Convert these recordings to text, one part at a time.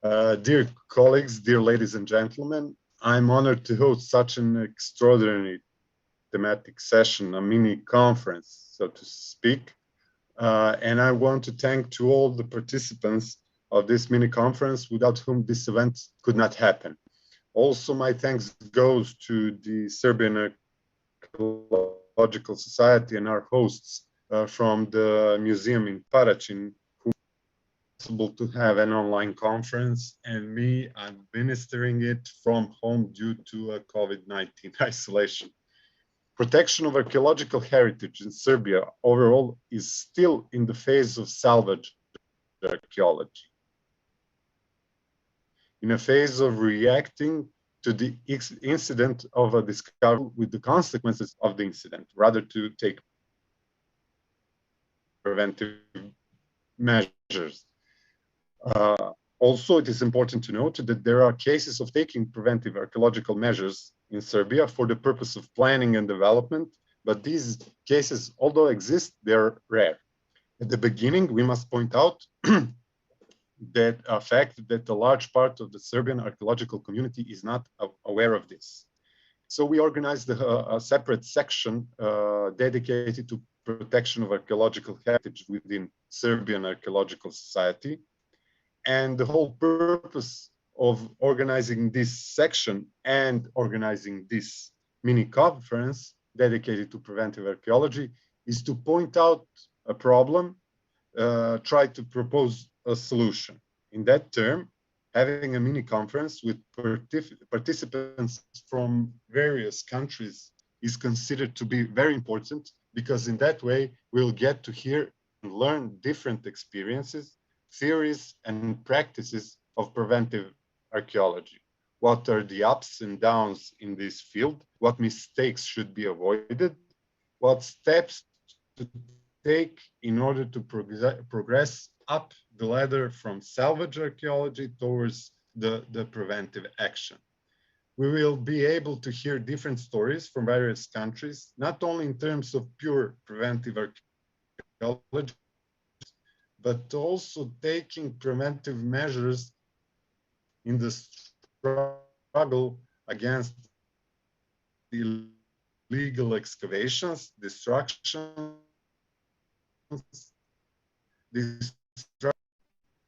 Dear colleagues, dear ladies and gentlemen, I'm honored to host such an extraordinary thematic session, a mini conference, so to speak. And I want to thank to all the participants of this mini conference without whom this event could not happen. Also, my thanks goes to the Serbian Archaeological Society and our hosts from the museum in Paracin, who possible to have an online conference, and me administering it from home due to a COVID-19 isolation. Protection of archaeological heritage in Serbia overall is still in the phase of salvage archaeology, in a phase of reacting to the incident of a discovery with the consequences of the incident, rather to take preventive measures. Also, it is important to note that there are cases of taking preventive archaeological measures in Serbia for the purpose of planning and development, but these cases, although exist, they're rare. At the beginning, we must point out that a fact that a large part of the Serbian archaeological community is not aware of this. So we organized a separate section dedicated to protection of archaeological heritage within Serbian Archaeological Society. And the whole purpose of organizing this section and organizing this mini conference dedicated to preventive archaeology is to point out a problem, try to propose a solution. In that term, having a mini conference with participants from various countries is considered to be very important, because in that way we'll get to hear and learn different experiences, theories and practices of preventive archaeology. What are the ups and downs in this field? What mistakes should be avoided? What steps to take in order to progress up the ladder from salvage archaeology towards the preventive action? We will be able to hear different stories from various countries, not only in terms of pure preventive archaeology, but also taking preventive measures in the struggle against illegal excavations, destructions.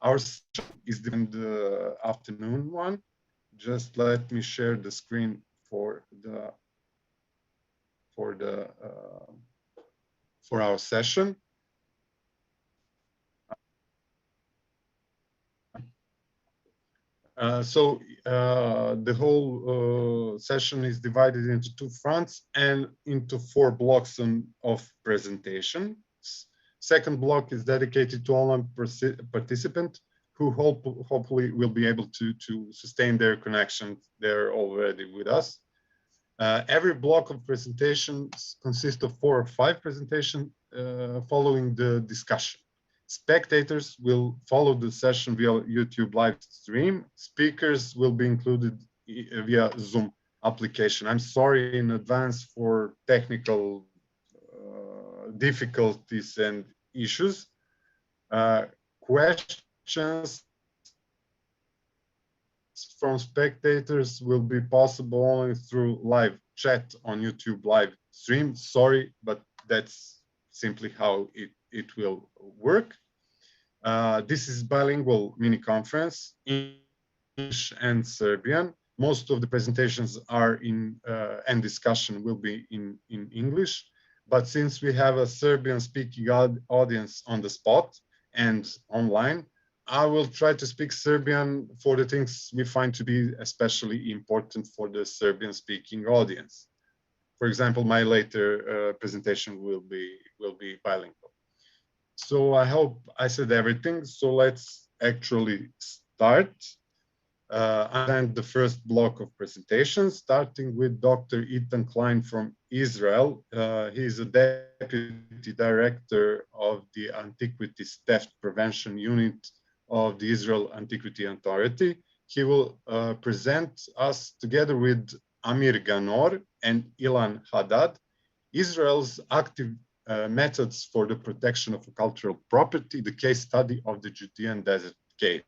Our session is the afternoon one. Just let me share the screen for our session. The whole session is divided into two fronts and into 4 blocks of presentations. Second block is dedicated to online participants who hopefully will be able to sustain their connections there already with us. Every block of presentations consists of 4 or 5 presentations following the discussion. Spectators will follow the session via YouTube live stream. Speakers will be included via Zoom application. I'm sorry in advance for technical difficulties and issues. Questions from spectators will be possible only through live chat on YouTube live stream. Sorry, but that's simply how it will work. This is bilingual mini conference, English and Serbian. Most of the presentations are and discussion will be in English. But since we have a Serbian speaking audience on the spot and online, I will try to speak Serbian for the things we find to be especially important for the Serbian speaking audience. For example, my later presentation will be bilingual. So I hope I said everything. So let's actually start. And the first block of presentations, starting with Dr. Ethan Klein from Israel. He is a Deputy Director of the Antiquities Theft Prevention Unit of the Israel Antiquity Authority. He will present us together with Amir Ganor and Ilan Haddad, Israel's active methods for the protection of cultural property, the case study of the Judean Desert Caves.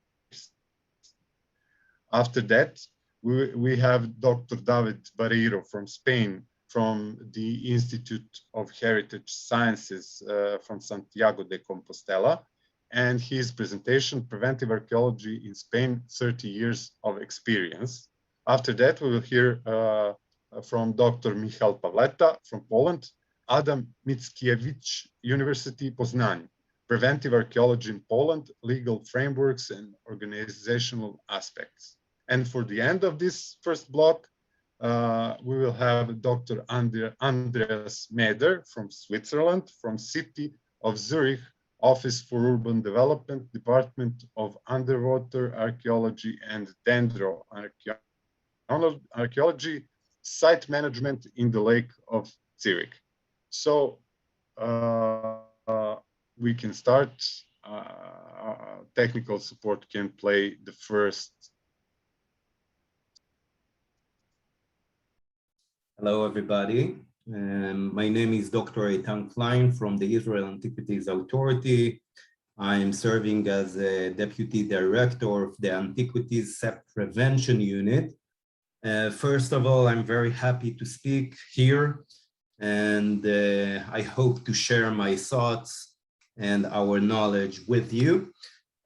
After that, we have Dr. David Barreiro from Spain, from the Institute of Heritage Sciences from Santiago de Compostela, and his presentation, Preventive Archaeology in Spain, 30 Years of Experience. After that, we will hear from Dr. Michal Pawleta from Poland, Adam Mickiewicz, University Poznań, Preventive Archaeology in Poland, Legal Frameworks and Organizational Aspects. And for the end of this first block, we will have Dr. Andreas Meder from Switzerland, from City of Zurich, Office for Urban Development, Department of Underwater Archaeology and Dendroarchaeology, Site Management in the Lake of Zurich. So we can start. Technical support can play the first. Hello, everybody. My name is Dr. Eitan Klein from the Israel Antiquities Authority. I'm serving as a Deputy Director of the Antiquities SAS Prevention Unit. First of all, I'm very happy to speak here, and I hope to share my thoughts and our knowledge with you.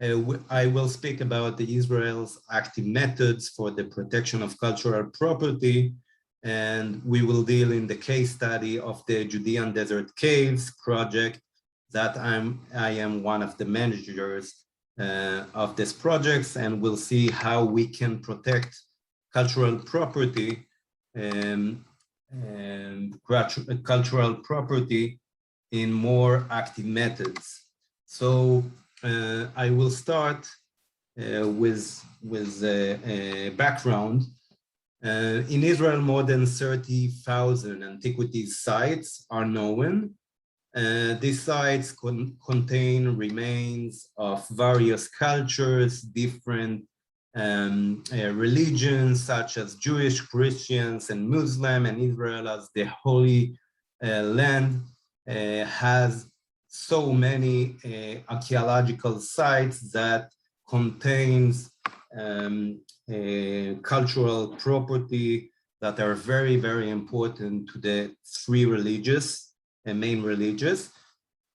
I will speak about the Israel's active methods for the protection of cultural property, and we will deal in the case study of the Judean Desert Caves project that I am one of the managers of this project, and we'll see how we can protect cultural property and cultural property in more active methods. So I will start with a background. In Israel, more than 30,000 antiquities sites are known. These sites contain remains of various cultures, different religions, such as Jewish, Christians, and Muslim, and Israel as the Holy Land has so many archaeological sites that contains cultural property that are very, very important to the three main religions.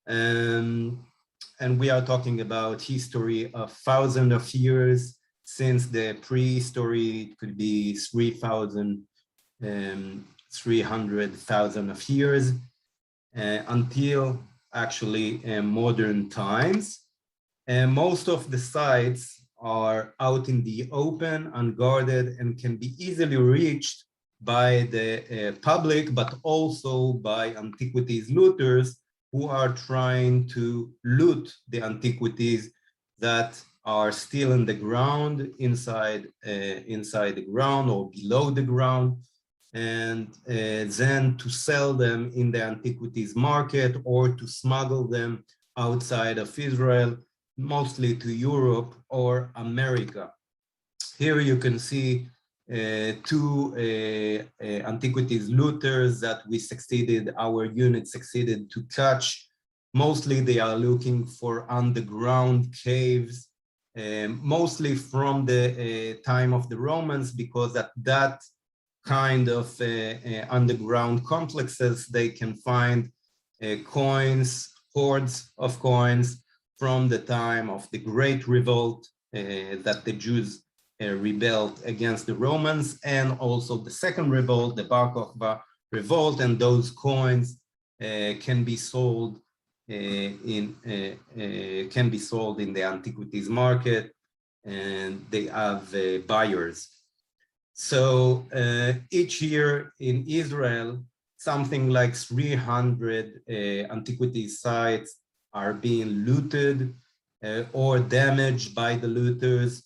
And we are talking about history of thousands of years since the prehistory. It could be 300,000 of years until actually modern times. And most of the sites are out in the open, unguarded, and can be easily reached by the public, but also by antiquities looters who are trying to loot the antiquities that are still in the ground, inside the ground or below the ground, and then to sell them in the antiquities market or to smuggle them outside of Israel, mostly to Europe or America. Here you can see two antiquities looters that our unit succeeded to catch. Mostly they are looking for underground caves, mostly from the time of the Romans, because at that kind of underground complexes, they can find coins, hoards of coins from the time of the Great Revolt that the Jews rebelled against the Romans, and also the second revolt, the Bar Kokhba revolt, and those coins can be sold in the antiquities market, and they have buyers. So each year in Israel, something like 300 antiquities sites are being looted or damaged by the looters.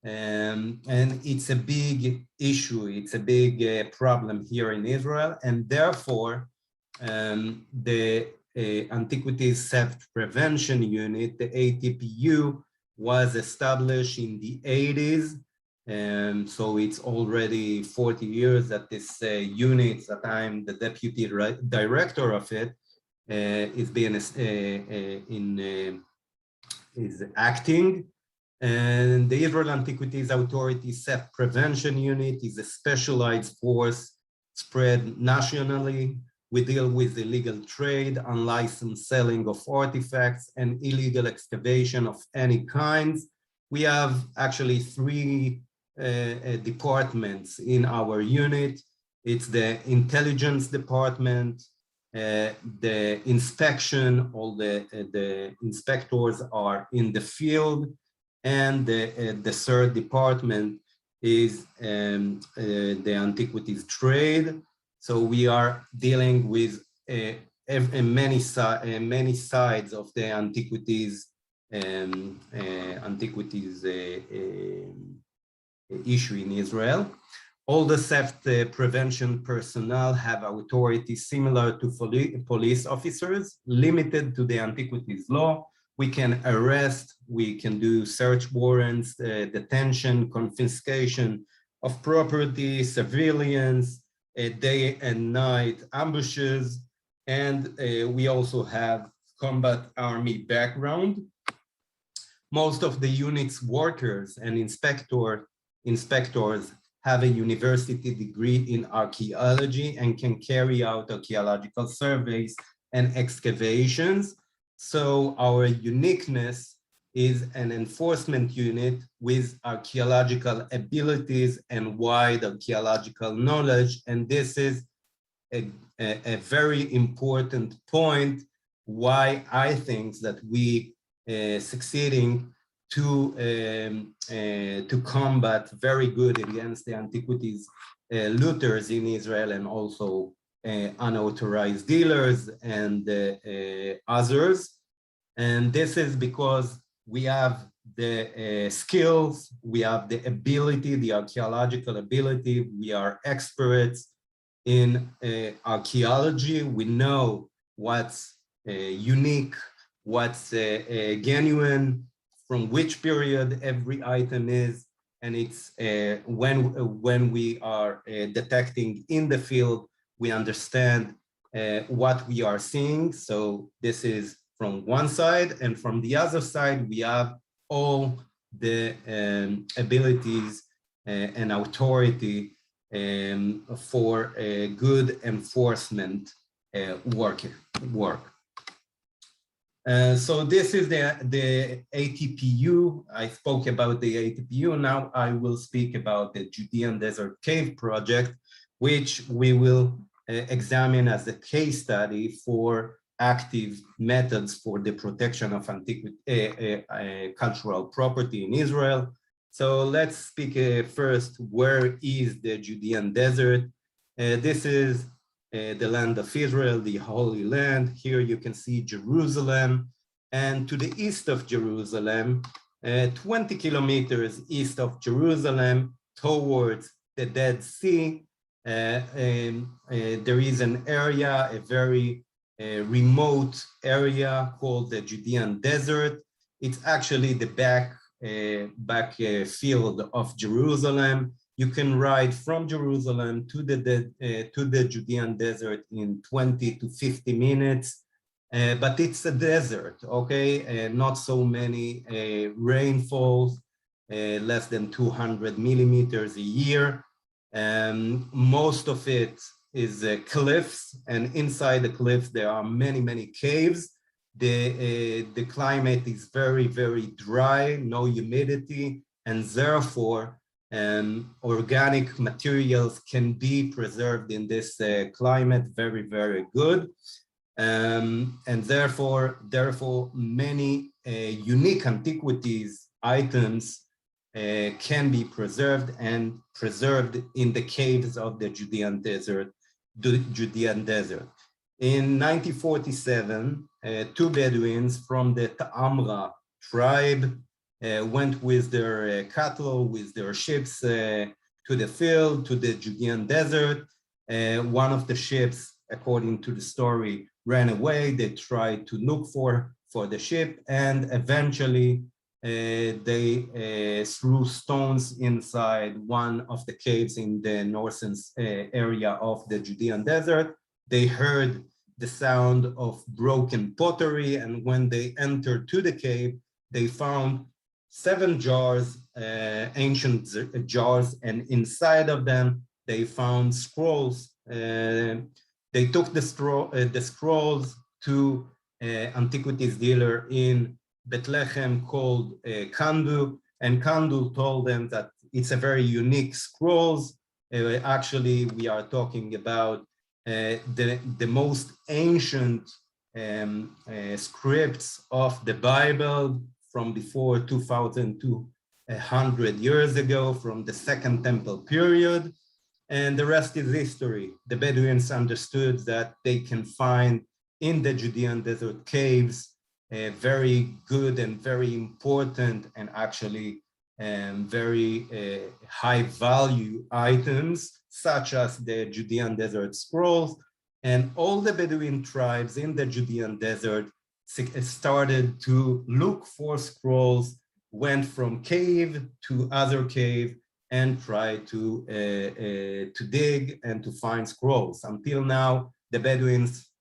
And it's a big issue, it's a big problem here in Israel, and therefore the Antiquities Theft Prevention Unit, the ATPU, was established in the 80s, and so it's already 40 years that this unit, that I'm the deputy director of it, is acting. And the Israel Antiquities Authority SAS Prevention Unit is a specialized force spread nationally. We deal with illegal trade, unlicensed selling of artifacts, and illegal excavation of any kinds. We have actually three departments in our unit. It's the intelligence department, the inspection, all the inspectors are in the field, and the third department is the antiquities trade. So we are dealing with many sides of the antiquities issue in Israel. All the theft prevention personnel have authority similar to police officers, limited to the antiquities law. We can arrest, we can do search warrants, detention, confiscation of property, surveillance, day and night ambushes, and we also have combat army background. Most of the unit's workers and inspectors have a university degree in archaeology and can carry out archaeological surveys and excavations. So our uniqueness is an enforcement unit with archaeological abilities and wide archaeological knowledge. And this is a very important point why I think that we succeeding to combat very good against the antiquities looters in Israel, and also unauthorized dealers and others. And this is because we have the skills, we have the ability, the archaeological ability, we are experts in archaeology. We know what's unique, what's genuine, from which period every item is, and it's when we are detecting in the field, we understand what we are seeing. So this is from one side, and from the other side, we have all the abilities and authority for good enforcement work. So this is the ATPU. I spoke about the ATPU. Now I will speak about the Judean Desert Cave project, which we will examine as a case study for active methods for the protection of cultural property in Israel. So let's speak first, where is the Judean Desert? This is the land of Israel, the Holy Land. Here you can see Jerusalem, and to the east of Jerusalem, 20 kilometers east of Jerusalem towards the Dead Sea, there is an area, a very remote area called the Judean Desert. It's actually the back field of Jerusalem. You can ride from Jerusalem to the Judean Desert in 20 to 50 minutes, but it's a desert, okay? Not so many rainfalls, less than 200 millimeters a year. Most of it is cliffs, and inside the cliffs there are many caves. The climate is very dry, no humidity, and therefore organic materials can be preserved in this climate very good, and therefore many unique antiquities items can be preserved in the caves of the Judean Desert. In 1947, two Bedouins from the Ta'amra tribe went with their cattle, with their ships to the field, to the Judean Desert. One of the ships, according to the story, ran away. They tried to look for the ship, and eventually they threw stones inside one of the caves in the northern area of the Judean Desert. They heard the sound of broken pottery, and when they entered to the cave, they found 7 jars, ancient jars, and inside of them they found scrolls. They took the scrolls to antiquities dealer in Bethlehem called Kandu, and Kandu told them that it's a very unique scrolls. Actually, we are talking about the most ancient scripts of the Bible from before 2,200 years ago, from the Second Temple period. And the rest is history. The Bedouins understood that they can find in the Judean desert caves very good and very important and actually very high value items, such as the Judean desert scrolls. And all the Bedouin tribes in the Judean desert started to look for scrolls, went from cave to other cave, and try to dig and to find scrolls. Until now, the Bedouins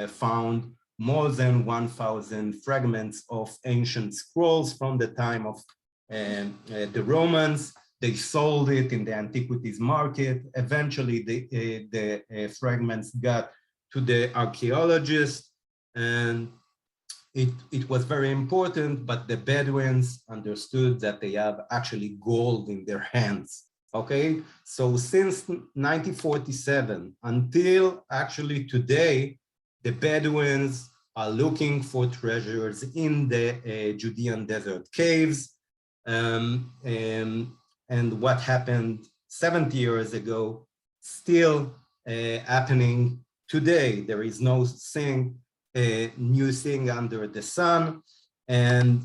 found more than 1,000 fragments of ancient scrolls from the time of the Romans. They sold it in the antiquities market. Eventually, the fragments got to the archaeologists, and it was very important, but the Bedouins understood that they have actually gold in their hands, okay? So since 1947 until actually today, the Bedouins are looking for treasures in the Judean desert caves. And what happened 70 years ago still happening today. There is no new thing under the sun. And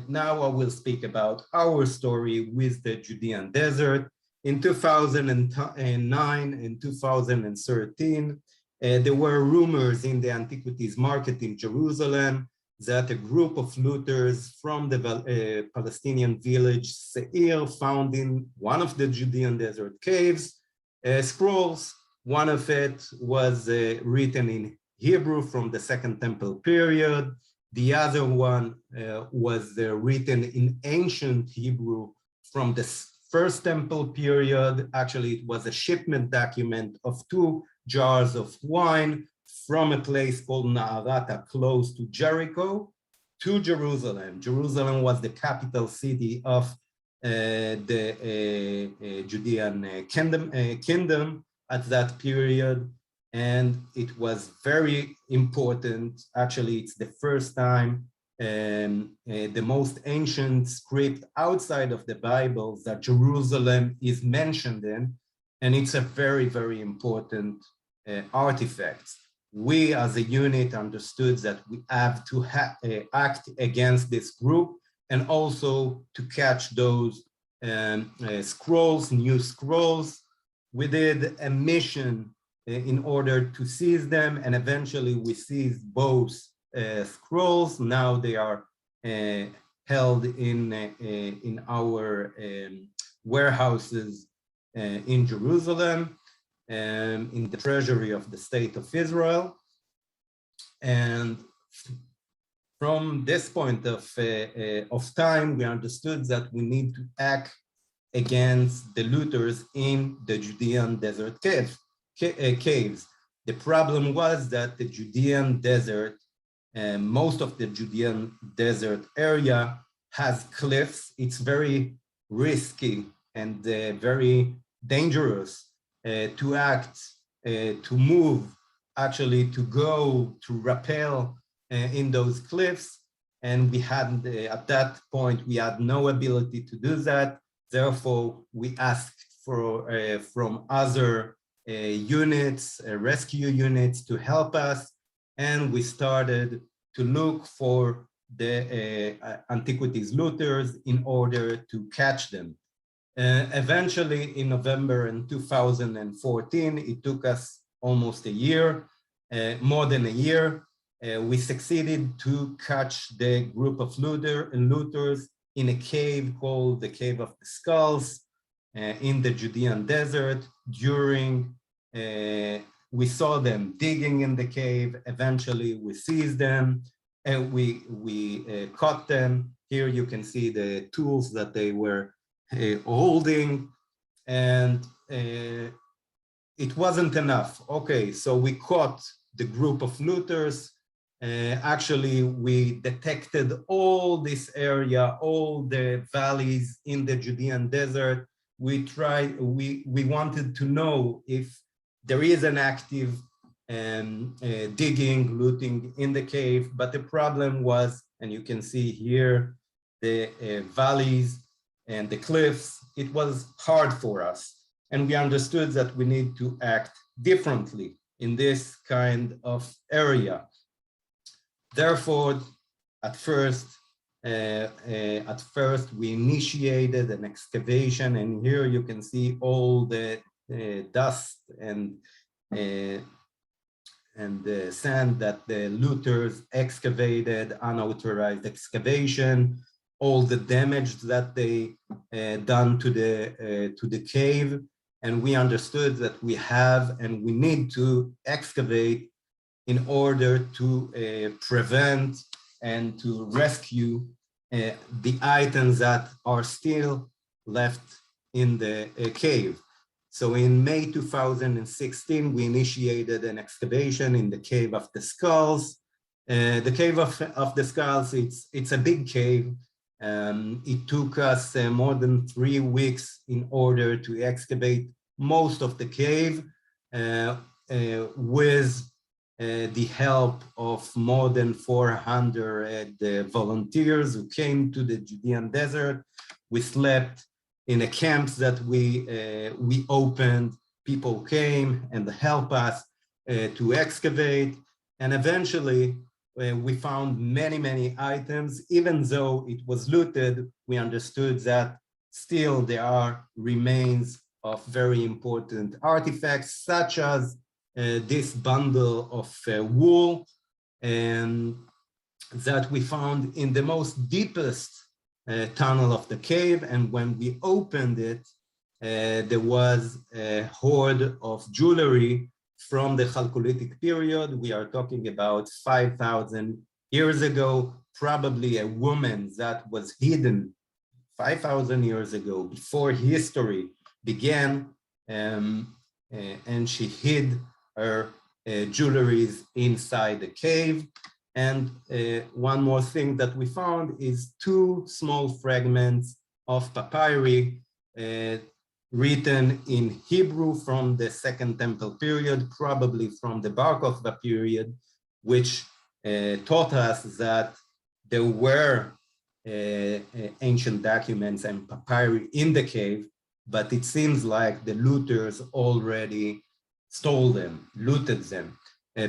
now I will speak about our story with the Judean desert. In 2009 and 2013, there were rumors in the antiquities market in Jerusalem that a group of looters from the Palestinian village Seir found in one of the Judean desert caves scrolls. One of it was written in Hebrew from the Second Temple period. The other one was written in ancient Hebrew from the First Temple period. Actually, it was a shipment document of 2 jars of wine from a place called Na'arata, close to Jericho, to Jerusalem. Jerusalem was the capital city of the Judean kingdom at that period. And it was very important. Actually, it's the first time the most ancient script outside of the Bible that Jerusalem is mentioned in. And it's a very, very important artifact. We as a unit understood that we have to act against this group and also to catch those scrolls, new scrolls. We did a mission in order to seize them, and eventually we seized both scrolls. Now they are held in our warehouses in Jerusalem, in the treasury of the state of Israel. And from this point of time, we understood that we need to act against the looters in the Judean desert caves. The problem was that the Judean desert, most of the Judean desert area has cliffs. It's very risky and very dangerous to act, to move, actually to go, to rappel in those cliffs. And we had, at that point, we had no ability to do that. Therefore, we asked for from other units, rescue units to help us. And we started to look for the antiquities looters in order to catch them. Eventually, in November in 2014, it took us almost a year, more than a year. We succeeded to catch the group of looters in a cave called the Cave of the Skulls in the Judean desert. During, we saw them digging in the cave. Eventually, we seized them and we caught them. Here you can see the tools that they were holding, and it wasn't enough. Okay, so we caught the group of looters. Actually, we detected all this area, all the valleys in the Judean desert. We wanted to know if there is an active digging, looting in the cave, but the problem was, and you can see here, the valleys and the cliffs. It was hard for us. And we understood that we need to act differently in this kind of area. Therefore, at first we initiated an excavation, and here you can see all the dust and the sand that the looters excavated, unauthorized excavation, all the damage that they done to the cave. And we understood that we have and we need to excavate in order to prevent and to rescue the items that are still left in the cave. So in May 2016, we initiated an excavation in the Cave of the Skulls. The Cave of the Skulls, it's a big cave. It took us more than 3 weeks in order to excavate most of the cave with the help of more than 400 volunteers who came to the Judean desert. We slept in a camps that we opened. People came and helped us to excavate, and eventually we found many items. Even though it was looted, we understood that still there are remains of very important artifacts, such as this bundle of wool that we found in the most deepest tunnel of the cave. And when we opened it, there was a hoard of jewelry from the Chalcolithic period. We are talking about 5,000 years ago, probably a woman that was hidden 5,000 years ago, before history began, and she hid her jewelries inside the cave. And one more thing that we found is 2 small fragments of papyri written in Hebrew from the Second Temple period, probably from the Bar Kokhba period, which taught us that there were ancient documents and papyri in the cave, but it seems like the looters already stole them, looted them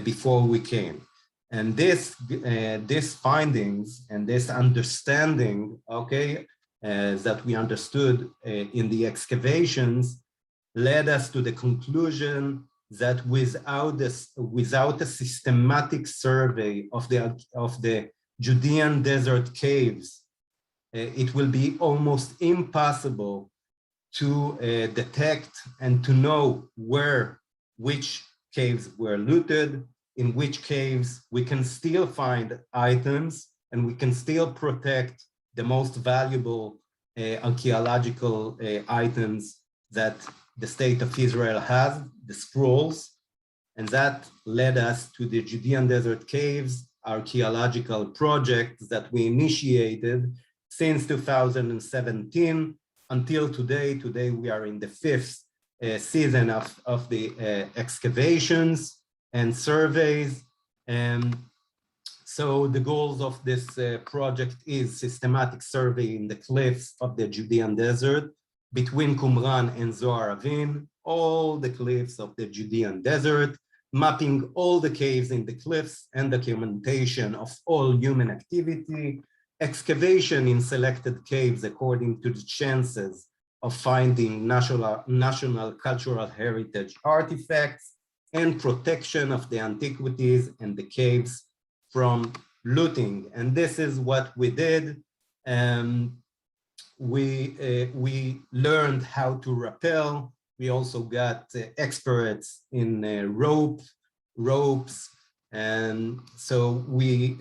before we came. And this findings and this understanding, okay, that we understood in the excavations led us to the conclusion that without a systematic survey of the Judean desert caves, it will be almost impossible to detect and to know which caves were looted, in which caves we can still find items, and we can still protect the most valuable archaeological items that the state of Israel has, the scrolls. And that led us to the Judean Desert Caves archaeological project that we initiated since 2017 until today. Today we are in the 5th season of the excavations and surveys. And so the goals of this project is systematic survey in the cliffs of the Judean desert between Qumran and Zohar Avin, all the cliffs of the Judean desert, mapping all the caves in the cliffs and documentation of all human activity, excavation in selected caves according to the chances of finding national cultural heritage artifacts, and protection of the antiquities and the caves from looting. And this is what we did. We learned how to rappel. We also got experts in ropes, And so we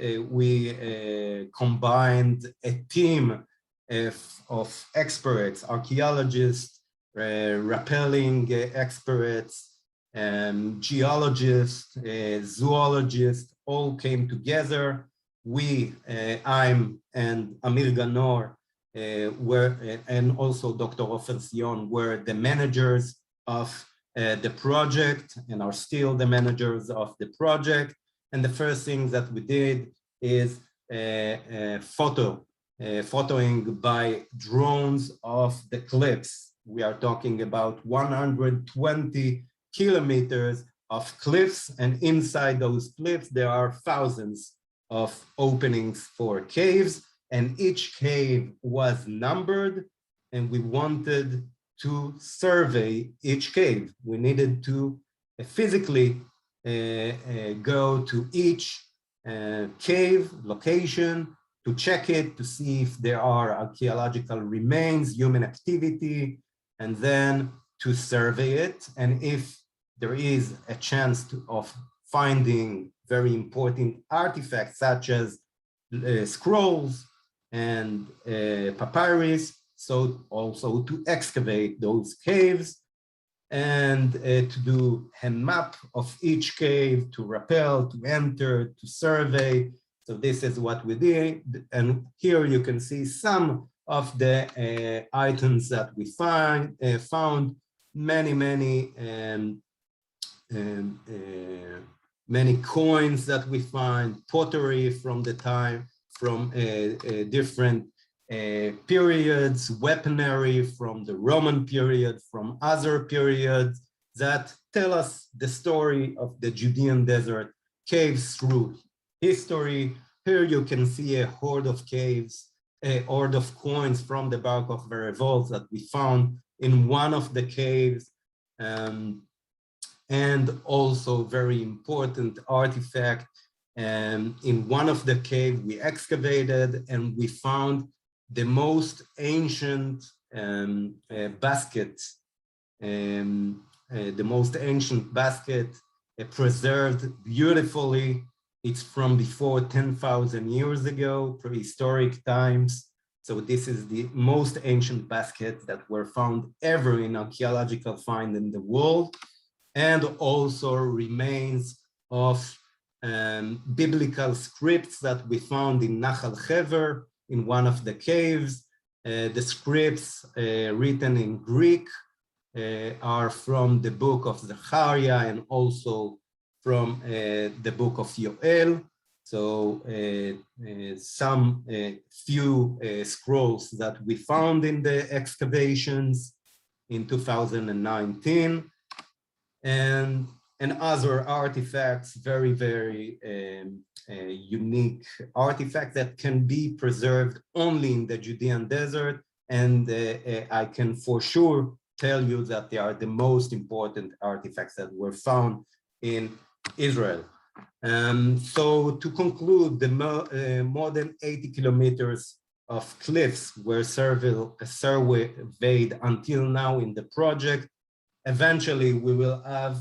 combined a team of experts, archaeologists, rappelling experts, geologists, zoologists, all came together. We, I'm and Amir Ganor, were, and also Dr. Ofer Sion, were the managers of the project and are still the managers of the project. And the first thing that we did is photoing by drones of the cliffs. We are talking about 120 kilometers of cliffs, and inside those cliffs there are thousands of openings for caves, and each cave was numbered, and we wanted to survey each cave. We needed to physically go to each cave location to check it, to see if there are archaeological remains, human activity, and then to survey it. And if there is a chance of finding very important artifacts such as scrolls and papyrus, so also to excavate those caves and to do a map of each cave, to rappel, to enter, to survey. So this is what we did. And here you can see some of the items that we found many coins that we find, pottery from the time, from different periods, weaponry from the Roman period, from other periods that tell us the story of the Judean desert caves through history. Here you can see a hoard of caves, a hoard of coins from the Barak of the revolts that we found in one of the caves. And also very important artifact. In one of the caves we excavated, and we found the most ancient basket, preserved beautifully. It's from before 10,000 years ago, prehistoric times. So this is the most ancient basket that were found ever in archaeological find in the world, and also remains of biblical scripts that we found in Nachal Hever, in one of the caves. The scripts written in Greek are from the book of Zechariah and also from the book of Yoel. So some few scrolls that we found in the excavations in 2019, and other artifacts, very unique artifacts that can be preserved only in the Judean desert. And I can for sure tell you that they are the most important artifacts that were found in Israel. So to conclude, the more than 80 kilometers of cliffs were surveyed until now in the project. Eventually, we will have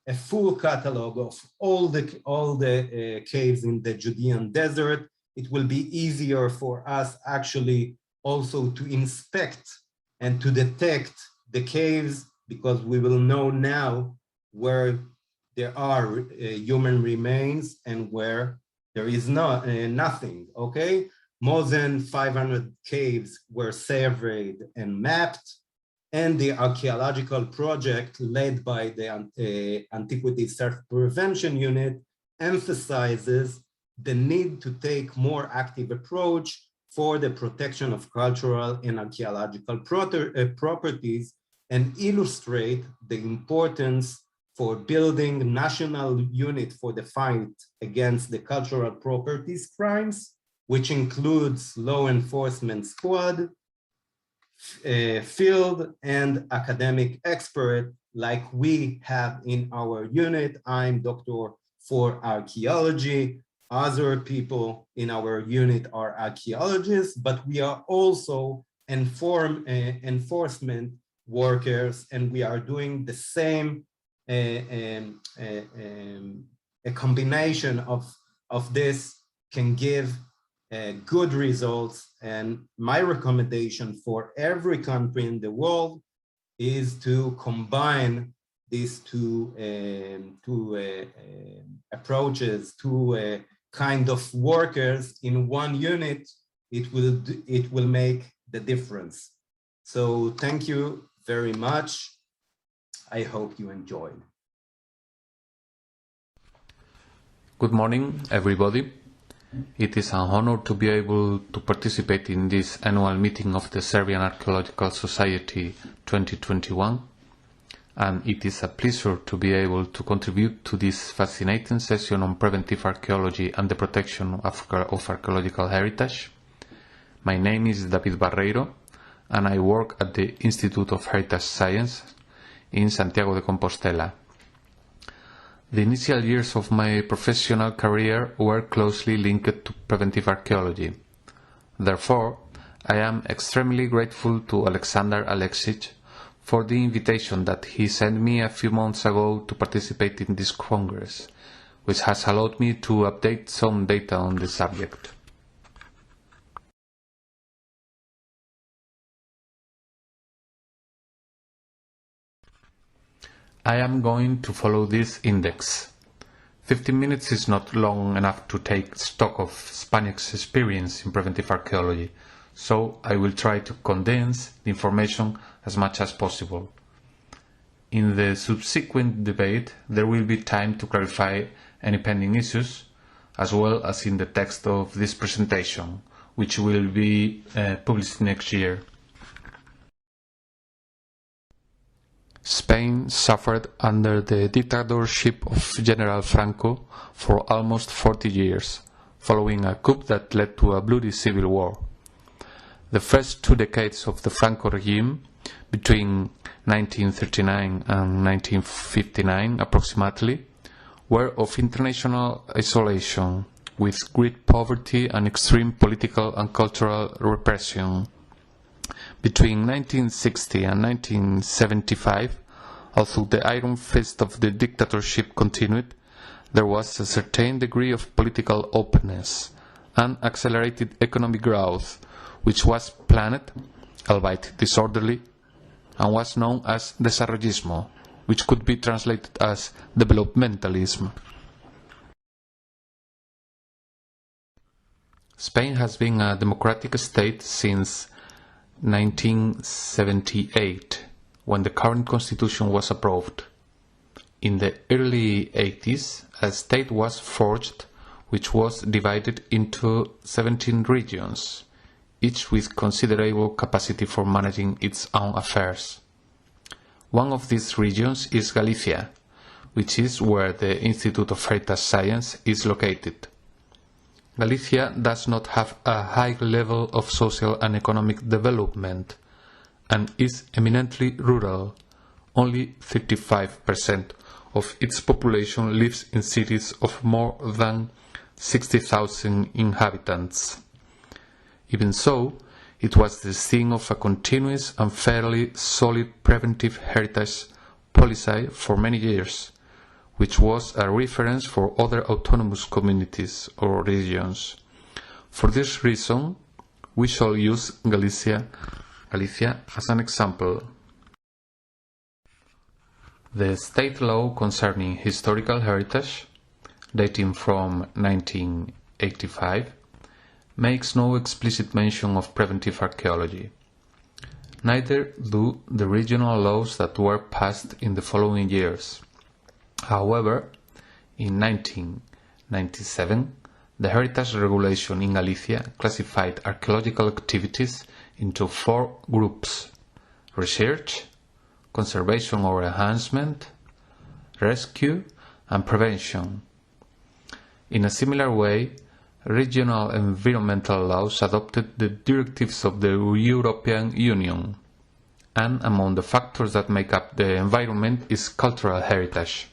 a full catalog of all the caves in the Judean desert. It will be easier for us actually also to inspect and to detect the caves, because we will know now where there are human remains and where there is nothing, okay? More than 500 caves were surveyed and mapped, and the archaeological project led by the Antiquity Self-Prevention Unit emphasizes the need to take more active approach for the protection of cultural and archaeological properties, and illustrate the importance for building national unit for the fight against the cultural properties crimes, which includes law enforcement squad, field and academic expert like we have in our unit. I'm doctor for archaeology. Other people in our unit are archaeologists, but we are also enforcement workers, and we are doing the same a combination of this can give good results. And my recommendation for every country in the world is to combine these two approaches, two kind of workers in one unit. It will make the difference. So thank you very much. I hope you enjoyed. Good morning, everybody. It is an honor to be able to participate in this annual meeting of the Serbian Archaeological Society 2021, and it is a pleasure to be able to contribute to this fascinating session on preventive archaeology and the protection of archaeological heritage. My name is David Barreiro, and I work at the Institute of Heritage Science in Santiago de Compostela. The initial years of my professional career were closely linked to preventive archaeology. Therefore, I am extremely grateful to Alexander Alexic for the invitation that he sent me a few months ago to participate in this congress, which has allowed me to update some data on the subject. I am going to follow this index. 15 minutes is not long enough to take stock of Spaniard's experience in preventive archaeology, so I will try to condense the information as much as possible. In the subsequent debate, there will be time to clarify any pending issues, as well as in the text of this presentation, which will be published next year. Spain suffered under the dictatorship of General Franco for almost 40 years, following a coup that led to a bloody civil war. The first 2 decades of the Franco regime, between 1939 and 1959 approximately, were of international isolation, with great poverty and extreme political and cultural repression. Between 1960 and 1975, although the iron fist of the dictatorship continued, there was a certain degree of political openness and accelerated economic growth, which was planned, albeit disorderly, and was known as desarrollismo, which could be translated as developmentalism. Spain has been a democratic state since 1978, when the current constitution was approved. In the early 80s, a state was forged, which was divided into 17 regions, each with considerable capacity for managing its own affairs. One of these regions is Galicia, which is where the Institute of Heritage Science is located. Galicia does not have a high level of social and economic development and is eminently rural. Only 35% of its population lives in cities of more than 60,000 inhabitants. Even so, it was the scene of a continuous and fairly solid preventive heritage policy for many years, which was a reference for other autonomous communities or regions. For this reason, we shall use Galicia as an example. The state law concerning historical heritage, dating from 1985, makes no explicit mention of preventive archaeology. Neither do the regional laws that were passed in the following years. However, in 1997, the Heritage Regulation in Galicia classified archaeological activities into 4 groups: research, conservation or enhancement, rescue, and prevention. In a similar way, regional environmental laws adopted the directives of the European Union, and among the factors that make up the environment is cultural heritage.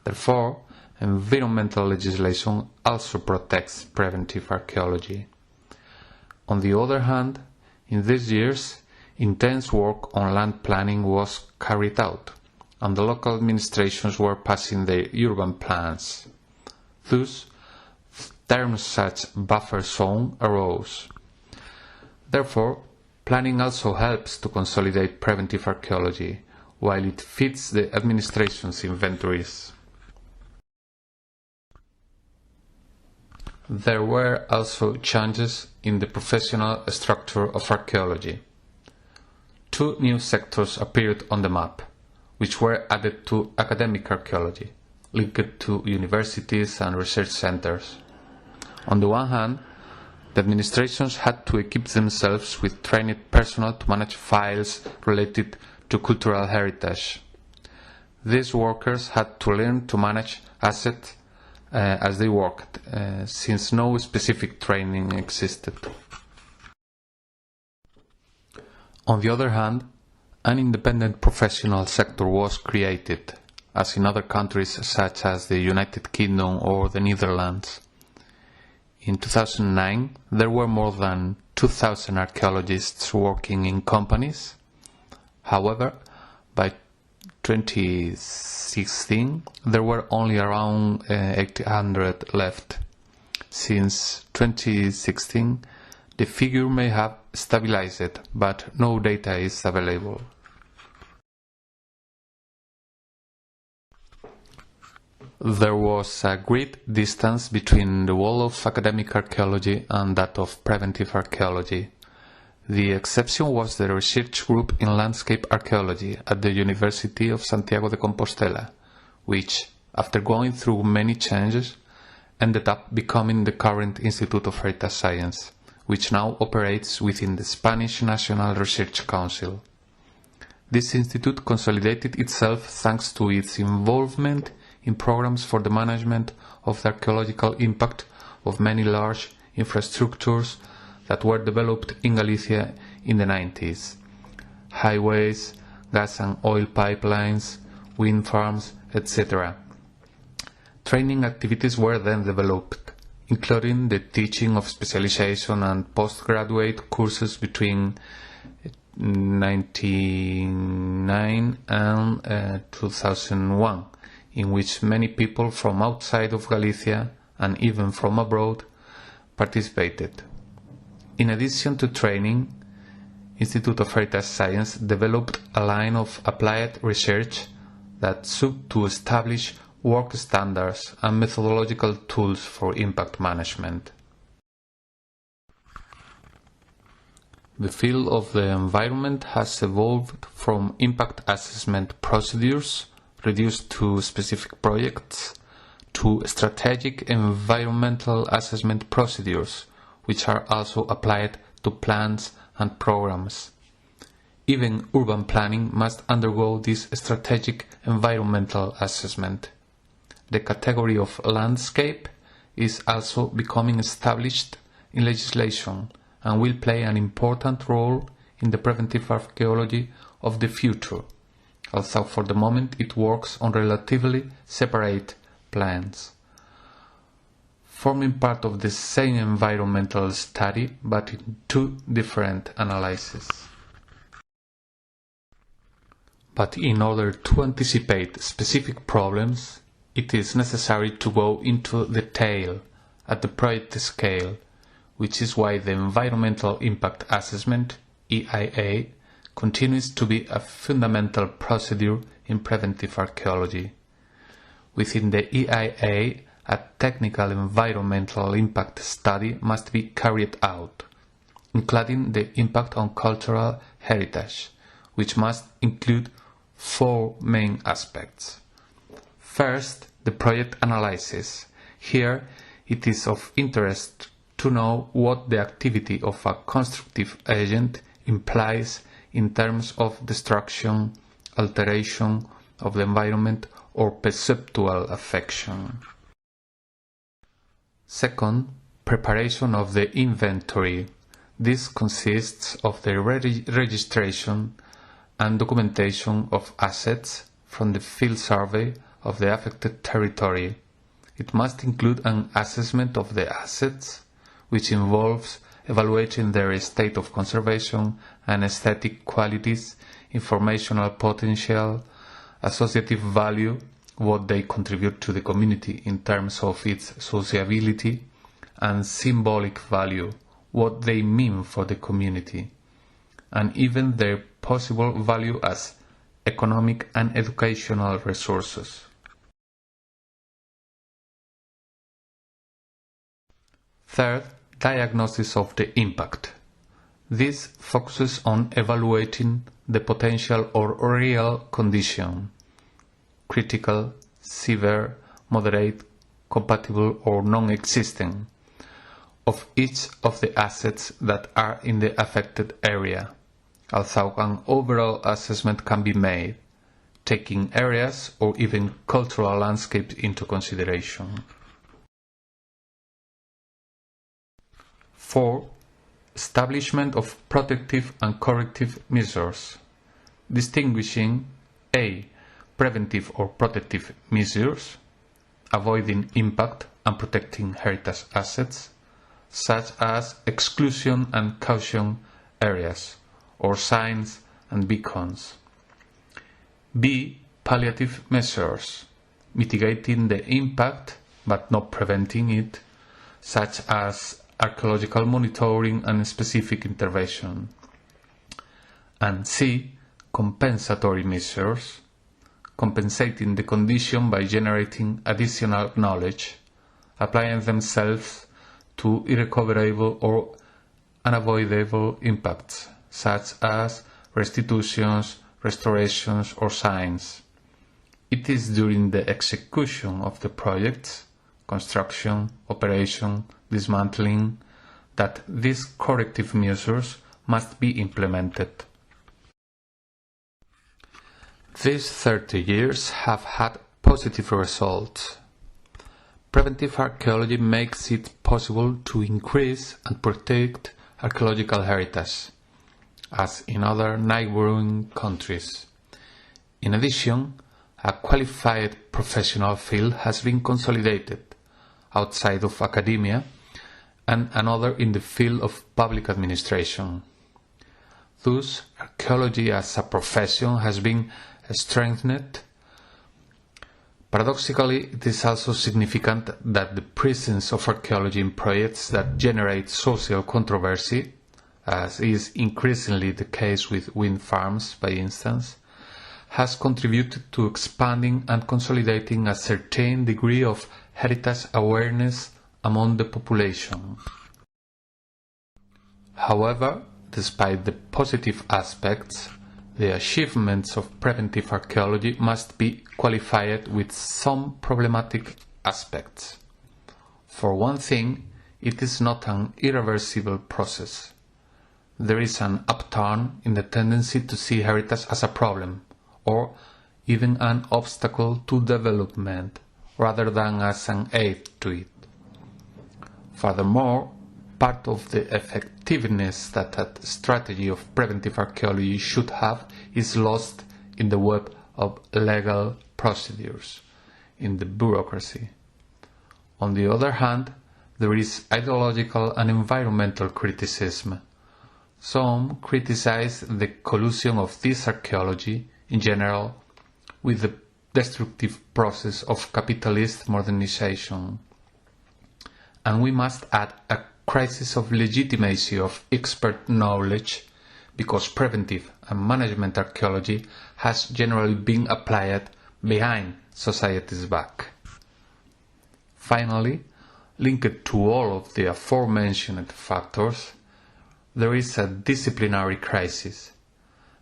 Therefore, environmental legislation also protects preventive archaeology. On the other hand, in these years, intense work on land planning was carried out, and the local administrations were passing their urban plans. Thus, terms such buffer zone arose. Therefore, planning also helps to consolidate preventive archaeology, while it fits the administration's inventories. There were also changes in the professional structure of archaeology. Two new sectors appeared on the map, which were added to academic archaeology, linked to universities and research centers. On the one hand, the administrations had to equip themselves with trained personnel to manage files related to cultural heritage. These workers had to learn to manage assets as they worked, since no specific training existed. On the other hand, an independent professional sector was created, as in other countries such as the United Kingdom or the Netherlands. In 2009, there were more than 2,000 archaeologists working in companies. However, by 2016, there were only around 800 left. Since 2016, the figure may have stabilized, but no data is available. There was a great distance between the world of academic archaeology and that of preventive archaeology. The exception was the research group in landscape archaeology at the University of Santiago de Compostela, which, after going through many changes, ended up becoming the current Institute of Heritage Science, which now operates within the Spanish National Research Council. This institute consolidated itself thanks to its involvement in programs for the management of the archaeological impact of many large infrastructures that were developed in Galicia in the 90s. Highways, gas and oil pipelines, wind farms, etc. Training activities were then developed, including the teaching of specialization and postgraduate courses between 1999 and 2001, in which many people from outside of Galicia and even from abroad participated. In addition to training, Institute of Heritage Science developed a line of applied research that sought to establish work standards and methodological tools for impact management. The field of the environment has evolved from impact assessment procedures reduced to specific projects to strategic environmental assessment procedures, which are also applied to plans and programs. Even urban planning must undergo this strategic environmental assessment. The category of landscape is also becoming established in legislation and will play an important role in the preventive archaeology of the future, although for the moment it works on relatively separate plans, forming part of the same environmental study but in two different analyses. But in order to anticipate specific problems, it is necessary to go into detail at the project scale, which is why the Environmental Impact Assessment, EIA, continues to be a fundamental procedure in preventive archaeology. Within the EIA, a technical environmental impact study must be carried out, including the impact on cultural heritage, which must include four main aspects. First, the project analysis. Here, it is of interest to know what the activity of a constructive agent implies in terms of destruction, alteration of the environment, or perceptual affection. Second, preparation of the inventory. This consists of the registration and documentation of assets from the field survey of the affected territory. It must include an assessment of the assets, which involves evaluating their state of conservation and aesthetic qualities, informational potential, associative value, what they contribute to the community in terms of its sociability, and symbolic value, what they mean for the community, and even their possible value as economic and educational resources. Third, diagnosis of the impact. This focuses on evaluating the potential or real condition, critical, severe, moderate, compatible or non-existent, of each of the assets that are in the affected area, although an overall assessment can be made, taking areas or even cultural landscapes into consideration. 4. Establishment of protective and corrective measures, distinguishing a. preventive or protective measures, avoiding impact and protecting heritage assets, such as exclusion and caution areas, or signs and beacons. B. Palliative measures, mitigating the impact but not preventing it, such as archaeological monitoring and specific intervention. And C. Compensatory measures, compensating the condition by generating additional knowledge, applying themselves to irrecoverable or unavoidable impacts, such as restitutions, restorations, or signs. It is during the execution of the projects, construction, operation, dismantling, that these corrective measures must be implemented. These 30 years have had positive results. Preventive archaeology makes it possible to increase and protect archaeological heritage, as in other neighboring countries. In addition, a qualified professional field has been consolidated outside of academia and another in the field of public administration. Thus, archaeology as a profession has been strengthened. Paradoxically, it is also significant that the presence of archaeology in projects that generate social controversy, as is increasingly the case with wind farms, by instance, has contributed to expanding and consolidating a certain degree of heritage awareness among the population. However, despite the positive aspects, the achievements of preventive archaeology must be qualified with some problematic aspects. For one thing, it is not an irreversible process. There is an upturn in the tendency to see heritage as a problem, or even an obstacle to development, rather than as an aid to it. Furthermore, part of the effectiveness that a strategy of preventive archaeology should have is lost in the web of legal procedures, in the bureaucracy. On the other hand, there is ideological and environmental criticism. Some criticize the collusion of this archaeology in general with the destructive process of capitalist modernization. And we must add a crisis of legitimacy of expert knowledge, because preventive and management archaeology has generally been applied behind society's back. Finally, linked to all of the aforementioned factors, there is a disciplinary crisis.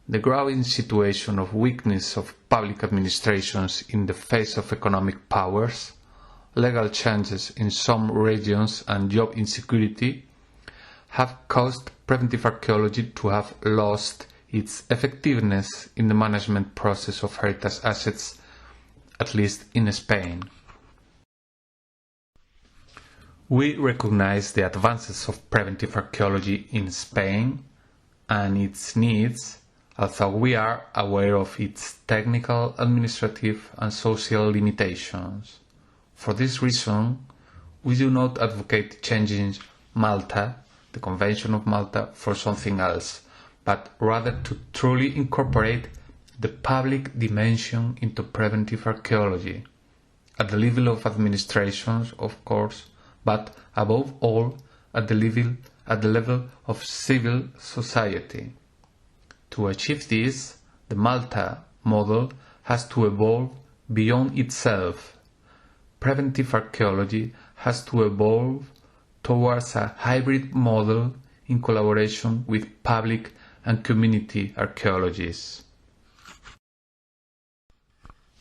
The growing situation of weakness of public administrations in the face of economic powers, legal changes in some regions and job insecurity have caused preventive archaeology to have lost its effectiveness in the management process of heritage assets, at least in Spain. We recognize the advances of preventive archaeology in Spain and its needs, although we are aware of its technical, administrative and social limitations. For this reason, we do not advocate changing Malta, the Convention of Malta, for something else, but rather to truly incorporate the public dimension into preventive archaeology, at the level of administrations, of course, but above all at the level of civil society. To achieve this, the Malta model has to evolve beyond itself. Preventive archaeology has to evolve towards a hybrid model in collaboration with public and community archaeologists.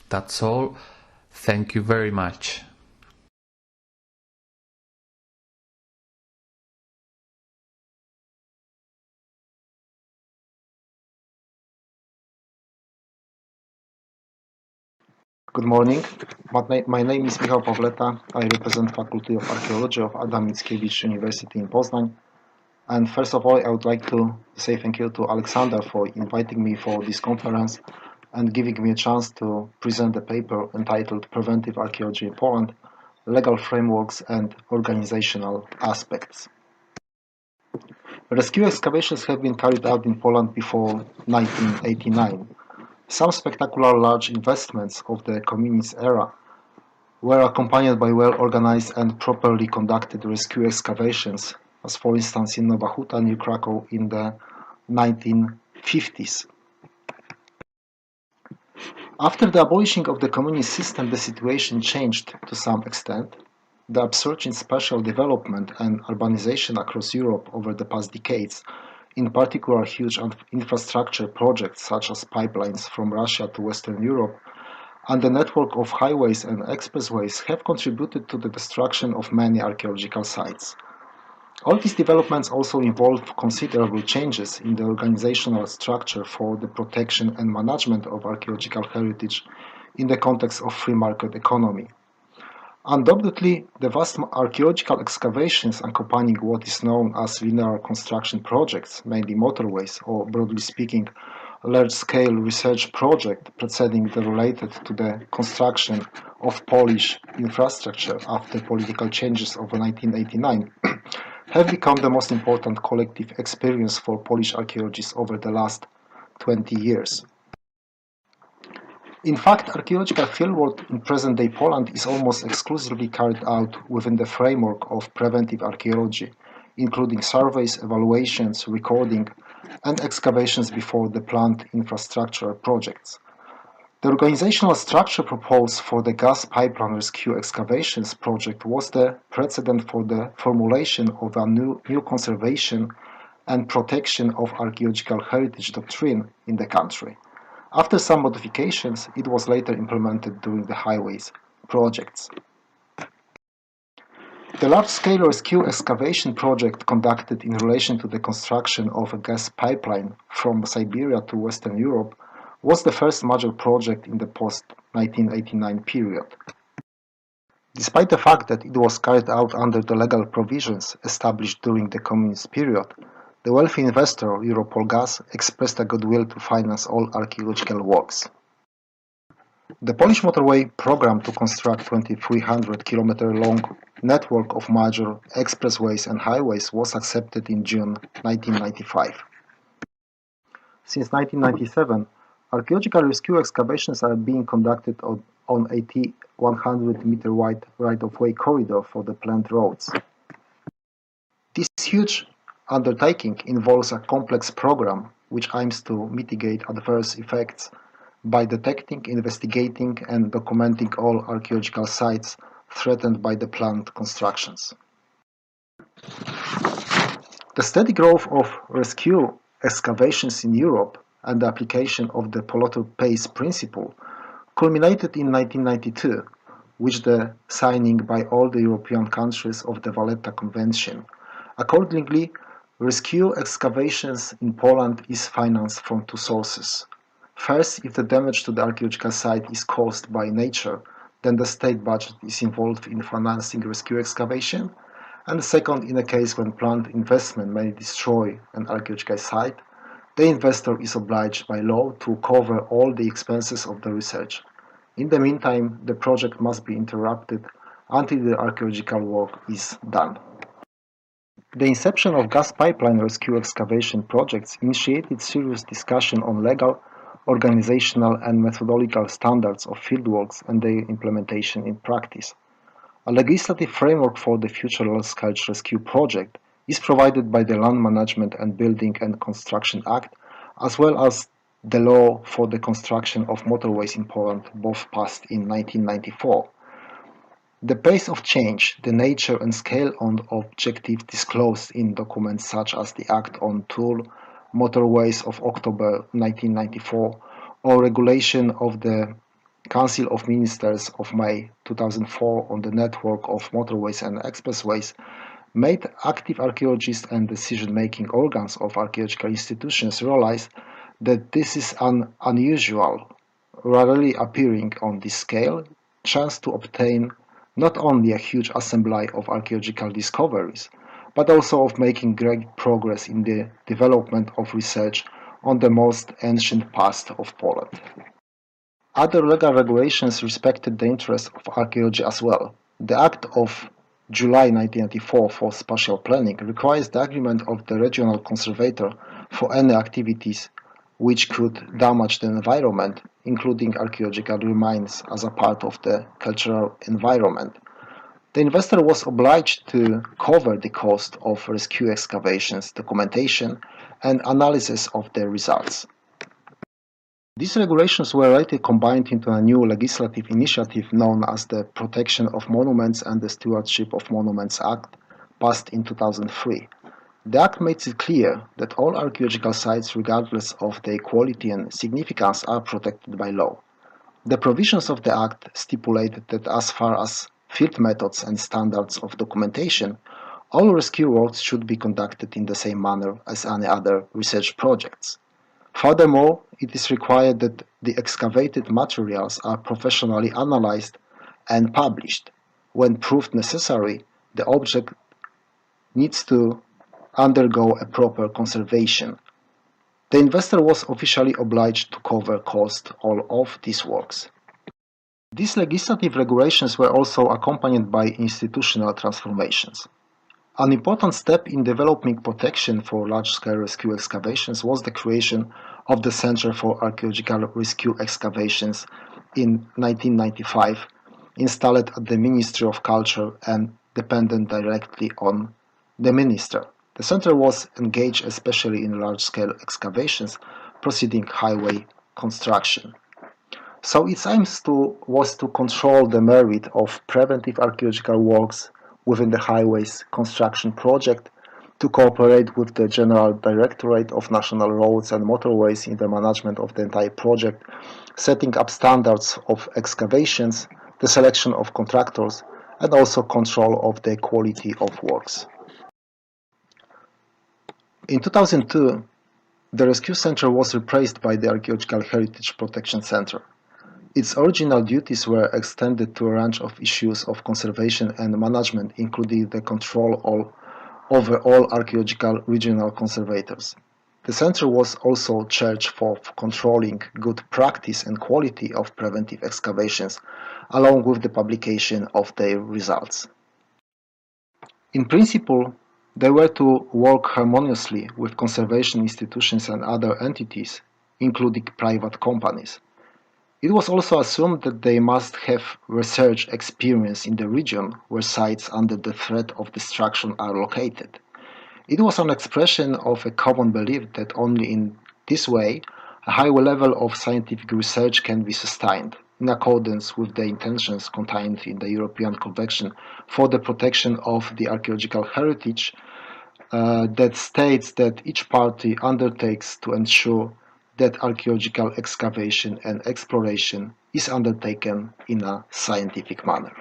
That's all. Thank you very much. Good morning. My name is Michał Pawleta. I represent Faculty of Archaeology of Adam Mickiewicz University in Poznań. And first of all, I would like to say thank you to Alexander for inviting me for this conference and giving me a chance to present a paper entitled Preventive Archaeology in Poland, Legal Frameworks and Organizational Aspects. Rescue excavations have been carried out in Poland before 1989. Some spectacular large investments of the communist era were accompanied by well-organized and properly conducted rescue excavations, as for instance in Nowa Huta near Krakow in the 1950s. After the abolishing of the communist system, the situation changed to some extent. The upsurge in spatial development and urbanization across Europe over the past decades, in particular huge infrastructure projects such as pipelines from Russia to Western Europe, and the network of highways and expressways have contributed to the destruction of many archaeological sites. All these developments also involve considerable changes in the organizational structure for the protection and management of archaeological heritage in the context of free market economy. Undoubtedly, the vast archaeological excavations accompanying what is known as linear construction projects, mainly motorways, or broadly speaking, large-scale research projects preceding the related to the construction of Polish infrastructure after political changes of 1989, have become the most important collective experience for Polish archaeologists over the last 20 years. In fact, archaeological fieldwork in present-day Poland is almost exclusively carried out within the framework of preventive archaeology, including surveys, evaluations, recording, and excavations before the planned infrastructure projects. The organizational structure proposed for the gas pipeline rescue excavations project was the precedent for the formulation of a new conservation and protection of archaeological heritage doctrine in the country. After some modifications, it was later implemented during the highways projects. The large-scale rescue excavation project conducted in relation to the construction of a gas pipeline from Siberia to Western Europe was the first major project in the post-1989 period. Despite the fact that it was carried out under the legal provisions established during the communist period, the wealthy investor Europol Gas expressed a goodwill to finance all archaeological works. The Polish motorway program to construct 2,300-kilometer-long network of major expressways and highways was accepted in June 1995. Since 1997, archaeological rescue excavations are being conducted on 100-meter wide right-of-way corridor for the planned roads. This huge undertaking involves a complex program which aims to mitigate adverse effects by detecting, investigating, and documenting all archaeological sites threatened by the planned constructions. The steady growth of rescue excavations in Europe and the application of the polluter pays principle culminated in 1992, with the signing by all the European countries of the Valletta Convention. Accordingly, rescue excavations in Poland is financed from two sources. First, if the damage to the archaeological site is caused by nature, then the state budget is involved in financing rescue excavation. And second, in a case when planned investment may destroy an archaeological site, the investor is obliged by law to cover all the expenses of the research. In the meantime, the project must be interrupted until the archaeological work is done. The inception of gas pipeline rescue excavation projects initiated serious discussion on legal, organizational and methodological standards of fieldworks and their implementation in practice. A legislative framework for the future large-scale rescue project is provided by the Land Management and Building and Construction Act, as well as the law for the construction of motorways in Poland, both passed in 1994. The pace of change, the nature and scale of objectives disclosed in documents such as the Act on Toll Motorways of October 1994 or Regulation of the Council of Ministers of May 2004 on the network of motorways and expressways made active archaeologists and decision-making organs of archaeological institutions realize that this is an unusual, rarely appearing on this scale, chance to obtain not only a huge assembly of archaeological discoveries, but also of making great progress in the development of research on the most ancient past of Poland. Other legal regulations respected the interests of archaeology as well. The Act of July 1994 for spatial planning requires the agreement of the regional conservator for any activities which could damage the environment, including archaeological remains as a part of the cultural environment. The investor was obliged to cover the cost of rescue excavations, documentation, and analysis of the results. These regulations were later combined into a new legislative initiative known as the Protection of Monuments and the Stewardship of Monuments Act, passed in 2003. The Act makes it clear that all archaeological sites, regardless of their quality and significance, are protected by law. The provisions of the Act stipulated that as far as field methods and standards of documentation, all rescue works should be conducted in the same manner as any other research projects. Furthermore, it is required that the excavated materials are professionally analyzed and published. When proved necessary, the object needs to undergo a proper conservation. The investor was officially obliged to cover cost all of these works. These legislative regulations were also accompanied by institutional transformations. An important step in developing protection for large-scale rescue excavations was the creation of the Center for Archaeological Rescue Excavations in 1995, installed at the Ministry of Culture and dependent directly on the minister. The center was engaged especially in large-scale excavations preceding highway construction. So its aim was to control the merit of preventive archaeological works within the highways construction project, to cooperate with the General Directorate of National Roads and Motorways in the management of the entire project, setting up standards of excavations, the selection of contractors, and also control of the quality of works. In 2002, the Rescue Center was replaced by the Archaeological Heritage Protection Center. Its original duties were extended to a range of issues of conservation and management, including the control over all archaeological regional conservators. The center was also charged for controlling good practice and quality of preventive excavations, along with the publication of their results. In principle, they were to work harmoniously with conservation institutions and other entities, including private companies. It was also assumed that they must have research experience in the region where sites under the threat of destruction are located. It was an expression of a common belief that only in this way a high level of scientific research can be sustained, in accordance with the intentions contained in the European Convention for the Protection of the Archaeological Heritage, that states that each party undertakes to ensure that archaeological excavation and exploration is undertaken in a scientific manner.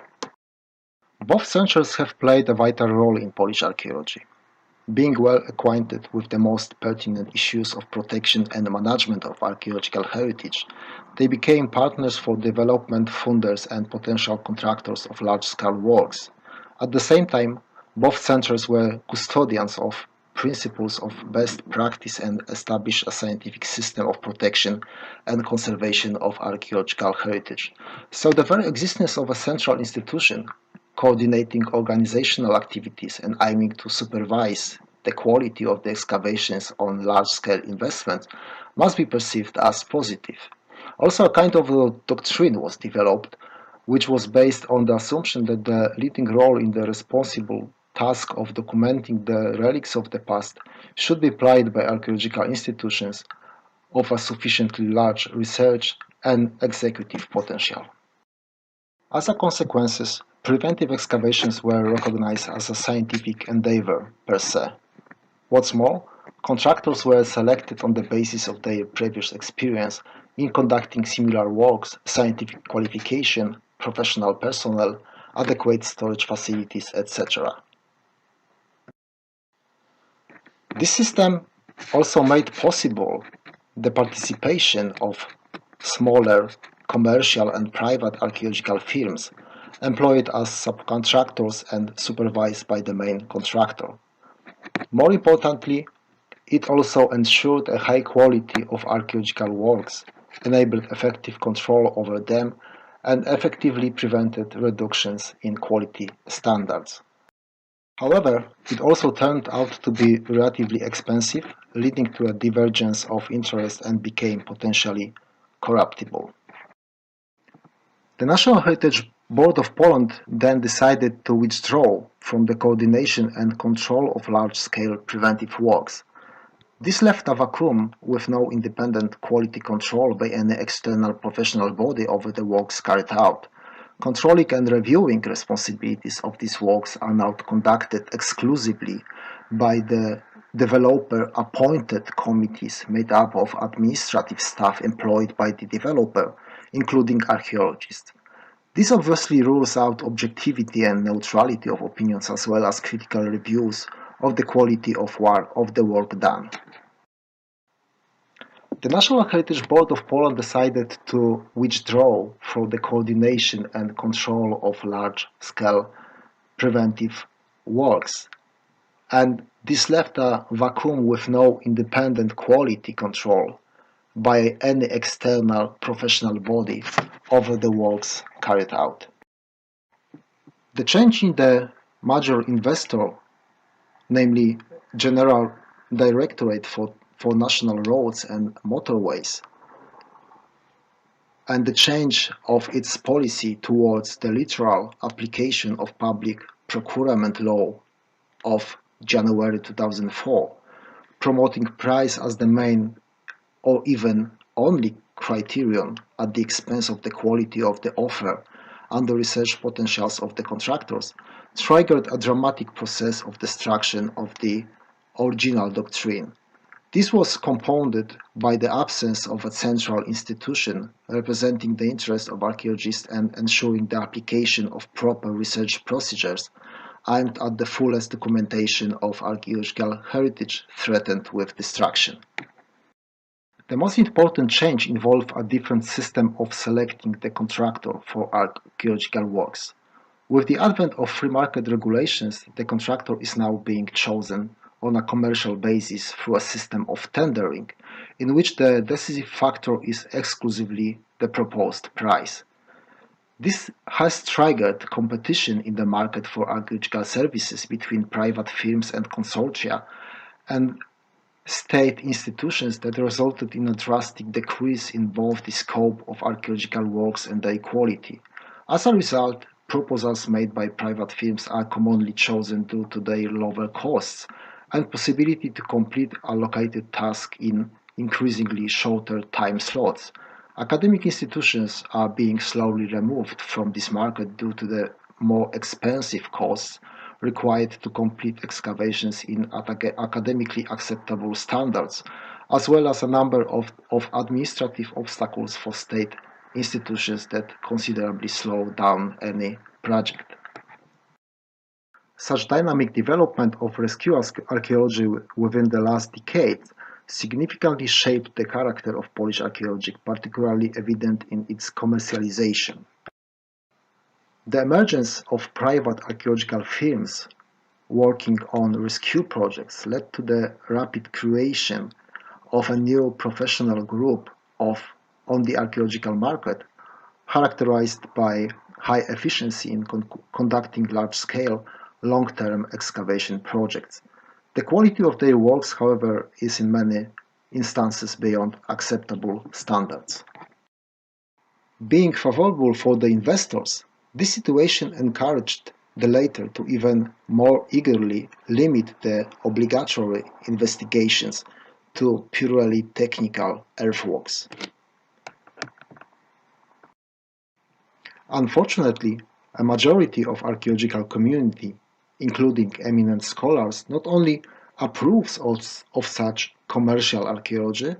Both centers have played a vital role in Polish archaeology. Being well acquainted with the most pertinent issues of protection and management of archaeological heritage, they became partners for development funders and potential contractors of large-scale works. At the same time, both centers were custodians of principles of best practice and established a scientific system of protection and conservation of archaeological heritage. So the very existence of a central institution coordinating organizational activities and aiming to supervise the quality of the excavations on large-scale investments must be perceived as positive. Also, a kind of a doctrine was developed, which was based on the assumption that the leading role in the responsible task of documenting the relics of the past should be played by archaeological institutions of a sufficiently large research and executive potential. As a consequence, preventive excavations were recognized as a scientific endeavor per se. What's more, contractors were selected on the basis of their previous experience in conducting similar works, scientific qualification, professional personnel, adequate storage facilities, etc. This system also made possible the participation of smaller commercial and private archaeological firms employed as subcontractors and supervised by the main contractor. More importantly, it also ensured a high quality of archaeological works, enabled effective control over them, and effectively prevented reductions in quality standards. However, it also turned out to be relatively expensive, leading to a divergence of interest and became potentially corruptible. The National Heritage Board of Poland then decided to withdraw from the coordination and control of large-scale preventive works. This left a vacuum with no independent quality control by any external professional body over the works carried out. Controlling and reviewing responsibilities of these works are now conducted exclusively by the developer-appointed committees made up of administrative staff employed by the developer, including archaeologists. This obviously rules out objectivity and neutrality of opinions as well as critical reviews of the quality of the work done. The National Heritage Board of Poland decided to withdraw from the coordination and control of large-scale preventive works, and this left a vacuum with no independent quality control by any external professional body over the works carried out. The change in the major investor, namely General Directorate for National Roads and Motorways, and the change of its policy towards the literal application of public procurement law of January 2004, promoting price as the main or even only criterion at the expense of the quality of the offer and the research potentials of the contractors, triggered a dramatic process of destruction of the original doctrine. This was compounded by the absence of a central institution representing the interests of archaeologists and ensuring the application of proper research procedures aimed at the fullest documentation of archaeological heritage threatened with destruction. The most important change involved a different system of selecting the contractor for archaeological works. With the advent of free market regulations, the contractor is now being chosen on a commercial basis through a system of tendering, in which the decisive factor is exclusively the proposed price. This has triggered competition in the market for archaeological services between private firms and consortia and state institutions that resulted in a drastic decrease in both the scope of archaeological works and their quality. As a result, proposals made by private firms are commonly chosen due to their lower costs and possibility to complete allocated tasks in increasingly shorter time slots. Academic institutions are being slowly removed from this market due to the more expensive costs required to complete excavations in academically acceptable standards, as well as a number of administrative obstacles for state institutions that considerably slow down any project. Such dynamic development of rescue archaeology within the last decade significantly shaped the character of Polish archaeology, particularly evident in its commercialization. The emergence of private archaeological firms working on rescue projects led to the rapid creation of a new professional group on the archaeological market, characterized by high efficiency in conducting large-scale, long-term excavation projects. The quality of their works, however, is in many instances beyond acceptable standards. Being favorable for the investors, this situation encouraged the latter to even more eagerly limit the obligatory investigations to purely technical earthworks. Unfortunately, a majority of archaeological community, including eminent scholars, not only approves of such commercial archaeology,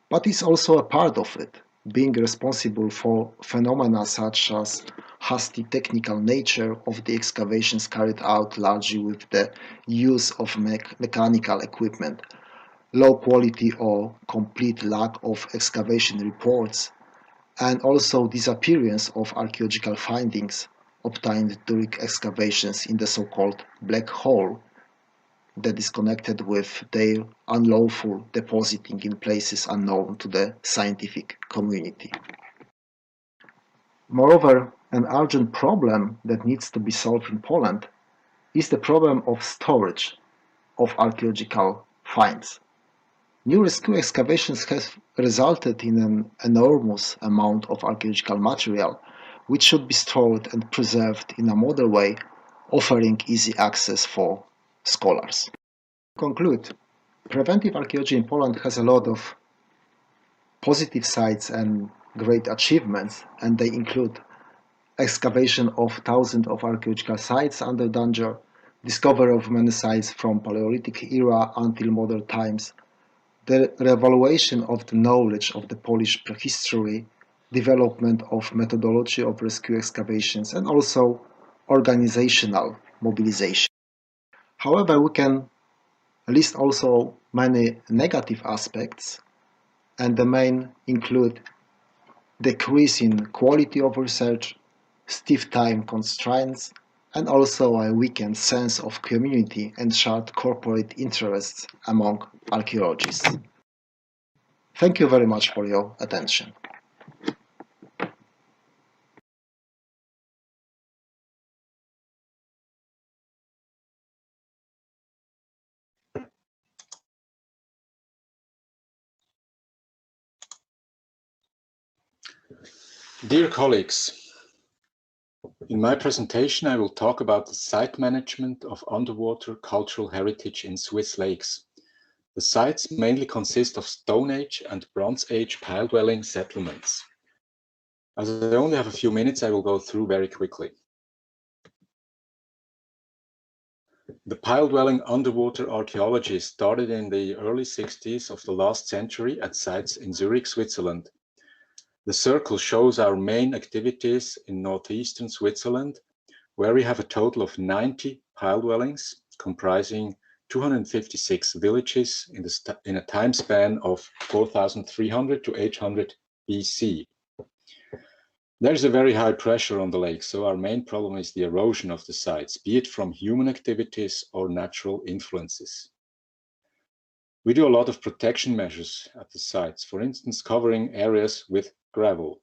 but is also a part of it, being responsible for phenomena such as hasty technical nature of the excavations carried out largely with the use of mechanical equipment, low quality or complete lack of excavation reports, and also disappearance of archaeological findings obtained during excavations in the so-called black hole that is connected with their unlawful depositing in places unknown to the scientific community. Moreover, an urgent problem that needs to be solved in Poland is the problem of storage of archaeological finds. New rescue excavations have resulted in an enormous amount of archaeological material, which should be stored and preserved in a modern way, offering easy access for scholars. To conclude, preventive archaeology in Poland has a lot of positive sides and great achievements, and they include excavation of thousands of archaeological sites under danger, discovery of many sites from Paleolithic era until modern times, the reevaluation of the knowledge of the Polish prehistory, development of methodology of rescue excavations, and also organizational mobilization. However, we can list also many negative aspects, and the main include decrease in quality of research, stiff time constraints, and also a weakened sense of community and shared corporate interests among archaeologists. Thank you very much for your attention. Dear colleagues, in my presentation I will talk about the site management of underwater cultural heritage in Swiss lakes. The sites mainly consist of Stone Age and Bronze Age pile-dwelling settlements. As I only have a few minutes, I will go through very quickly. The pile-dwelling underwater archaeology started in the early 60s of the last century at sites in Zurich, Switzerland. The circle shows our main activities in northeastern Switzerland, where we have a total of 90 pile dwellings comprising 256 villages in a time span of 4,300 to 800 BC. There is a very high pressure on the lake, so our main problem is the erosion of the sites, be it from human activities or natural influences. We do a lot of protection measures at the sites, for instance, covering areas with gravel.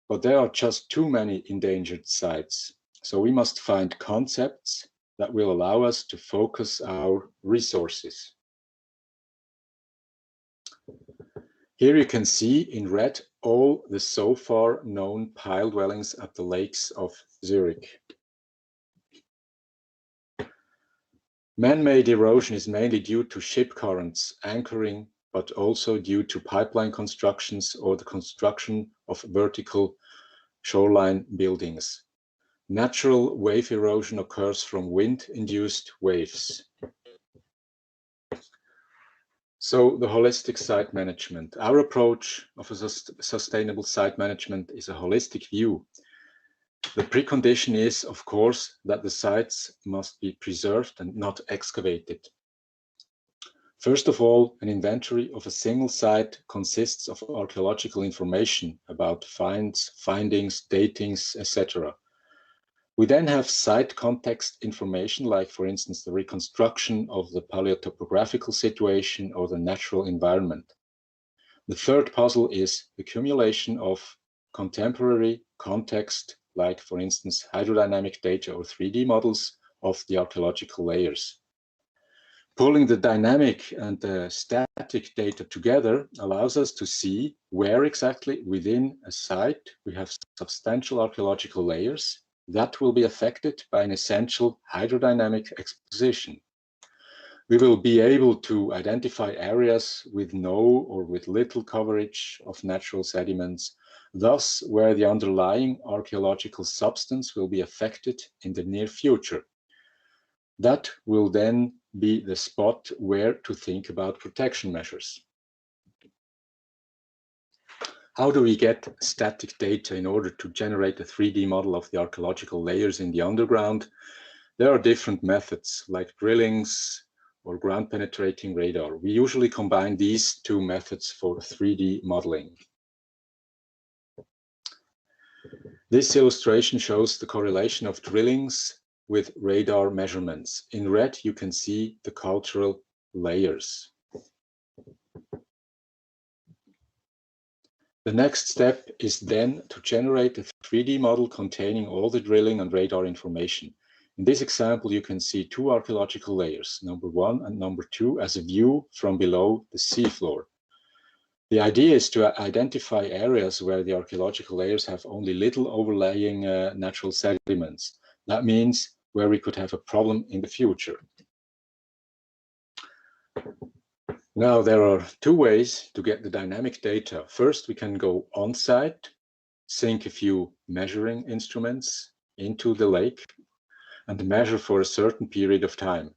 But there are just too many endangered sites, so we must find concepts that will allow us to focus our resources. Here you can see in red all the so far known pile dwellings at the lakes of Zurich. Man-made erosion is mainly due to ship currents anchoring, but also due to pipeline constructions or the construction of vertical shoreline buildings. Natural wave erosion occurs from wind-induced waves. So the holistic site management. Our approach of a sustainable site management is a holistic view. The precondition is, of course, that the sites must be preserved and not excavated. First of all, an inventory of a single site consists of archaeological information about finds, findings, datings, etc. We then have site context information, like for instance, the reconstruction of the paleotopographical situation or the natural environment. The third puzzle is accumulation of contemporary context, like for instance, hydrodynamic data or 3D models of the archaeological layers. Pulling the dynamic and the static data together allows us to see where exactly within a site we have substantial archaeological layers that will be affected by an essential hydrodynamic exposition. We will be able to identify areas with no or with little coverage of natural sediments, thus where the underlying archaeological substance will be affected in the near future. That will then be the spot where to think about protection measures. How do we get static data in order to generate a 3D model of the archaeological layers in the underground? There are different methods like drillings or ground penetrating radar. We usually combine these two methods for 3D modeling. This illustration shows the correlation of drillings with radar measurements. In red, you can see the cultural layers. The next step is then to generate a 3D model containing all the drilling and radar information. In this example, you can see two archaeological layers, number 1 and number 2, as a view from below the seafloor. The idea is to identify areas where the archaeological layers have only little overlaying natural sediments. That means where we could have a problem in the future. Now, there are two ways to get the dynamic data. First, we can go on-site, sink a few measuring instruments into the lake, and measure for a certain period of time.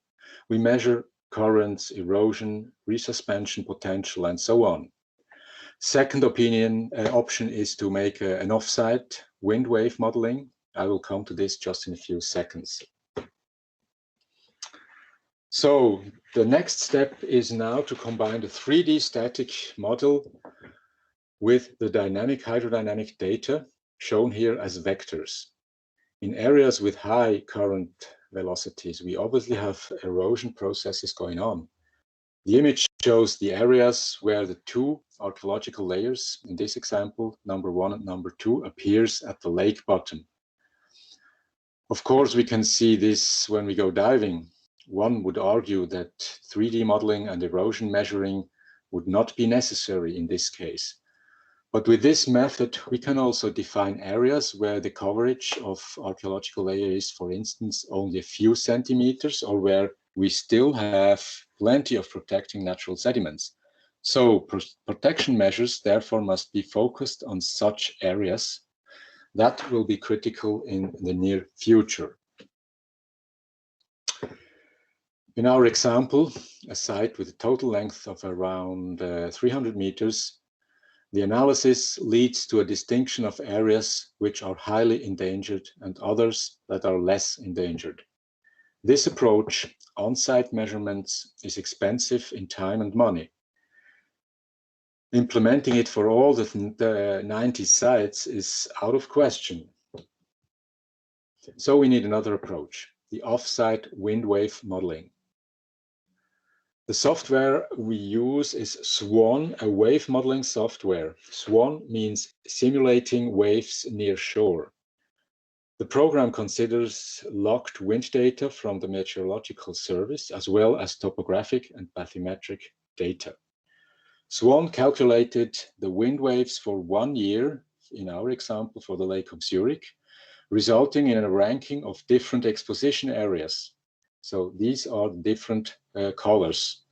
We measure currents, erosion, resuspension potential, and so on. Second option is to make an off-site wind wave modeling. I will come to this just in a few seconds. So the next step is now to combine the 3D static model with the dynamic hydrodynamic data shown here as vectors. In areas with high current velocities, we obviously have erosion processes going on. The image shows the areas where the two archaeological layers, in this example, number 1 and number 2, appears at the lake bottom. Of course, we can see this when we go diving. One would argue that 3D modeling and erosion measuring would not be necessary in this case. But with this method, we can also define areas where the coverage of archaeological layer is, for instance, only a few centimeters, or where we still have plenty of protecting natural sediments. So protection measures therefore must be focused on such areas. That will be critical in the near future. In our example, a site with a total length of around 300 meters, the analysis leads to a distinction of areas which are highly endangered and others that are less endangered. This approach, on-site measurements, is expensive in time and money. Implementing it for all the 90 sites is out of question. So we need another approach, the off-site wind wave modeling. The software we use is SWAN, a wave modeling software. SWAN means simulating waves near shore. The program considers logged wind data from the Meteorological Service, as well as topographic and bathymetric data. SWAN calculated the wind waves for 1 year, in our example for the Lake of Zurich, resulting in a ranking of different exposition areas. So these are different colors.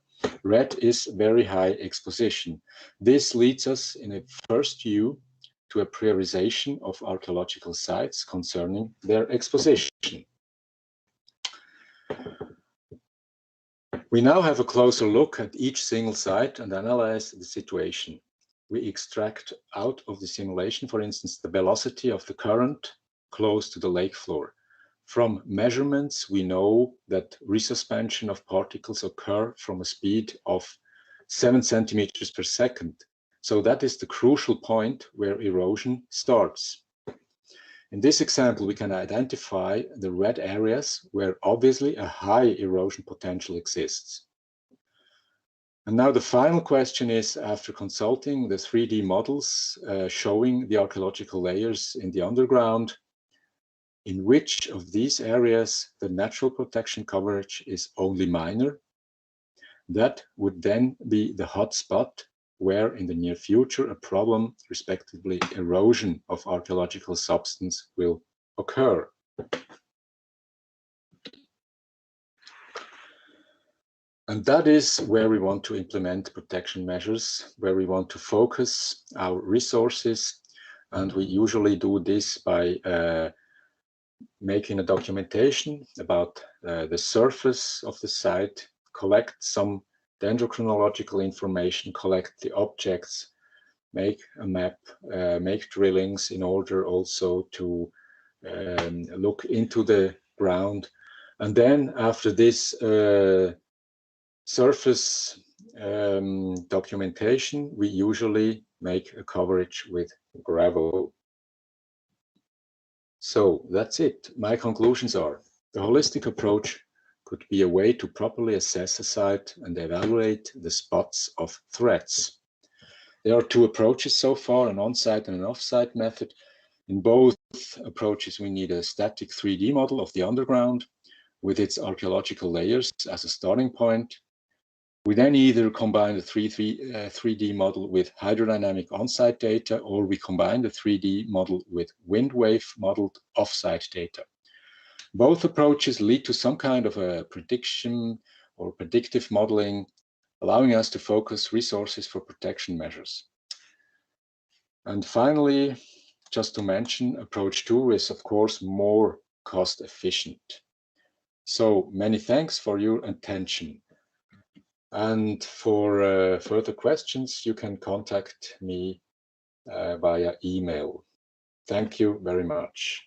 Red is very high exposition. This leads us in a first view to a prioritization of archaeological sites concerning their exposition. We now have a closer look at each single site and analyze the situation. We extract out of the simulation, for instance, the velocity of the current close to the lake floor. From measurements, we know that resuspension of particles occur from a speed of 7 centimeters per second. So that is the crucial point where erosion starts. In this example, we can identify the red areas where obviously a high erosion potential exists. And now the final question is, after consulting the 3D models showing the archaeological layers in the underground, in which of these areas the natural protection coverage is only minor That would then be the hotspot where in the near future a problem, respectively erosion of archaeological substance, will occur. And that is where we want to implement protection measures, where we want to focus our resources. And we usually do this by making a documentation about the surface of the site, collect some dendrochronological information, collect the objects, make a map, make drillings in order also to look into the ground. And then after this surface documentation, we usually make a coverage with gravel. So that's it. My conclusions are: the holistic approach could be a way to properly assess a site and evaluate the spots of threats. There are two approaches so far, an on-site and an off-site method. In both approaches, we need a static 3D model of the underground with its archaeological layers as a starting point. We then either combine the 3D model with hydrodynamic on-site data, or we combine the 3D model with wind wave modeled off-site data. Both approaches lead to some kind of a prediction or predictive modeling, allowing us to focus resources for protection measures. And finally, just to mention, approach 2 is of course more cost efficient. So many thanks for your attention. And for further questions, you can contact me via email. Thank you very much.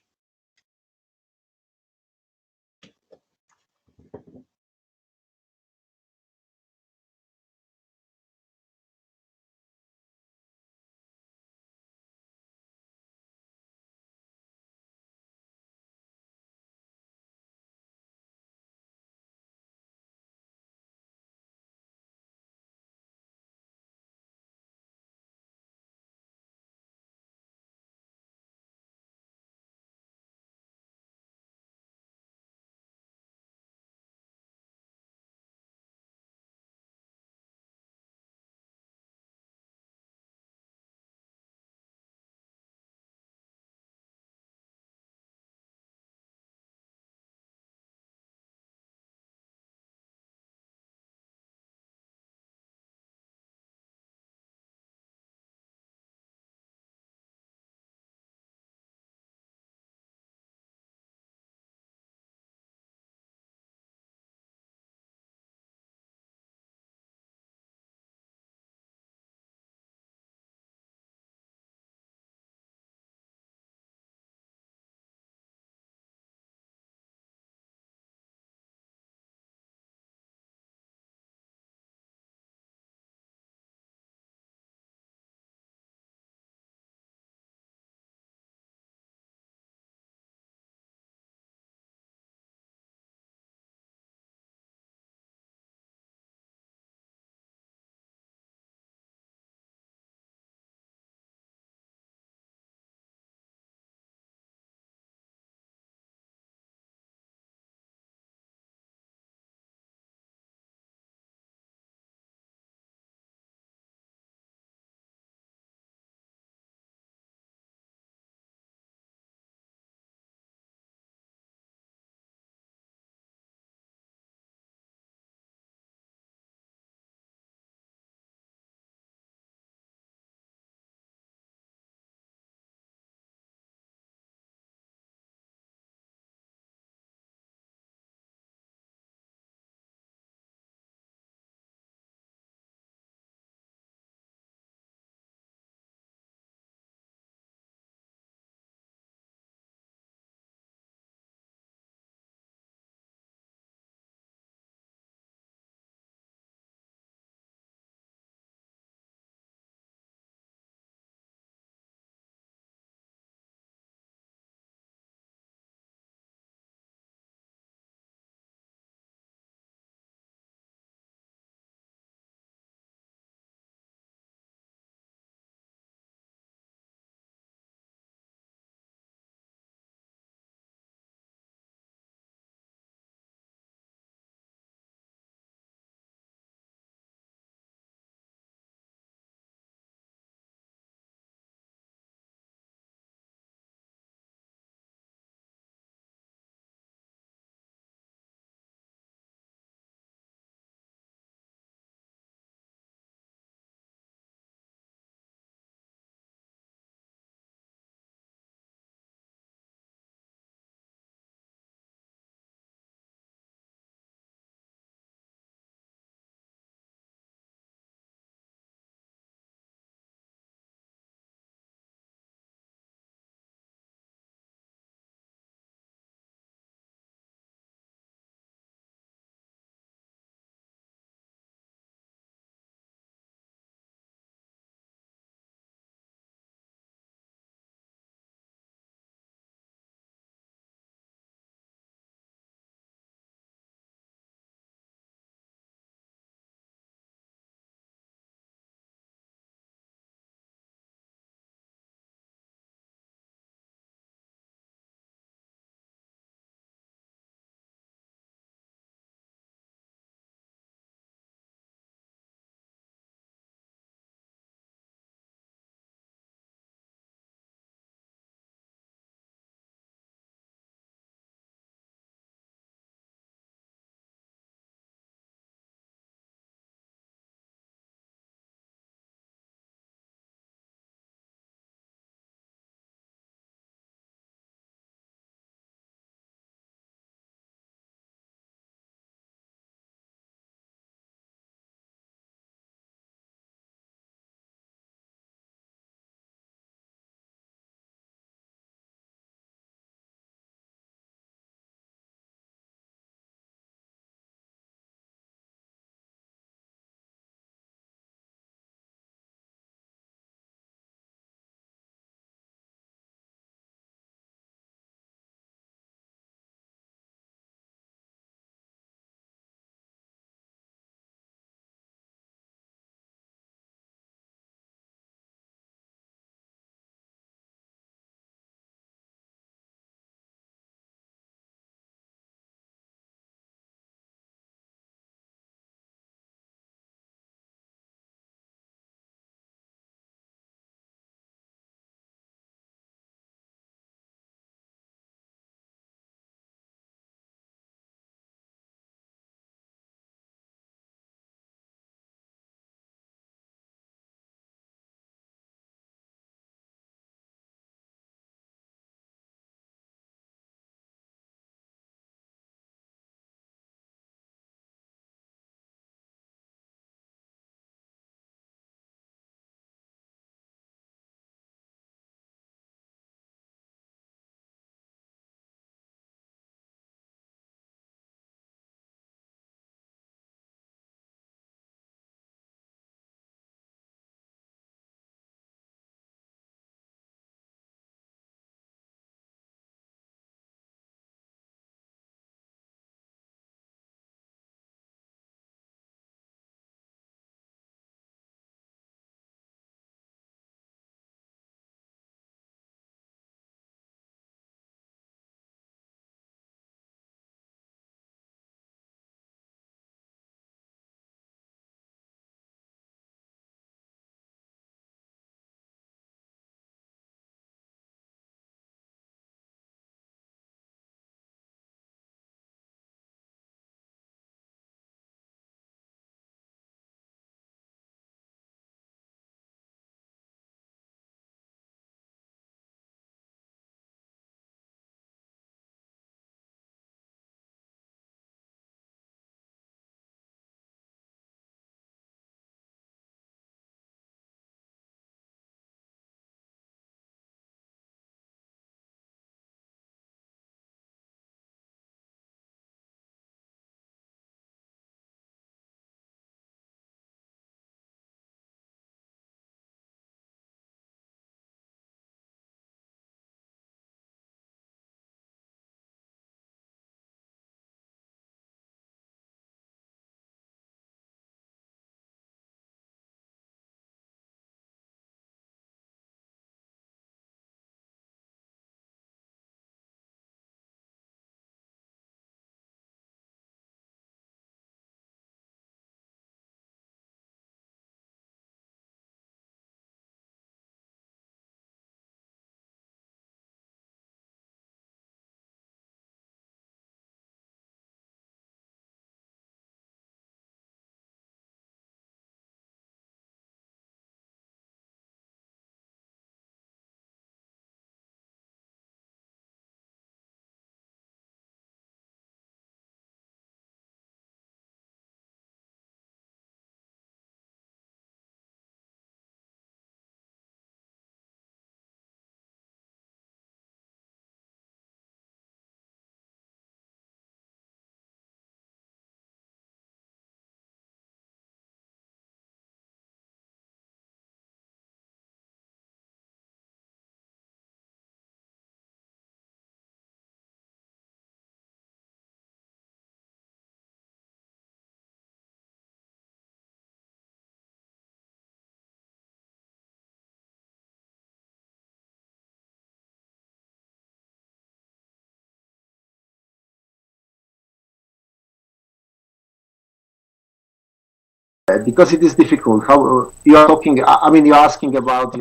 because it is difficult. How you are talking? I mean, you're asking about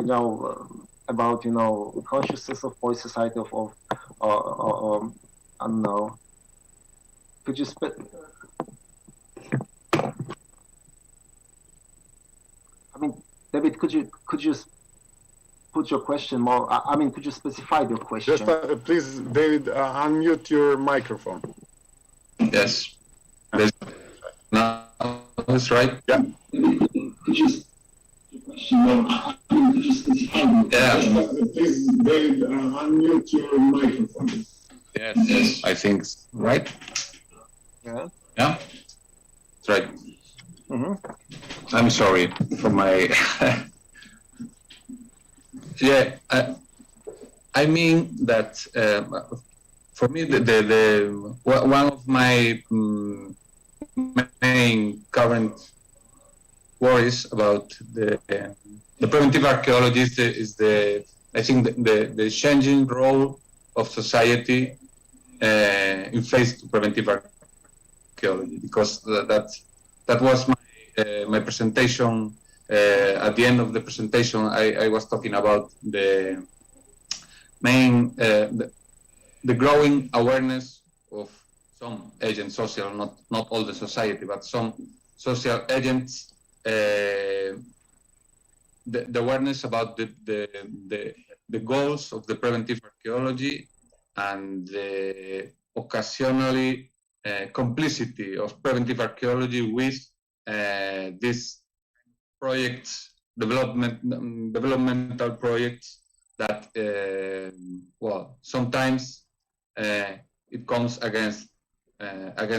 consciousness of Polish society I don't know. Could you I mean, David, could you put your question more? I mean, could you specify your question? Just please, David, unmute your microphone. Yes. Now that's right. Yeah. Could you yeah. Please, David, unmute your microphone. Yes, I think it's right. Yeah. Yeah, that's right. Mm-hmm. I'm sorry for my. Yeah, I mean that for me the one of my main current worries about the preventive archaeology is I think the changing role of society in face to preventive archaeology, because that was my presentation. At the end of the presentation, I was talking about the main the growing awareness of some agents, social, not all the society, but some social agents, the awareness about the goals of the preventive archaeology, and the occasionally complicity of preventive archaeology with these projects, developmental projects that, well, sometimes it comes against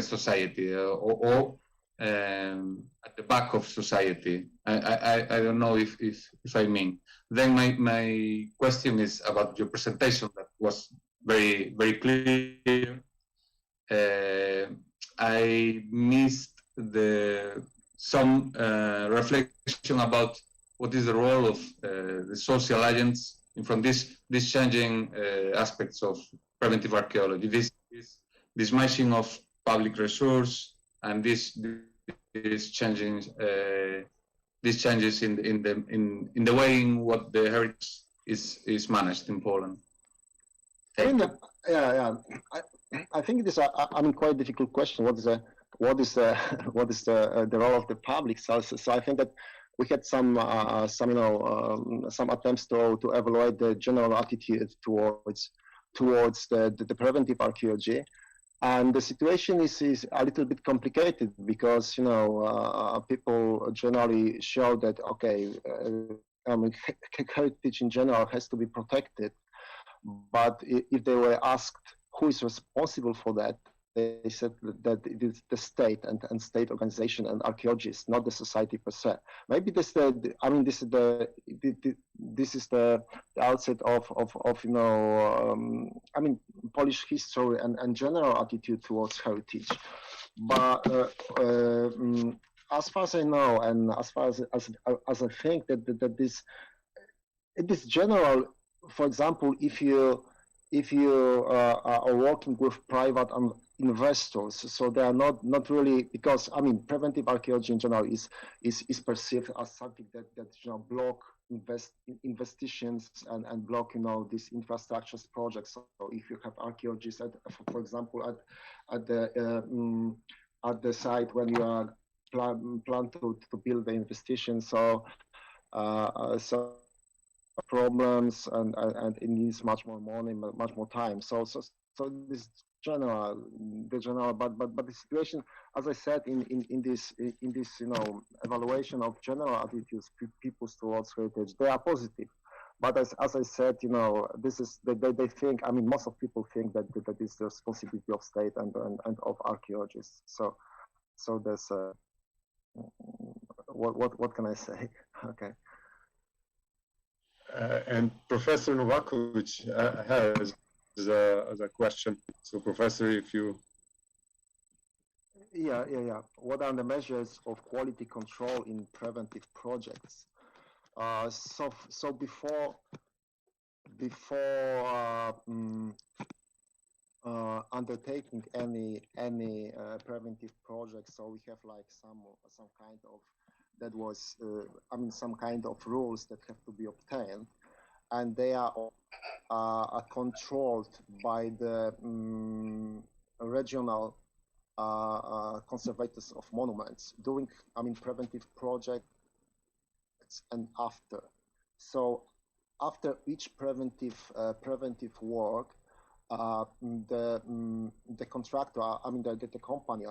society or at the back of society. I don't know if I mean. Then my question is about your presentation that was very, very clear. I missed some reflection about what is the role of the social agents from these changing aspects of preventive archaeology. This matching of public resource and these changes in the way in what the heritage is managed in Poland. I think it is quite difficult question. What is the role of the public? So I think that we had some attempts to evaluate the general attitude towards the preventive archaeology, and the situation is a little bit complicated because people generally show that heritage in general has to be protected, but if they were asked who is responsible for that, they said that it is the state and state organization and archaeologists, not the society per se. Maybe this is the outset of Polish history and general attitude towards heritage. But as far as I know, and as far as I think that it is general. For example, if you are working with private investors, so they are not really, because preventive archaeology in general is perceived as something that block investitions and block these infrastructures projects. So if you have archaeologists for example at the site when you are plan to build the investigation, so problems and it needs much more money, much more time. So this general, but the situation, as I said, in this evaluation of general attitudes, people's towards heritage, they are positive. But as I said, this is they think. Most of people think that is the responsibility of state and of archaeologists. So there's what can I say? Okay. And Professor Novakovic has a question. So, Professor, if you... Yeah. What are the measures of quality control in preventive projects? So before undertaking any preventive project, so we have like some kind of that was, I mean, some kind of rules that have to be obtained, and they are controlled by the regional conservators of monuments during, I mean, preventive projects and after. So after each preventive work, the contractor, I mean the company,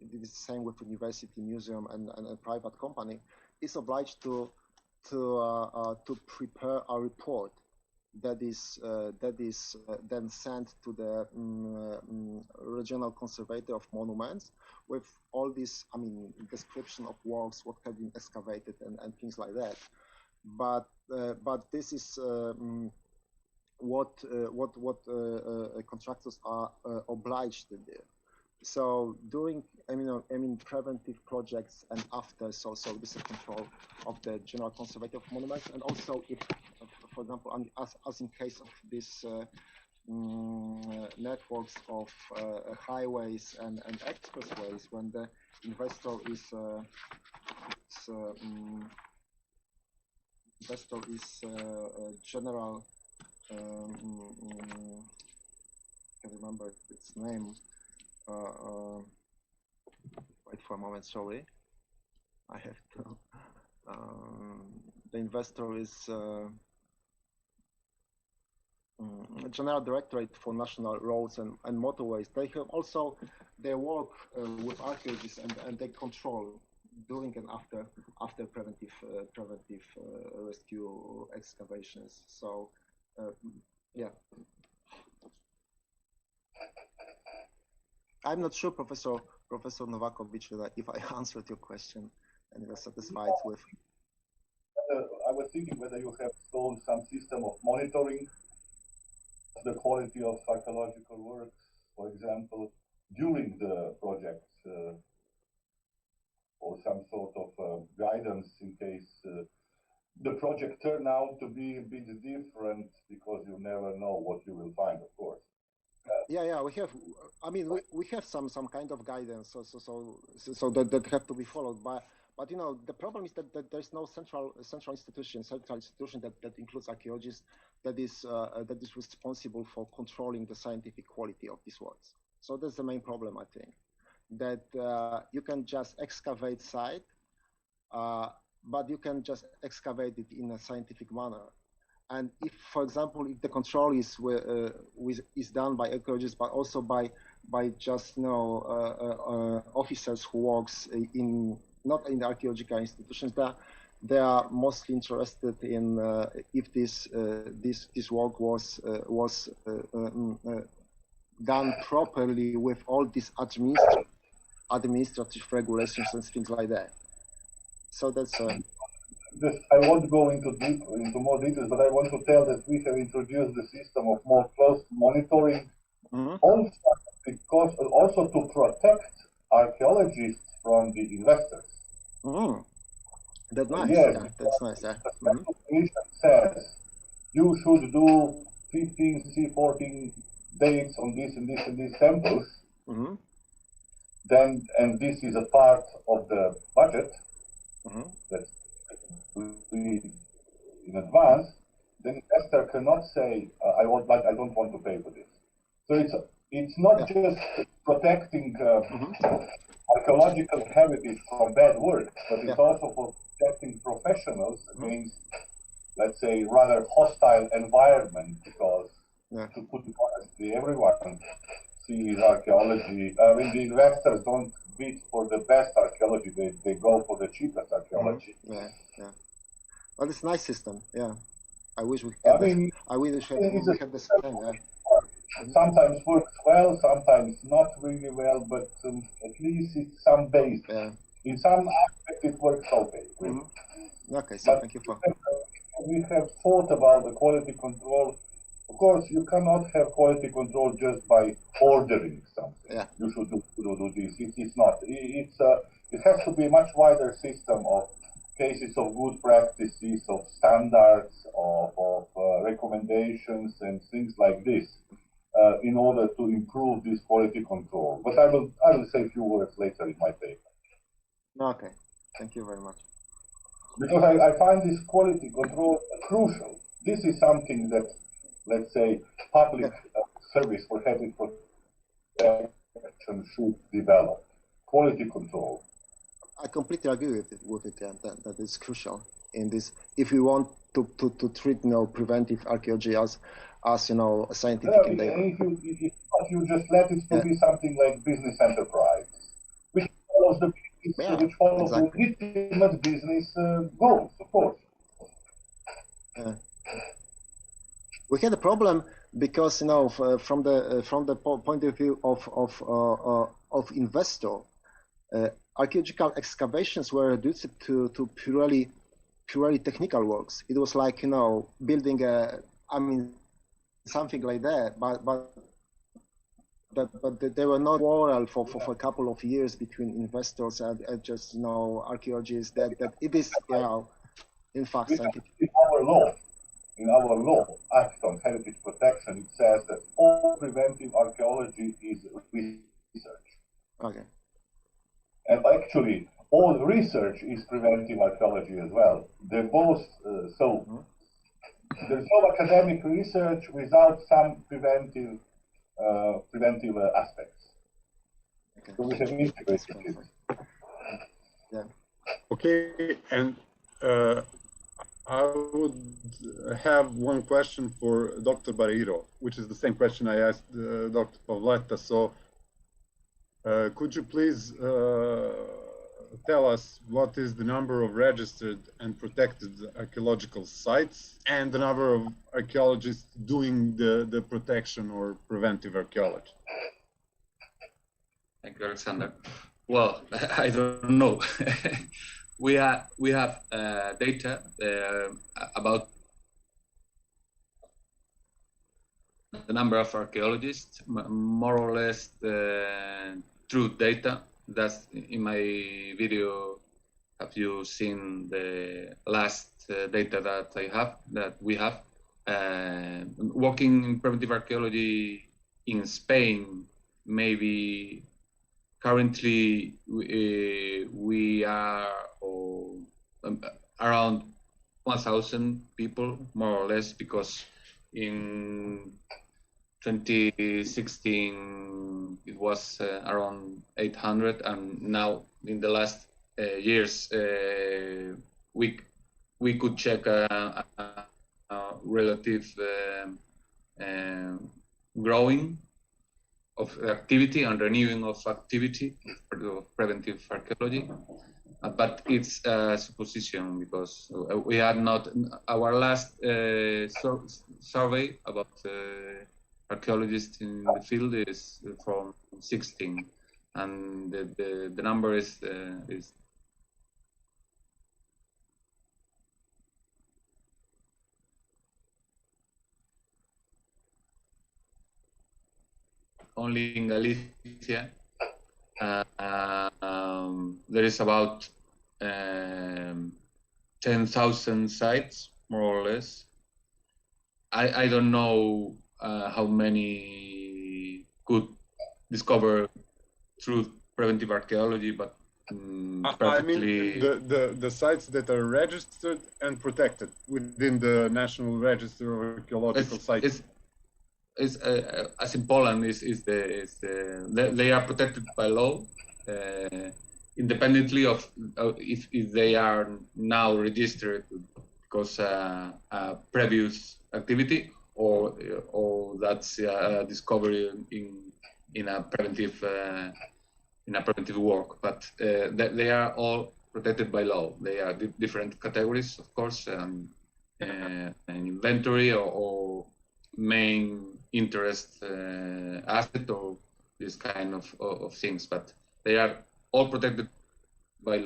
it is the same with university, museum, and a private company, is obliged to prepare a report that is then sent to the regional conservator of monuments with all this, I mean, description of works, what have been excavated, and things like that. But this is what contractors are obliged to do. So during, I mean, preventive projects and after, so this is control of the general conservator of monuments, and also if, for example, as in case of this networks of highways and expressways, when the investor is general, can't remember its name. Wait for a moment, sorry. I have to. The investor is General Directorate for National Roads and Motorways. They have also, they work with archaeologists, and they control during and after preventive rescue excavations. So yeah, I'm not sure, Professor Novakovic, if I answered your question and you're satisfied with. I was thinking whether you have installed some system of monitoring the quality of archaeological works, for example, during the project, or some sort of guidance in case the project turn out to be a bit different, because you never know what you will find, of course. Yeah, we have. I mean, we have some kind of guidance, so that have to be followed. But you know, the problem is that there's no central institution that includes archaeologists that is responsible for controlling the scientific quality of these works. So that's the main problem, I think, that you can just excavate site, but you can just excavate it in a scientific manner. And if, for example, if the control is done by archaeologists, but also by just officers who works not in the archaeological institutions, they are mostly interested in if this work was done properly with all these administrative regulations and things like that. So that's. I won't go into more details, but I want to tell that we have introduced the system of more close monitoring, also to protect archaeologists from the investors. That's nice. Yes, yeah, that's nice. Yeah. The commission says you should do 15 C14 dates on this and this and these samples. Then, and this is a part of the budget. That's in advance, then investor cannot say, I don't want to pay for this. So it's not just protecting archaeological heritage from bad work, but it's also for protecting professionals against, let's say, rather hostile environment, because to put it honestly, everyone sees archaeology. I mean, the investors don't bid for the best archaeology; they go for the cheapest archaeology. Yeah. Well, it's a nice system. Yeah, I wish we had. I wish we had the same. Yeah. Sometimes works well, sometimes not really well, but at least it's some base. Yeah. In some aspect, it works okay. Okay, so thank you for. We have thought about the quality control. Of course, you cannot have quality control just by ordering something. Yeah. You should do this. It's not. It has to be a much wider system of cases of good practices, of standards, of recommendations, and things like this, in order to improve this quality control. But I will say a few words later in my paper. Okay. Thank you very much. because I find this quality control crucial. This is something that, let's say, public service for health protection should develop. Quality control. I completely agree with it, that is crucial in this. If we want to treat, preventive archaeology as a scientific endeavor. If you just let it to be something like business enterprise, which follows the legitimate business goals, of course. We had a problem because from the point of view of investor, archaeological excavations were reduced to purely technical works. It was like building something like that, but they were not oral for a couple of years between investors and just archaeologists that it is in fact scientific. In our law, Act on Heritage Protection, it says that all preventive archaeology is research. Okay. And actually, all research is preventive archaeology as well. They're both there's no academic research without some preventive aspects. Okay. So we have integrated it. Yeah. Okay, and I would have one question for Dr. Barreiro, which is the same question I asked Dr. Pavletta. So could you please tell us what is the number of registered and protected archaeological sites and the number of archaeologists doing the protection or preventive archaeology? Thank you, Alexander. Well, I don't know. we have data about the number of archaeologists, more or less the true data. That's in my video. Have you seen the last data that we have? Working in preventive archaeology in Spain, maybe currently we are around 1,000 people, more or less, because in 2016 it was around 800, and now in the last years we could check a relative growing of activity and renewing of activity of preventive archaeology, but it's a supposition because we had not our last survey about archaeologists in the field is from 16, and the number is only in Galicia. There is about 10,000 sites, more or less. I don't know how many could discover through preventive archaeology, but I mean the sites that are registered and protected within the National Register of Archaeological Sites. As in Poland, they are protected by law, independently of if they are now registered because previous activity or that's a discovery in a preventive work. But they are all protected by law. They are different categories, of course, an inventory or main interest asset or this kind of things, but they are all protected by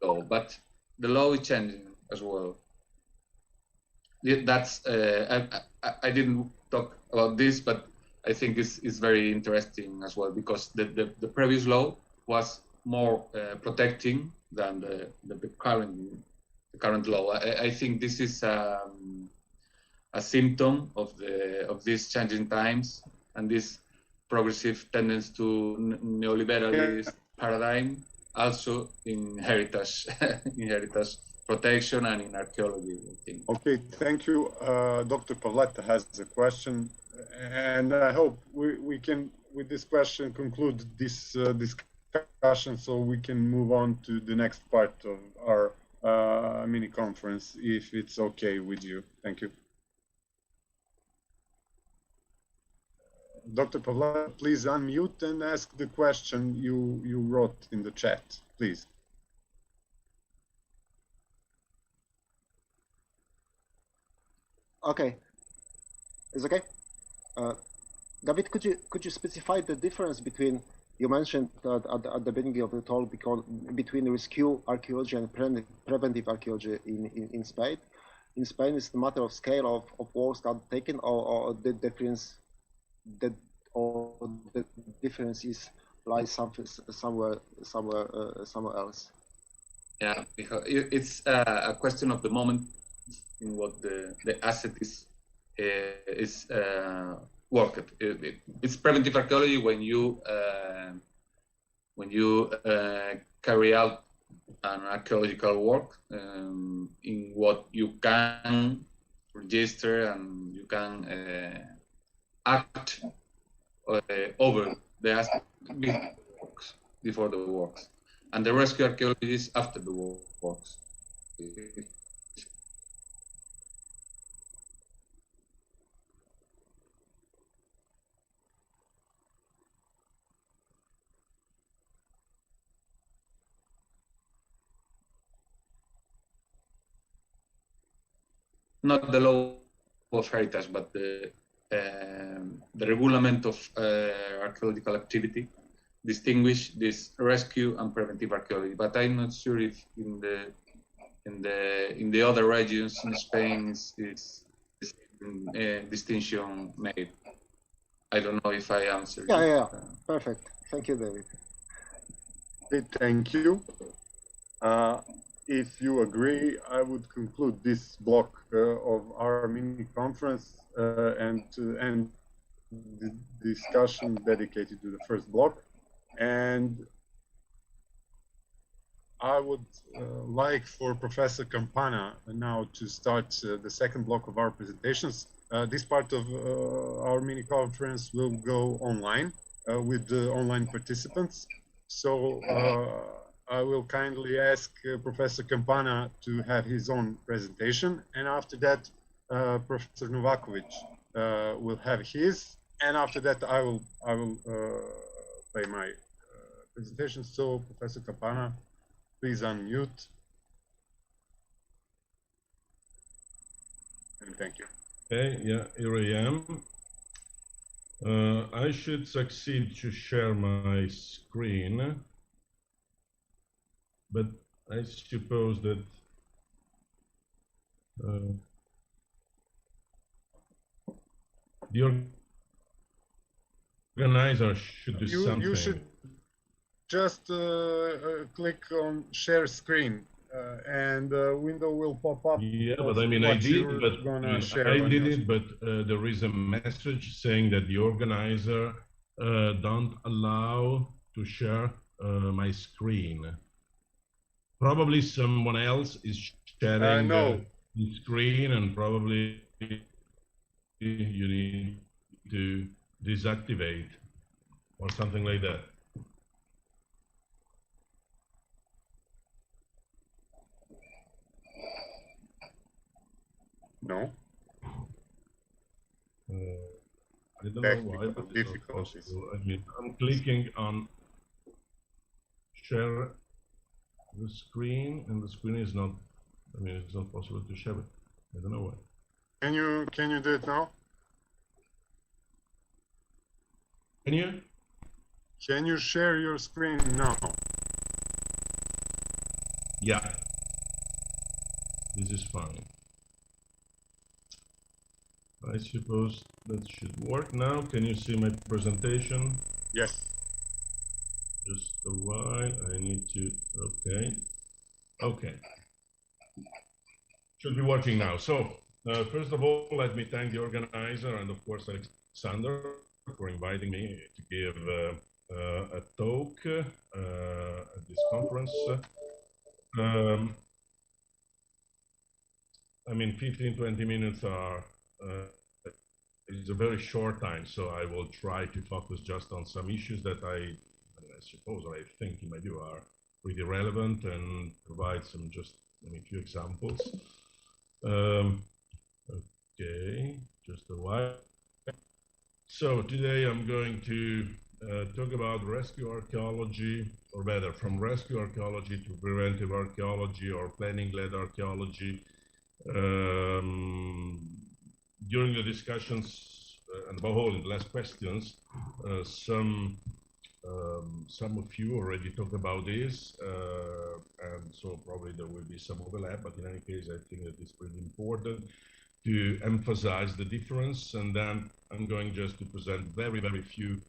law. But the law is changing as well. That's I didn't talk about this, but I think it's very interesting as well, because the previous law was more protecting than the current law. I think this is a symptom of these changing times and this progressive tendency to neoliberalist paradigm, also in heritage protection and in archaeology, I think. Okay, thank you. Dr. Pavletta has a question, and I hope we can, with this question, conclude this discussion so we can move on to the next part of our mini conference, if it's okay with you. Thank you. Dr. Pavletta, please unmute and ask the question you wrote in the chat, please. Okay, it's okay. David, could you specify the difference between, you mentioned at the beginning of the talk, between rescue archaeology and preventive archaeology in Spain? In Spain, it's the matter of scale of works undertaken, or the difference is lies somewhere else. Yeah, because it's a question of the moment in what the asset is worked. It's preventive archaeology when you carry out an archaeological work in what you can register and you can act over the asset before the works, and the rescue archaeology is after the works. Not the law of heritage, but the regulation of archaeological activity distinguish this rescue and preventive archaeology. But I'm not sure if in the other regions in Spain is distinction made. I don't know if I answered. Yeah. Perfect. Thank you, David. Okay, thank you. If you agree, I would conclude this block of our mini conference and to end the discussion dedicated to the first block. And I would like for Professor Campana now to start the second block of our presentations. This part of our mini conference will go online with the online participants. So I will kindly ask Professor Campana to have his own presentation, and after that, Professor Novakovic will have his, and after that, I will play my presentation. So, Professor Campana, please unmute. And thank you. Okay, yeah, here I am. I should succeed to share my screen. But I suppose that the organizer should do something. You should just click on share screen and a window will pop up. Yeah, but I mean, I did it, but there is a message saying that the organizer don't allow to share my screen. Probably someone else is sharing the screen, and probably you need to deactivate or something like that. No. I don't know why, but it's not possible. I mean, I'm clicking on share the screen, and the screen is not, I mean, it's not possible to share it. I don't know why. Can you do it now? Can you share your screen now? Yeah. This is fine. I suppose that should work now. Can you see my presentation? Yes. Just a while, I need to, okay. Should be working now. So, first of all, let me thank the organizer and of course Alexander for inviting me to give a talk at this conference. I mean, 15, 20 minutes is a very short time, so I will try to focus just on some issues that I suppose, or I think in my view, are pretty relevant and provide some just, few examples. Okay, just a while. So today I'm going to talk about rescue archaeology, or better, from rescue archaeology to preventive archaeology or planning-led archaeology. During the discussions and above all in the last questions, some of you already talked about this, and so probably there will be some overlap, but in any case, I think that it's pretty important to emphasize the difference. And then I'm going just to present very, very few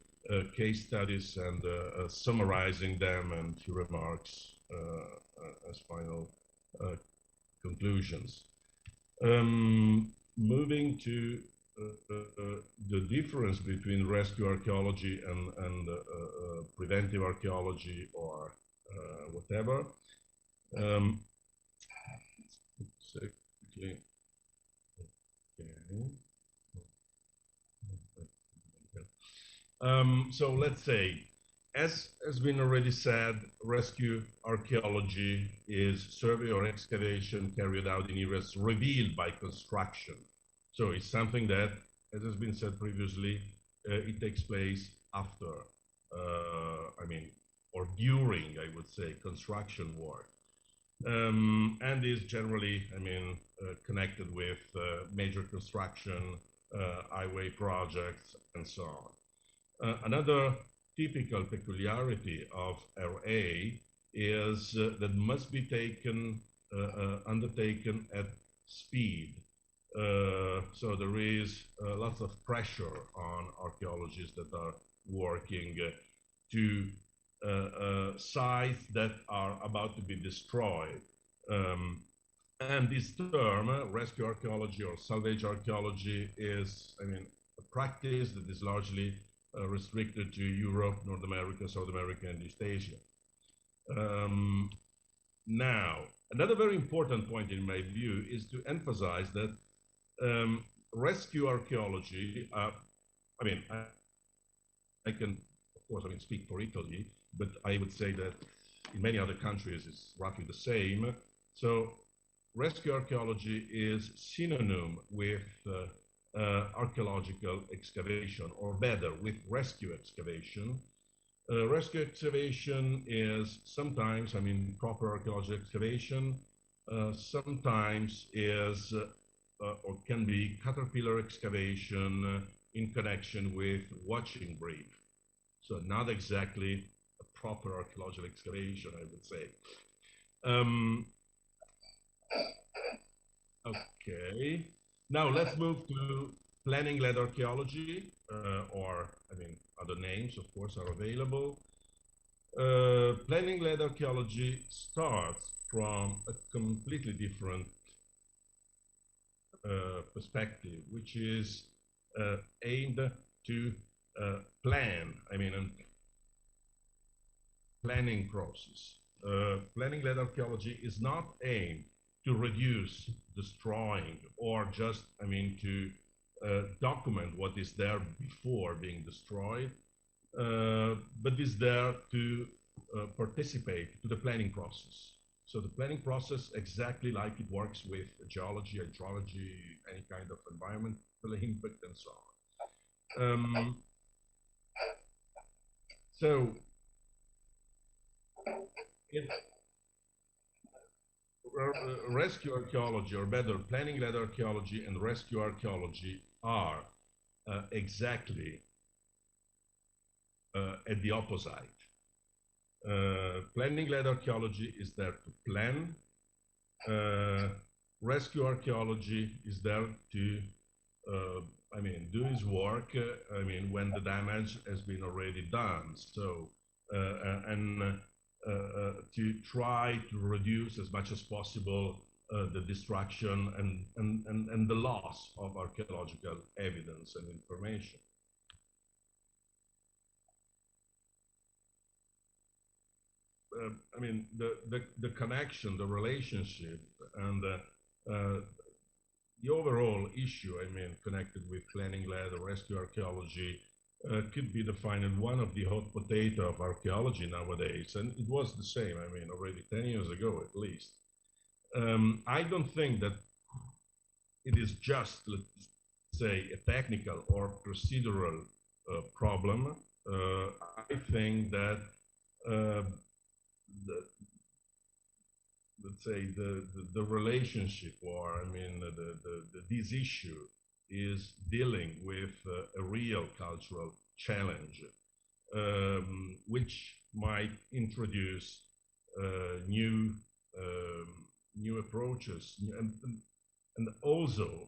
case studies and summarizing them and few remarks as final conclusions. Moving to the difference between rescue archaeology and preventive archaeology or whatever. Okay. So let's say, as has been already said, rescue archaeology is survey or excavation carried out in areas revealed by construction. So it's something that, as has been said previously, it takes place after, or during, I would say, construction work. And is generally, connected with major construction, highway projects, and so on. Another typical peculiarity of RA is that must be undertaken at speed. So there is lots of pressure on archaeologists that are working to sites that are about to be destroyed. And this term, rescue archaeology or salvage archaeology, is, a practice that is largely restricted to Europe, North America, South America, and East Asia. Now, another very important point in my view is to emphasize that rescue archaeology, I can, of course, speak for Italy, but I would say that in many other countries it's roughly the same. So rescue archaeology is synonym with archaeological excavation, or better, with rescue excavation. Rescue excavation is sometimes, proper archaeological excavation, sometimes is or can be caterpillar excavation in connection with watching brief. So not exactly a proper archaeological excavation, I would say. Okay, now let's move to planning-led archaeology, or other names, of course, are available. Planning-led archaeology starts from a completely different perspective, which is aimed to plan, a planning process. Planning-led archaeology is not aimed to reduce, destroying, or just, to document what is there before being destroyed, but is there to participate to the planning process. So the planning process, exactly like it works with geology, hydrology, any kind of environmental impact, and so on. So rescue archaeology, or better, planning-led archaeology and rescue archaeology are exactly at the opposite. Planning-led archaeology is there to plan. Rescue archaeology is there to, do his work, when the damage has been already done. So, to try to reduce as much as possible the destruction and the loss of archaeological evidence and information. The connection, the relationship, and the overall issue, I mean, connected with planning-led or rescue archaeology could be defined as one of the hot potato of archaeology nowadays. And it was the same, I mean, already 10 years ago at least. I don't think that it is just, let's say, a technical or procedural problem. I think that let's say the relationship, or I mean this issue is dealing with a real cultural challenge, which might introduce new approaches and also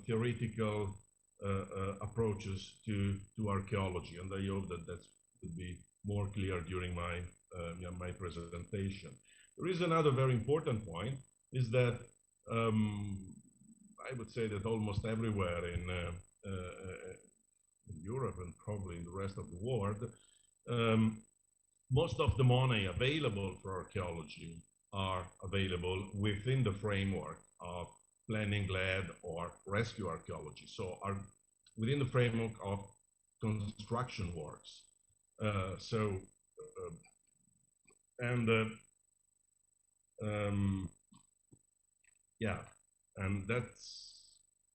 theoretical approaches to archaeology. And I hope that that will be more clear during my my presentation. There is another very important point, is that I would say that almost everywhere in Europe and probably in the rest of the world, most of the money available for archaeology are available within the framework of planning-led or rescue archaeology. So are within the framework of construction works. Yeah, and that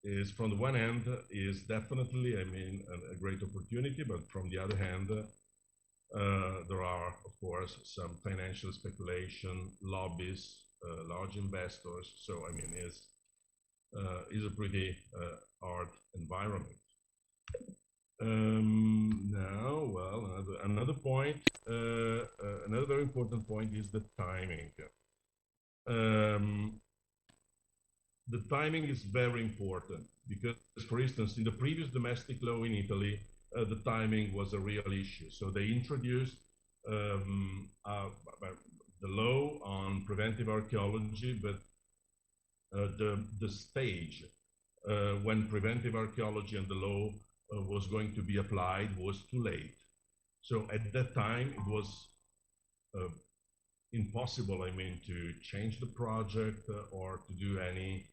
is, from the one hand, is definitely, I mean, a great opportunity, but from the other hand, there are, of course, some financial speculation, lobbies, large investors. So, I mean, is a pretty hard environment. Now, well, another point, another very important point is the timing. The timing is very important because, for instance, in the previous domestic law in Italy, the timing was a real issue. So they introduced the law on preventive archaeology, but the stage when preventive archaeology and the law was going to be applied was too late. So at that time, it was impossible, I mean, to change the project or to do any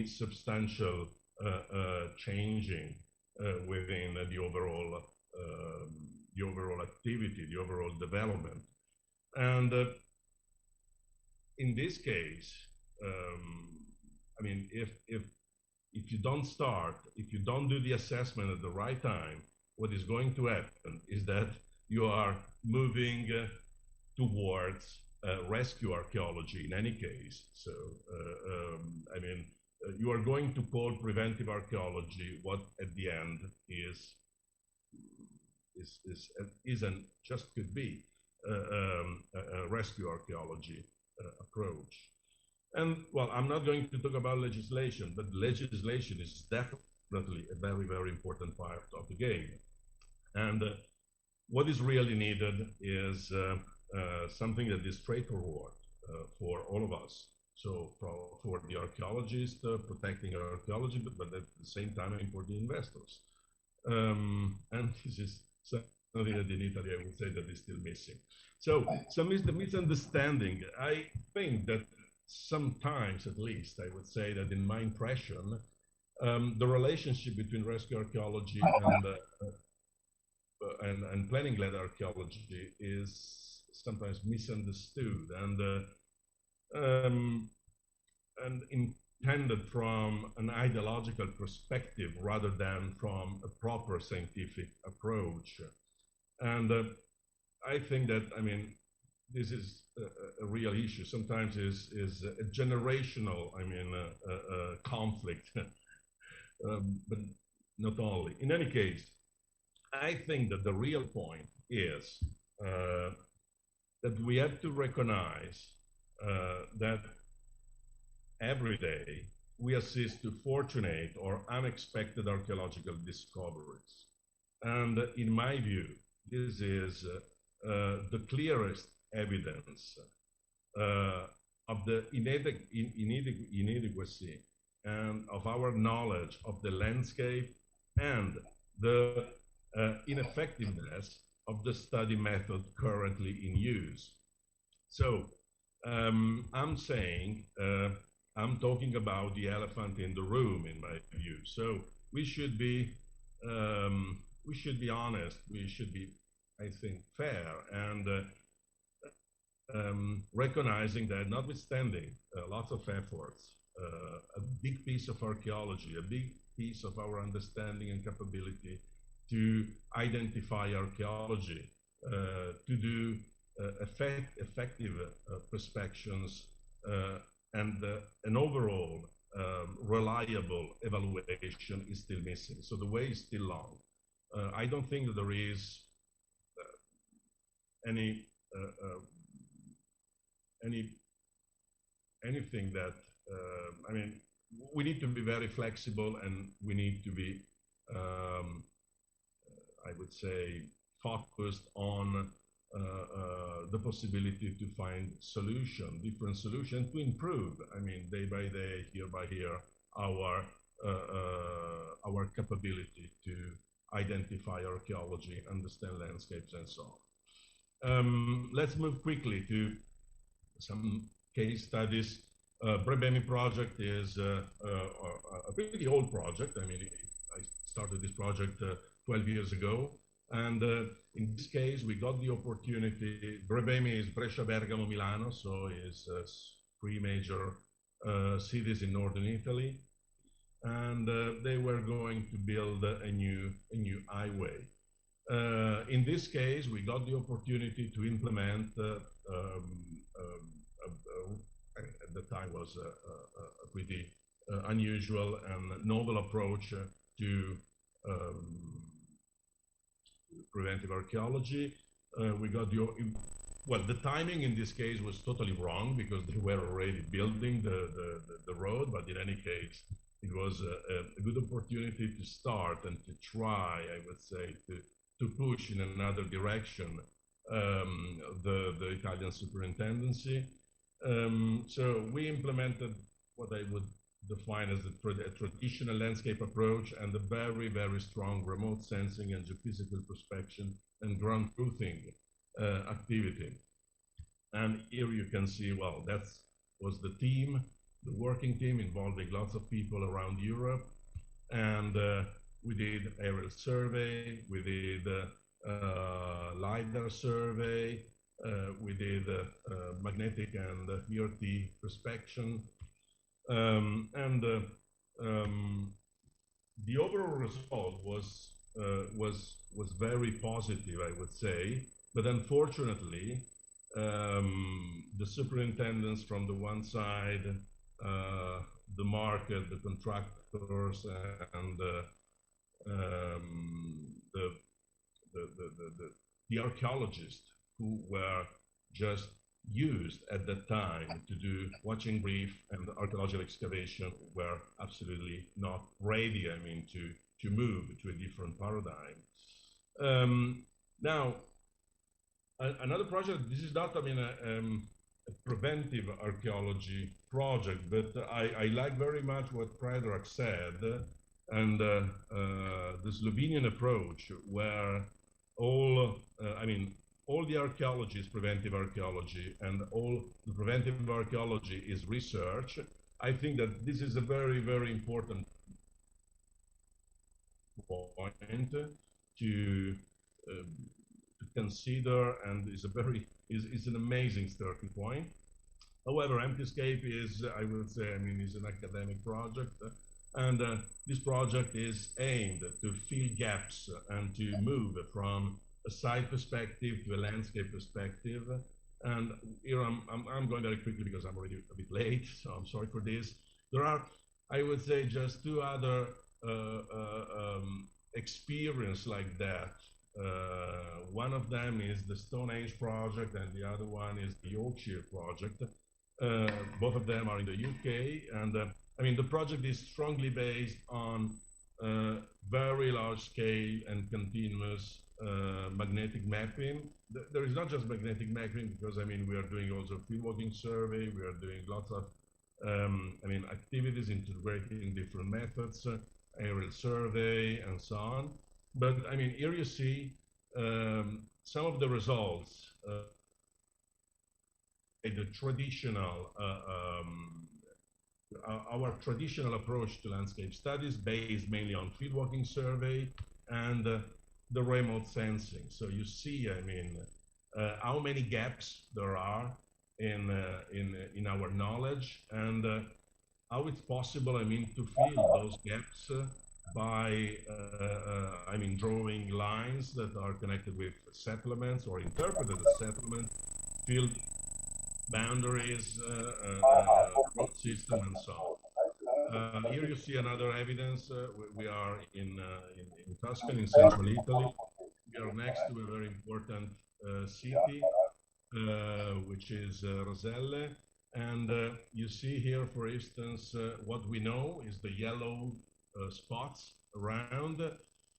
substantial changing within the overall activity, the overall development. And in this case, I mean, if you don't start, if you don't do the assessment at the right time, what is going to happen is that you are moving towards rescue archaeology in any case. So, I mean, you are going to call preventive archaeology what at the end isn't just could be a rescue archaeology approach. And well, I'm not going to talk about legislation, but legislation is definitely a very, very important part of the game. And what is really needed is something that is straightforward for all of us. So for the archaeologists, protecting archaeology, but at the same time for the investors. And this is something that in Italy I would say that is still missing. So some is the misunderstanding. I think that sometimes, at least, I would say that in my impression, the relationship between rescue archaeology and planning-led archaeology is sometimes misunderstood and intended from an ideological perspective rather than from a proper scientific approach. And I think that, I mean, this is a real issue. Sometimes is a generational, I mean, conflict, but not only. In any case, I think that the real point is that we have to recognize that every day we assist to fortunate or unexpected archaeological discoveries. And in my view, this is the clearest evidence of the inadequacy and of our knowledge of the landscape and the ineffectiveness of the study method currently in use. So I'm saying I'm talking about the elephant in the room, in my view. So we should be honest. We should be, I think, fair and recognizing that, notwithstanding lots of efforts, a big piece of archaeology, a big piece of our understanding and capability to identify archaeology, to do effective prospections, and an overall reliable evaluation is still missing. So the way is still long. I don't think that there is anything that, I mean, we need to be very flexible, and we need to be, I would say, focused on the possibility to find different solutions to improve, I mean, day by day, year by year, our capability to identify archaeology, understand landscapes, and so on. Let's move quickly to some case studies. Brebemi project is a pretty old project. I mean, I started this project 12 years ago. And in this case, we got the opportunity. Brebemi is Brescia, Bergamo, Milano, so it's 3 major cities in northern Italy. And they were going to build a new highway. In this case, we got the opportunity to implement at the time was a pretty unusual and novel approach to preventive archaeology. We got the timing in this case was totally wrong, because they were already building the road, but in any case, it was a good opportunity to start and to try, I would say, to push in another direction the Italian superintendency. So we implemented what I would define as a traditional landscape approach and a very, very strong remote sensing and geophysical prospection and ground truthing activity. And here you can see, well, that was the team, the working team involving lots of people around Europe. And we did aerial survey, we did LiDAR survey, we did magnetic and ERT prospection. The overall result was very positive, I would say. But unfortunately, the superintendents from the one side, the market, the contractors, and the archaeologists who were just used at that time to do watching brief and archaeological excavation were absolutely not ready, I mean, to move to a different paradigm. Now, another project, this is not, I mean, a preventive archaeology project, but I like very much what Predrag said, and the Slovenian approach, where all the archaeology is preventive archaeology, and all the preventive archaeology is research. I think that this is a very, very important point to consider, and is an amazing starting point. However, Emptyscape is, I would say, I mean, is an academic project, and this project is aimed to fill gaps and to move from a site perspective to a landscape perspective. And here I'm going very quickly because I'm already a bit late, so I'm sorry for this. There are, I would say, just 2 other experience like that. One of them is the Stone Age project, and the other one is the Yorkshire project. Both of them are in the UK, and I mean, the project is strongly based on very large scale and continuous magnetic mapping. There is not just magnetic mapping, because I mean, we are doing also field walking survey, we are doing lots of I mean, activities integrating different methods, aerial survey, and so on. But I mean, here you see some of the results, the traditional our traditional approach to landscape studies based mainly on fieldwalking survey and the remote sensing. So you see, I mean, how many gaps there are in our knowledge, and how it's possible, I mean, to fill those gaps by, I mean, drawing lines that are connected with settlements or interpreted as settlements, field boundaries, road system, and so on. Here you see another evidence. We are in Tuscany, in central Italy. We are next to a very important city, which is Roselle. And you see here, for instance, what we know is the yellow spots around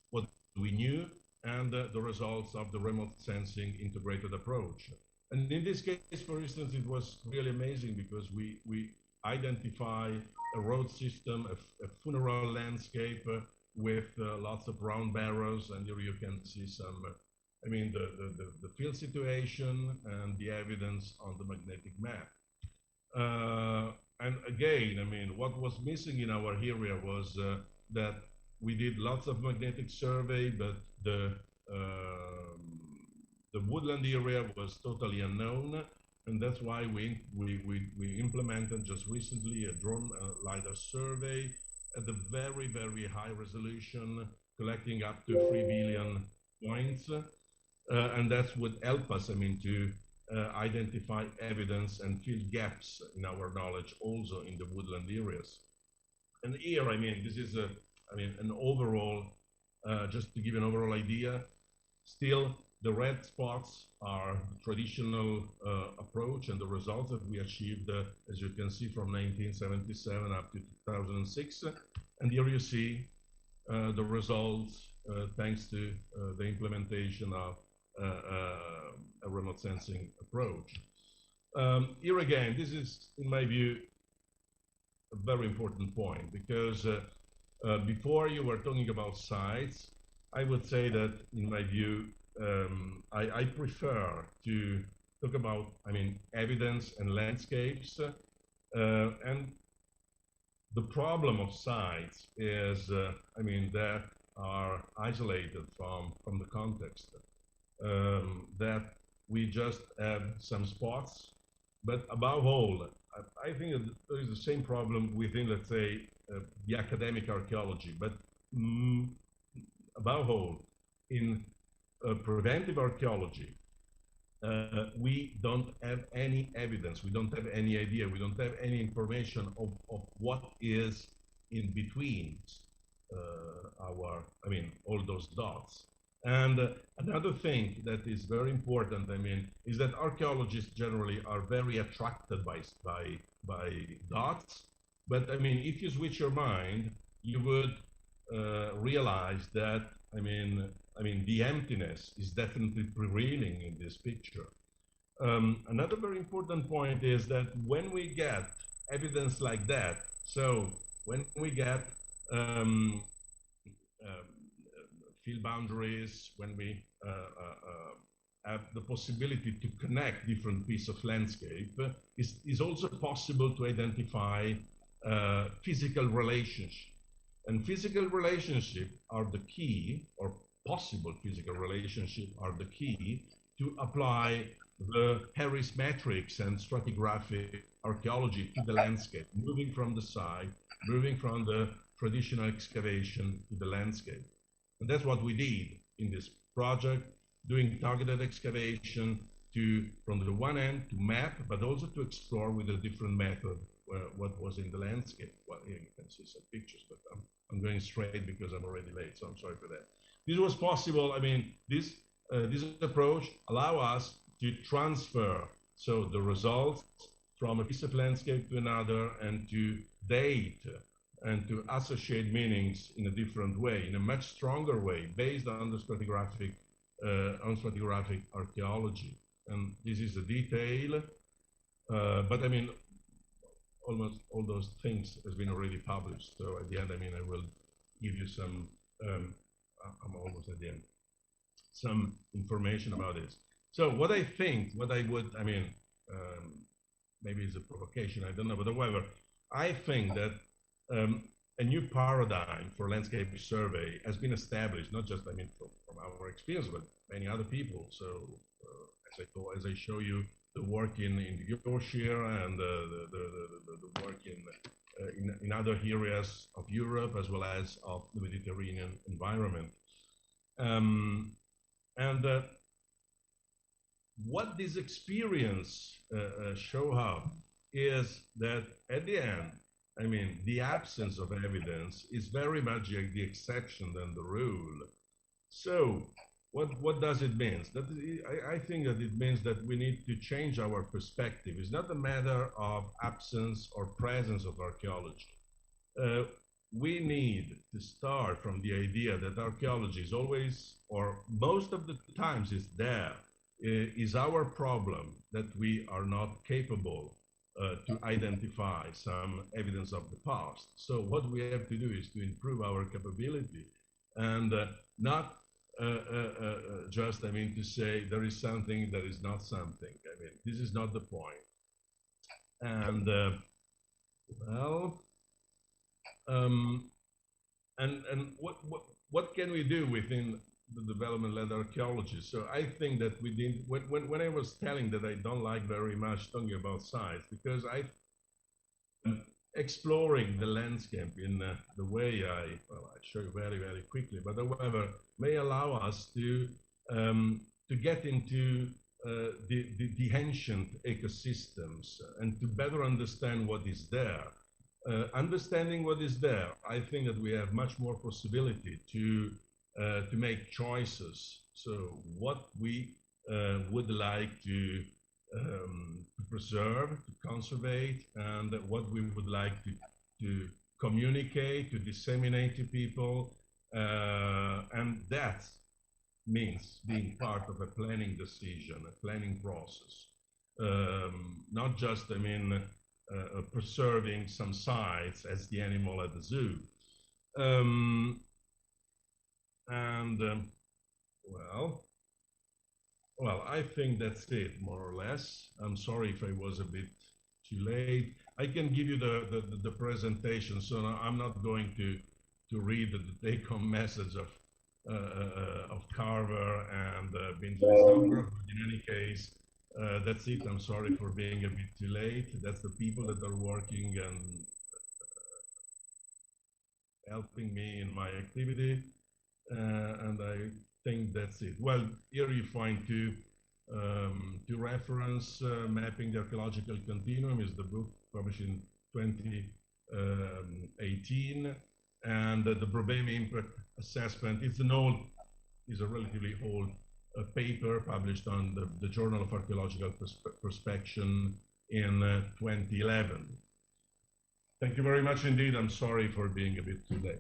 what we knew and the results of the remote sensing integrated approach. And in this case, for instance, it was really amazing because we identify a road system, a funeral landscape with lots of round barrows, and here you can see some, I mean, the field situation and the evidence on the magnetic map. And again, I mean, what was missing in our area was that we did lots of magnetic survey, but the woodland area was totally unknown, and that's why we implemented just recently a drone LiDAR survey at the very, very high resolution, collecting up to 3 billion points, and that would help us, I mean, to identify evidence and fill gaps in our knowledge also in the woodland areas. And here, I mean, this is an overall, just to give an overall idea, still the red spots are the traditional approach and the results that we achieved, as you can see, from 1977 up to 2006. And here you see the results thanks to the implementation of a remote sensing approach. Here again, this is, in my view, a very important point, because before you were talking about sites, I would say that, in my view, I prefer to talk about, I mean, evidence and landscapes. And the problem of sites is, I mean, that are isolated from the context. That we just have some spots, but above all, I think that there is the same problem within, let's say, the academic archaeology, but above all, in preventive archaeology, we don't have any evidence, we don't have any idea, we don't have any information of what is in between all those dots. And another thing that is very important, I mean, is that archaeologists generally are very attracted by dots. But I mean, if you switch your mind, you would realize that, I mean, the emptiness is definitely prevailing in this picture. Another very important point is that when we get evidence like that, so when we get field boundaries, when we have the possibility to connect different pieces of landscape, is also possible to identify physical relationship. And physical relationship are the key, or possible physical relationship are the key to apply the Harris metrics and stratigraphic archaeology to the landscape, moving from the site, moving from the traditional excavation to the landscape. And that's what we did in this project, doing targeted excavation from the one end to map, but also to explore with a different method what was in the landscape. Well, here you can see some pictures, but I'm going straight because I'm already late, so I'm sorry for that. This was possible. I mean, this approach allow us to transfer the results from a piece of landscape to another, and to date and to associate meanings in a different way, in a much stronger way, based on the stratigraphic archaeology. And this is a detail, but I mean, almost all those things has been already published. So at the end, I mean, I will give you some, I'm almost at the end, some information about this. So what I think, what I would, I mean, maybe it's a provocation, I don't know, but however, I think that a new paradigm for landscape survey has been established, not just, I mean, from our experience, but many other people. So as I show you the work in Yorkshire and the work in other areas of Europe as well as of the Mediterranean environment. What this experience show up is that at the end, I mean, the absence of evidence is very much the exception than the rule. So what does it mean? That I think that it means that we need to change our perspective. It's not a matter of absence or presence of archaeology. We need to start from the idea that archaeology is always, or most of the times is there, is our problem that we are not capable to identify some evidence of the past. So what we have to do is to improve our capability and not just, I mean, to say there is something that is not something. I mean, this is not the point. And well, and what can we do within the development-led archaeology? So I think that we didn't, when I was telling that I don't like very much talking about size, because I exploring the landscape in the way I show you very, very quickly, but however, may allow us to get into the ancient ecosystems and to better understand what is there. Understanding what is there, I think that we have much more possibility to make choices. So what we would like to preserve, to conserve, and what we would like to communicate, to disseminate to people, and that means being part of a planning decision, a planning process, not just, I mean, preserving some sites as the animal at the zoo. Well, I think that's it, more or less. I'm sorry if I was a bit too late. I can give you the presentation, so I'm not going to read the take-home message of Carver and Binzer. In any case, that's it. I'm sorry for being a bit too late. That's the people that are working and helping me in my activity, and I think that's it. Well, here you find two reference. Mapping the Archaeological Continuum is the book published in 2018, and the Probleme Impact Assessment. It's a relatively old paper published on the Journal of Archaeological Prospection in 2011. Thank you very much indeed. I'm sorry for being a bit too late.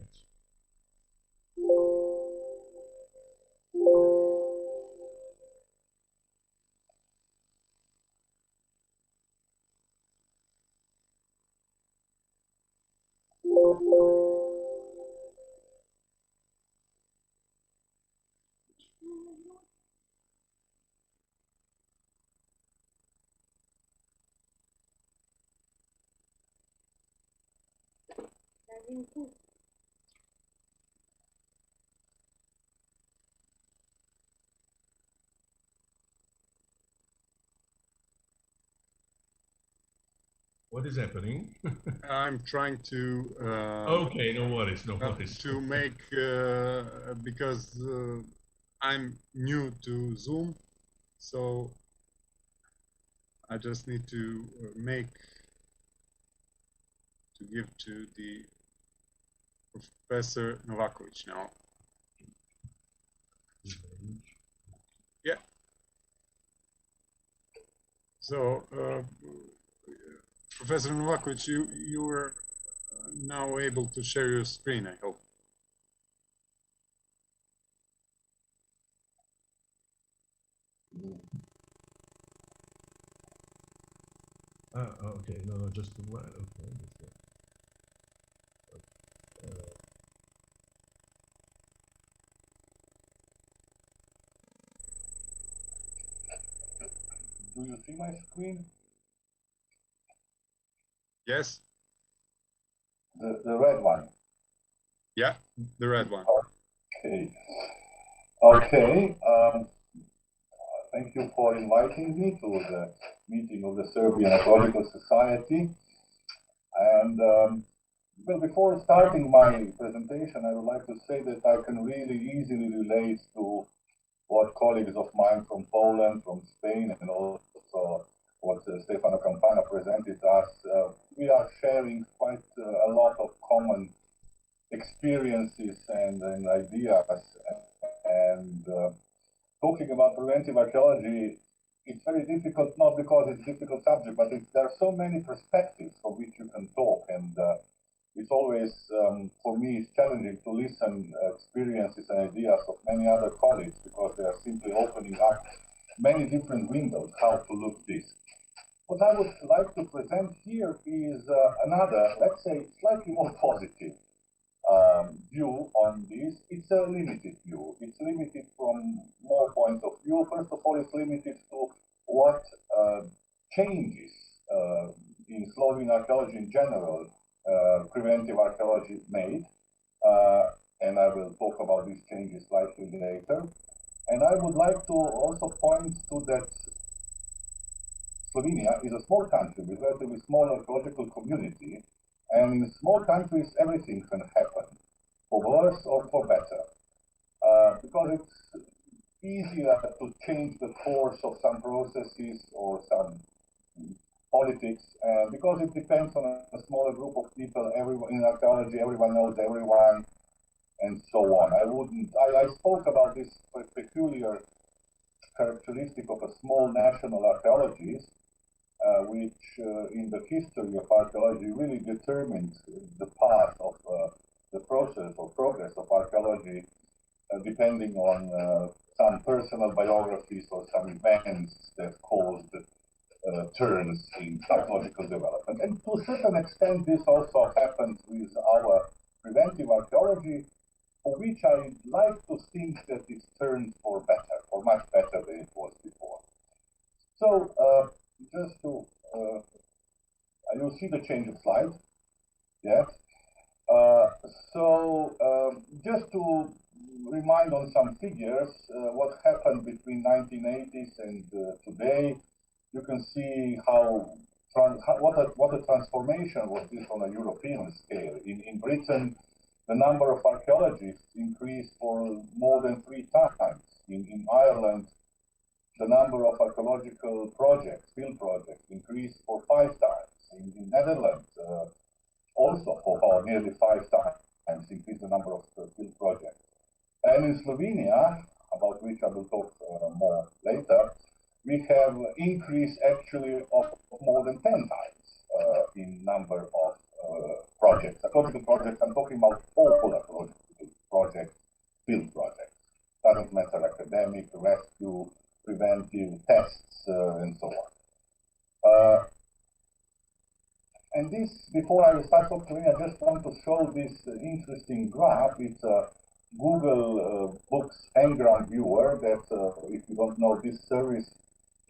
What is happening? I'm trying to. Okay, no worries, no worries. To make because I'm new to Zoom, so I just need to give to the Professor Novakovic now. Yeah. So, Professor Novakovic, you were now able to share your screen, I hope. Okay, no, just one. Okay. Do you see my screen? Yes. The red one. Yeah, the red one. Okay. Okay. Thank you for inviting me to the meeting of the Serbian Archaeological Society. And well, before starting my presentation, I would like to say that I can really easily relate to what colleagues of mine from Poland, from Spain, and also what Stefano Campana presented us. We are sharing quite a lot of common experiences and ideas. And talking about preventive archaeology, it's very difficult, not because it's a difficult subject, but there are so many perspectives from which you can talk. And it's always, for me, it's challenging to listen experiences and ideas of many other colleagues because they are simply opening up many different windows how to look this. What I would like to present here is another, let's say, slightly more positive view on this. It's a limited view. It's limited from more points of view. First of all, it's limited to what changes in Slovene archaeology in general preventive archaeology made, and I will talk about these changes slightly later. And I would like to also point to that Slovenia is a small country with a relatively small archaeological community, and in small countries everything can happen, for worse or for better, because it's easier to change the course of some processes or some politics, because it depends on a smaller group of people. Everyone in archaeology, everyone knows everyone, and so on. I spoke about this peculiar characteristic of a small national archaeologies, which in the history of archaeology really determined the path of the process or progress of archaeology, depending on some personal biographies or some events that caused turns in archaeological development. And to a certain extent, this also happens with our preventive archaeology, for which I like to think that it's turned for better, or much better than it was before. So, just to, you'll see the change of slide, yes. Just to remind on some figures, what happened between 1980s and today. You can see what a transformation was this on a European scale. In Britain, the number of archaeologists increased for more than 3 times. In Ireland, the number of archaeological projects, field projects, increased for 5 times. In Netherlands, also for nearly 5 times increased the number of field projects. And in Slovenia, about which I will talk more later, we have increase actually of more than 10 times in number of projects. Archaeological projects, I'm talking about all archaeological projects, field projects. Doesn't matter, academic, rescue, preventive, tests, and so on. And this, before I start talking, I just want to show this interesting graph. It's a Google Books Ngram viewer that, if you don't know, this service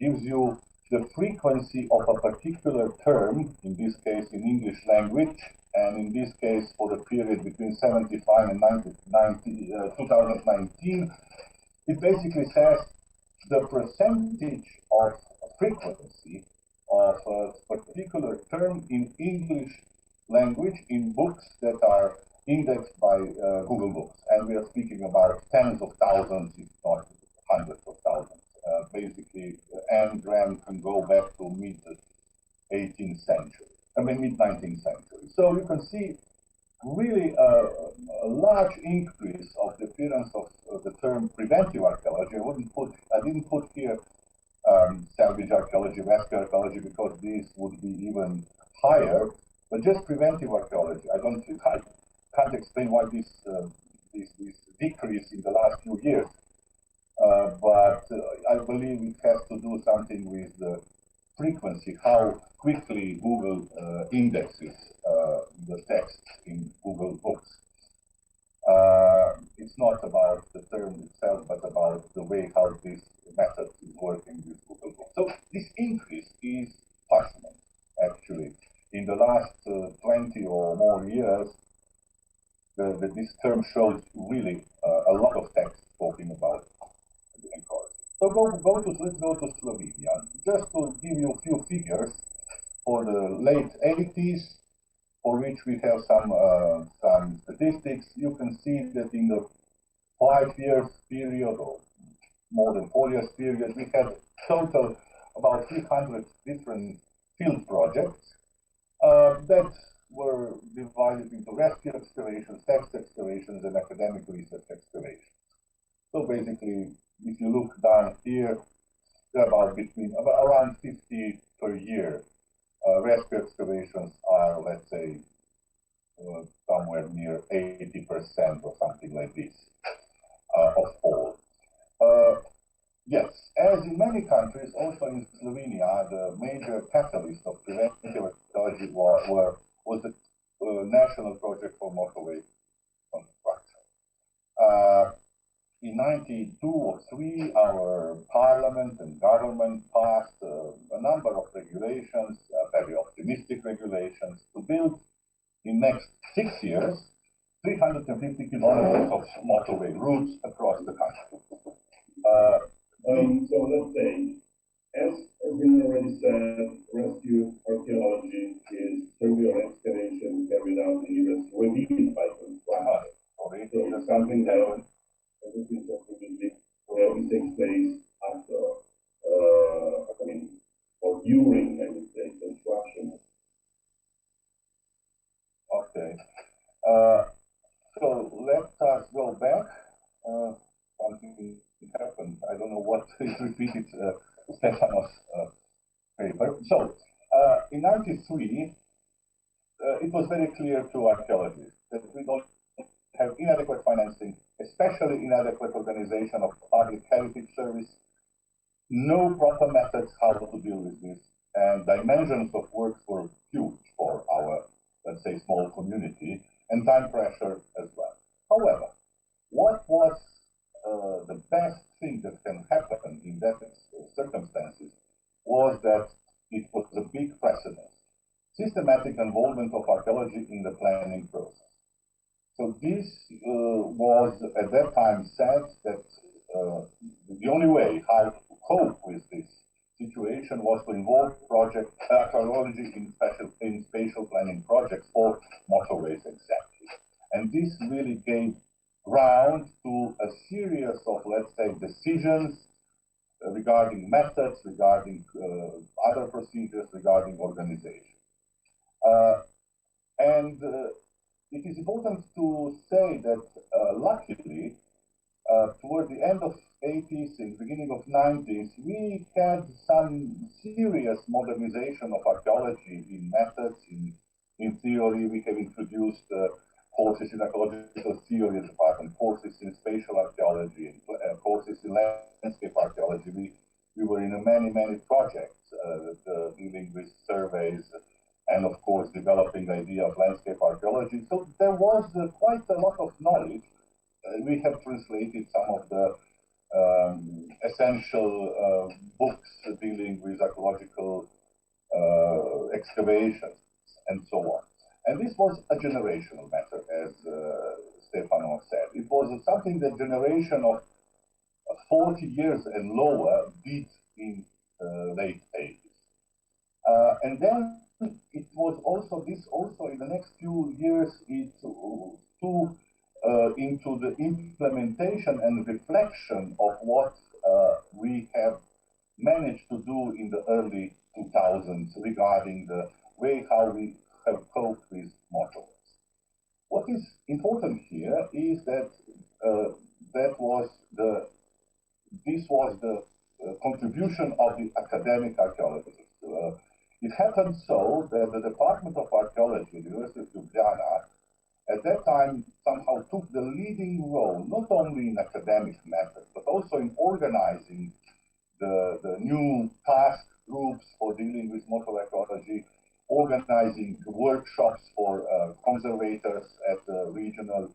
gives you the frequency of a particular term, in this case in English language, and in this case for the period between 75 and 2019. It basically says the percentage of frequency of a particular term in English language in books that are indexed by Google Books. And we are speaking about tens of thousands, if not hundreds of thousands. Basically, Ngram can go back to mid-18th century, mid-19th century. So you can see really a large increase of the appearance of the term preventive archaeology. I didn't put here salvage archaeology, rescue archaeology, because these would be even higher, but just preventive archaeology. I can't explain why this decrease in the last few years. But I believe it has to do something with the frequency, how quickly Google indexes the text in Google Books. It's not about the term itself, but about the way how this method is working with Google Books. So this increase is fascinating, actually. In the last 20 or more years, term shows really a lot of text talking about the encouragement. So let's go to Slovenia. Just to give you a few figures for the late 80s, for which we have some statistics. You can see that in the 5 years period, or more than 4 years period, we had total about 300 different field projects that were divided into rescue excavations, text excavations, and academic research excavations. So basically, if you look down here, there are around 50 per year. Rescue excavations are, let's say, somewhere near 80% or something like this of all. Yes, as in many countries, also in Slovenia, the major catalyst of preventive archaeology was the national project for motorway construction. In 92 or 3, our parliament and government passed a number of regulations, very optimistic regulations, to build in next 6 years 350 kilometers of motorway routes across the country. So let's say, as we already said, rescue archaeology is survey or excavation carried out in areas revealed by construction. So it's something that everything takes place after, or during, I would say, construction. Okay. So let us go back. Something happened. I don't know what is repeated, Stefanos' paper. So, in 93, it was very clear to archaeologists that we don't have inadequate financing, especially inadequate organization of public heritage service, no proper methods how to deal with this, and dimensions of works were huge for our, let's say, small community, and time pressure as well. However, what was the best thing that can happen in that circumstances was that it was a big precedent, systematic involvement of archaeology in the planning process. So this was at that time said that the only way how to cope with this situation was to involve archaeology in spatial planning projects for motorways exactly. And this really gave ground to a series of, let's say, decisions regarding methods, regarding other procedures, regarding organization. It is important to say that luckily, toward the end of 80s and beginning of 90s, we had some serious modernization of archaeology in methods, in theory. We have introduced courses in archaeological theory department, courses in spatial archaeology, and courses in landscape archaeology. We were in many projects dealing with surveys and, of course, developing the idea of landscape archaeology. So there was quite a lot of knowledge. We have translated some of the essential books dealing with archaeological excavations and so on. And this was a generational matter, as Stefano said. It was something that generation of 40 years and lower did in late 80s. And then it was also in the next few years into the implementation and reflection of what we have managed to do in the early 2000s regarding the way how we have coped with motorways. What is important here is that this was the contribution of the academic archaeologists. It happened so that the Department of Archaeology at the University of Ljubljana at that time somehow took the leading role, not only in academic methods, but also in organizing the new task groups for dealing with motor archaeology, organizing workshops for conservators at the regional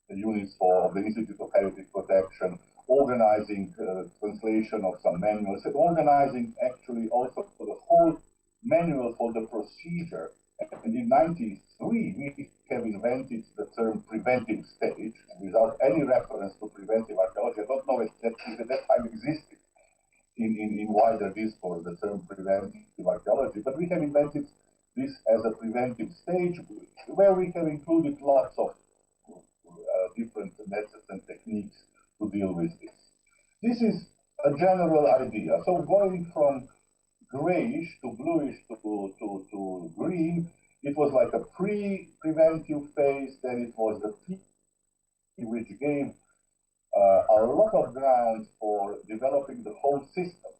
units for the Institute of Heritage Protection, organizing translation of some manuals, and organizing actually also for the whole manual for the procedure And in 93, we have invented the term preventive stage without any reference to preventive archaeology. I don't know if at that time existed in wider discourse, the term preventive archaeology, but we have invented this as a preventive stage where we have included lots of different methods and techniques to deal with this. This is a general idea. So going from grayish to bluish to green, it was like a pre-preventive phase, then it was the P, which gave a lot of grounds for developing the whole system.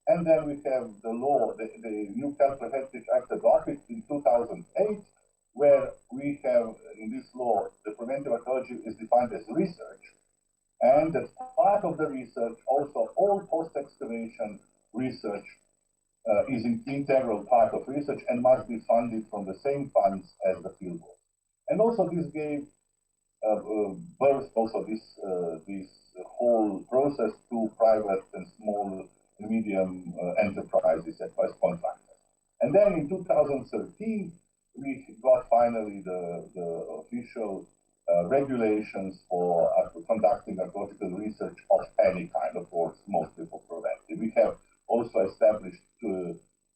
And then we have the law, the new Comprehensive Act adopted in 2008, where we have in this law, the preventive archaeology is defined as research. And as part of the research, also all post-excavation research is an integral part of research and must be funded from the same funds as the fieldwork. And also this gave birth also this whole process to private and small and medium enterprises as contractors. And then in 2013, we got finally the official regulations for conducting archaeological research of any kind, of course, mostly for preventive. We have also established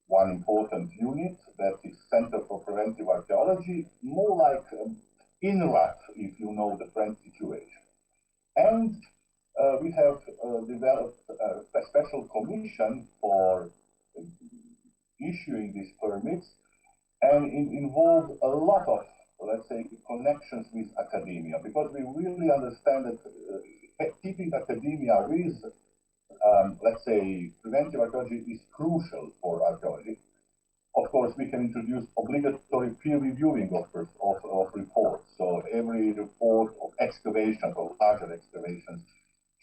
one important unit that is Center for Preventive Archaeology, more like INRAP, if you know the French situation. And we have developed a special commission for issuing these permits, and it involved a lot of, let's say, connections with academia, because we really understand that keeping academia with, let's say, preventive archaeology is crucial for archaeology. Of course, we can introduce obligatory peer reviewing of reports. So every report of excavations, of larger excavations,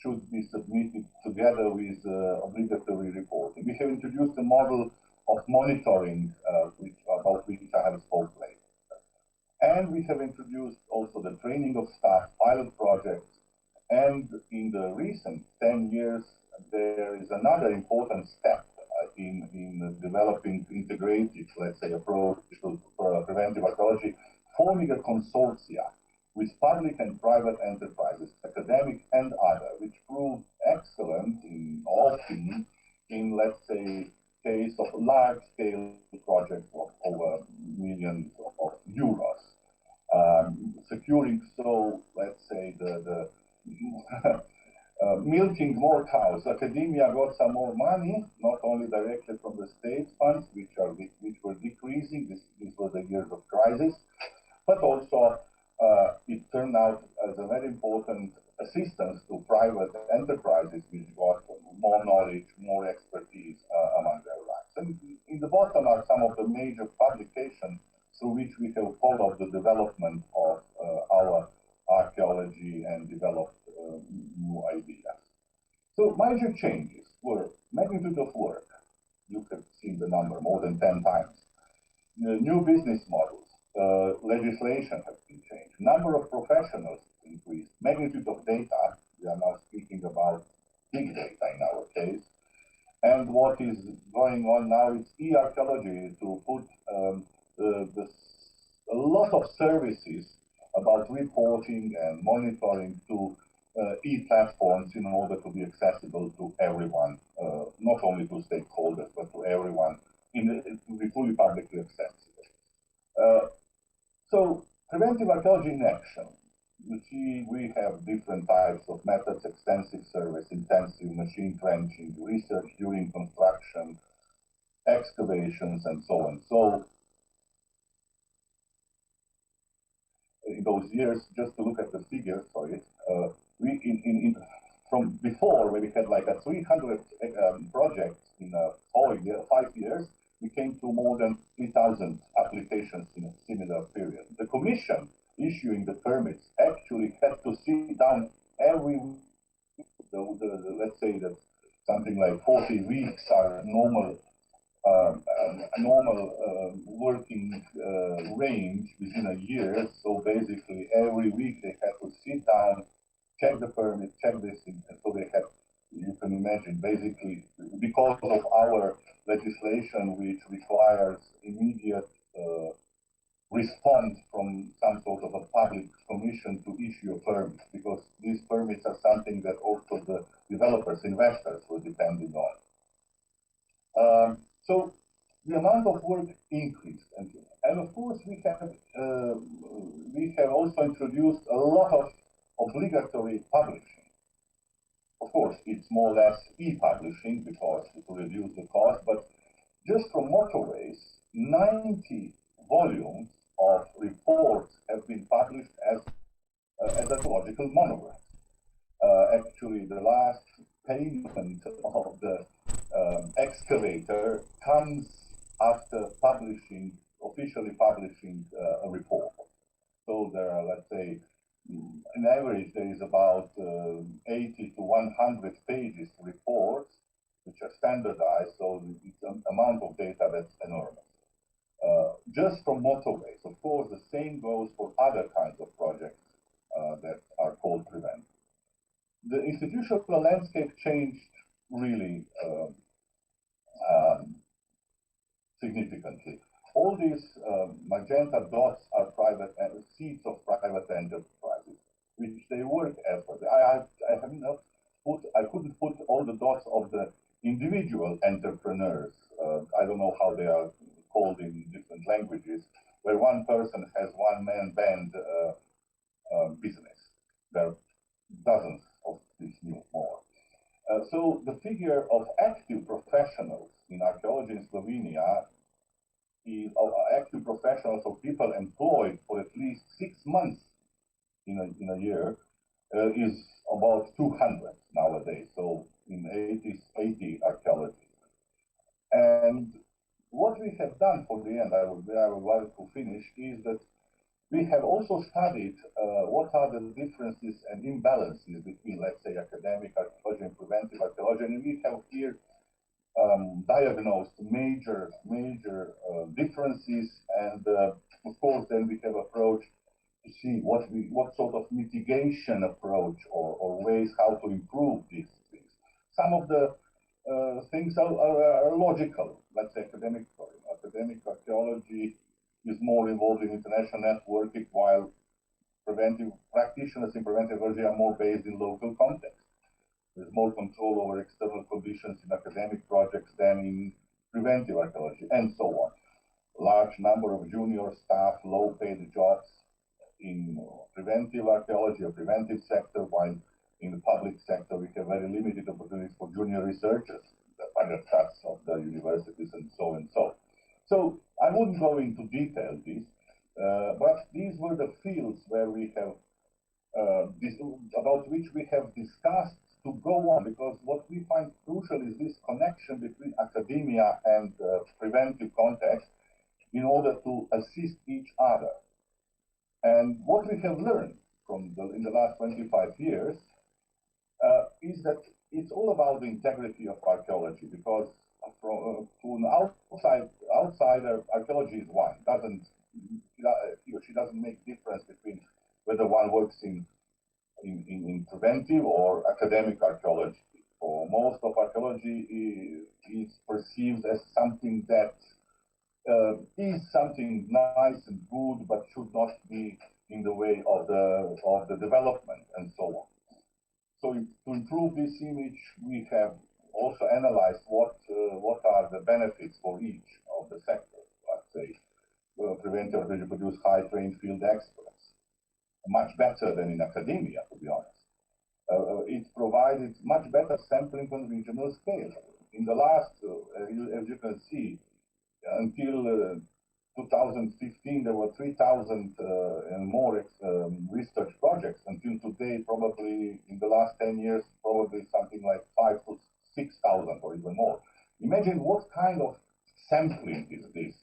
should be submitted together with obligatory reporting. We have introduced a model of monitoring, about which I have spoken later. And we have introduced also the training of staff, pilot projects, and in the recent 10 years, there is another important step in developing integrated, let's say, approach to preventive archaeology, forming a consortia with public and private enterprises, academic and other, which proved excellent often in, let's say, case of large-scale projects of over millions of euros, securing so, let's say, the milking more cows. Academia got some more money, not only directly from the state funds, which were decreasing. These were the years of crisis, but also it turned out as a very important assistance to private enterprises, which got more knowledge, more expertise among their ranks. And in the bottom are some of the major publications through which we have followed the development of our archaeology and developed new ideas. So major changes were magnitude of work. You have seen the number, more than 10 times. New business models, legislation has been changed. Number of professionals increased. Magnitude of data, we are now speaking about big data in our case. And what is going on now is e-archaeology, to put a lot of services about reporting and monitoring to e-platforms in order to be accessible to everyone, not only to stakeholders, but to everyone, to be fully publicly accessible. So preventive archaeology in action. You see, we have different types of methods: extensive service, intensive machine trenching, research during construction, excavations, and so on. So in those years, just to look at the figures, sorry, from before, where we had like a 300 projects in 5 years, we came to more than 3,000 applications in a similar period. The commission issuing the permits actually had to sit down every week. Let's say that something like 40 weeks are normal working range within a year. So basically every week they had to sit down, check the permit, check this thing, and so they had, you can imagine, basically, because of our legislation, which requires immediate respond from some sort of a public commission to issue a permit, because these permits are something that also the developers, investors were depending on. So the amount of work increased, and of course we have also introduced a lot of obligatory publishing. Of course, it's more or less e-publishing because it will reduce the cost, but just from motorways, 90 volumes of reports have been published as archaeological monographs. Actually, the last payment of the excavator comes after officially publishing a report. So there are, let's say, on average, there is about 80 to 100 pages reports, which are standardized, so it's an amount of data that's enormous. Just from motorways. Of course, the same goes for other kinds of projects that are called preventive. The institutional landscape changed really significantly. All these magenta dots are seats of private enterprises, which they work as. I couldn't put all the dots of the individual entrepreneurs. I don't know how they are called in different languages, where one person has one-man band business. There are dozens of these more. So the figure of active professionals in archaeology in Slovenia of active professionals, or people employed for at least 6 months in a year, is about 200 nowadays. So in 80 archaeologists. And what we have done for the end, I would like to finish, is that we have also studied what are the differences and imbalances between, let's say, academic archaeology and preventive archaeology, and we have here diagnosed major differences, and of course then we have approached to see what sort of mitigation approach or ways how to improve these things. Some of the things are logical. Let's say academic archaeology is more involved in international networking, while preventive practitioners in preventive archaeology are more based in local context. There's more control over external conditions in academic projects than in preventive archaeology, and so on. Large number of junior staff, low-paid jobs in preventive archaeology or preventive sector, while in the public sector we have very limited opportunities for junior researchers, the undergrads of the universities, and so and so. So I wouldn't go into detail this, but these were the fields where we have about which we have discussed to go on, because what we find crucial is this connection between academia and preventive context in order to assist each other. And what we have learned in the last 25 years is that it's all about the integrity of archaeology, because to an outsider, archaeology is one. He or she doesn't make difference between whether one works in preventive or academic archaeology. For most of archaeology is perceived as something that is something nice and good, but should not be in the way of the development and so on. So to improve this image, we have also analyzed what are the benefits for each of the sectors. Let's say preventive archaeology produce high-trained field experts, much better than in academia, to be honest. It provided much better sampling on regional scale. In the last, as you can see, until 2015, there were 3,000 and more research projects. Until today, probably in the last 10 years, probably something like 5,000 to 6,000 or even more. Imagine what kind of sampling is this.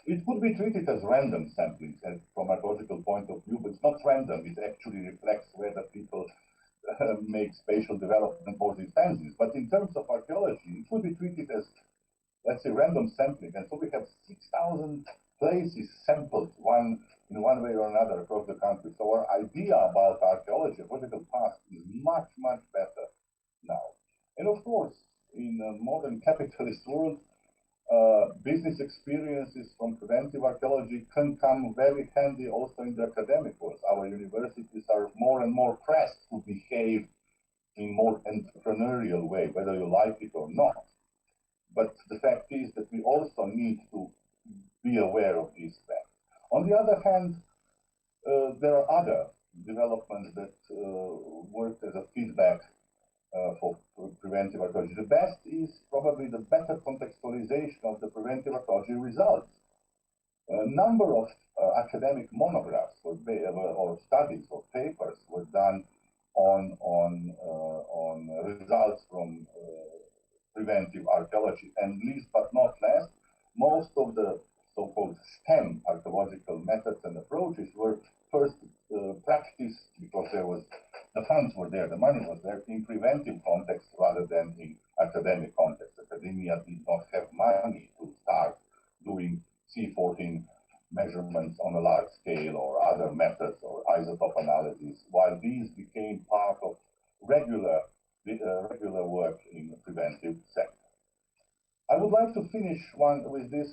It could be treated as random sampling from a archaeological point of view, but it's not random. It actually reflects whether people make spatial development or these fences. But in terms of archaeology, it would be treated as, let's say, random sampling. And so we have 6,000 places sampled in one way or another across the country. So our idea about archaeology, archaeological past, is much, much better now. And of course, in a modern capitalist world, business experiences from preventive archaeology can come very handy also in the academic world. Our universities are more and more pressed to behave in more entrepreneurial way, whether you like it or not. But the fact is that we also need to be aware of these facts. On the other hand, there are other developments that work as a feedback for preventive archaeology. The best is probably the better contextualization of the preventive archaeology results. A number of academic monographs or studies or papers were done on results from preventive archaeology, and least but not least, most of the so-called STEM archaeological methods and approaches were first practiced because the funds were there, the money was there in preventive context rather than in academic context. Academia did not have money to start doing C14 measurements on a large scale or other methods or isotope analysis, while these became part of regular work in the preventive sector. I would like to finish with this,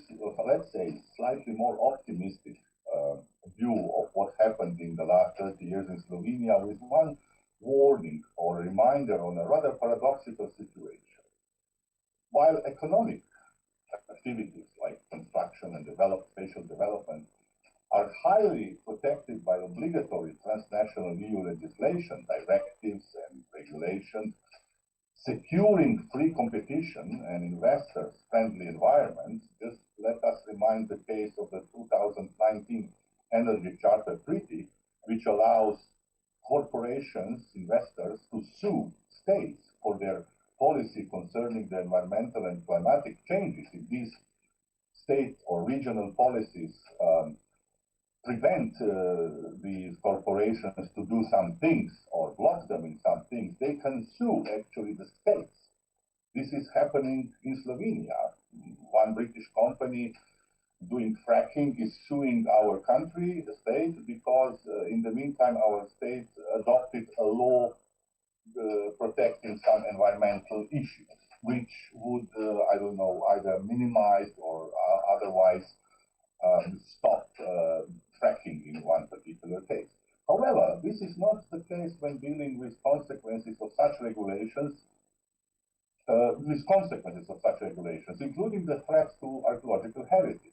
let's say, slightly more optimistic view of what happened in the last 30 years in Slovenia, with one warning or reminder on a rather paradoxical situation. While economic activities like construction and spatial development are highly protected by obligatory transnational EU legislation, directives and regulations, securing free competition and investors-friendly environments, just let us remind the case of the 2019 Energy Charter Treaty, which allows corporations, investors, to sue states for their policy concerning the environmental and climatic changes. If these state or regional policies prevent these corporations to do some things or block them in some things, they can sue actually the states. This is happening in Slovenia. One British company doing fracking is suing our country, the state, because in the meantime our state adopted a law protecting some environmental issues, which would, I don't know, either minimize or otherwise stop fracking in one particular case. However, this is not the case when dealing with consequences of such regulations, including the threats to archaeological heritage.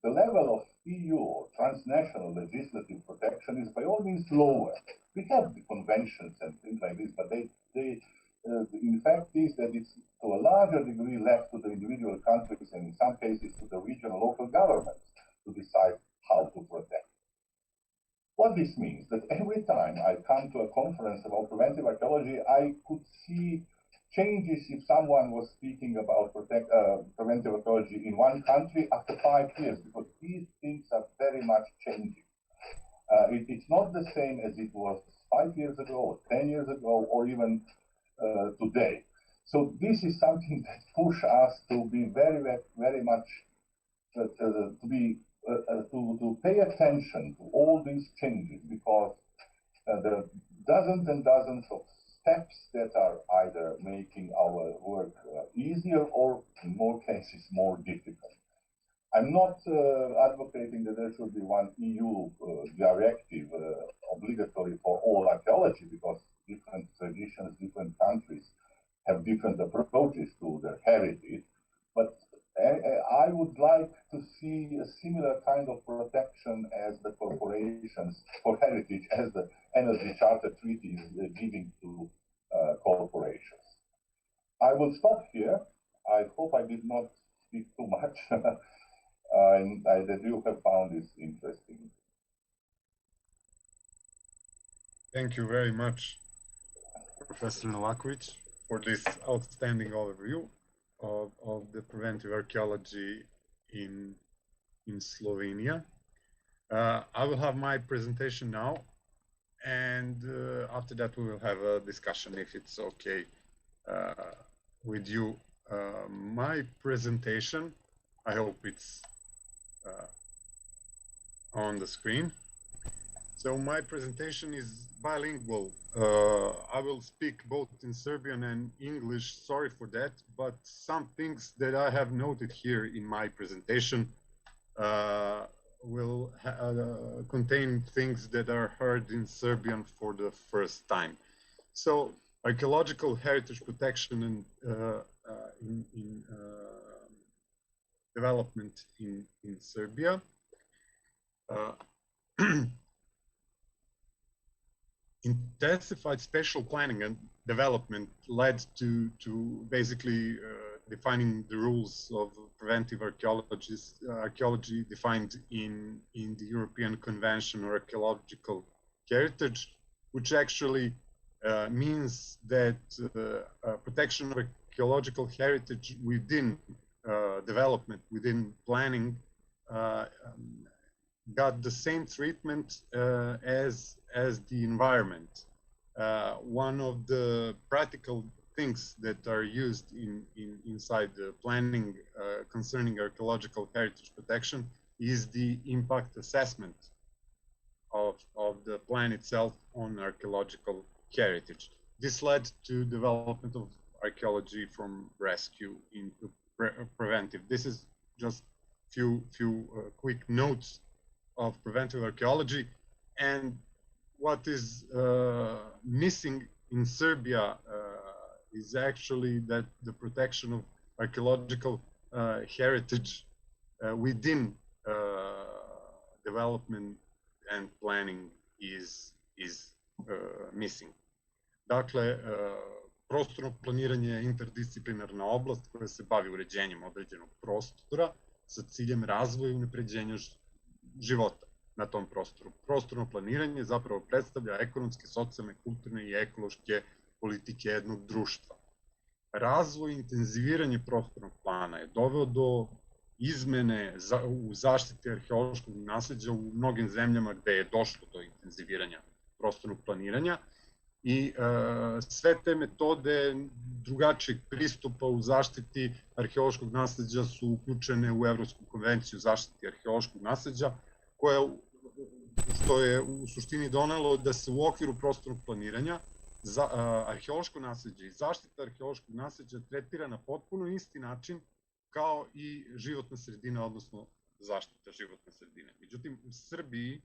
The level of EU or transnational legislative protection is by all means lower. We have the conventions and things like this, but in fact is that it's to a larger degree left to the individual countries and in some cases to the regional local governments to decide how to protect. What this means, that every time I come to a conference about preventive archaeology, I could see changes if someone was speaking about preventive archaeology in one country after 5 years, because these things are very much changing. It's not the same as it was 5 years ago, or 10 years ago, or even today. So this is something that pushes us to be very, very much to pay attention to all these changes, because there are dozens and dozens of steps that are either making our work easier or, in more cases, more difficult. I'm not advocating that there should be one EU directive obligatory for all archaeology, because different traditions, different countries have different approaches to their heritage. But I would like to see a similar kind of protection as the corporations for heritage, as the Energy Charter Treaty is giving to corporations. I will stop here. I hope I did not speak too much, and that you have found this interesting. Thank you very much, Professor Novakovic, for this outstanding overview of the preventive archaeology in Slovenia. I will have my presentation now, and after that we will have a discussion, if it's okay with you. My presentation, I hope it's on the screen. So my presentation is bilingual. I will speak both in Serbian and English. Sorry for that, but some things that I have noted here in my presentation will contain things that are heard in Serbian for the first time. So archaeological heritage protection and in development in Serbia. Intensified spatial planning and development led to basically defining the rules of preventive archaeology defined in the European Convention on Archaeological Heritage, which actually means that protection of archaeological heritage within development, within planning, got the same treatment as the environment. One of the practical things that are used inside the planning concerning archaeological heritage protection is the impact assessment of the plan itself on archaeological heritage. This led to development of archaeology from rescue into preventive. This is just few quick notes of preventive archaeology, and what is missing in Serbia is actually that the protection of archaeological heritage within development and planning is missing. Dakle, prostorno planiranje je interdisciplinarna oblast koja se bavi uređenjem određenog prostora sa ciljem razvoja i unapređenja života na tom prostoru. Prostorno planiranje zapravo predstavlja ekonomske, socijalne, kulturne i ekološke politike jednog društva. Razvoj i intenziviranje prostornog plana je doveo do izmene u zaštiti arheološkog nasleđa u mnogim zemljama gde je došlo do intenziviranja prostornog planiranja i sve te metode drugačijeg pristupa u zaštiti arheološkog nasleđa su uključene u Evropsku konvenciju zaštiti arheološkog nasleđa, što je u suštini donelo da se u okviru prostornog planiranja za arheološko nasleđe i zaštita arheološkog nasleđa tretira na potpuno isti način kao i životna sredina, odnosno zaštita životne sredine. Međutim, u Srbiji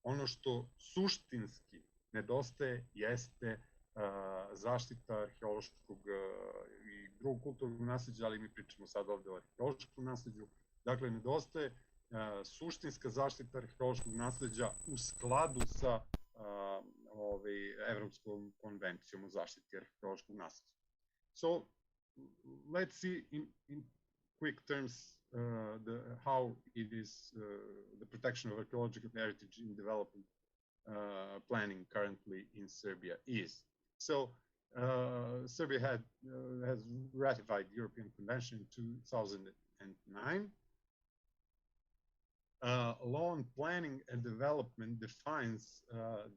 ono što suštinski nedostaje jeste zaštita arheološkog i drugog kulturnog nasleđa, ali mi pričamo sad ovde o arheološkom nasleđu. Dakle, nedostaje suštinska zaštita arheološkog nasleđa u skladu sa Evropskom konvencijom o zaštiti arheološkog nasleđa. So, let's see in quick terms how it is the protection of archaeological heritage in development planning currently in Serbia is. So Serbia has ratified the European Convention in 2009. Law on planning and development defines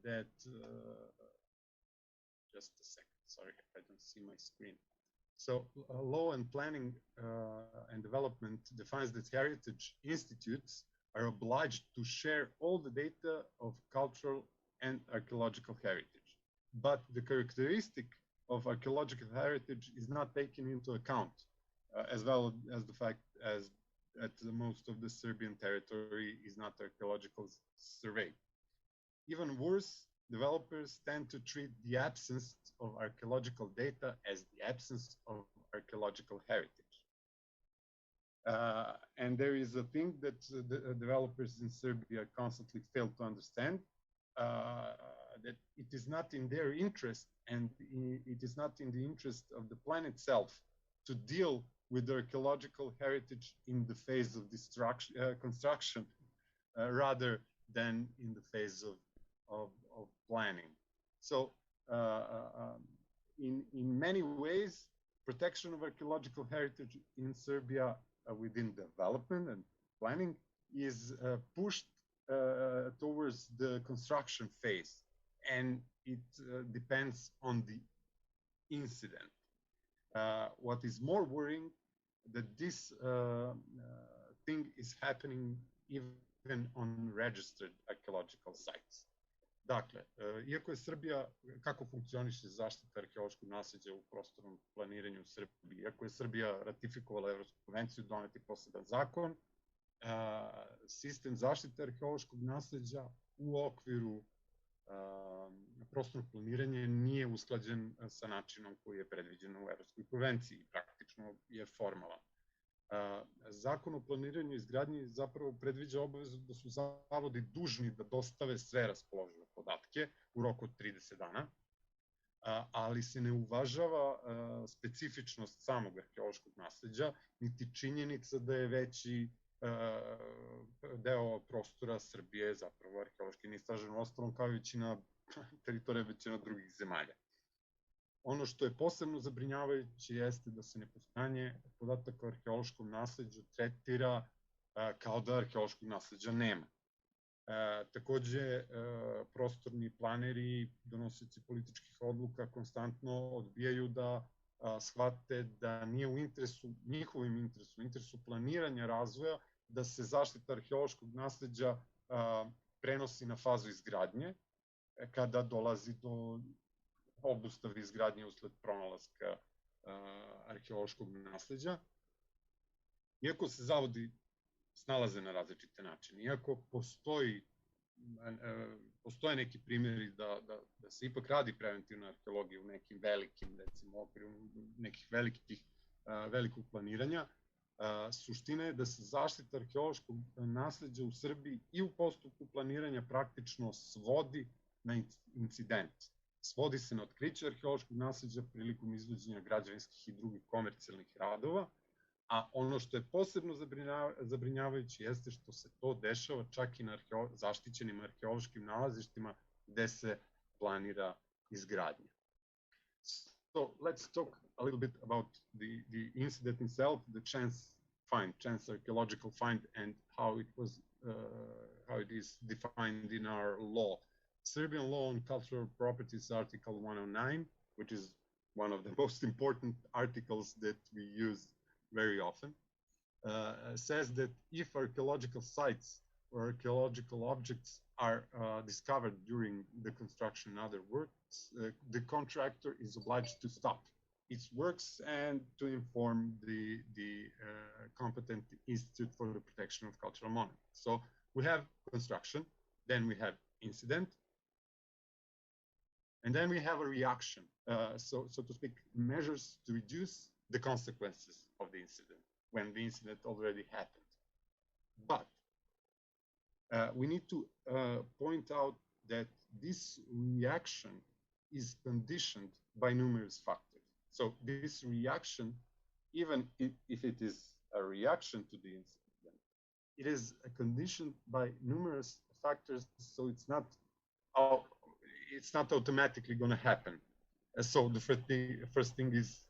that, just a second, sorry, I don't see my screen. So law and planning and development defines that heritage institutes are obliged to share all the data of cultural and archaeological heritage. But the characteristic of archaeological heritage is not taken into account, as well as the fact that most of the Serbian territory is not archaeological surveyed. Even worse, developers tend to treat the absence of archaeological data as the absence of archaeological heritage. And there is a thing that the developers in Serbia constantly fail to understand, that it is not in their interest, and it is not in the interest of the plan itself to deal with the archaeological heritage in the phase of construction, rather than in the phase of planning. So in many ways, protection of archaeological heritage in Serbia within development and planning is pushed towards the construction phase, and it depends on the incident. What is more worrying, that this thing is happening even on registered archaeological sites. Dakle, iako je Srbija, kako funkcioniše zaštita arheološkog nasleđa u prostornom planiranju u Srbiji, iako je Srbija ratifikovala Evropsku konvenciju, doneti poseban zakon, sistem zaštite arheološkog nasleđa u okviru prostornog planiranja nije usklađen sa načinom koji je predviđen u Evropskoj konvenciji, praktično je formalan. Zakon o planiranju i izgradnji zapravo predviđa obavezu da su zavodi dužni da dostave sve raspoložive podatke u roku od 30 dana, ali se ne uvažava specifičnost samog arheološkog nasleđa, niti činjenica da je veći deo prostora Srbije zapravo arheološki neistražen, ostalom kao i većina teritorija većina drugih zemalja. Ono što je posebno zabrinjavajuće jeste da se nepostojanje podataka o arheološkom nasleđu tretira kao da arheološkog nasleđa nema. Takođe, prostorni planeri, donosioci političkih odluka konstantno odbijaju da shvate da nije u interesu, njihovim interesu, u interesu planiranja razvoja, da se zaštita arheološkog nasleđa prenosi na fazu izgradnje, kada dolazi do obustave izgradnje usled pronalaska arheološkog nasleđa. Iako se zavodi snalaze na različite načine, iako postoje neki primjeri da se ipak radi preventivna arheologija u nekim velikim, recimo, okviru nekih velikog planiranja, suština je da se zaštita arheološkog nasleđa u Srbiji i u postupku planiranja praktično svodi na incident. Svodi se na otkriće arheološkog nasleđa prilikom izvođenja građevinskih i drugih komercijalnih radova, a ono što je posebno zabrinjavajuće jeste što se to dešava čak i na zaštićenim arheološkim nalazištima gde se planira izgradnja. So let's talk a little bit about the incident itself, the chance archaeological find, and how it is defined in our law. Serbian law on cultural properties, Article 109, which is one of the most important articles that we use very often, says that if archaeological sites or archaeological objects are discovered during the construction and other works, the contractor is obliged to stop its works and to inform the competent Institute for the Protection of Cultural Monuments. So we have construction, then we have incident, and then we have a reaction, so to speak, measures to reduce the consequences of the incident when the incident already happened. But we need to point out that this reaction is conditioned by numerous factors. So this reaction, even if it is a reaction to the incident, it is conditioned by numerous factors, so it's not automatically going to happen. So the first thing is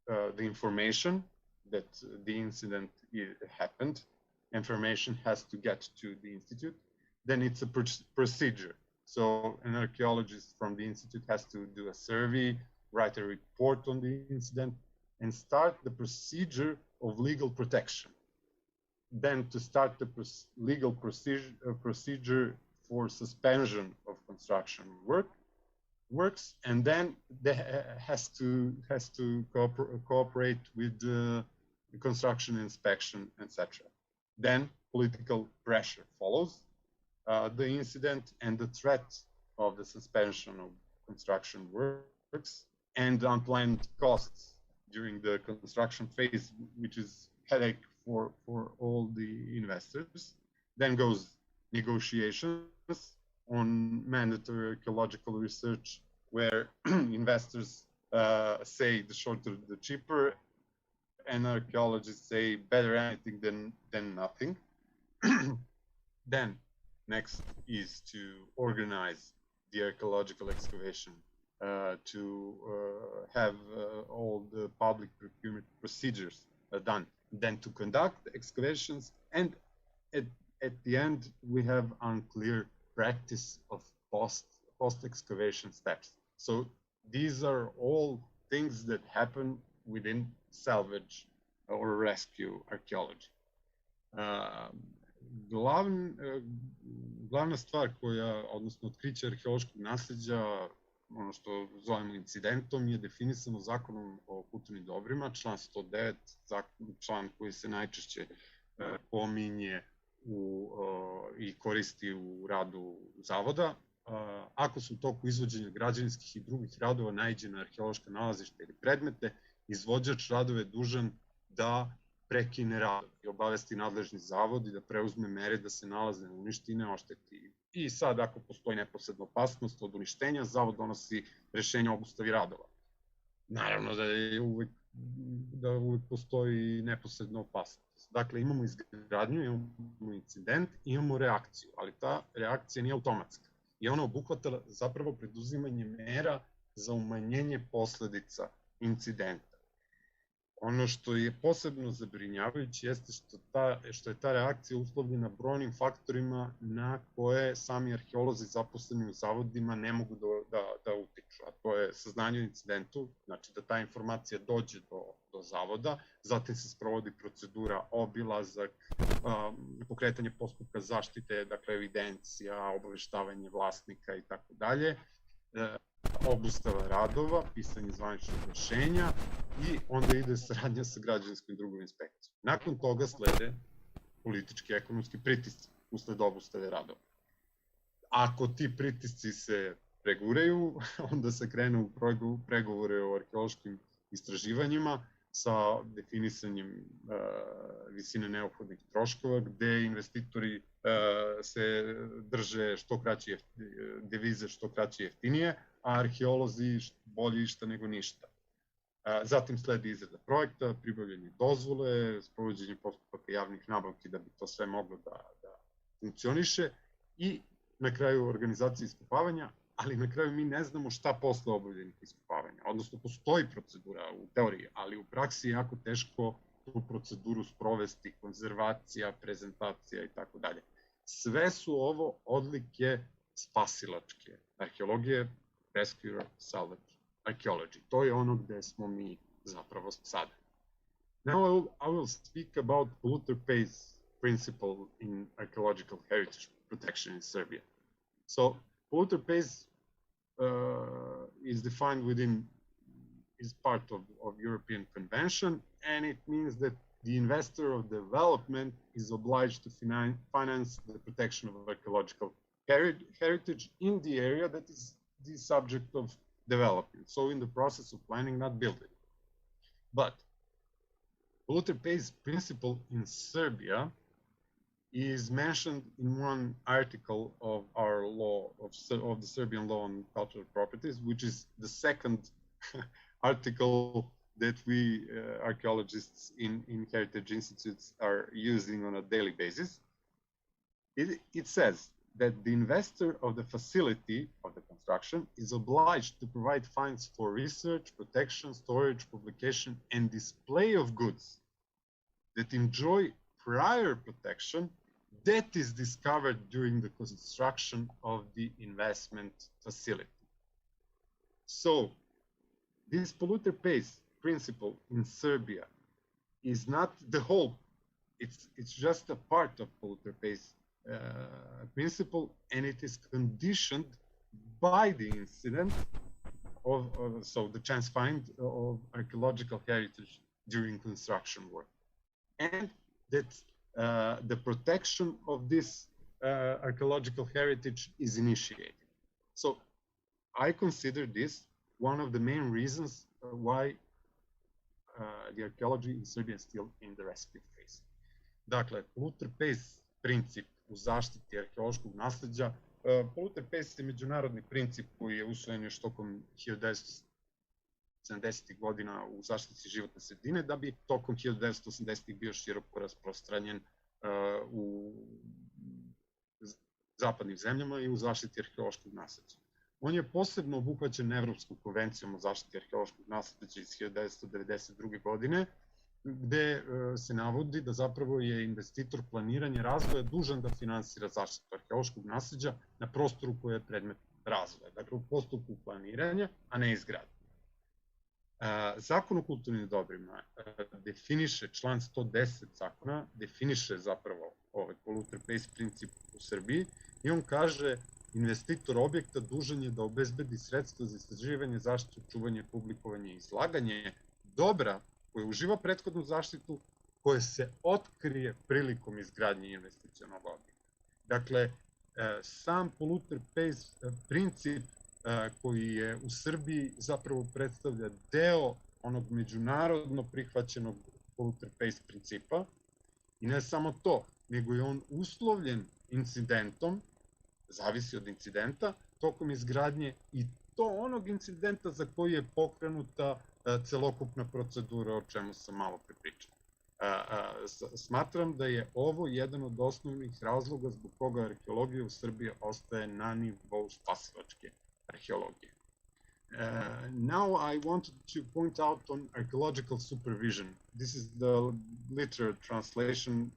the information that the incident happened. Information has to get to the institute. Then it's a procedure. So an archaeologist from the institute has to do a survey, write a report on the incident, and start the procedure of legal protection. Then to start the legal procedure for suspension of construction works, and then has to cooperate with the construction inspection, etc. Then political pressure follows. The incident and the threat of the suspension of construction works and unplanned costs during the construction phase, which is headache for all the investors. Then goes negotiations on mandatory archaeological research, where investors say the shorter the cheaper, and archaeologists say better anything than nothing. Then next is to organize the archaeological excavation, to have all the public procurement procedures done, then to conduct excavations, and at the end we have unclear practice of post-excavation steps. So these are all things that happen within salvage or rescue archaeology. Glavna stvar odnosno otkriće arheološkog nasleđa, ono što zovemo incidentom, je definisano zakonom o kulturnim dobrima, član 109, član koji se najčešće pominje i koristi u radu zavoda. Ako se u toku izvođenja građevinskih i drugih radova naiđe na arheološka nalazišta ili predmete, izvođač radova je dužan da prekine radove i obavesti nadležni zavod i da preuzme mere da se nalaz ne uništi i ne ošteti. I sad, ako postoji neposredna opasnost od uništenja, zavod donosi rešenje o obustavi radova. Naravno da uvek postoji neposredna opasnost. Dakle, imamo izgradnju, imamo incident, imamo reakciju, ali ta reakcija nije automatska. I ona obuhvata zapravo preduzimanje mera za umanjenje posledica incidenta. Ono što je posebno zabrinjavajuće jeste što je ta reakcija uslovljena brojnim faktorima na koje sami arheolozi zaposleni u zavodima ne mogu da utiču. A to je saznanje o incidentu, znači da ta informacija dođe do zavoda, zatim se sprovodi procedura obilazak, pokretanje postupka zaštite, dakle evidencija, obaveštavanje vlasnika i tako dalje, obustava radova, pisanje zvaničnog rešenja i onda ide saradnja sa građevinskom i drugom inspekcijom. Nakon toga slede politički i ekonomski pritisci usled obustave radova. Ako ti pritisci se preguraju, onda se krene u pregovore o arheološkim istraživanjima sa definisanjem visine neophodnih troškova, gde investitori se drže devize što kraće i jeftinije, a arheolozi bolje išta nego ništa. Zatim sledi izrada projekta, pribavljanje dozvole, sprovođenje postupaka javnih nabavki da bi to sve moglo da funkcioniše i na kraju organizacija iskopavanja, ali na kraju mi ne znamo šta posle obavljenih iskopavanja. Odnosno, postoji procedura u teoriji, ali u praksi je jako teško tu proceduru sprovesti, konzervacija, prezentacija i tako dalje. Sve su ovo odlike spasilačke arheologije, rescue salvage archaeology. To je ono gde smo mi zapravo sada. Now I will speak about polluter pays principle in archaeological heritage protection in Serbia. So polluter pays is defined is part of European Convention, and it means that the investor of development is obliged to finance the protection of archaeological heritage in the area that is the subject of development. So in the process of planning, not building. But polluter pays principle in Serbia is mentioned in one article of our law, of the Serbian law on cultural properties, which is the second article that we archaeologists in heritage institutes are using on a daily basis. It says that the investor of the facility of the construction is obliged to provide funds for research, protection, storage, publication, and display of goods that enjoy prior protection that is discovered during the construction of the investment facility. So this polluter pays principle in Serbia is not the whole, it's just a part of polluter pays principle, and it is conditioned by the incident so the chance find of archaeological heritage during construction work, and that the protection of this archaeological heritage is initiated. So I consider this one of the main reasons why the archaeology in Serbia is still in the rescue phase. Dakle, polluter pays princip u zaštiti arheološkog nasleđa. Polluter pays je međunarodni princip koji je usvojen još tokom 1970. godina u zaštiti životne sredine, da bi tokom 1980. bio široko rasprostranjen u zapadnim zemljama i u zaštiti arheološkog nasleđa. On je posebno obuhvaćen Evropskom konvencijom o zaštiti arheološkog nasleđa iz 1992. godine, gde se navodi da zapravo je investitor planiranja razvoja dužan da finansira zaštitu arheološkog nasleđa na prostoru koji je predmet razvoja. Dakle, u postupku planiranja, a ne izgradnje. Zakon o kulturnim dobrima definiše, član 110 zakona, definiše zapravo polluter pays princip u Srbiji i on kaže investitor objekta dužan je da obezbedi sredstva za istraživanje, zaštitu, čuvanje, publikovanje i izlaganje dobra koje uživa prethodnu zaštitu koje se otkrije prilikom izgradnje investicionog objekta. Dakle, sam polluter pays princip koji je u Srbiji zapravo predstavlja deo onog međunarodno prihvaćenog polluter pays principa i ne samo to, nego je on uslovljen incidentom, zavisi od incidenta, tokom izgradnje i to onog incidenta za koji je pokrenuta celokupna procedura o čemu sam malo pre pričao. Smatram da je ovo jedan od osnovnih razloga zbog koga arheologija u Srbiji ostaje na nivou spasilačke arheologije. Now I wanted to point out on archaeological supervision. This is the literal translation.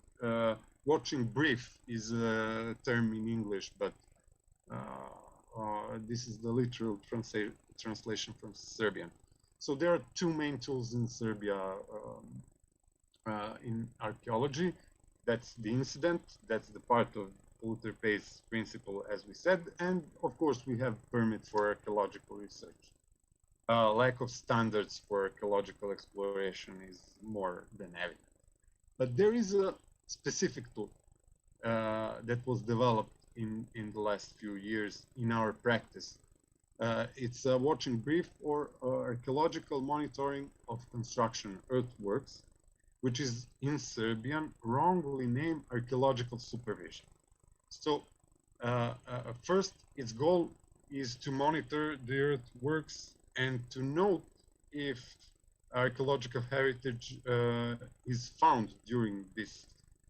Watching brief is a term in English, but this is the literal translation from Serbian. So there are two main tools in Serbia in archaeology. That's the incident, that's the part of polluter pays principle, as we said, and of course we have permit for archaeological research. Lack of standards for archaeological exploration is more than evident. But there is a specific tool that was developed in the last few years in our practice. It's a watching brief or archaeological monitoring of construction earthworks, which is in Serbian wrongly named archaeological supervision. So first, its goal is to monitor the earthworks and to note if archaeological heritage is found during this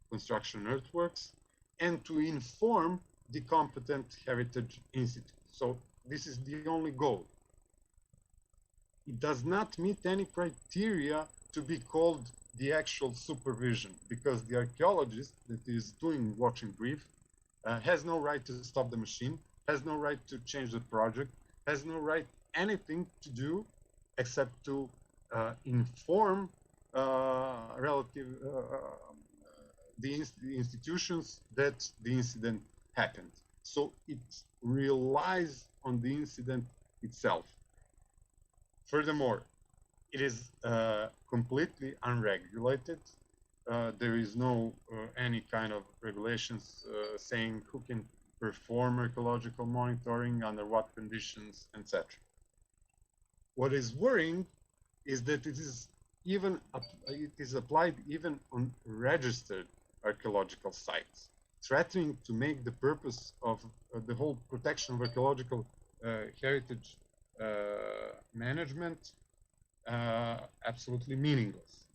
construction earthworks and to inform the competent heritage institute. So this is the only goal. It does not meet any criteria to be called the actual supervision because the archaeologist that is doing watching brief has no right to stop the machine, has no right to change the project, has no right anything to do except to inform the institutions that the incident happened. So it relies on the incident itself. Furthermore, it is completely unregulated. There is no any kind of regulations saying who can perform archaeological monitoring, under what conditions, etc. What is worrying is that it is applied even on registered archaeological sites, threatening to make the purpose of the whole protection of archaeological heritage management absolutely meaningless.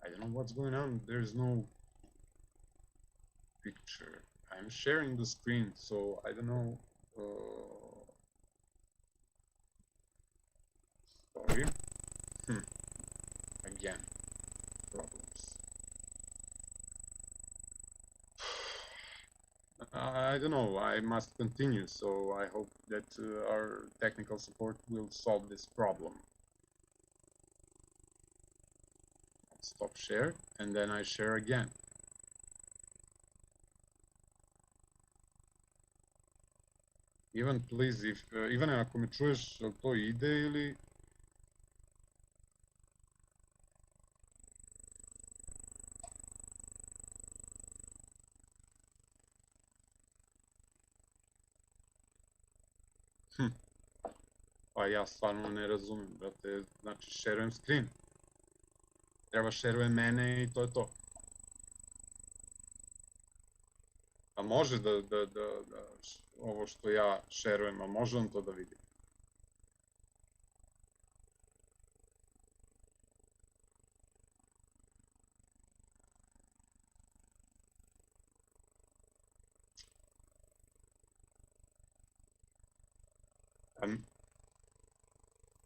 I don't know what's going on. There's no picture. I'm sharing the screen, so I don't know. Sorry. Again, problems. I don't know. I must continue, so I hope that our technical support will solve this problem. Stop share, and then I share again. Ivan, please, if Ivane, ako me čuješ, jel to ide ili... Pa ja stvarno ne razumem, brate, znači šerujem screen. Treba šeruje mene i to je to. A može da ovo što ja šerujem, a može on to da vidi?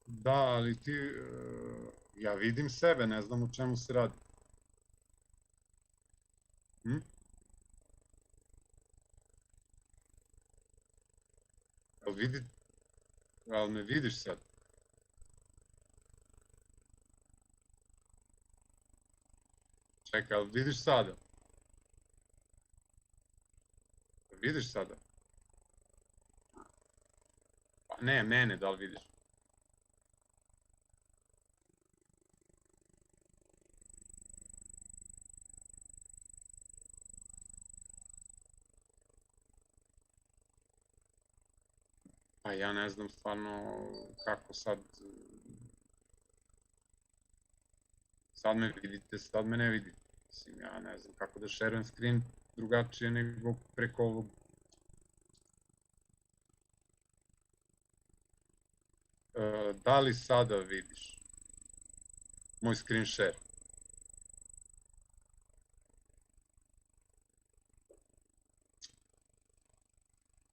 Da, ali ti, ja vidim sebe, ne znam o čemu se radi. Ali me vidiš sad? Čekaj, ali vidiš sada? Vidiš sada? Pa ne, mene, da li vidiš? Pa ja ne znam stvarno kako sad... Sad me vidite, sad me ne vidite. Mislim, ja ne znam kako da šerujem screen drugačije nego preko ovog. Da li sada vidiš moj screen share?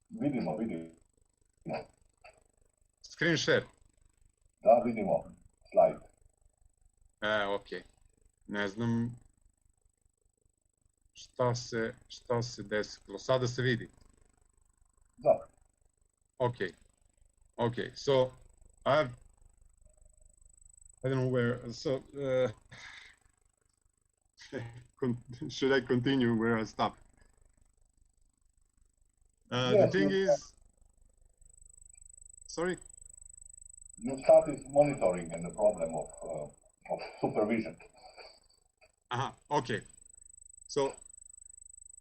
Vidimo, vidimo. Screen share? Da, vidimo. Slajd. Okej. Ne znam šta se desilo. Sada se vidi? Da. Okay. So I don't know where. So should I continue where I stopped? The thing is, sorry. You started monitoring and the problem of supervision. Okay. So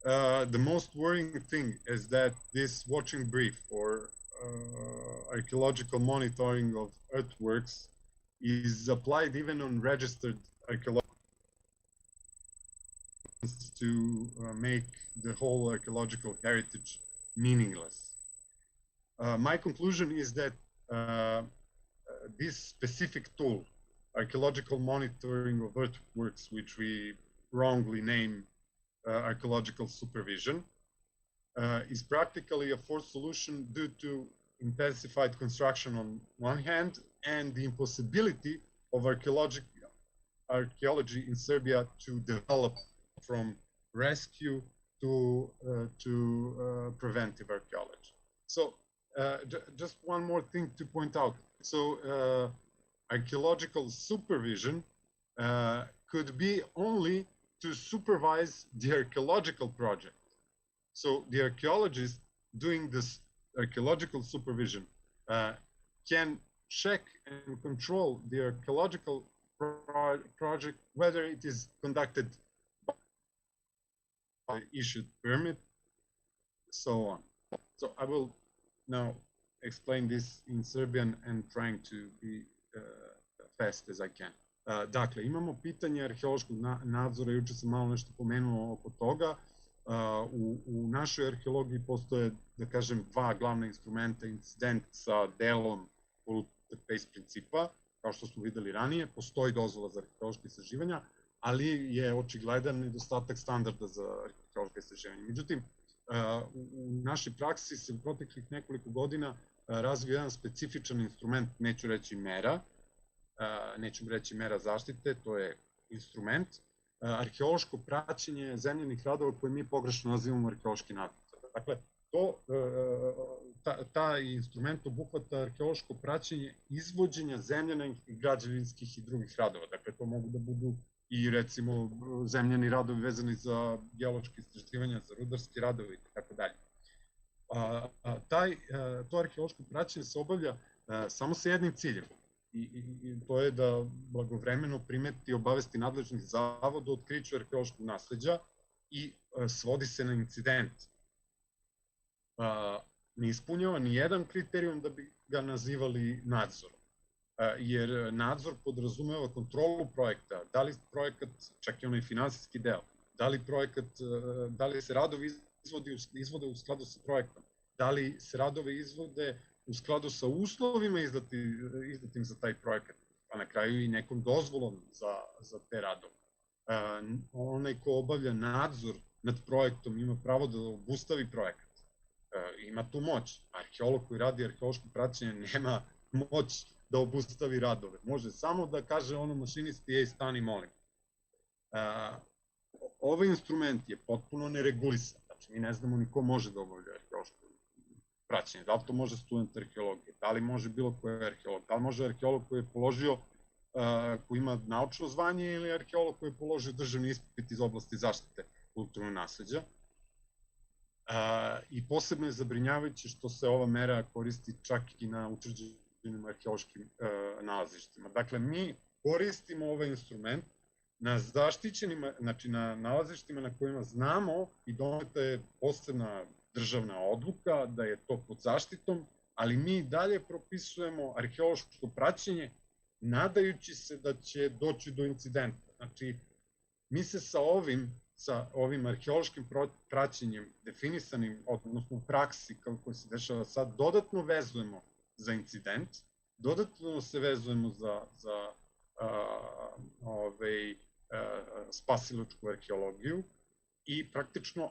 the most worrying thing is that this watching brief or archaeological monitoring of earthworks is applied even on registered archaeological to make the whole archaeological heritage meaningless. My conclusion is that this specific tool, archaeological monitoring of earthworks, which we wrongly name archaeological supervision, is practically a forced solution due to intensified construction on one hand and the impossibility of archaeology in Serbia to develop from rescue to preventive archaeology. So just one more thing to point out. So archaeological supervision could be only to supervise the archaeological project. So the archaeologist doing this archaeological supervision can check and control the archaeological project, whether it is conducted by issued permit, so on. So I will now explain this in Serbian and trying to be fast as I can. Dakle, imamo pitanje arheološkog nadzora, juče sam malo nešto pomenuo oko toga. U našoj arheologiji postoje, da kažem, dva glavna instrumenta, incident sa delom polluter-pays principa, kao što smo videli ranije, postoji dozvola za arheološke istraživanja, ali je očigledan nedostatak standarda za arheološke istraživanja. Međutim, u našoj praksi se u proteklih nekoliko godina razvio jedan specifičan instrument, neću reći mera zaštite, to je instrument, arheološko praćenje zemljenih radova koje mi pogrešno nazivamo arheološki nadzor. Dakle, taj instrument obuhvata arheološko praćenje izvođenja zemljanih i građevinskih i drugih radova. Dakle, to mogu da budu i recimo zemljani radovi vezani za geološke istraživanja, za rudarski radovi i tako dalje. To arheološko praćenje se obavlja samo sa jednim ciljem, i to je da blagovremeno primeti i obavesti nadležnih zavoda o otkriću arheološkog nasleđa i svodi se na incident. Ne ispunjava ni jedan kriterijum da bi ga nazivali nadzorom, jer nadzor podrazumeva kontrolu projekta, da li projekat, čak i onaj finansijski deo, da li se radovi izvode u skladu sa projektom, da li se radovi izvode u skladu sa uslovima izdatim za taj projekat, pa na kraju i nekom dozvolom za te radove. Onaj ko obavlja nadzor nad projektom ima pravo da obustavi projekat. Ima tu moć. Arheolog koji radi arheološko praćenje nema moć da obustavi radove. Može samo da kaže ono mašinisti, ej, stani, molim. Ovaj instrument je potpuno neregulisan. Znači, mi ne znamo ni ko može da obavlja arheološko praćenje. Da li to može student arheologije, da li može bilo koji arheolog, da li može arheolog koji je položio koji ima naučno zvanje ili arheolog koji je položio državni ispit iz oblasti zaštite kulturnog nasleđa. I posebno je zabrinjavajuće što se ova mera koristi čak i na utvrđenim arheološkim nalazištima. Dakle, mi koristimo ovaj instrument na zaštićenim, znači na nalazištima na kojima znamo i doneta je posebna državna odluka da je to pod zaštitom, ali mi dalje propisujemo arheološko praćenje nadajući se da će doći do incidenta. Znači, mi se sa ovim arheološkim praćenjem definisanim, odnosno u praksi kako se dešava sad, dodatno vezujemo za incident, dodatno se vezujemo za spasilačku arheologiju i praktično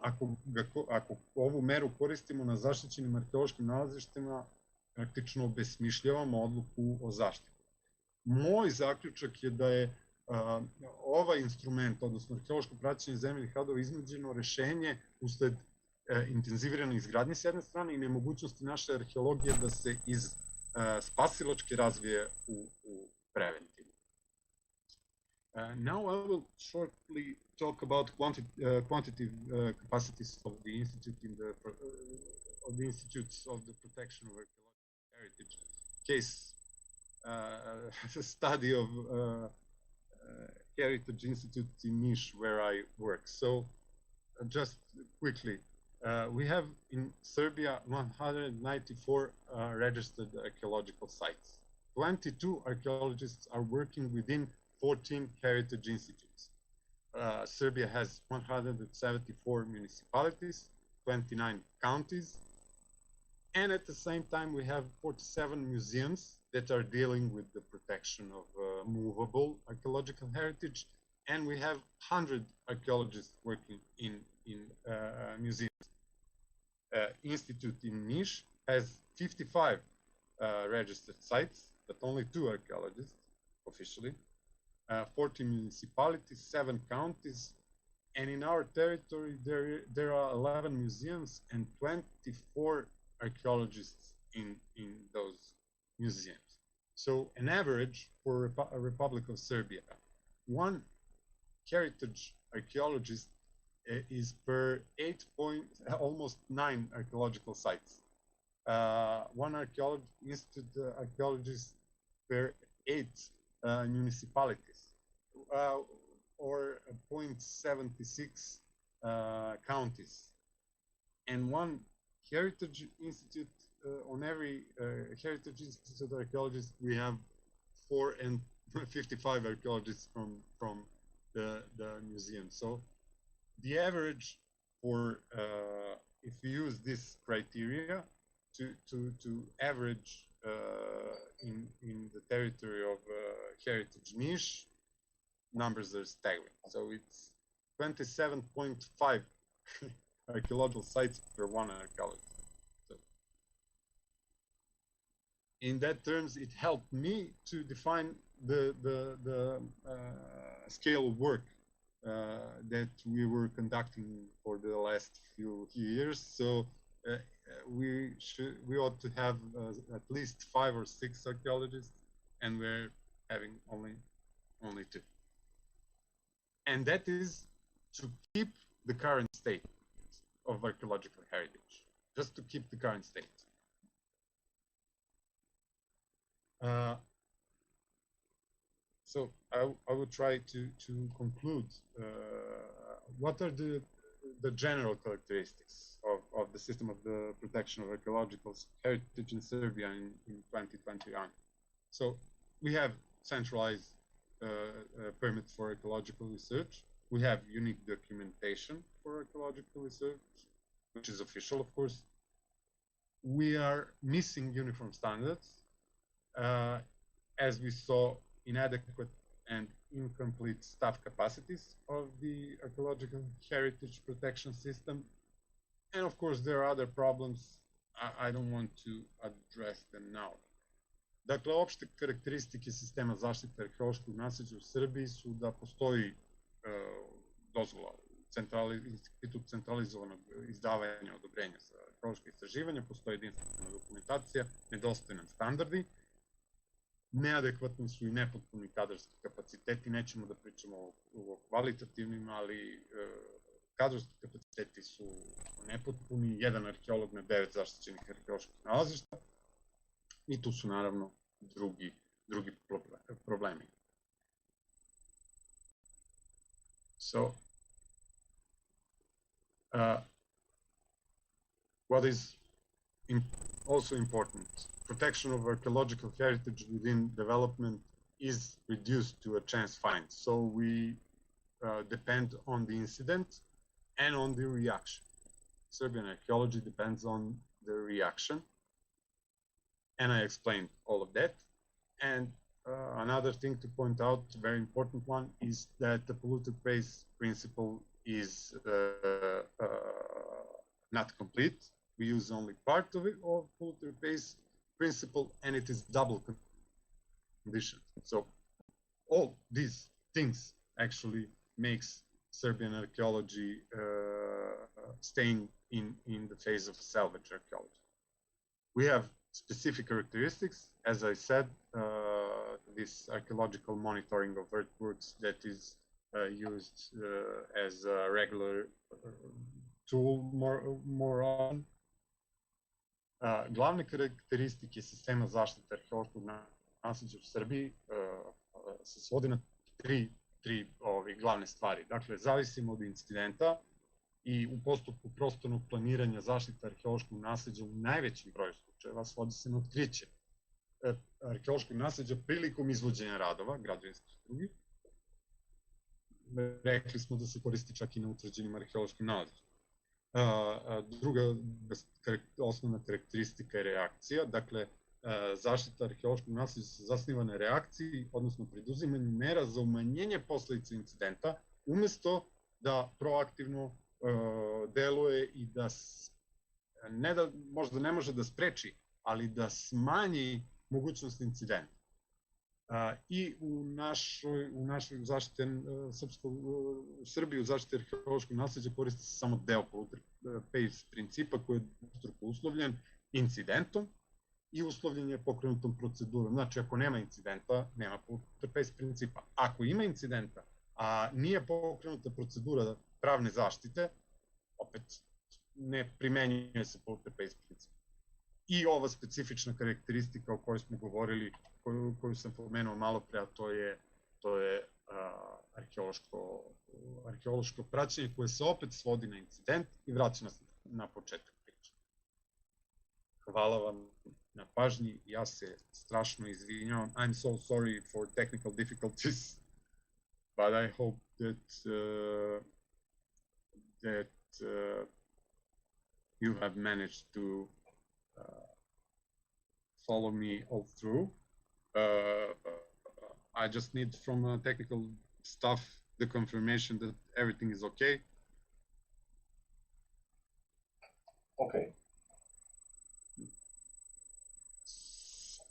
ako ovu meru koristimo na zaštićenim arheološkim nalazištima, praktično obesmišljavamo odluku o zaštiti. Moj zaključak je da je ovaj instrument, odnosno arheološko praćenje zemljenih radova, iznuđeno rešenje usled intenzivirane izgradnje s jedne strane i nemogućnosti naše arheologije da se iz spasilačke razvije u preventivu. Now I will shortly talk about quantitative capacities of the institute of the Institutes of the Protection of Archaeological Heritage case study of Heritage Institute in Niš, where I work. So, just quickly, we have in Serbia 194 registered archaeological sites. 22 archaeologists are working within 14 heritage institutes. Serbia has 174 municipalities, 29 counties, and at the same time we have 47 museums that are dealing with the protection of movable archaeological heritage, and we have 100 archaeologists working in museums. Institute in Niš has 55 registered sites, but only 2 archaeologists officially, 40 municipalities, 7 counties, and in our territory there are 11 museums and 24 archaeologists in those museums. So an average for a Republic of Serbia, 1 heritage archaeologist is per almost 9 archaeological sites. 1 archaeologist per 8 municipalities, or 0.76 counties, and 1 heritage institute on every heritage institute archaeologist. We have 4 and 55 archaeologists from the museum. So the average for if you use this criteria to average in the territory of Heritage Niš, numbers are staggering. So it's 27.5 archaeological sites per 1 archaeologist. So in that terms, it helped me to define the scale of work that we were conducting for the last few years. So we ought to have at least 5 or 6 archaeologists, and we're having only 2. And that is to keep the current state of archaeological heritage, just to keep the current state. So I will try to conclude. What are the general characteristics of the system of the protection of archaeological heritage in Serbia in 2021? So we have centralized permits for archaeological research. We have unique documentation for archaeological research, which is official, of course. We are missing uniform standards. As we saw, inadequate and incomplete staff capacities of the archaeological heritage protection system. And of course, there are other problems. I don't want to address them now. Dakle, opšte karakteristike sistema zaštite arheološkog nasleđa u Srbiji su da postoji dozvola, institut centralizovanog izdavanja odobrenja za arheološke istraživanja, postoji jedinstvena dokumentacija, nedostaje nam standardi. neadekvatni su i nepotpuni kadrovski kapaciteti, nećemo da pričamo o kvalitativnim, ali kadrovski kapaciteti su nepotpuni, jedan arheolog na 9 zaštićenih arheoloških nalazišta i tu su naravno drugi problemi. So, what is also important, protection of archaeological heritage within development is reduced to a chance find. So we depend on the incident and on the reaction. Serbian archaeology depends on the reaction. And I explained all of that. And another thing to point out, very important one, is that the polluter pays principle is not complete. We use only part of it, of polluter pays principle, and it is double conditioned. So all these things actually makes Serbian archaeology staying in the phase of salvage archaeology. We have specific characteristics, as I said, this archaeological monitoring of earthworks that is used as a regular tool more often. Glavne karakteristike sistema zaštite arheološkog nasleđa u Srbiji se svodi na tri glavne stvari. Dakle, zavisimo od incidenta i u postupku prostornog planiranja zaštite arheološkog nasleđa u najvećem broju slučajeva svodi se na otkriće arheološkog nasleđa prilikom izvođenja radova, građevinskih i drugih. Rekli smo da se koristi čak i na utvrđenim arheološkim nalazištima. Druga osnovna karakteristika je reakcija, dakle, zaštita arheološkog nasleđa se zasniva na reakciji, odnosno preduzimanju mera za umanjenje posledica incidenta, umesto da proaktivno deluje i da, ne da možda ne može da spreči, ali da smanji mogućnost incidenta. I u našoj zaštite u Srbiji u zaštiti arheološkog nasleđa koristi se samo deo polluter pays principa koji je dvostruko uslovljen incidentom i uslovljen je pokrenutom procedurom. Znači, ako nema incidenta, nema polluter pays principa. Ako ima incidenta, a nije pokrenuta procedura pravne zaštite, opet ne primenjuje se polluter pays princip. I ova specifična karakteristika o kojoj smo govorili, koju sam pomenuo malo pre, a to je arheološko praćenje koje se opet svodi na incident i vraća nas na početak priče. Hvala vam na pažnji, ja se strašno izvinjavam. I'm so sorry for technical difficulties, but I hope that you have managed to follow me all through. I just need from technical staff the confirmation that everything is okay. Okay.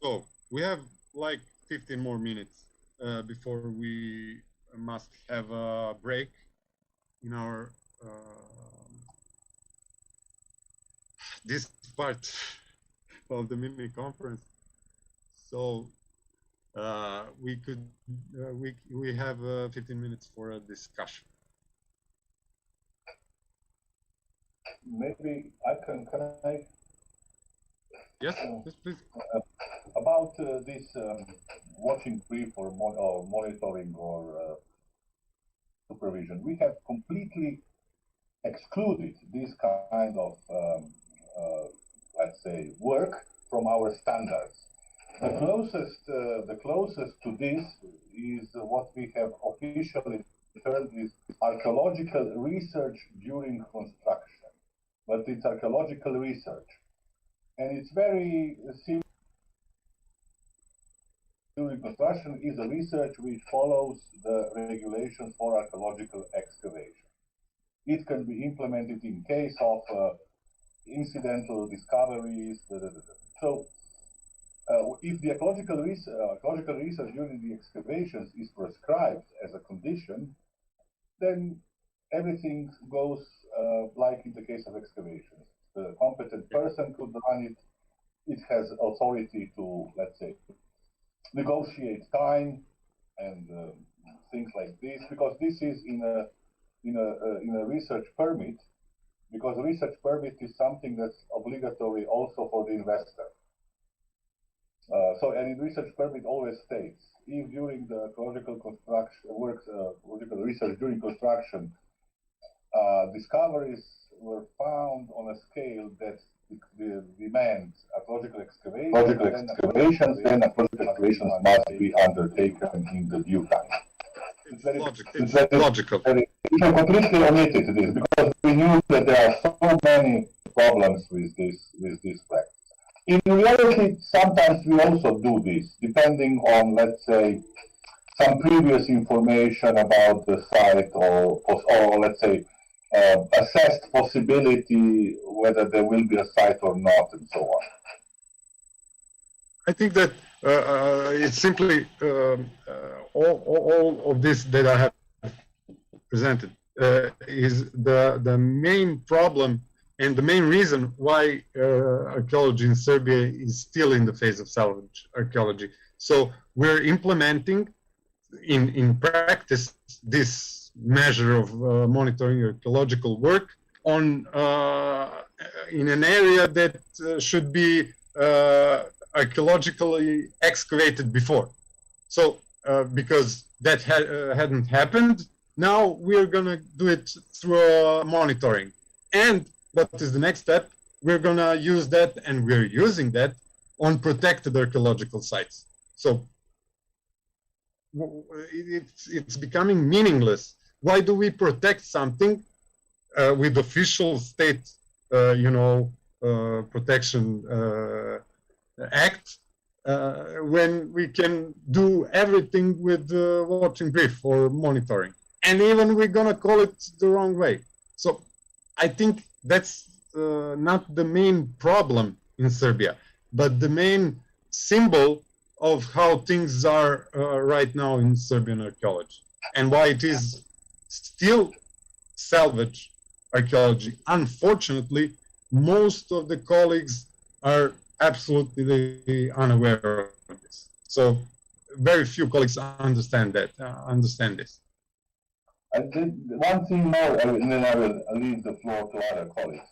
So we have like 15 more minutes before we must have a break in our this part of the mini conference. So we have 15 minutes for a discussion. Maybe I can I? Yes, yes, please. About this watching brief or monitoring or supervision, we have completely excluded this kind of let's say work from our standards. The closest to this is what we have officially termed is archaeological research during construction, but it's archaeological research, and it's very simple. During construction is a research which follows the regulations for archaeological excavation. It can be implemented in case of incidental discoveries. So, if the archaeological research during the excavations is prescribed as a condition, then everything goes like in the case of excavations. The competent person could run it. It has authority to, let's say, negotiate time and things like this, because this is in a research permit, because a research permit is something that's obligatory also for the investor. So, and in research permit always states, if during the archaeological construction works, archaeological research during construction, discoveries were found on a scale that demands archaeological excavations, then archaeological excavations must be undertaken in the due time. It's logical. We have completely omitted this because we knew that there are so many problems with this practice. In reality, sometimes we also do this, depending on, let's say, some previous information about the site, or let's say, assessed possibility whether there will be a site or not, and so on. I think that it's simply all of this that I have presented is the main problem and the main reason why archaeology in Serbia is still in the phase of salvage archaeology. So we're implementing in practice this measure of monitoring archaeological work on in an area that should be archaeologically excavated before. So because that hadn't happened, now we're gonna do it through monitoring. And what is the next step? We're gonna use that, and we're using that on protected archaeological sites. So it's becoming meaningless. Why do we protect something with official state, protection act when we can do everything with watching brief or monitoring? And even we're gonna call it the wrong way. So I think that's not the main problem in Serbia, but the main symbol of how things are right now in Serbian archaeology, and why it is still salvage archaeology. Unfortunately, most of the colleagues are absolutely unaware of this. So very few colleagues understand that, understand this. I did one thing more, and then I will leave the floor to other colleagues.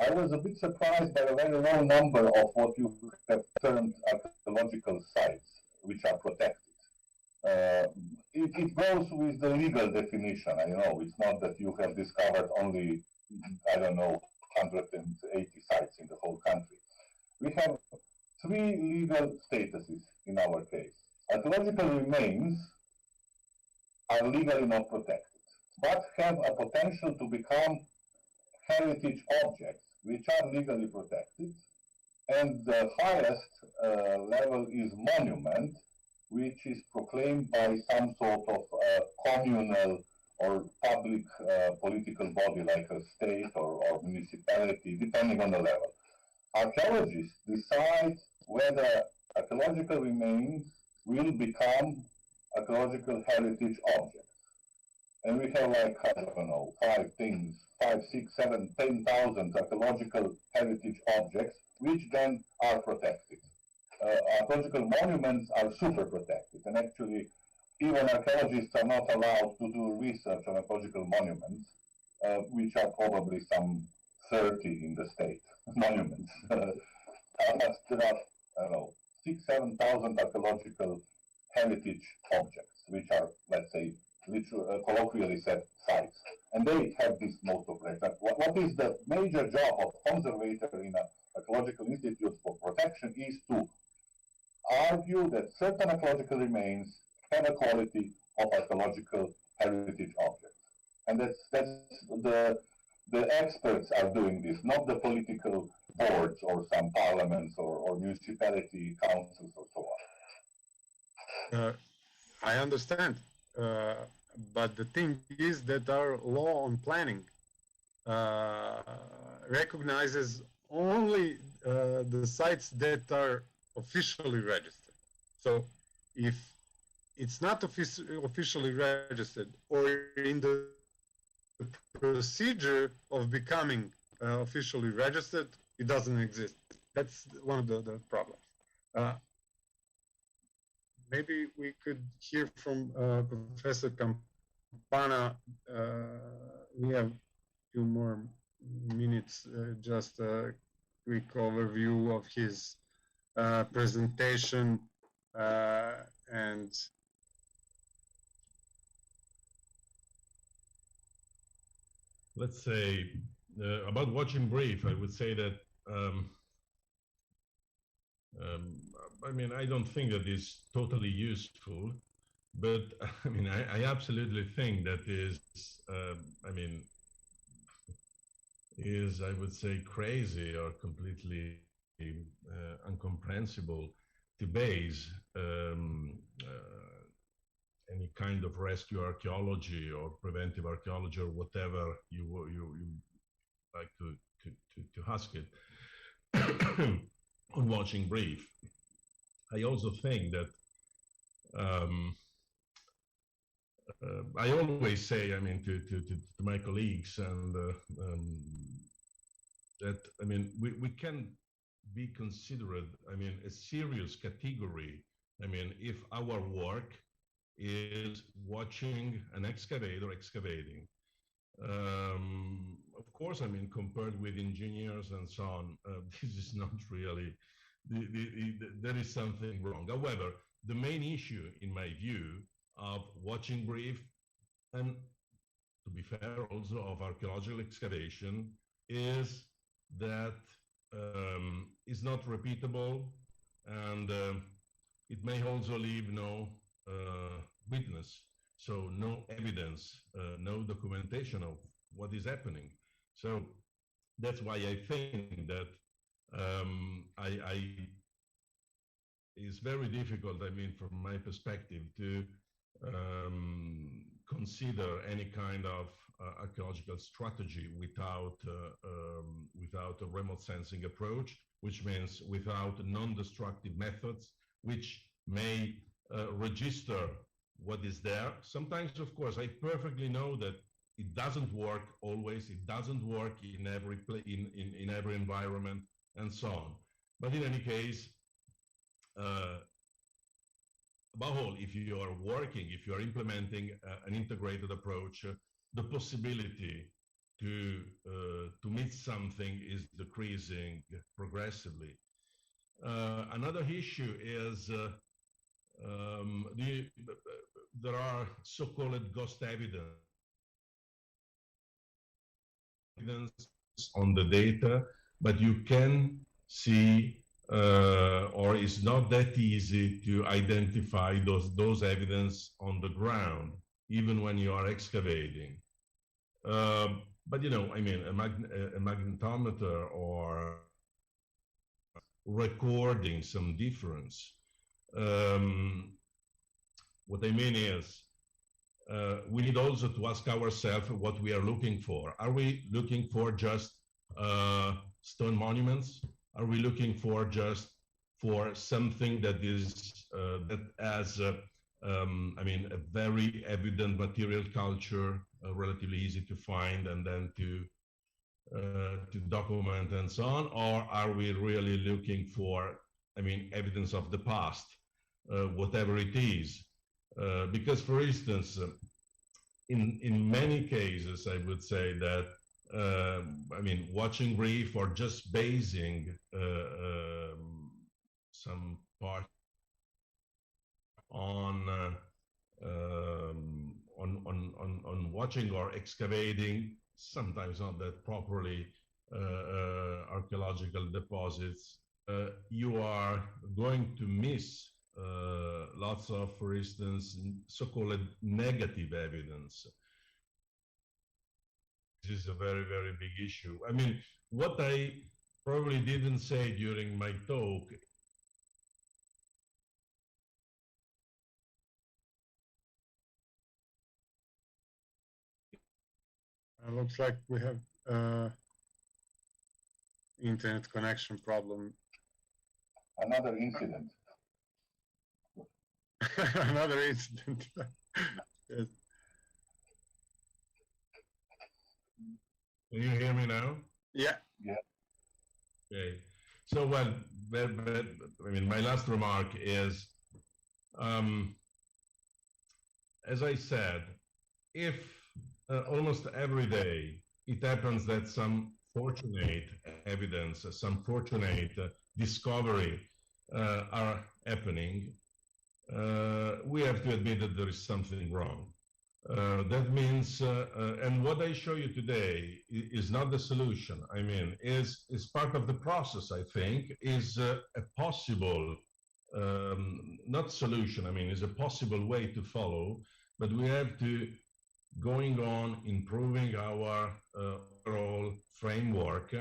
I was a bit surprised by the very low number of what you have termed archaeological sites, which are protected. It goes with the legal definition. I know it's not that you have discovered only, I don't know, 180 sites in the whole country. We have 3 legal statuses in our case. Archaeological remains are legally not protected, but have a potential to become heritage objects, which are legally protected. And the highest level is monument, which is proclaimed by some sort of communal or public political body, like a state or municipality, depending on the level. Archaeologists decide whether archaeological remains will become archaeological heritage objects. And we have, like, I don't know, 5 things, 5, 6, 7, 10,000 archaeological heritage objects, which then are protected. Archaeological monuments are super protected, and actually even archaeologists are not allowed to do research on archaeological monuments, which are probably some 30 in the state, monuments. There are, I don't know, 6,000 to 7,000 archaeological heritage objects, which are, let's say, colloquially said, sites. And they have this mode of protection. What is the major job of conservator in an archaeological institute for protection is to argue that certain archaeological remains have a quality of archaeological heritage objects. And that's the experts are doing this, not the political boards or some parliaments or municipality councils or so on. I understand. But the thing is that our law on planning recognizes only the sites that are officially registered. So if it's not officially registered or in the procedure of becoming officially registered, it doesn't exist. That's one of the problems. maybe we could hear from Professor Campana. We have a few more minutes, just a quick overview of his presentation and let's say about watching brief, I would say that I mean, I don't think that is totally useful, but I mean, I absolutely think that is, I mean, is, I would say, crazy or completely incomprehensible to base any kind of rescue archaeology or preventive archaeology or whatever you like to ask it on watching brief. I also think that I always say, I mean, to my colleagues, and that, I mean, we can be considered, I mean, a serious category. I mean, if our work is watching an excavator excavating. Of course, I mean, compared with engineers and so on, this is not really, there is something wrong. However, the main issue, in my view, of watching brief, and to be fair also of archaeological excavation, is that it's not repeatable, and it may also leave no witness, so no evidence, no documentation of what is happening. So that's why I think that it's very difficult, I mean, from my perspective, to consider any kind of archaeological strategy without a remote sensing approach, which means without non-destructive methods, which may register what is there. Sometimes, of course, I perfectly know that it doesn't work always. It doesn't work in every in every environment, and so on. But in any case, above all, if you are working, if you are implementing an integrated approach, the possibility to miss something is decreasing progressively. Another issue is there are so-called ghost evidence on the data, but you can see or it's not that easy to identify those evidence on the ground, even when you are excavating. But you know, I mean, a magnetometer or recording some difference. What I mean is, we need also to ask ourselves what we are looking for. Are we looking for just stone monuments? Are we looking for just for something that is that has I mean, a very evident material culture, relatively easy to find and then to document and so on? Or are we really looking for, I mean, evidence of the past, whatever it is? Because, for instance, in many cases, I would say that, I mean, watching brief or just basing some part on watching or excavating, sometimes not that properly, archaeological deposits, you are going to miss lots of, for instance, so-called negative evidence. This is a very, very big issue. I mean, what I probably didn't say during my talk . Looks like we have internet connection problem. Another incident. Another incident. Yes. Can you hear me now? Yeah. Yeah. Okay. So, well, I mean, my last remark is As I said, if almost every day it happens that some fortunate evidence, some fortunate discovery are happening, we have to admit that there is something wrong. That means, and what I show you today is not the solution. I mean, is part of the process, I think, is a possible, not solution, I mean, is a possible way to follow, but we have to going on improving our overall framework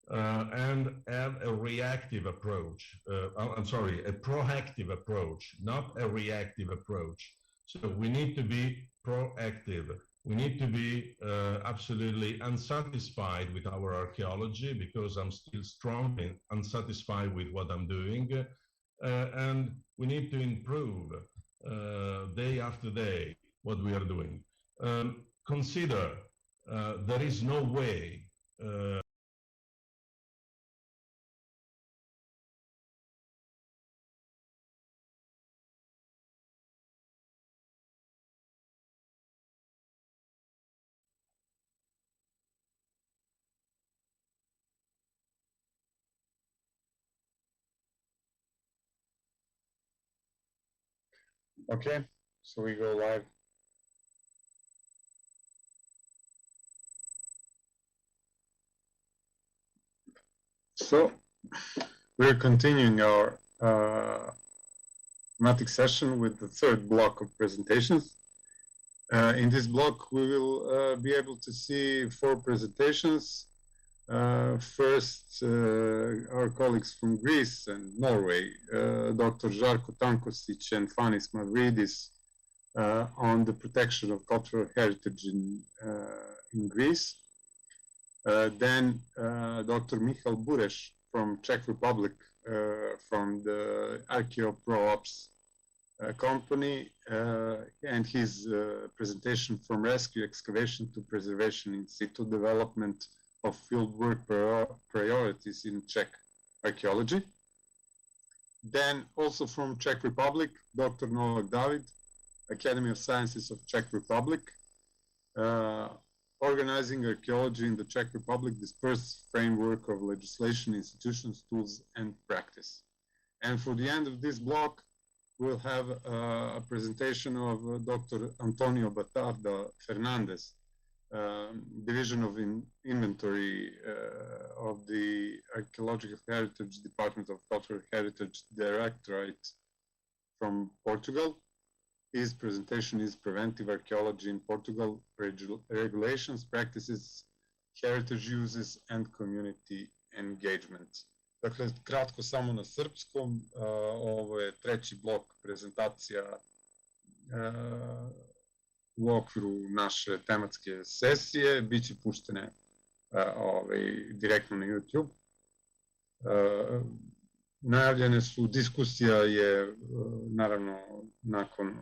and have a reactive approach. I'm sorry, a proactive approach, not a reactive approach. So we need to be proactive. We need to be absolutely unsatisfied with our archaeology because I'm still strongly unsatisfied with what I'm doing. And we need to improve day after day what we are doing. Consider there is no way Okay, so we go live. So we're continuing our thematic session with the third block of presentations. In this block, we will be able to see 4 presentations. First, our colleagues from Greece and Norway, Dr. Žarko Tankosic and Fanis Mavridis, on the protection of cultural heritage in Greece. Then Dr. Michal Bureš from Czech Republic, from the ARCHAEOPROOPS company, and his presentation from rescue excavation to preservation in situ development of fieldwork priorities in Czech archaeology. Then also from Czech Republic, Dr. Novak David, Academy of Sciences of Czech Republic, organizing archaeology in the Czech Republic, dispersed framework of legislation, institutions, tools, and practice. And for the end of this block, we'll have a presentation of Dr. Antonio Batarda Fernandez, Division of Inventory of the Archaeological Heritage Department of Cultural Heritage Directorate from Portugal. His presentation is Preventive Archaeology in Portugal, Regulations, Practices, Heritage Uses and Community Engagement. Dakle, kratko samo na srpskom, ovo je treći blok prezentacija u okviru naše tematske sesije, bit će puštene direktno na YouTube. Najavljene su, diskusija je naravno nakon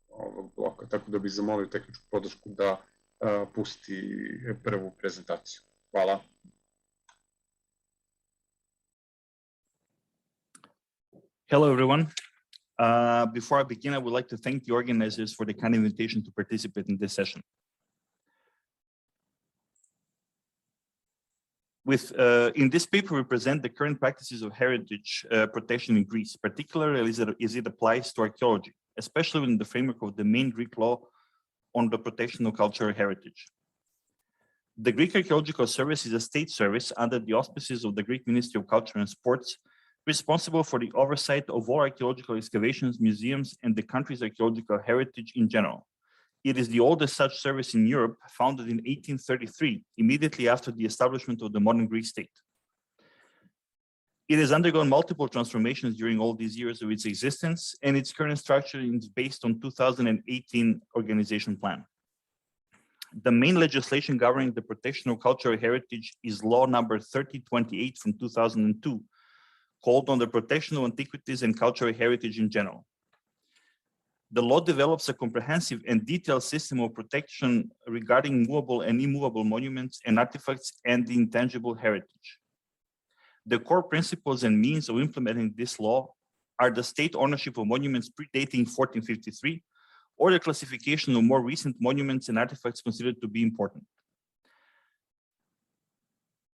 ovog bloka, tako da bih zamolio tehničku podršku da pusti prvu prezentaciju. Hvala. Hello, everyone. Before I begin, I would like to thank the organizers for the kind invitation to participate in this session. In this paper, we present the current practices of heritage protection in Greece, particularly as it applies to archaeology, especially within the framework of the main Greek law on the protection of cultural heritage. The Greek Archaeological Service is a state service under the auspices of the Greek Ministry of Culture and Sports, responsible for the oversight of all archaeological excavations, museums, and the country's archaeological heritage in general. It is the oldest such service in Europe, founded in 1833, immediately after the establishment of the modern Greek state. It has undergone multiple transformations during all these years of its existence, and its current structure is based on 2018 organization plan. The main legislation governing the protection of cultural heritage is Law number 3028 from 2002, called on the protection of antiquities and cultural heritage in general. The law develops a comprehensive and detailed system of protection regarding movable and immovable monuments and artifacts and the intangible heritage. The core principles and means of implementing this law are the state ownership of monuments predating 1453 or the classification of more recent monuments and artifacts considered to be important.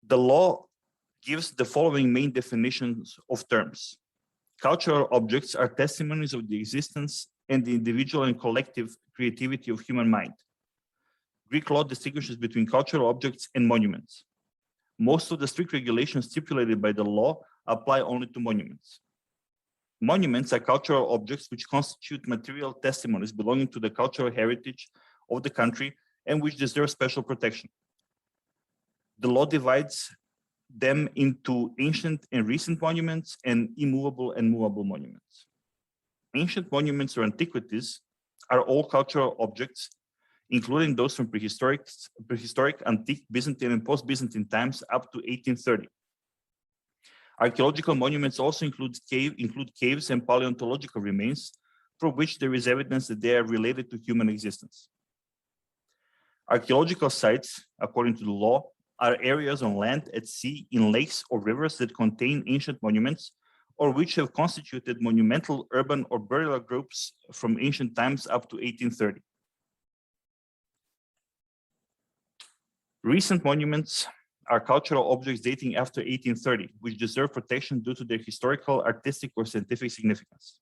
The law gives the following main definitions of terms. Cultural objects are testimonies of the existence and the individual and collective creativity of human mind. Greek law distinguishes between cultural objects and monuments. Most of the strict regulations stipulated by the law apply only to monuments. Monuments are cultural objects which constitute material testimonies belonging to the cultural heritage of the country and which deserve special protection. The law divides them into ancient and recent monuments and immovable and movable monuments. Ancient monuments or antiquities are all cultural objects, including those from prehistoric, antique, Byzantine, and post-Byzantine times up to 1830. Archaeological monuments also include caves and paleontological remains, for which there is evidence that they are related to human existence. Archaeological sites, according to the law, are areas on land, at sea, in lakes or rivers that contain ancient monuments, or which have constituted monumental urban or burial groups from ancient times up to 1830. Recent monuments are cultural objects dating after 1830, which deserve protection due to their historical, artistic, or scientific significance.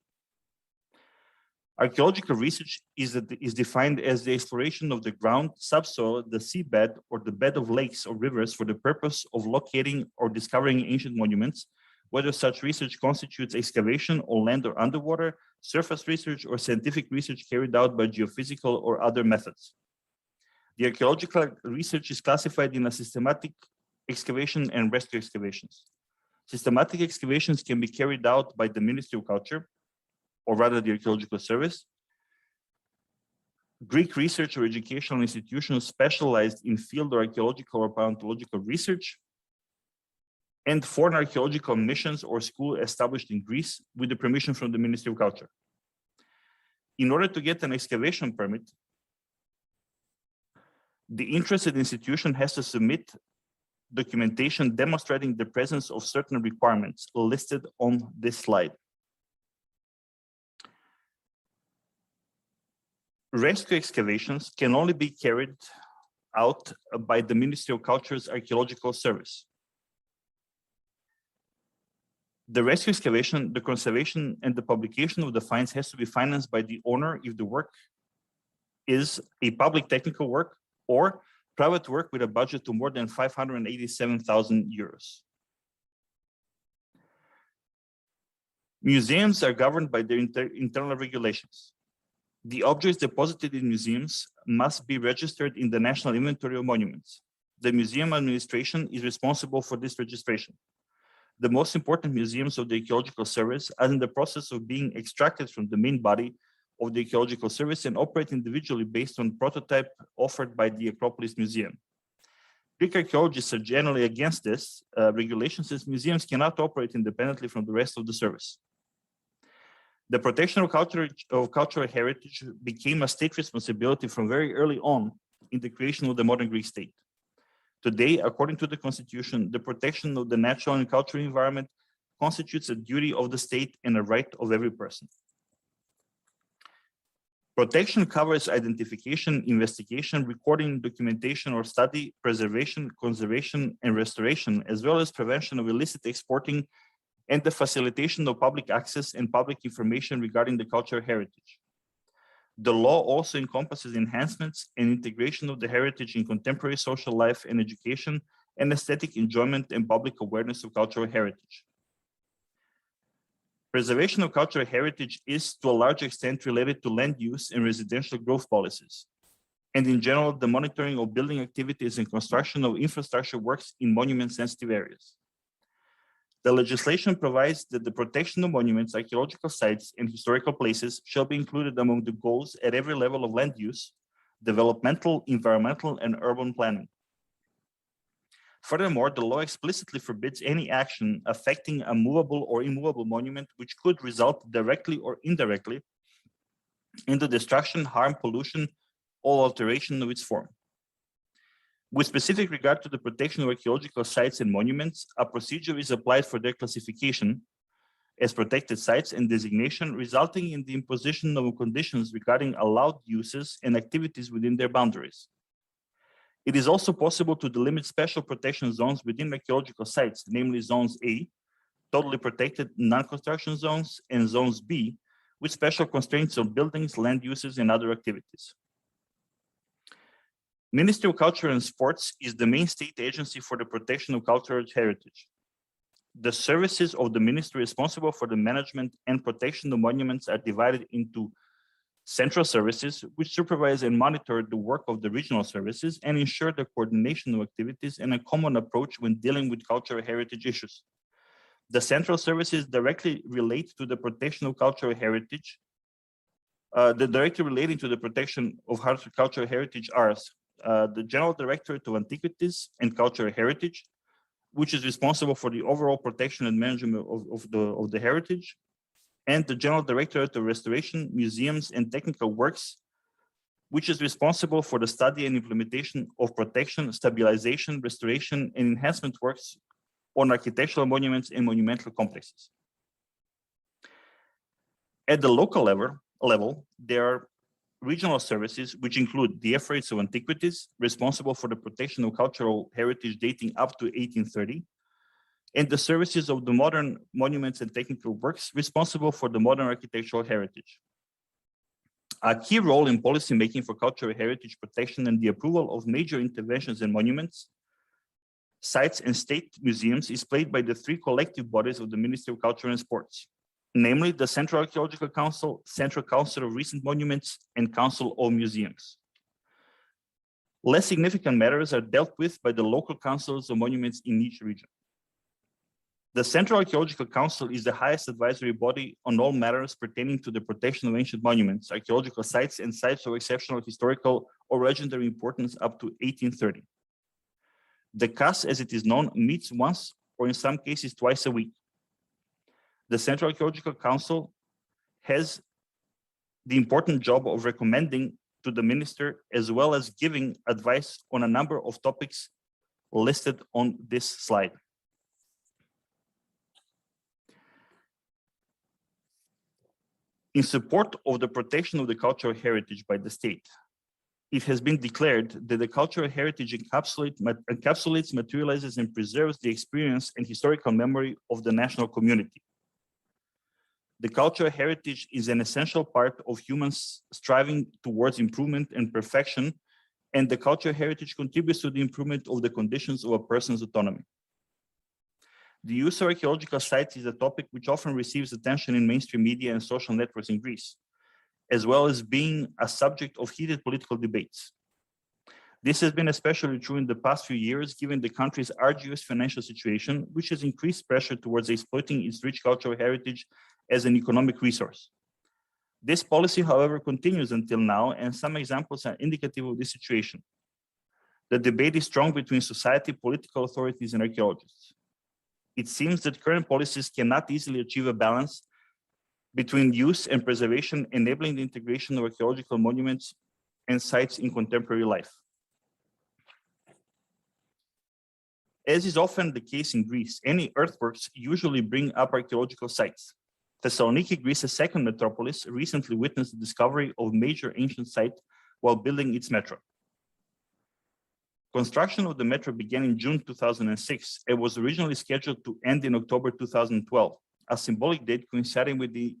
Archaeological research is defined as the exploration of the ground, subsoil, the seabed, or the bed of lakes or rivers for the purpose of locating or discovering ancient monuments, whether such research constitutes excavation on land or underwater, surface research, or scientific research carried out by geophysical or other methods. The archaeological research is classified in a systematic excavation and rescue excavations. Systematic excavations can be carried out by the Ministry of Culture, or rather the Archaeological Service. Greek research or educational institutions specialized in field or archaeological or paleontological research, and foreign archaeological missions or schools established in Greece with the permission from the Ministry of Culture. In order to get an excavation permit, the interested institution has to submit documentation demonstrating the presence of certain requirements listed on this slide. Rescue excavations can only be carried out by the Ministry of Culture's Archaeological Service. The rescue excavation, the conservation, and the publication of the finds has to be financed by the owner if the work is a public technical work or private work with a budget to more than 587,000 euros. Museums are governed by their internal regulations. The objects deposited in museums must be registered in the National Inventory of Monuments. The museum administration is responsible for this registration. The most important museums of the Archaeological Service are in the process of being extracted from the main body of the Archaeological Service and operate individually based on prototype offered by the Acropolis Museum. Greek archaeologists are generally against this regulation, since museums cannot operate independently from the rest of the service. The protection of cultural heritage became a state responsibility from very early on in the creation of the modern Greek state. Today, according to the Constitution, the protection of the natural and cultural environment constitutes a duty of the state and a right of every person. Protection covers identification, investigation, recording, documentation or study, preservation, conservation, and restoration, as well as prevention of illicit exporting and the facilitation of public access and public information regarding the cultural heritage. The law also encompasses enhancements and integration of the heritage in contemporary social life and education and aesthetic enjoyment and public awareness of cultural heritage. Preservation of cultural heritage is to a large extent related to land use and residential growth policies, and in general, the monitoring of building activities and construction of infrastructure works in monument-sensitive areas. The legislation provides that the protection of monuments, archaeological sites, and historical places shall be included among the goals at every level of land use, developmental, environmental, and urban planning. Furthermore, the law explicitly forbids any action affecting a movable or immovable monument which could result directly or indirectly in the destruction, harm, pollution, or alteration of its form. With specific regard to the protection of archaeological sites and monuments, a procedure is applied for their classification, as protected sites and designation, resulting in the imposition of conditions regarding allowed uses and activities within their boundaries. It is also possible to delimit special protection zones within archaeological sites, namely zones A, totally protected non-construction zones, and zones B, with special constraints on buildings, land uses, and other activities. Ministry of Culture and Sports is the main state agency for the protection of cultural heritage. The services of the ministry responsible for the management and protection of monuments are divided into central services, which supervise and monitor the work of the regional services and ensure the coordination of activities and a common approach when dealing with cultural heritage issues. The central services directly relate to the protection of cultural heritage. The directly relating to the protection of cultural heritage are the General Directorate of Antiquities and Cultural Heritage, which is responsible for the overall protection and management of the heritage, and the General Directorate of Restoration, Museums, and Technical Works, which is responsible for the study and implementation of protection, stabilization, restoration, and enhancement works on architectural monuments and monumental complexes. At the local level, there are regional services, which include the Efforts of Antiquities, responsible for the protection of cultural heritage dating up to 1830, and the services of the Modern Monuments and Technical Works, responsible for the modern architectural heritage. A key role in policymaking for cultural heritage protection and the approval of major interventions in monuments, sites, and state museums is played by the three collective bodies of the Ministry of Culture and Sports, namely the Central Archaeological Council, Central Council of Recent Monuments, and Council of Museums. Less significant matters are dealt with by the local councils of monuments in each region. The Central Archaeological Council is the highest advisory body on all matters pertaining to the protection of ancient monuments, archaeological sites, and sites of exceptional historical or legendary importance up to 1830. The CAS, as it is known, meets once or in some cases twice a week. The Central Archaeological Council has the important job of recommending to the minister as well as giving advice on a number of topics listed on this slide. In support of the protection of the cultural heritage by the state, it has been declared that the cultural heritage encapsulates, materializes, and preserves the experience and historical memory of the national community. The cultural heritage is an essential part of humans striving towards improvement and perfection, and the cultural heritage contributes to the improvement of the conditions of a person's autonomy. The use of archaeological sites is a topic which often receives attention in mainstream media and social networks in Greece, as well as being a subject of heated political debates. This has been especially true in the past few years, given the country's arduous financial situation, which has increased pressure towards exploiting its rich cultural heritage as an economic resource. This policy, however, continues until now, and some examples are indicative of this situation. The debate is strong between society, political authorities, and archaeologists. It seems that current policies cannot easily achieve a balance between use and preservation, enabling the integration of archaeological monuments and sites in contemporary life. As is often the case in Greece, any earthworks usually bring up archaeological sites. Thessaloniki, Greece's second metropolis, recently witnessed the discovery of a major ancient site while building its metro. Construction of the metro began in June 2006 and was originally scheduled to end in October 2012, a symbolic date coinciding with the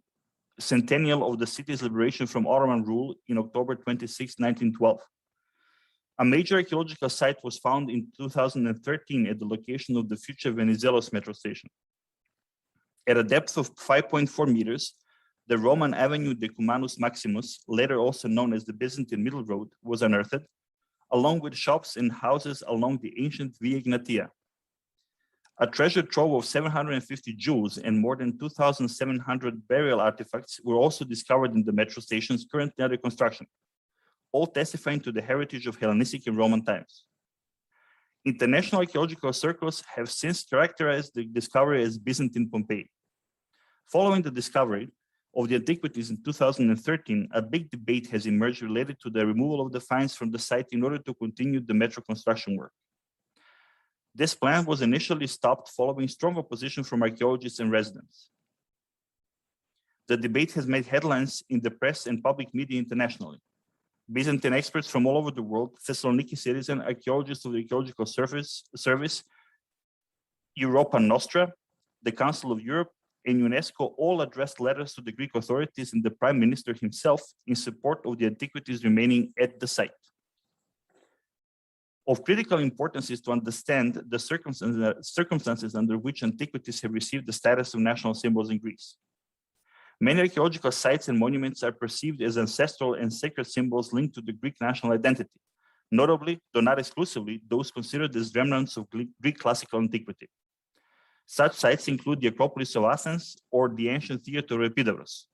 centennial of the city's liberation from Ottoman rule in October 26, 1912. A major archaeological site was found in 2013 at the location of the future Venizelos metro station. At a depth of 5.4 meters, the Roman Avenue Decumanus Maximus, later also known as the Byzantine Middle Road, was unearthed, along with shops and houses along the ancient Via Egnatia. A treasure trove of 750 jewels and more than 2,700 burial artifacts were also discovered in the metro stations currently under construction, all testifying to the heritage of Hellenistic and Roman times. International archaeological circles have since characterized the discovery as Byzantine Pompeii. Following the discovery of the antiquities in 2013, a big debate has emerged related to the removal of the finds from the site in order to continue the metro construction work. This plan was initially stopped following strong opposition from archaeologists and residents. The debate has made headlines in the press and public media internationally. Byzantine experts from all over the world, Thessaloniki citizen, archaeologists of the Archaeological Service, Europa Nostra, the Council of Europe, and UNESCO all addressed letters to the Greek authorities and the Prime Minister himself in support of the antiquities remaining at the site. Of critical importance is to understand the circumstances under which antiquities have received the status of national symbols in Greece. Many archaeological sites and monuments are perceived as ancestral and sacred symbols linked to the Greek national identity, notably, though not exclusively, those considered as remnants of Greek classical antiquity. Such sites include the Acropolis of Athens or the ancient theater of Epidavros.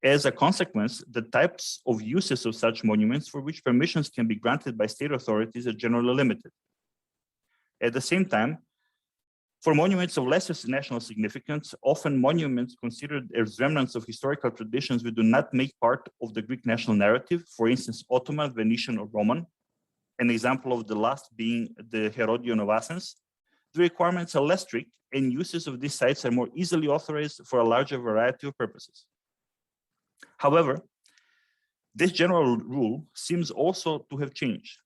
As a consequence, the types of uses of such monuments for which permissions can be granted by state authorities are generally limited. At the same time, for monuments of lesser national significance, often monuments considered as remnants of historical traditions which do not make part of the Greek national narrative, for instance, Ottoman, Venetian, or Roman, an example of the last being the Herodion of Athens, the requirements are less strict and uses of these sites are more easily authorized for a larger variety of purposes. However, this general rule seems also to have changed.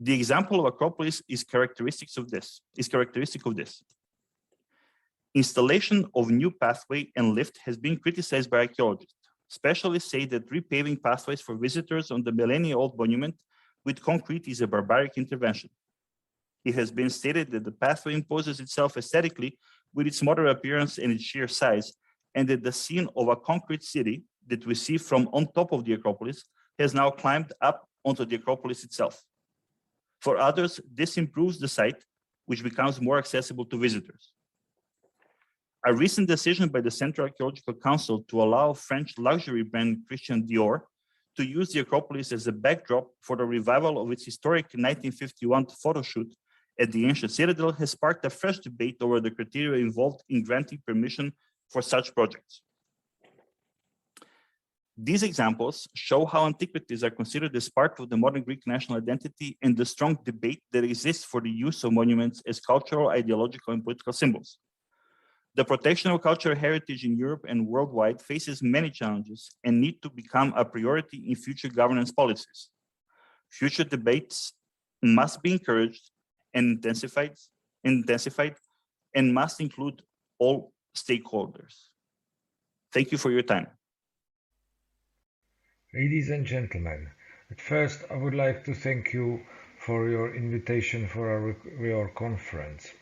The example of Acropolis is characteristic of this. Installation of new pathway and lift has been criticized by archaeologists. Specialists say that repaving pathways for visitors on the millennia-old monument with concrete is a barbaric intervention. It has been stated that the pathway imposes itself aesthetically with its modern appearance and its sheer size, and that the scene of a concrete city that we see from on top of the Acropolis has now climbed up onto the Acropolis itself. For others, this improves the site, which becomes more accessible to visitors. A recent decision by the Central Archaeological Council to allow French luxury brand Christian Dior to use the Acropolis as a backdrop for the revival of its historic 1951 photo shoot at the ancient citadel has sparked a fresh debate over the criteria involved in granting permission for such projects. These examples show how antiquities are considered as part of the modern Greek national identity and the strong debate that exists for the use of monuments as cultural, ideological, and political symbols. The protection of cultural heritage in Europe and worldwide faces many challenges and need to become a priority in future governance policies. Future debates must be encouraged and intensified and must include all stakeholders. Thank you for your time. Ladies and gentlemen, at first I would like to thank you for your invitation for your conference.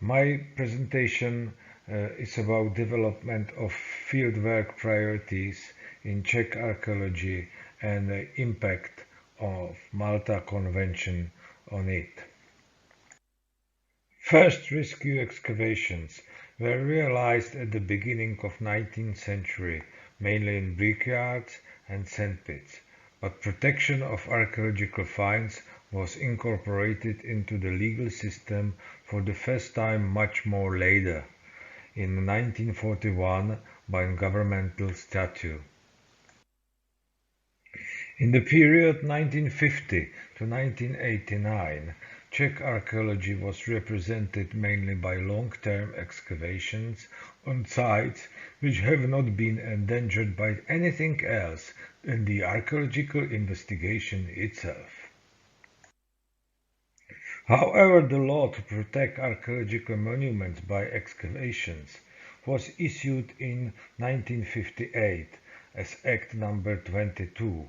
My presentation is about development of fieldwork priorities in Czech archaeology and the impact of Malta Convention on it. First rescue excavations were realized at the beginning of 19th century, mainly in brickyards and sandpits, but protection of archaeological finds was incorporated into the legal system for the first time much more later, in 1941 by a governmental statute. In the period 1950 to 1989, Czech archaeology was represented mainly by long-term excavations on sites which have not been endangered by anything else than the archaeological investigation itself. However, the law to protect archaeological monuments by excavations was issued in 1958 as Act No. 22.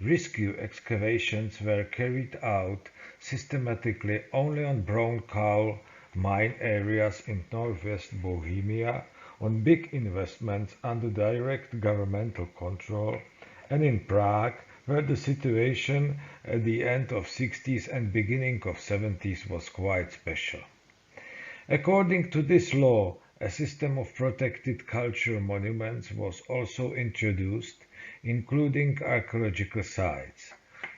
Rescue excavations were carried out systematically only on brown coal mine areas in northwest Bohemia, on big investments under direct governmental control, and in Prague, where the situation at the end of 60s and beginning of 70s was quite special. According to this law, a system of protected cultural monuments was also introduced, including archaeological sites.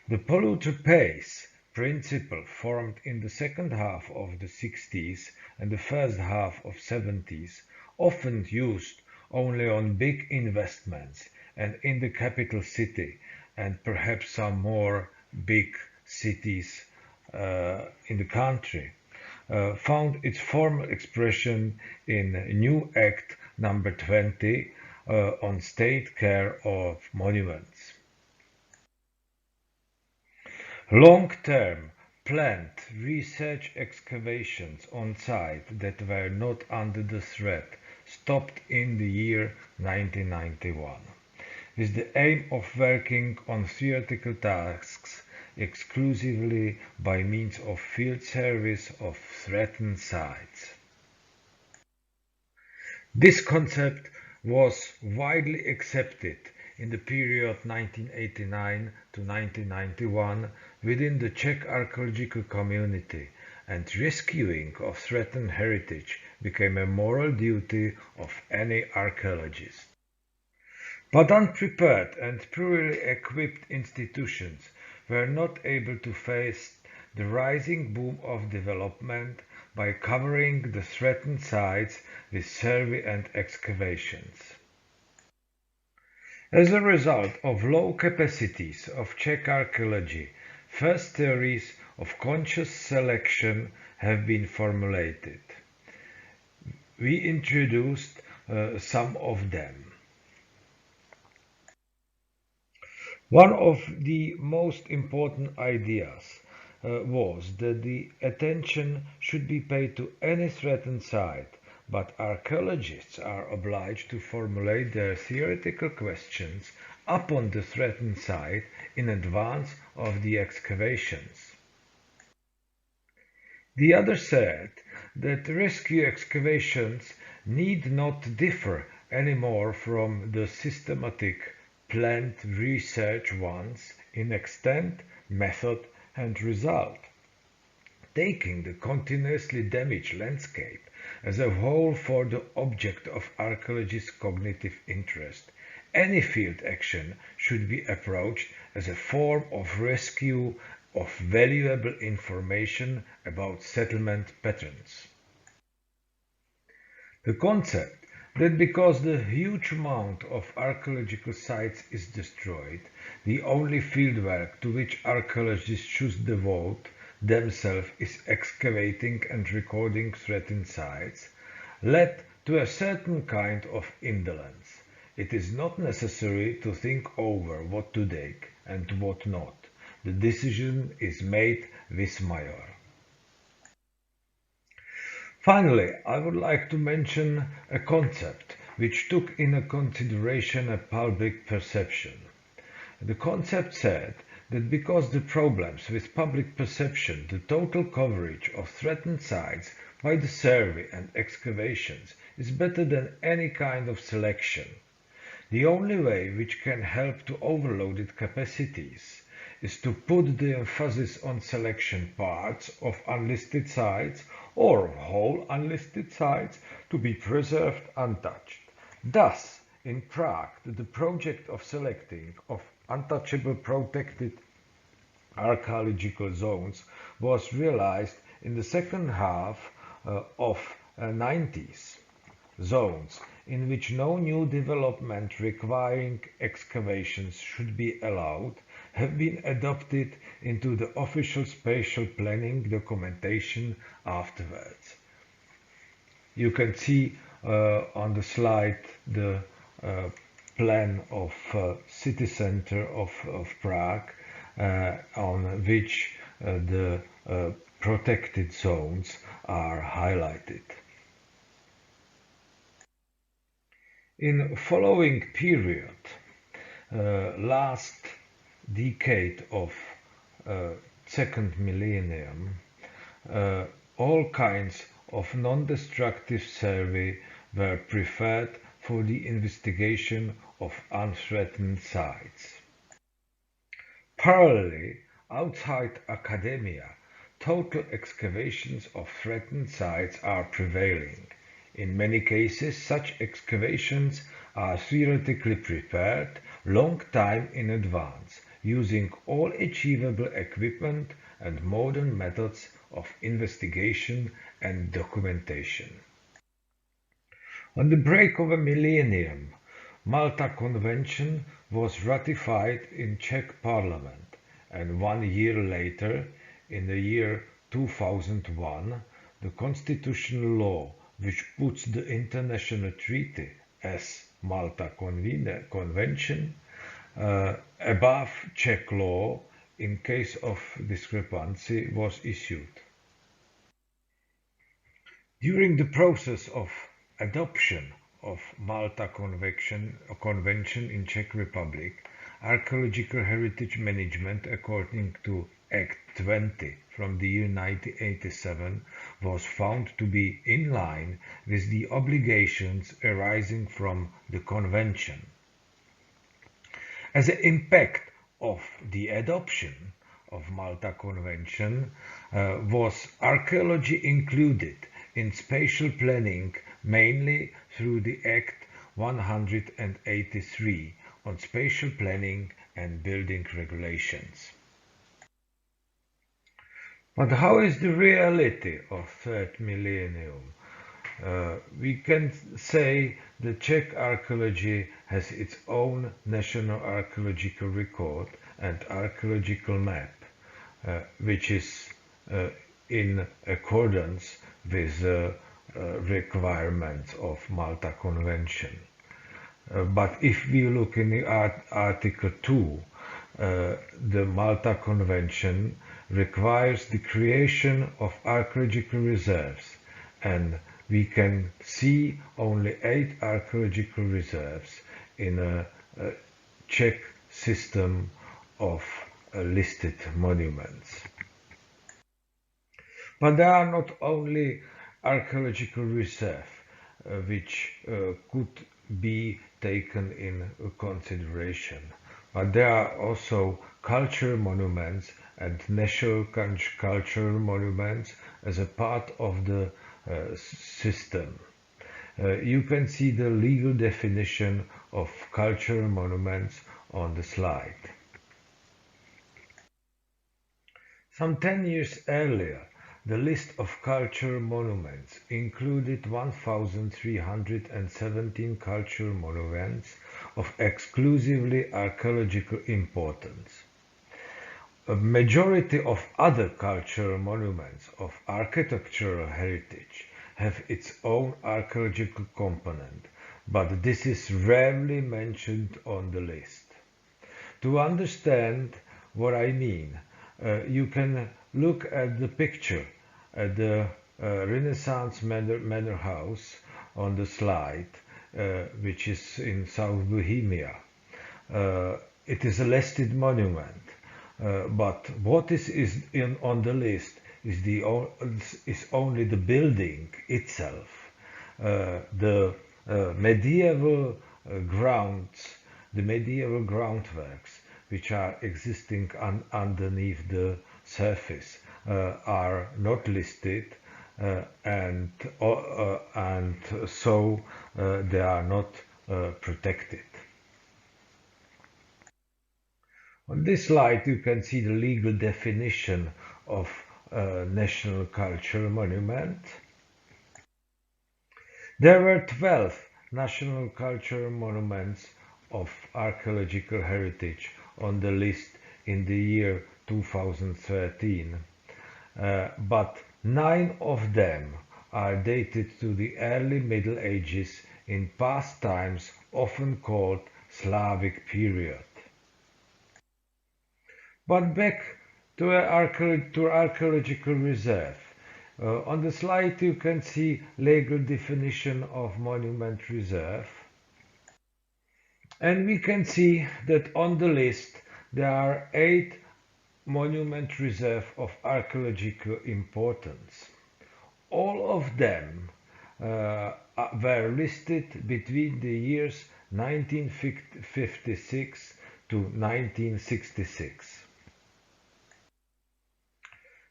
The polluter pays principle formed in the second half of the 60s and the first half of 70s, often used only on big investments and in the capital city, and perhaps some more big cities in the country, found its formal expression in a new act number 20 on state care of monuments. Long-term planned research excavations on site that were not under the threat stopped in the year 1991, with the aim of working on theoretical tasks exclusively by means of field service of threatened sites. This concept was widely accepted in the period 1989 to 1991 within the Czech archaeological community, and rescuing of threatened heritage became a moral duty of any archaeologist. But unprepared and poorly equipped institutions were not able to face the rising boom of development by covering the threatened sites with survey and excavations. As a result of low capacities of Czech archaeology, first theories of conscious selection have been formulated. We introduced some of them. One of the most important ideas was that the attention should be paid to any threatened site, but archaeologists are obliged to formulate their theoretical questions upon the threatened site in advance of the excavations. The other said that rescue excavations need not differ anymore from the systematic planned research ones in extent, method, and result. Taking the continuously damaged landscape as a whole for the object of archaeologists' cognitive interest, any field action should be approached as a form of rescue of valuable information about settlement patterns. The concept that because the huge amount of archaeological sites is destroyed, the only fieldwork to which archaeologists should devote themselves is excavating and recording threatened sites, led to a certain kind of indolence. It is not necessary to think over what to dig and what not. The decision is made vis major. Finally, I would like to mention a concept which took into consideration a public perception. The concept said that because the problems with public perception, the total coverage of threatened sites by the survey and excavations is better than any kind of selection. The only way which can help to overloaded capacities is to put the emphasis on selection parts of unlisted sites or whole unlisted sites to be preserved untouched. Thus, in Prague, the project of selecting of untouchable protected archaeological zones was realized in the second half of 90s. Zones in which no new development requiring excavations should be allowed have been adopted into the official spatial planning documentation afterwards. You can see on the slide the plan of city center of Prague on which the protected zones are highlighted. In following period, last decade of second millennium, all kinds of non-destructive survey were preferred for the investigation of unthreatened sites. Parallelly, outside academia, total excavations of threatened sites are prevailing. In many cases, such excavations are theoretically prepared long time in advance, using all achievable equipment and modern methods of investigation and documentation. On the break of a millennium, Malta Convention was ratified in Czech Parliament, and 1 year later, in the year 2001, the constitutional law which puts the international treaty as Malta Convention above Czech law in case of discrepancy was issued. During the process of adoption of Malta Convention in Czech Republic, archaeological heritage management according to Act 20 from the year 1987 was found to be in line with the obligations arising from the convention. As an impact of the adoption of Malta Convention was archaeology included in spatial planning mainly through the Act 183 on spatial planning and building regulations. But how is the reality of third millennium? We can say the Czech archaeology has its own national archaeological record and archaeological map, which is in accordance with the requirements of Malta Convention. But if we look in the Article 2, the Malta Convention requires the creation of archaeological reserves, and we can see only 8 archaeological reserves in a Czech system of listed monuments. But there are not only archaeological reserves which could be taken in consideration, but there are also cultural monuments and national cultural monuments as a part of the system. You can see the legal definition of cultural monuments on the slide. Some 10 years earlier, the list of cultural monuments included 1,317 cultural monuments of exclusively archaeological importance. A majority of other cultural monuments of architectural heritage have its own archaeological component, but this is rarely mentioned on the list. To understand what I mean, you can look at the picture at the Renaissance Manor House on the slide, which is in South Bohemia. It is a listed monument, but what is on the list is only the building itself, the medieval grounds, the medieval groundworks which are existing underneath the surface are not listed, and so they are not protected. On this slide you can see the legal definition of national cultural monument. There were 12 national cultural monuments of archaeological heritage on the list in the year 2013, but 9 of them are dated to the early Middle Ages in past times, often called Slavic period. But back to archaeological reserve. On the slide you can see legal definition of monument reserve, and we can see that on the list there are 8 monument reserve of archaeological importance. All of them were listed between the years 1956 to 1966.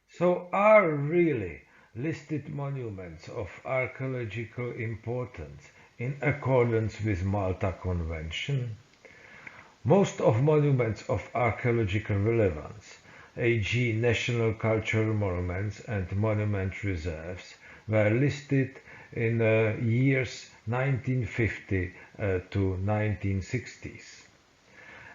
So are really listed monuments of archaeological importance in accordance with Malta Convention? Most of monuments of archaeological relevance, e.g. national cultural monuments and monument reserves, were listed in years 1950 to 1960s.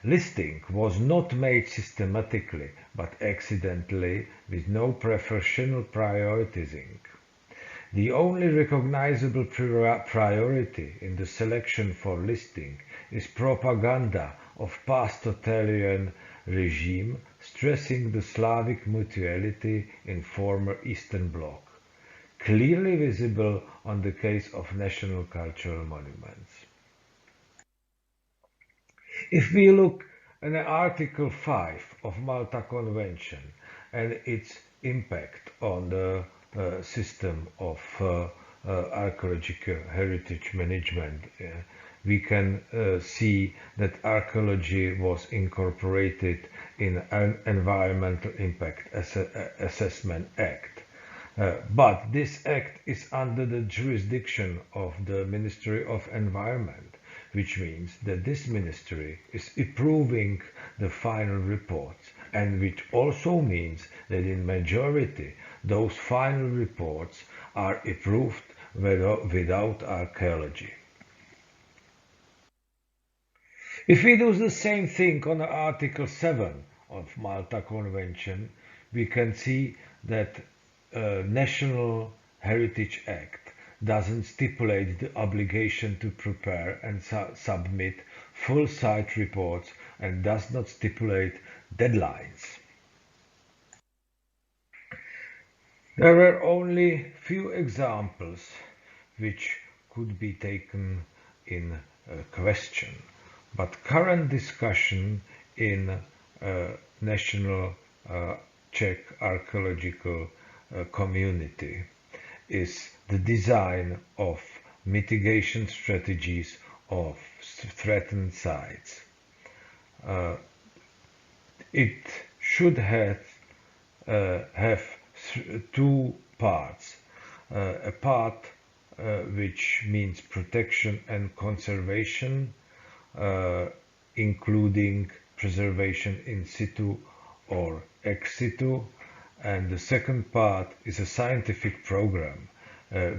Listing was not made systematically, but accidentally, with no professional prioritizing. The only recognizable priority in the selection for listing is propaganda of past totalitarian regime, stressing the Slavic mutuality in former Eastern Bloc, clearly visible on the case of national cultural monuments. If we look at Article 5 of Malta Convention and its impact on the system of archaeological heritage management, we can see that archaeology was incorporated in an Environmental Impact Assessment Act. But this act is under the jurisdiction of the Ministry of Environment, which means that this ministry is approving the final reports, and which also means that in majority those final reports are approved without archaeology. If we do the same thing on Article 7 of Malta Convention, we can see that National Heritage Act doesn't stipulate the obligation to prepare and submit full site reports and does not stipulate deadlines. There are only few examples which could be taken in question, but current discussion in National Czech Archaeological community is the design of mitigation strategies of threatened sites. It should have two parts. A part which means protection and conservation, including preservation in situ or ex situ, and the second part is a scientific program,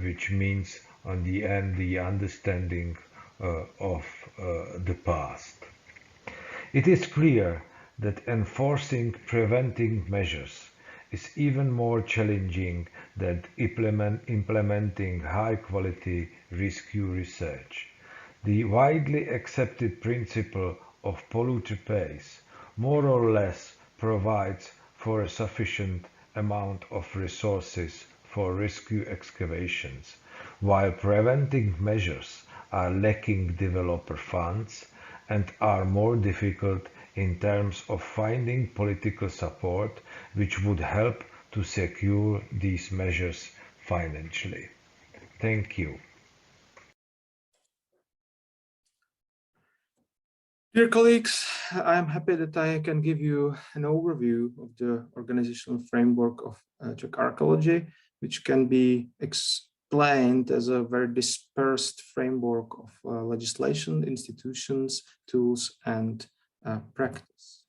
which means on the end the understanding of the past. It is clear that enforcing preventing measures is even more challenging than implementing high-quality rescue research. The widely accepted principle of polluter pays more or less provides for a sufficient amount of resources for rescue excavations, while preventing measures are lacking developer funds and are more difficult in terms of finding political support which would help to secure these measures financially. Thank you. Dear colleagues, I am happy that I can give you an overview of the organizational framework of Czech archaeology, which can be explained as a very dispersed framework of legislation, institutions, tools, and practice.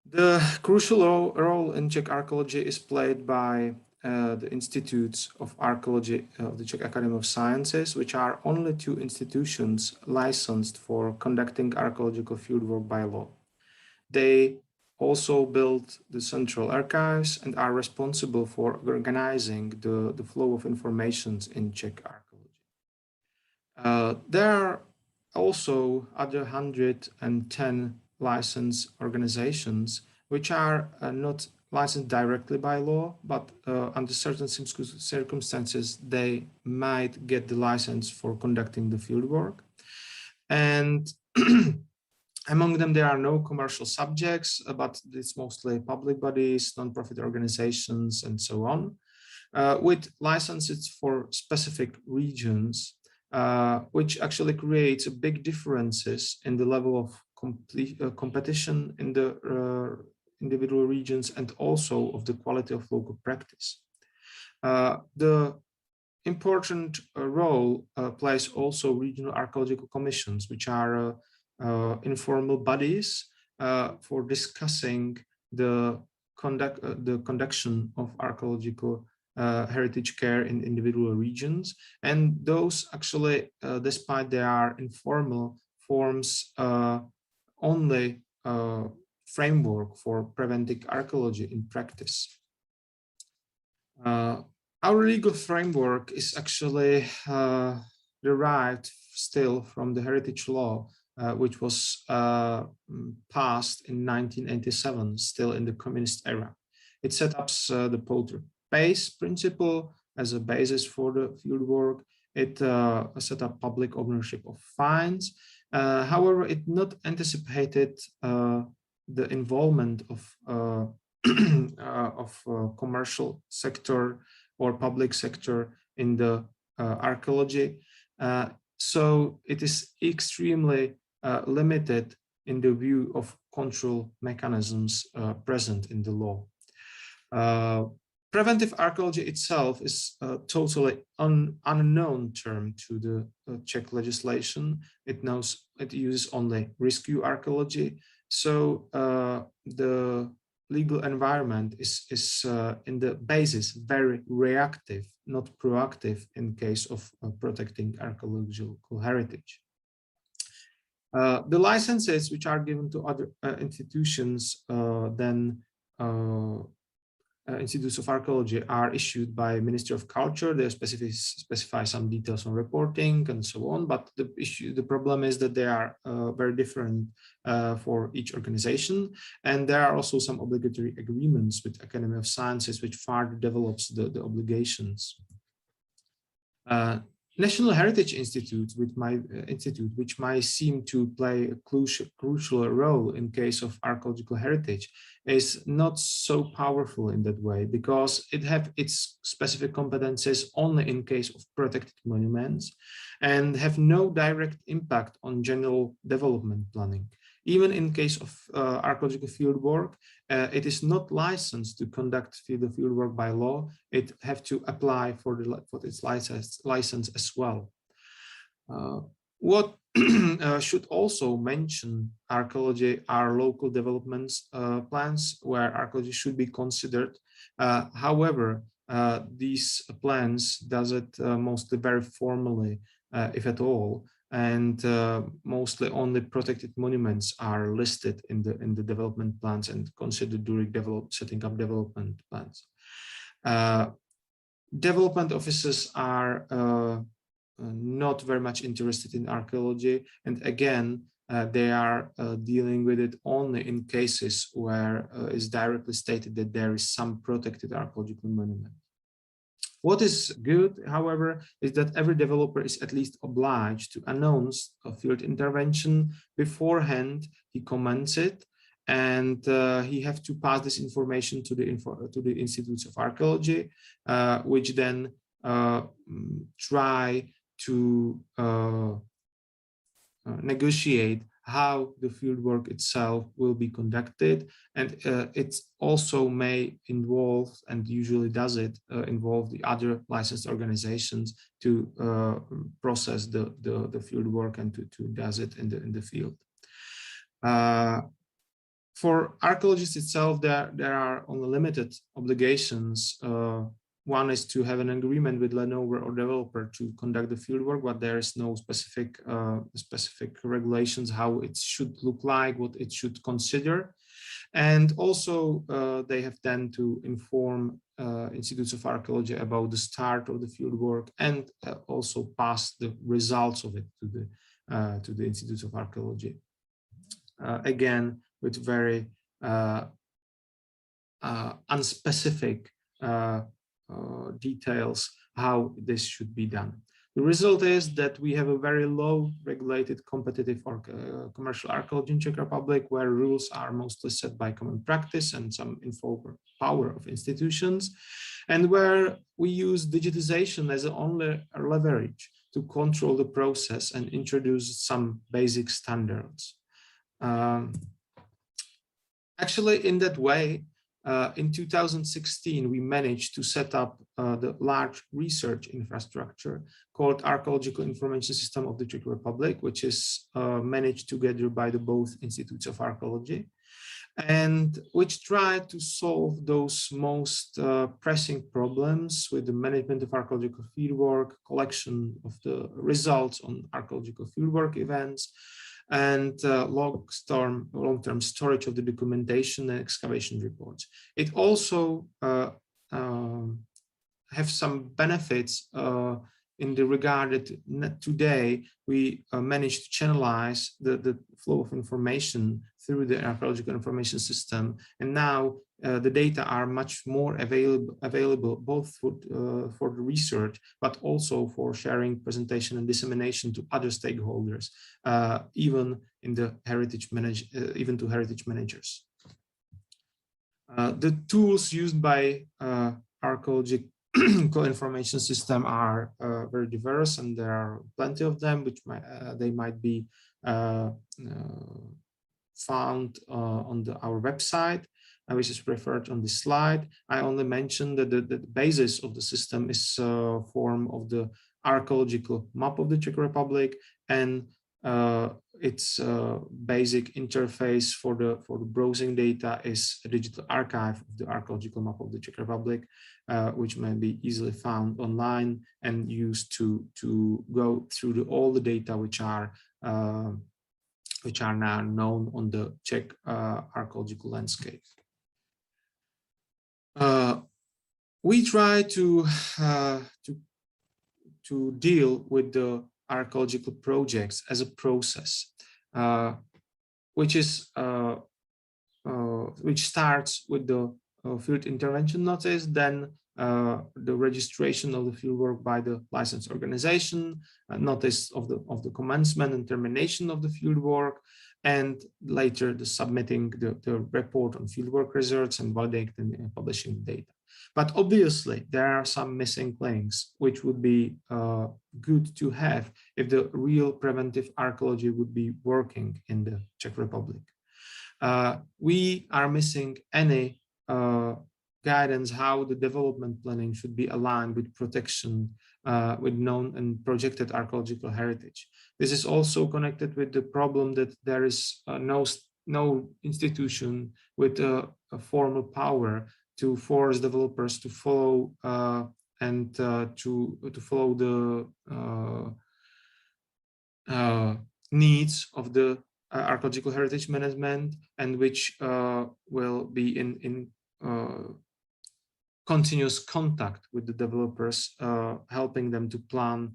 The crucial role in Czech archaeology is played by the Institutes of Archaeology of the Czech Academy of Sciences, which are only two institutions licensed for conducting archaeological fieldwork by law. They also build the central archives and are responsible for organizing the flow of information in Czech archaeology. There are also other 110 licensed organizations which are not licensed directly by law, but under certain circumstances, they might get the license for conducting the fieldwork. And among them, there are no commercial subjects, but it's mostly public bodies, non-profit organizations, and so on, with licenses for specific regions, which actually creates big differences in the level of competition in the individual regions and also of the quality of local practice. The important role plays also regional archaeological commissions, which are informal bodies for discussing the conduction of archaeological heritage care in individual regions. And those actually, despite they are informal, forms only framework for preventing archaeology in practice. Our legal framework is actually derived still from the heritage law, which was passed in 1987, still in the communist era. It set up the polluter pays principle as a basis for the fieldwork. It set up public ownership of fines. However, it not anticipated the involvement of commercial sector or public sector in the archaeology. So it is extremely limited in the view of control mechanisms present in the law. Preventive archaeology itself is a totally unknown term to the Czech legislation. It uses only rescue archaeology. So the legal environment is in the basis very reactive, not proactive in case of protecting archaeological heritage. The licenses which are given to other institutions than Institutes of Archaeology are issued by Ministry of Culture. They specify some details on reporting and so on, but the problem is that they are very different for each organization, and there are also some obligatory agreements with Academy of Sciences which further develops the obligations. National Heritage Institute, which might seem to play a crucial role in case of archaeological heritage, is not so powerful in that way because it have its specific competences only in case of protected monuments and have no direct impact on general development planning. Even in case of archaeological fieldwork, it is not licensed to conduct the fieldwork by law. It have to apply for its license as well. What should also mention archaeology are local developments plans where archaeology should be considered. However, these plans does it mostly very formally, if at all, and mostly only protected monuments are listed in the development plans and considered during setting up development plans. Development officers are not very much interested in archaeology, and again they are dealing with it only in cases where it's directly stated that there is some protected archaeological monument. What is good, however, is that every developer is at least obliged to announce a field intervention beforehand. He comments it, and he have to pass this information to the Institutes of Archaeology, which then try to negotiate how the fieldwork itself will be conducted, and it also may involve, and usually does it, involve the other licensed organizations to process the fieldwork and to does it in the field. For archaeologists itself, there are only limited obligations. One is to have an agreement with landowner or developer to conduct the fieldwork, but there is no specific regulations how it should look like, what it should consider. And also they have then to inform Institutes of Archaeology about the start of the fieldwork and also pass the results of it to the Institutes of Archaeology. Again, with very unspecific details how this should be done. The result is that we have a very low regulated competitive or commercial archaeology in Czech Republic, where rules are mostly set by common practice and some power of institutions, and where we use digitization as the only leverage to control the process and introduce some basic standards. Actually, in that way, in 2016, we managed to set up the large research infrastructure called Archaeological Information System of the Czech Republic, which is managed together by both Institutes of Archaeology, and which try to solve those most pressing problems with the management of archaeological fieldwork, collection of the results on archaeological fieldwork events, and long-term storage of the documentation and excavation reports. It also have some benefits in the regard that today we managed to channelize the flow of information through the archaeological information system, and now the data are much more available both for the research, but also for sharing, presentation, and dissemination to other stakeholders, even in the even to heritage managers. The tools used by archaeological information system are very diverse, and there are plenty of them, which they might be found on our website, which is referred on this slide. I only mentioned that the basis of the system is form of the archaeological map of the Czech Republic, and its basic interface for the browsing data is a digital archive of the archaeological map of the Czech Republic, which may be easily found online and used to go through all the data which are now known on the Czech archaeological landscape. We try to deal with the archaeological projects as a process, which starts with the field intervention notice, then the registration of the fieldwork by the licensed organization, notice of the commencement and termination of the fieldwork, and later the submitting the report on fieldwork results and validating and publishing data. But obviously, there are some missing links, which would be good to have if the real preventive archaeology would be working in the Czech Republic. We are missing any guidance how the development planning should be aligned with protection with known and projected archaeological heritage. This is also connected with the problem that there is no institution with a formal power to force developers to follow and to follow the needs of the archaeological heritage management, and which will be in continuous contact with the developers, helping them to plan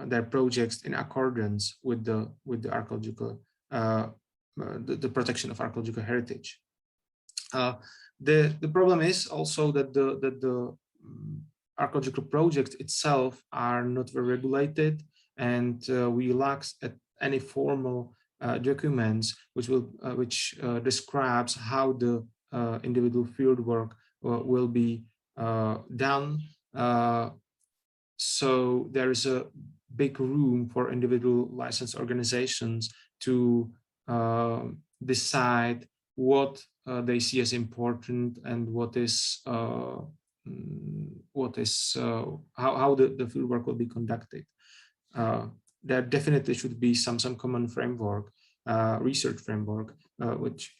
their projects in accordance with the archaeological the protection of archaeological heritage. The problem is also that the archaeological projects itself are not very regulated, and we lack any formal documents which describes how the individual fieldwork will be done. So there is a big room for individual licensed organizations to decide what they see as important and how the fieldwork will be conducted. There definitely should be some common framework, research framework, which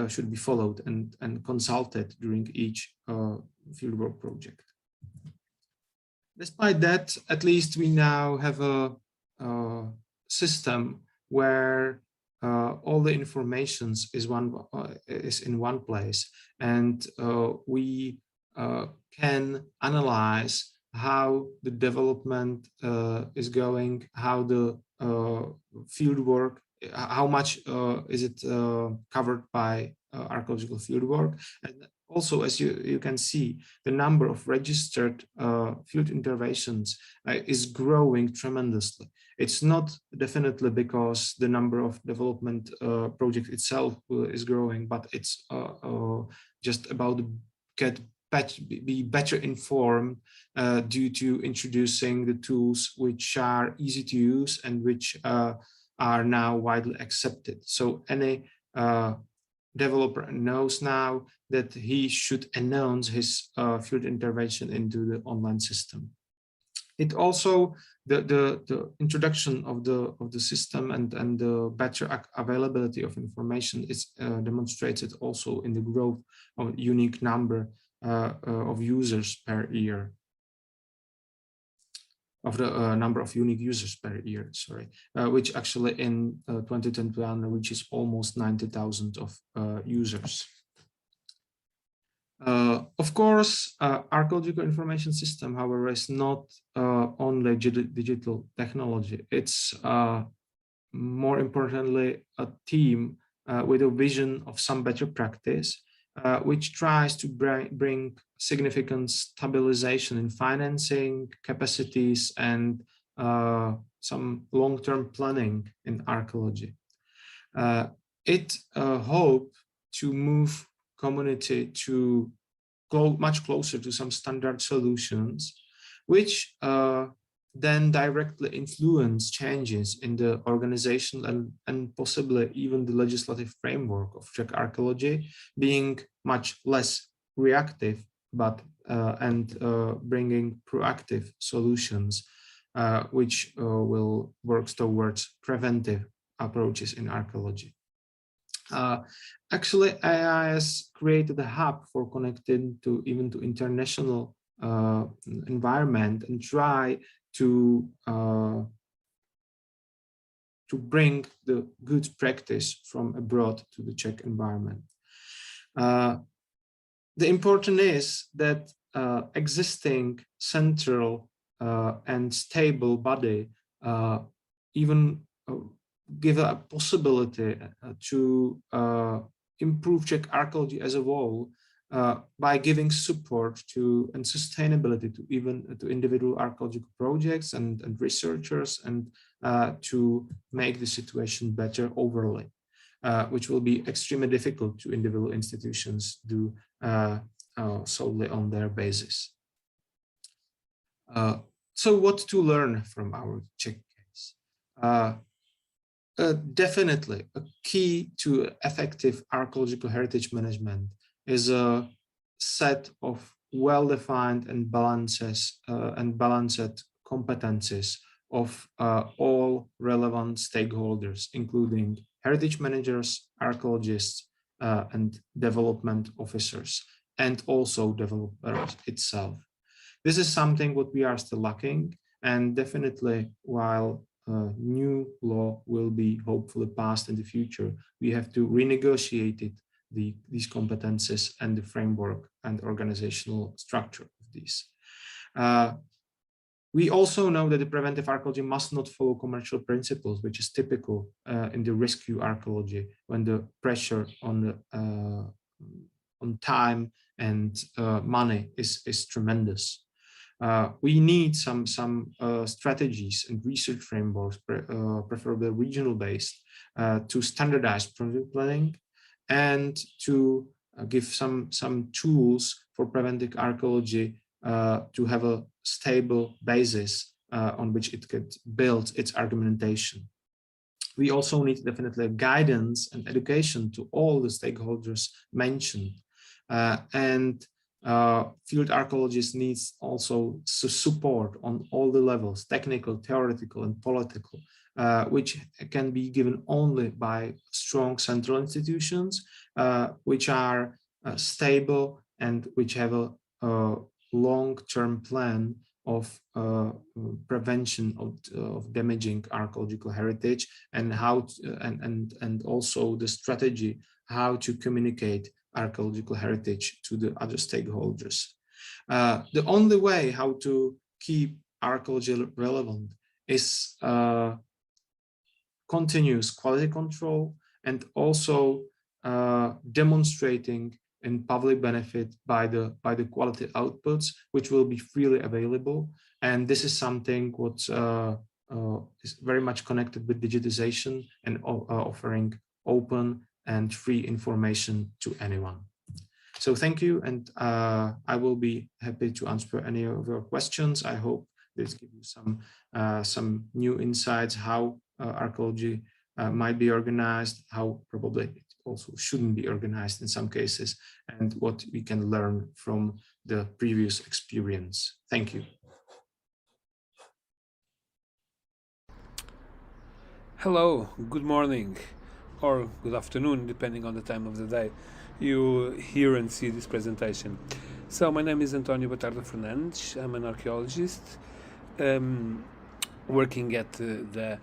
should be followed and consulted during each fieldwork project. Despite that, at least we now have a system where all the information is in one place, and we can analyze how the development is going, how the fieldwork, how much is it covered by archaeological fieldwork. And also, as you can see, the number of registered field interventions is growing tremendously. It's not definitely because the number of development projects itself is growing, but it's just about be better informed due to introducing the tools which are easy to use and which are now widely accepted. So any developer knows now that he should announce his field intervention into the online system. It also, the introduction of the system and the better availability of information is demonstrated also in the growth of unique number of users per year, of the number of unique users per year, sorry, which actually in 2021 reaches almost 90,000 of users. Of course, archaeological information system, however, is not only digital technology. It's more importantly a team with a vision of some better practice, which tries to bring significant stabilization in financing capacities and some long-term planning in archaeology. It hoped to move community to much closer to some standard solutions, which then directly influence changes in the organizational and possibly even the legislative framework of Czech archaeology, being much less reactive, but and bringing proactive solutions, which will work towards preventive approaches in archaeology. Actually, AIS created a hub for connecting to even to international environment and try to bring the good practice from abroad to the Czech environment. The important is that existing central and stable body even give a possibility to improve Czech archaeology as a whole by giving support to and sustainability to even to individual archaeological projects and researchers, and to make the situation better overall, which will be extremely difficult to individual institutions do solely on their basis. So what to learn from our Czech case? Definitely a key to effective archaeological heritage management is a set of well-defined and balanced competencies of all relevant stakeholders, including heritage managers, archaeologists, and development officers, and also developers itself. This is something what we are still lacking, and definitely while new law will be hopefully passed in the future, we have to renegotiate it, these competences and the framework and organizational structure of these. We also know that the preventive archaeology must not follow commercial principles, which is typical in the rescue archaeology when the pressure on time and money is tremendous. We need some strategies and research frameworks, preferably regional based, to standardize project planning and to give some tools for preventive archaeology to have a stable basis on which it could build its argumentation. We also need definitely guidance and education to all the stakeholders mentioned, and field archaeologists needs also support on all the levels, technical, theoretical, and political, which can be given only by strong central institutions, which are stable and which have a long-term plan of prevention of damaging archaeological heritage, and how to, and also the strategy how to communicate archaeological heritage to the other stakeholders. The only way how to keep archaeology relevant is continuous quality control, and also demonstrating in public benefit by the quality outputs, which will be freely available. And this is something what is very much connected with digitization and offering open and free information to anyone. So thank you, and I will be happy to answer any of your questions. I hope this gives you some new insights how archaeology might be organized, how probably it also shouldn't be organized in some cases, and what we can learn from the previous experience. Thank you. Hello, good morning, or good afternoon, depending on the time of the day you hear and see this presentation. So my name is António Batarda Fernandes. I'm an archaeologist. working at the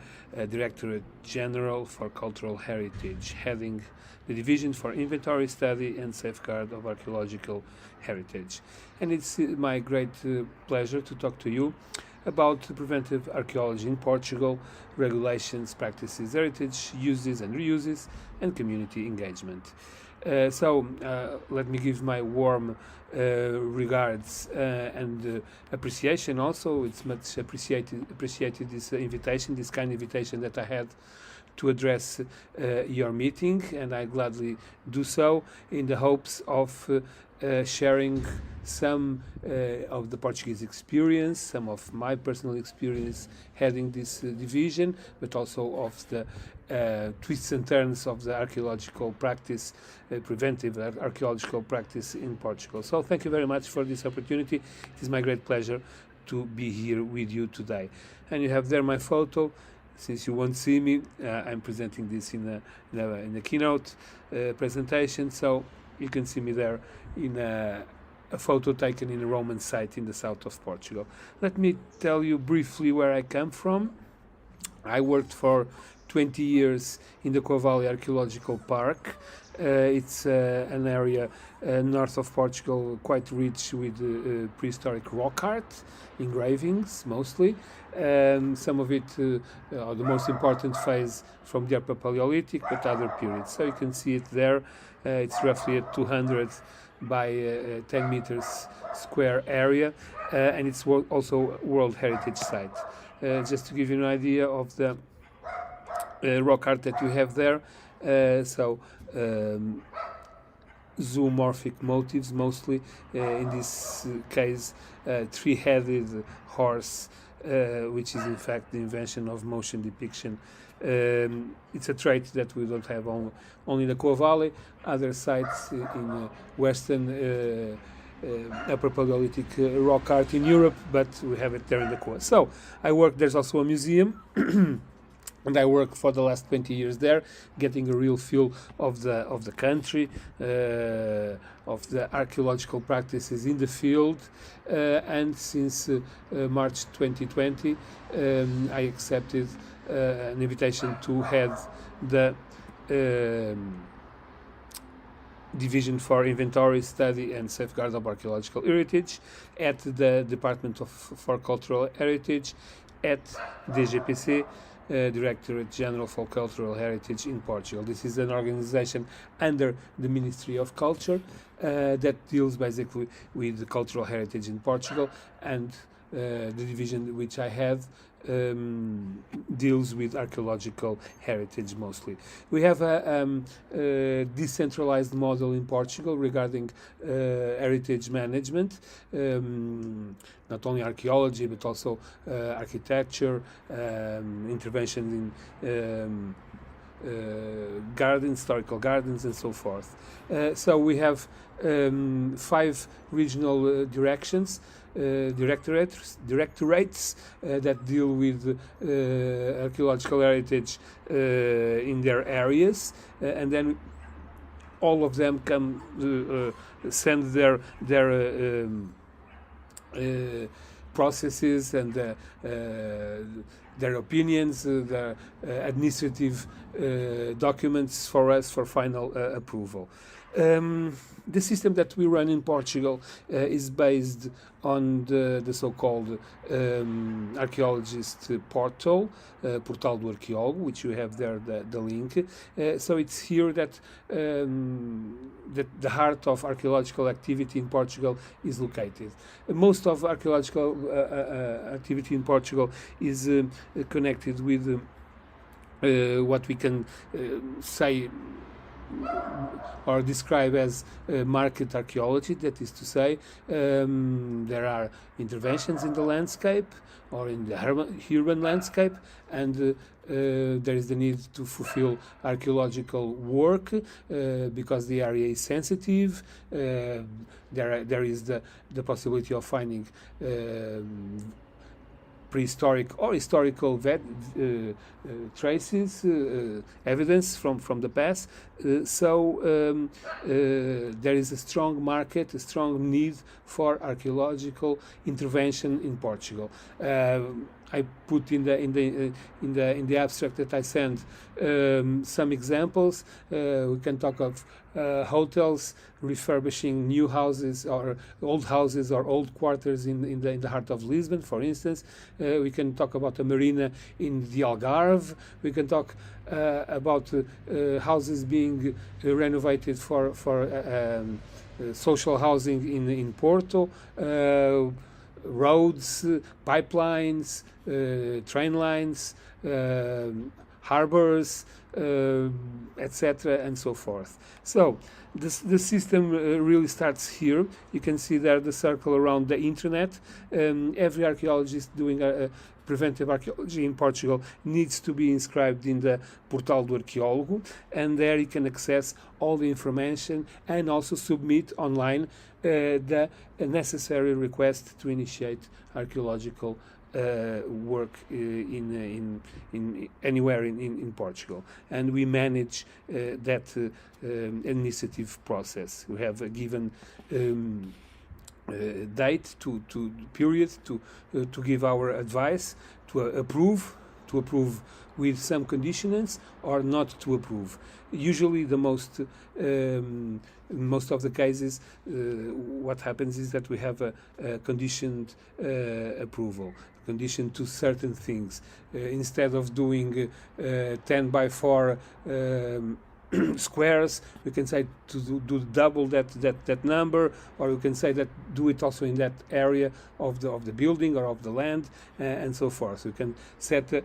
Directorate General for Cultural Heritage, heading the Division for Inventory Study and Safeguard of Archaeological Heritage. And it's my great pleasure to talk to you about preventive archaeology in Portugal, regulations, practices, heritage, uses and reuses, and community engagement. So let me give my warm regards and appreciation also. It's much appreciated this invitation, this kind invitation that I had to address your meeting, and I gladly do so in the hopes of sharing some of the Portuguese experience, some of my personal experience heading this division, but also of the twists and turns of the archaeological practice, preventive archaeological practice in Portugal. So thank you very much for this opportunity. It is my great pleasure to be here with you today. And you have there my photo. Since you won't see me, I'm presenting this in a keynote presentation, so you can see me there in a photo taken in a Roman site in the south of Portugal. Let me tell you briefly where I come from. I worked for 20 years in the Covalli Archaeological Park. It's an area north of Portugal quite rich with prehistoric rock art, engravings mostly. Some of it, the most important phase from the Upper Paleolithic, but other periods. So you can see it there. It's roughly a 200 by 10 meters square area, and it's also a World Heritage Site. Just to give you an idea of the rock art that you have there, zoomorphic motifs mostly, in this case three-headed horse, which is in fact the invention of motion depiction. It's a trait that we don't have only in the Covalli, other sites in Western Upper Paleolithic rock art in Europe, but we have it there in the Coa. So I work, there's also a museum, and I work for the last 20 years there, getting a real feel of the country, of the archaeological practices in the field, and since March 2020, I accepted an invitation to head the Division for Inventory, Study and Safeguard of Archaeological Heritage at the Department for Cultural Heritage at DGPC, Directorate General for Cultural Heritage in Portugal. This is an organization under the Ministry of Culture that deals basically with the cultural heritage in Portugal, and the division which I have deals with archaeological heritage mostly. We have a decentralized model in Portugal regarding heritage management, not only archaeology but also architecture, intervention in gardens, historical gardens, and so forth. So we have 5 regional directorates that deal with archaeological heritage in their areas, and then all of them can send their processes and their opinions, their administrative documents for us for final approval. The system that we run in Portugal is based on the so-called archaeologist portal, Portal do Arqueólogo, which you have there, the link. So it's here that the heart of archaeological activity in Portugal is located. Most of archaeological activity in Portugal is connected with what we can say or describe as market archaeology. That is to say, there are interventions in the landscape or in the urban landscape, and there is the need to fulfill archaeological work because the area is sensitive. There is the possibility of finding prehistoric or historical traces, evidence from the past. So there is a strong market, a strong need for archaeological intervention in Portugal. I put in the abstract that I sent some examples. We can talk of hotels refurbishing new houses or old quarters in the heart of Lisbon, for instance. We can talk about a marina in the Algarve. We can talk about houses being renovated for social housing in Porto. Roads, pipelines, train lines, harbors, etc., and so forth. So the system really starts here. You can see there the circle around the internet. Every archaeologist doing preventive archaeology in Portugal needs to be inscribed in the Portal do Arqueólogo, and there you can access all the information and also submit online the necessary request to initiate archaeological work in anywhere in Portugal, and we manage that initiative process. We have a given date to period to give our advice, to approve with some conditionants, or not to approve. Usually the most of the cases, what happens is that we have a conditioned approval, conditioned to certain things. Instead of doing 10 by 4 squares, we can say to do double that number, or you can say that do it also in that area of the building or of the land, and so forth. So you can set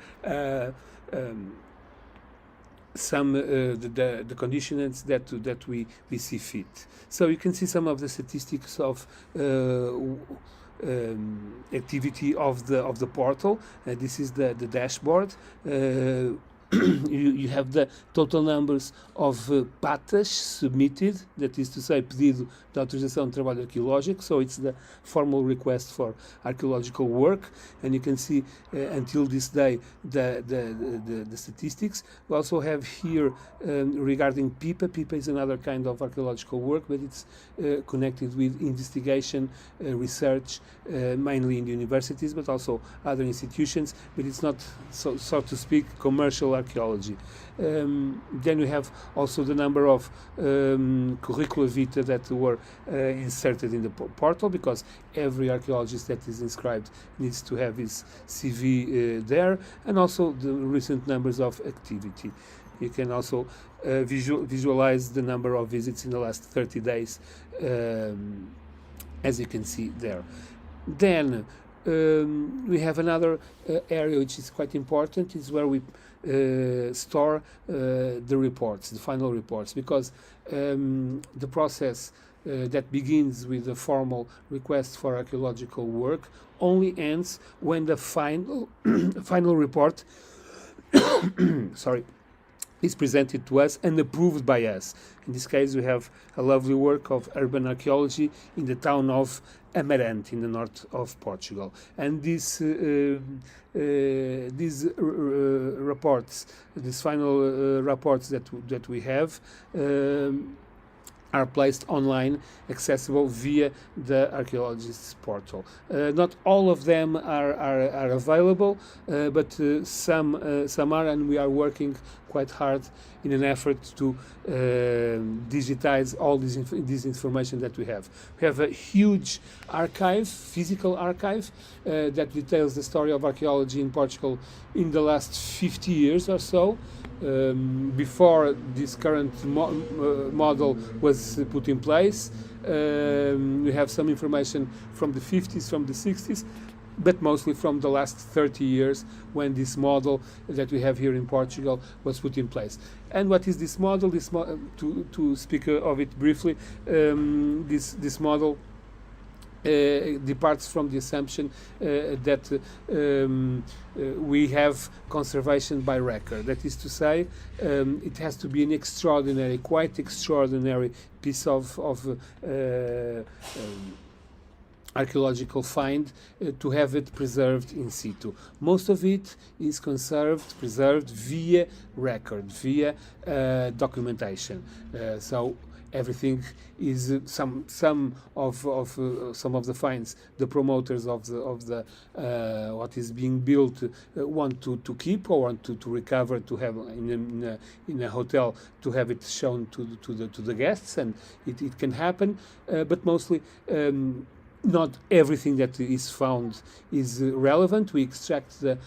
some the conditionants that we see fit. So you can see some of the statistics of activity of the portal. This is the dashboard. You have the total numbers of patas submitted, that is to say, pedido de autorização de trabalho arqueológico, so it's the formal request for archaeological work, and you can see until this day the statistics. We also have here regarding PIPA. PIPA is another kind of archaeological work, but it's connected with investigation, research, mainly in the universities, but also other institutions, but it's not, so to speak, commercial archaeology. Then we have also the number of curricula vitae that were inserted in the portal, because every archaeologist that is inscribed needs to have his CV there, and also the recent numbers of activity. You can also visualize the number of visits in the last 30 days, as you can see there. Then we have another area which is quite important, is where we store the reports, the final reports, because the process that begins with the formal request for archaeological work only ends when the final report is presented to us and approved by us. In this case, we have a lovely work of urban archaeology in the town of Amarante in the north of Portugal, and these reports, these final reports that we have, are placed online, accessible via the archaeologist's portal. Not all of them are available, but some are, and we are working quite hard in an effort to digitize all this information that we have. We have a huge archive, physical archive, that details the story of archaeology in Portugal in the last 50 years or so. Before this current model was put in place. We have some information from the 50s, from the 60s, but mostly from the last 30 years, when this model that we have here in Portugal was put in place. And what is this model? To speak of it briefly, this model departs from the assumption that we have conservation by record. That is to say, it has to be an extraordinary, quite extraordinary piece of archaeological find to have it preserved in situ. Most of it is preserved via record, via documentation. So everything is some of the finds the promoters of the what is being built want to keep or want to recover, to have in a hotel, to have it shown to the guests, and it can happen, but mostly not everything that is found is relevant. We extract the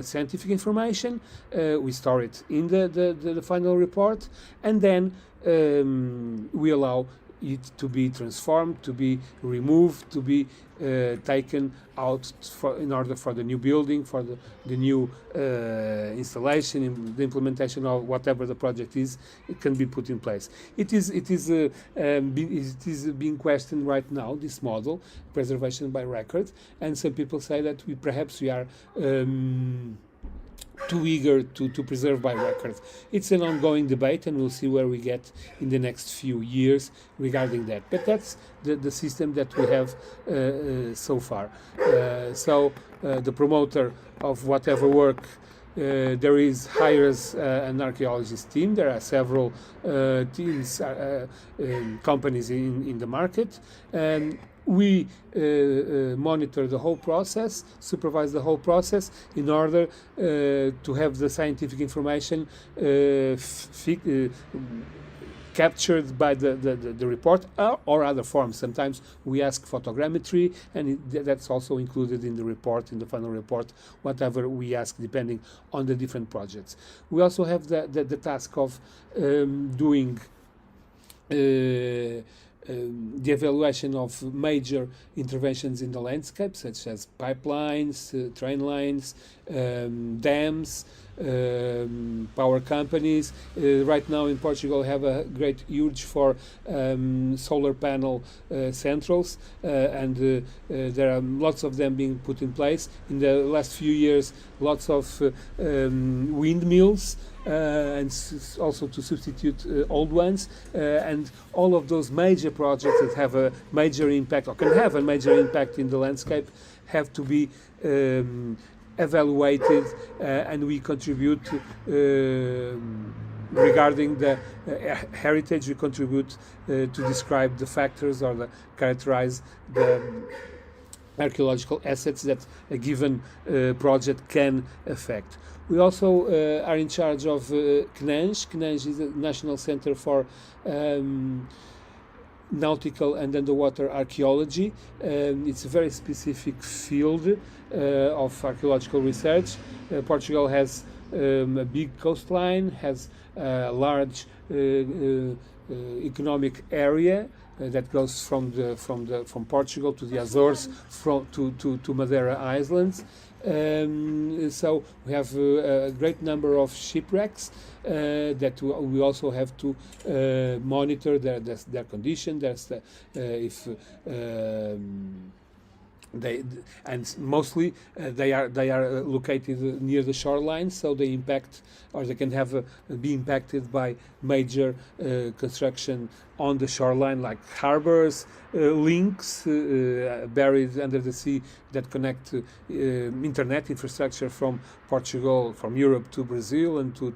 scientific information, we store it in the final report, and then we allow it to be transformed, to be removed, to be taken out in order for the new building, for the new installation, the implementation of whatever the project is, it can be put in place. It is being questioned right now, this model, preservation by record, and some people say that perhaps we are too eager to preserve by record. It's an ongoing debate, and we'll see where we get in the next few years regarding that. But that's the system that we have so far. So the promoter of whatever work hires an archaeologist team. There are several teams, companies in the market, and we monitor the whole process, supervise the whole process in order to have the scientific information captured by the report or other forms. Sometimes we ask photogrammetry, and that's also included in the report, in the final report, whatever we ask depending on the different projects. We also have the task of doing the evaluation of major interventions in the landscape, such as pipelines, train lines, dams, power companies. Right now in Portugal have a great urge for solar panel centrals, and there are lots of them being put in place. In the last few years, lots of windmills, and also to substitute old ones, and all of those major projects that have a major impact or can have a major impact in the landscape have to be evaluated, and we contribute regarding the heritage. We contribute to describe the factors or characterize the archaeological assets that a given project can affect. We also are in charge of CNENJ. CNENJ is a National Center for Nautical and Underwater Archaeology. It's a very specific field of archaeological research. Portugal has a big coastline, has a large economic area that goes from Portugal to the Azores, to Madeira Islands. So we have a great number of shipwrecks that we also have to monitor their condition. Mostly they are located near the shoreline, so they impact, or they can be impacted by major construction on the shoreline, like harbors, links buried under the sea that connect internet infrastructure from Portugal, from Europe to Brazil and to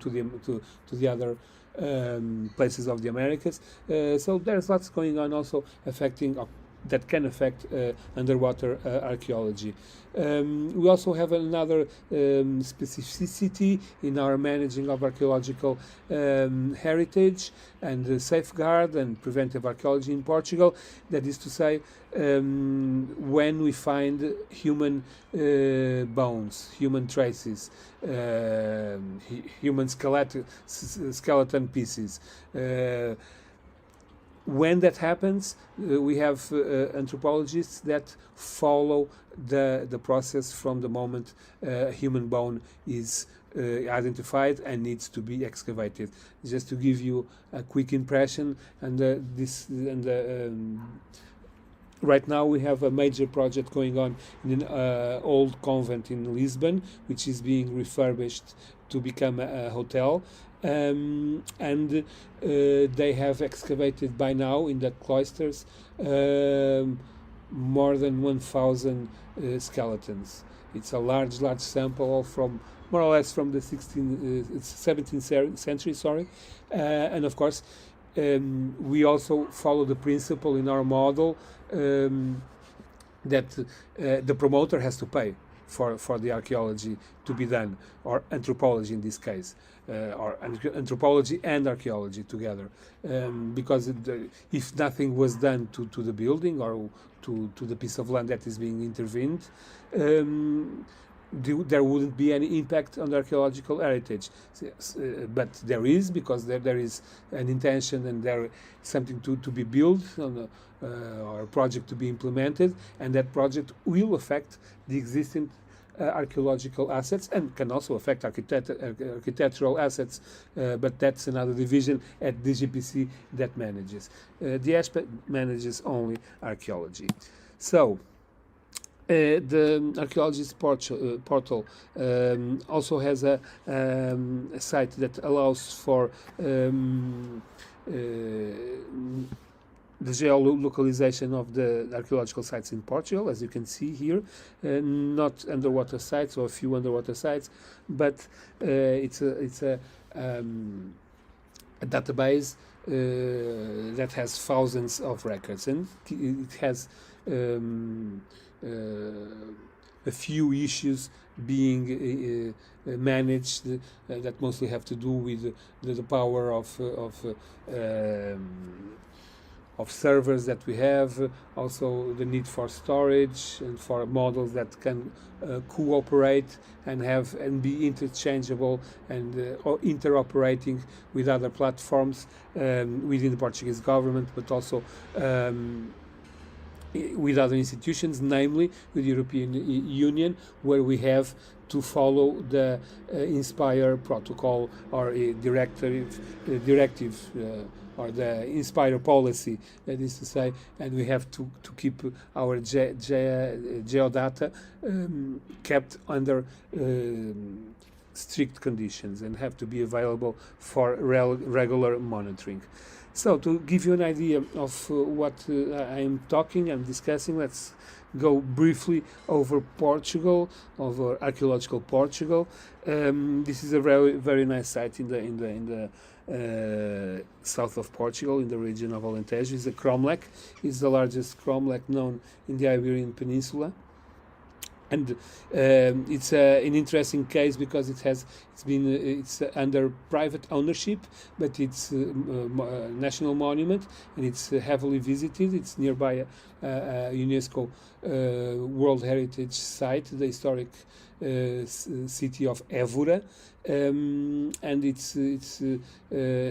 the other places of the Americas. So there's lots going on also that can affect underwater archaeology. We also have another specificity in our managing of archaeological heritage and safeguard and preventive archaeology in Portugal. That is to say, when we find human bones, human traces, human skeleton pieces, when that happens, we have anthropologists that follow the process from the moment a human bone is identified and needs to be excavated. Just to give you a quick impression, right now we have a major project going on in an old convent in Lisbon, which is being refurbished to become a hotel. And they have excavated by now in that cloisters more than 1,000 skeletons. It's a large sample from more or less from the 17th century, and of course we also follow the principle in our model that the promoter has to pay for the archaeology to be done, or anthropology in this case, or anthropology and archaeology together, because if nothing was done to the building or to the piece of land that is being intervened, there wouldn't be any impact on the archaeological heritage. But there is, because there is an intention and there is something to be built on or a project to be implemented, and that project will affect the existing archaeological assets and can also affect architectural assets, but that's another division at DGPC that manages. The aspect manages only archaeology. So the archaeologist portal also has a site that allows for the geolocalization of the archaeological sites in Portugal, as you can see here, not underwater sites or a few underwater sites, but it's a database that has thousands of records, and it has a few issues being managed that mostly have to do with the power of servers that we have, also the need for storage and for models that can cooperate and be interchangeable and or interoperating with other platforms within the Portuguese government, but also with other institutions, namely with the European Union, where we have to follow the INSPIRE protocol or a directive or the INSPIRE policy, that is to say, and we have to keep our geodata kept under strict conditions and have to be available for regular monitoring. So to give you an idea of what I'm discussing, let's go briefly over Portugal, over archaeological Portugal. This is a very nice site in the south of Portugal, in the region of Alentejo. It's a cromlech. It's the largest cromlech known in the Iberian Peninsula. And it's an interesting case because it's under private ownership, but it's a national monument and it's heavily visited. It's nearby a UNESCO World Heritage Site, the historic city of Évora, and it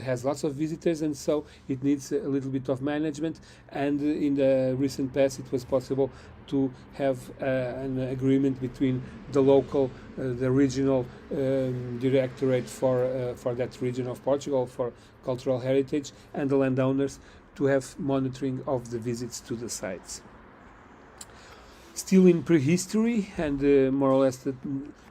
has lots of visitors, and so it needs a little bit of management. And in the recent past, it was possible to have an agreement between the local, the regional directorate for that region of Portugal for cultural heritage and the landowners to have monitoring of the visits to the sites. Still in prehistory and more or less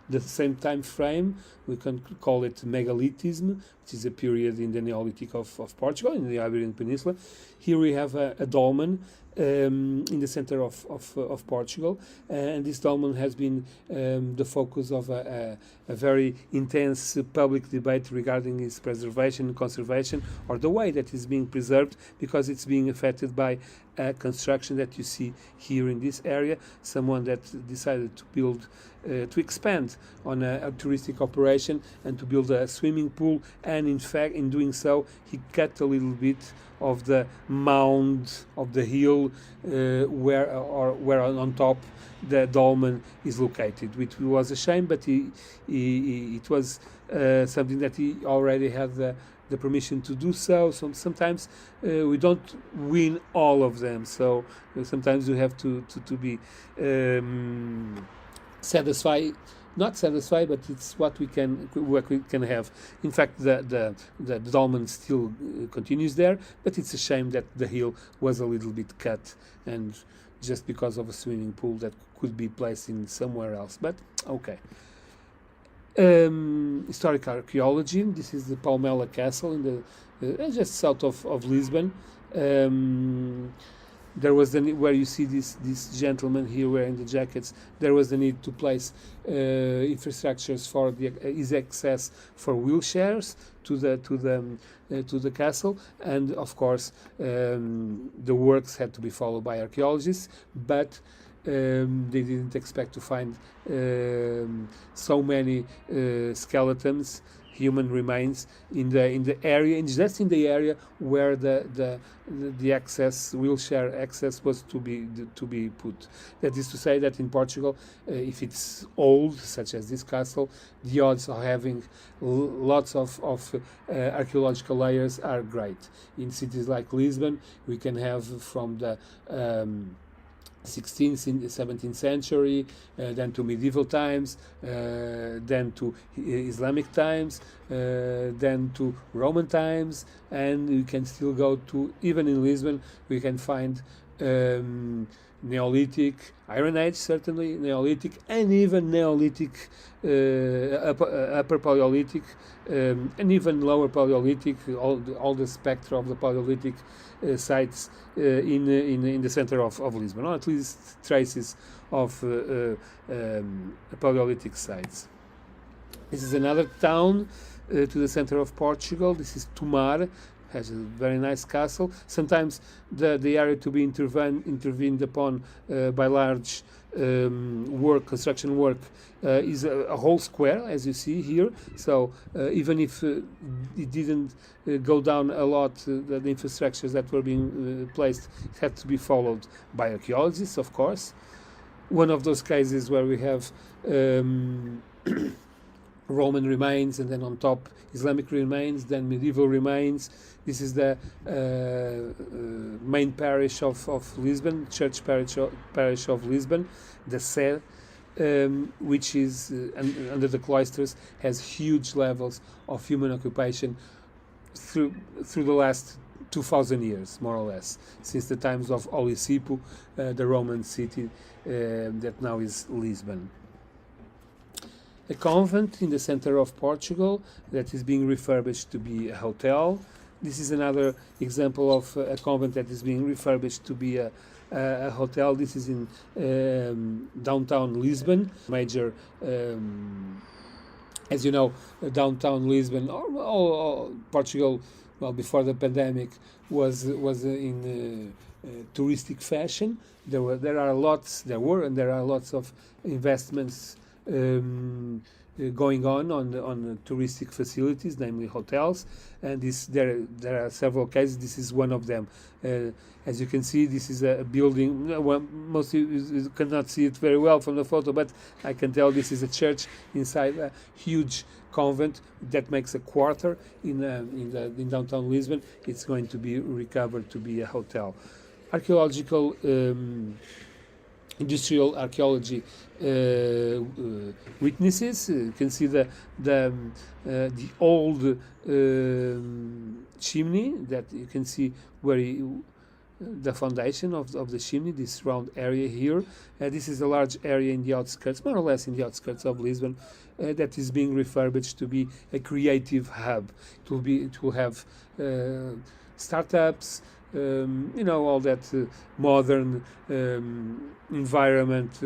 the same time frame, we can call it megalithism, which is a period in the Neolithic of Portugal, in the Iberian Peninsula. Here we have a dolmen in the center of Portugal, and this dolmen has been the focus of a very intense public debate regarding its preservation and conservation, or the way that it's being preserved, because it's being affected by a construction that you see here in this area. Someone that decided to build to expand on a touristic operation and to build a swimming pool, and in fact in doing so he cut a little bit of the mound of the hill where on top the dolmen is located, which was a shame, but it was something that he already had the permission to do so. So sometimes we don't win all of them, so sometimes we have to be not satisfied, but it's what we can have. In fact, the dolmen still continues there, but it's a shame that the hill was a little bit cut, and just because of a swimming pool that could be placed in somewhere else. But okay. Historic archaeology. This is the Palmela Castle in the just south of Lisbon. there was the need, where you see this gentleman here wearing the jackets, there was the need to place infrastructures for the easy access for wheelchairs to the castle, and of course the works had to be followed by archaeologists, but they didn't expect to find so many skeletons, human remains in the area, and just in the area where the access, wheelchair access, was to be put. That is to say that in Portugal, if it's old, such as this castle, the odds of having lots of archaeological layers are great. In cities like Lisbon, we can have from the 16th and 17th century, then to medieval times, then to Islamic times, then to Roman times, and you can still go to, even in Lisbon, we can find Neolithic, Iron Age certainly, Neolithic, and even Neolithic, Upper Paleolithic, and even Lower Paleolithic, all the spectra of the Paleolithic sites in the center of Lisbon, or at least traces of Paleolithic sites. This is another town to the center of Portugal. This is Tomar. Has a very nice castle. Sometimes the area to be intervened upon by large construction work is a whole square, as you see here. So even if it didn't go down a lot, the infrastructures that were being placed had to be followed by archaeologists, of course. One of those cases where we have Roman remains, and then on top Islamic remains, then medieval remains. This is the main parish of Lisbon, church parish of Lisbon, the Sé, which is under the cloisters, has huge levels of human occupation through the last 2,000 years, more or less, since the times of Olisipo, the Roman city that now is Lisbon. A convent in the center of Portugal that is being refurbished to be a hotel. This is another example of a convent that is being refurbished to be a hotel. This is in downtown Lisbon. Major, as you know, downtown Lisbon, or Portugal, well, before the pandemic, was in touristic fashion. There are lots of investments going on touristic facilities, namely hotels, and there are several cases. This is one of them. As you can see, this is a building. Well, most of you cannot see it very well from the photo, but I can tell this is a church inside a huge convent that makes a quarter in downtown Lisbon. It's going to be recovered to be a hotel. Archaeological industrial archaeology witnesses. You can see the old chimney that you can see where the foundation of the chimney, this round area here. This is a large area in the outskirts, more or less in the outskirts of Lisbon, that is being refurbished to be a creative hub. It will have startups, all that modern environment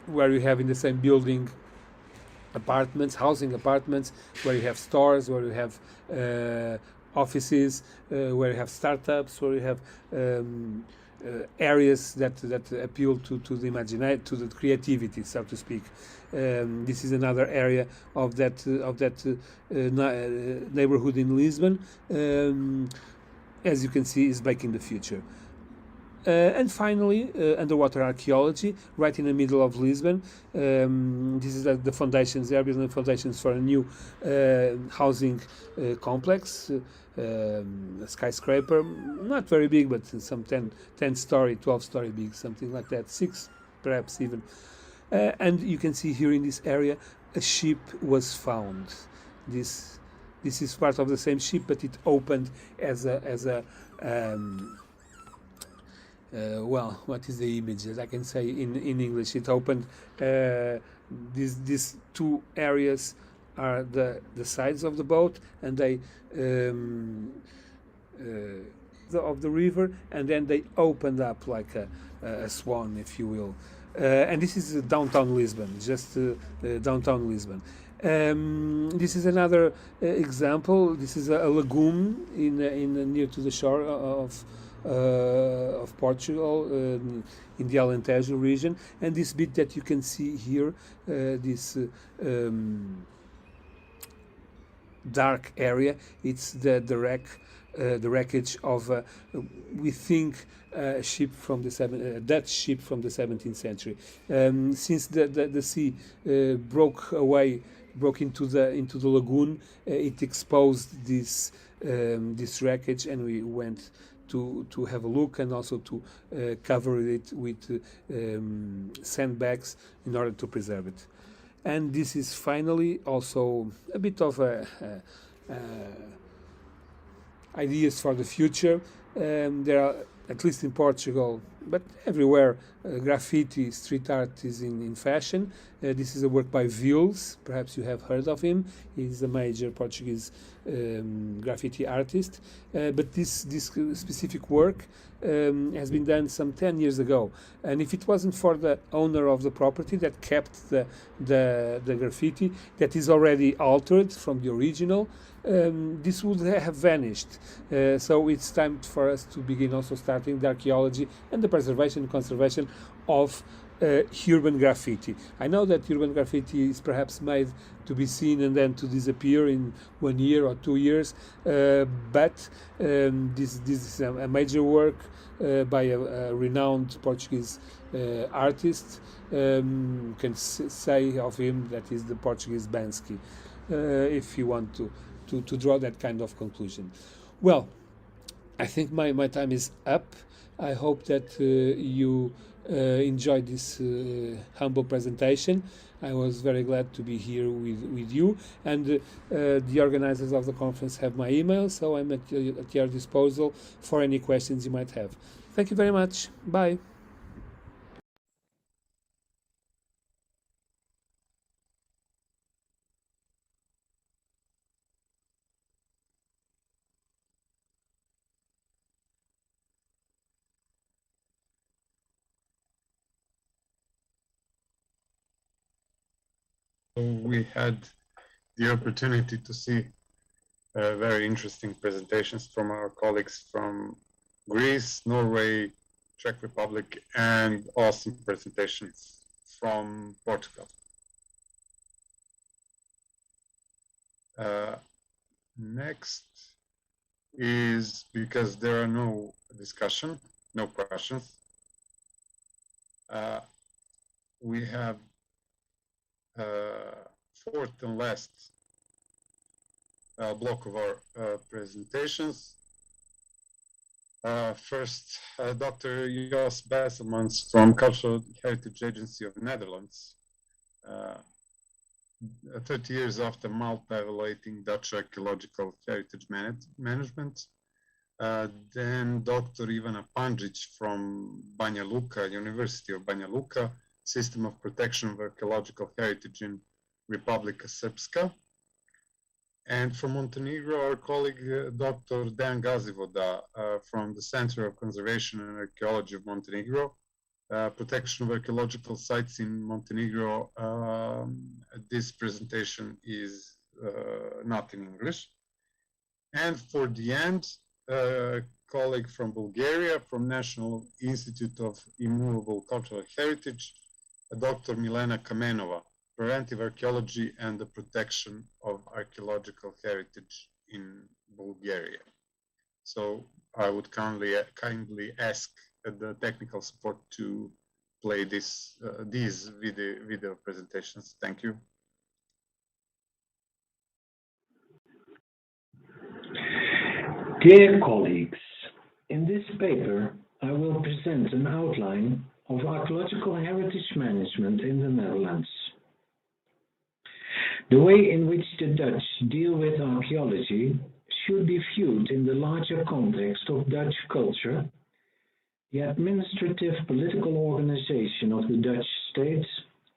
where you have in the same building housing apartments, where you have stores, where you have offices, where you have startups, where you have areas that appeal to the imagination, to the creativity, so to speak. This is another area of that neighborhood in Lisbon. As you can see, is making the future. And finally, underwater archaeology, right in the middle of Lisbon. This is the foundations. They are building foundations for a new housing complex, a skyscraper, not very big, but some 10-story, 12-story big, something like that, 6 perhaps even. And you can see here in this area, a ship was found. This is part of the same ship, but it opened as a well, what is the image that I can say in English? It opened. These two areas are the sides of the boat, and they of the river, and then they opened up like a swan, if you will. And this is downtown Lisbon, just downtown Lisbon. This is another example. This is a lagoon in near to the shore of Portugal, in the Alentejo region, and this bit that you can see here, this dark area, it's the wreckage of we think a ship from the Dutch ship from the 17th century. Since the sea broke into the lagoon, it exposed this wreckage, and we went to have a look, and also to cover it with sandbags in order to preserve it. And this is finally also a bit of ideas for the future. There are, at least in Portugal, but everywhere, graffiti, street art is in fashion. This is a work by Vils. Perhaps you have heard of him. He's a major Portuguese graffiti artist. But this specific work has been done some 10 years ago. And if it wasn't for the owner of the property that kept the graffiti, that is already altered from the original, this would have vanished. So it's time for us to begin also starting the archaeology and the preservation and conservation of urban graffiti. I know that urban graffiti is perhaps made to be seen and then to disappear in 1 year or 2 years, but this is a major work by a renowned Portuguese artist. Can say of him that he's the Portuguese Banksy, if you want to draw that kind of conclusion. Well, I think my time is up. I hope that you enjoyed this humble presentation. I was very glad to be here with you, and the organizers of the conference have my email, so I'm at your disposal for any questions you might have. Thank you very much. Bye. We had the opportunity to see very interesting presentations from our colleagues from Greece, Norway, Czech Republic, and awesome presentations from Portugal. Next is, because there are no questions, we have fourth and last block of our presentations. First, Dr. Jos Besselmans from Cultural Heritage Agency of the Netherlands. 30 years after Malta evaluating Dutch archaeological heritage management. Then Dr. Ivana Pandžić from Banja Luka, University of Banja Luka, System of Protection of Archaeological Heritage in Republika Srpska. And from Montenegro, our colleague Dr. Dejan Gazivoda from the Center of Conservation and Archaeology of Montenegro, protection of archaeological sites in Montenegro. This presentation is not in English. And for the end, a colleague from Bulgaria, from National Institute of Immovable Cultural Heritage, Dr. Milena Kamenova, Preventive Archaeology and the Protection of Archaeological Heritage in Bulgaria. So I would kindly ask the technical support to play these video presentations. Thank you. Dear colleagues, in this paper I will present an outline of archaeological heritage management in the Netherlands. The way in which the Dutch deal with archaeology should be viewed in the larger context of Dutch culture, the administrative political organization of the Dutch state,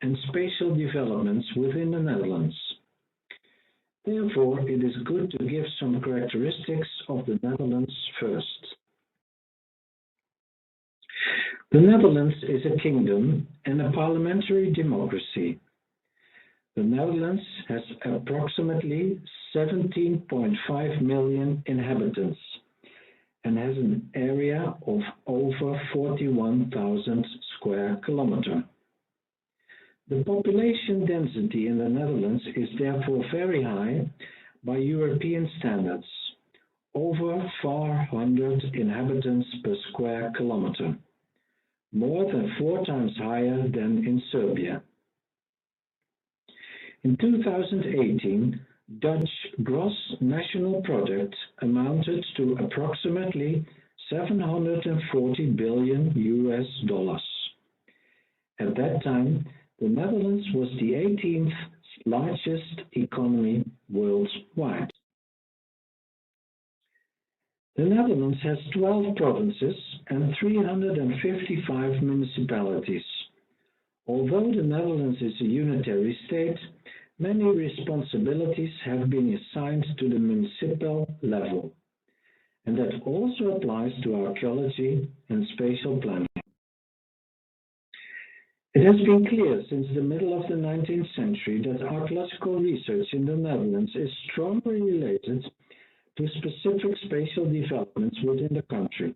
and spatial developments within the Netherlands. Therefore, it is good to give some characteristics of the Netherlands first. The Netherlands is a kingdom and a parliamentary democracy. The Netherlands has approximately 17.5 million inhabitants and has an area of over 41,000 square kilometers. The population density in the Netherlands is therefore very high by European standards, over 400 inhabitants per square kilometer, more than 4 times higher than in Serbia. In 2018, Dutch gross national product amounted to approximately $740 billion US. At that time, the Netherlands was the 18th largest economy worldwide. The Netherlands has 12 provinces and 355 municipalities. Although the Netherlands is a unitary state, many responsibilities have been assigned to the municipal level, and that also applies to archaeology and spatial planning. It has been clear since the middle of the 19th century that archaeological research in the Netherlands is strongly related to specific spatial developments within the country.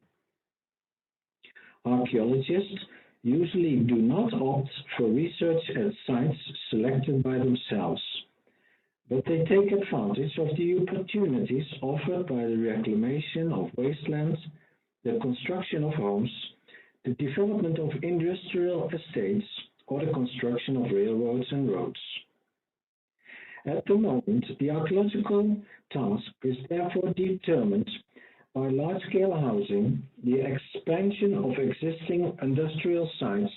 Archaeologists usually do not opt for research at sites selected by themselves, but they take advantage of the opportunities offered by the reclamation of wastelands, the construction of homes, the development of industrial estates, or the construction of railroads and roads. At the moment, the archaeological task is therefore determined by large-scale housing, the expansion of existing industrial sites,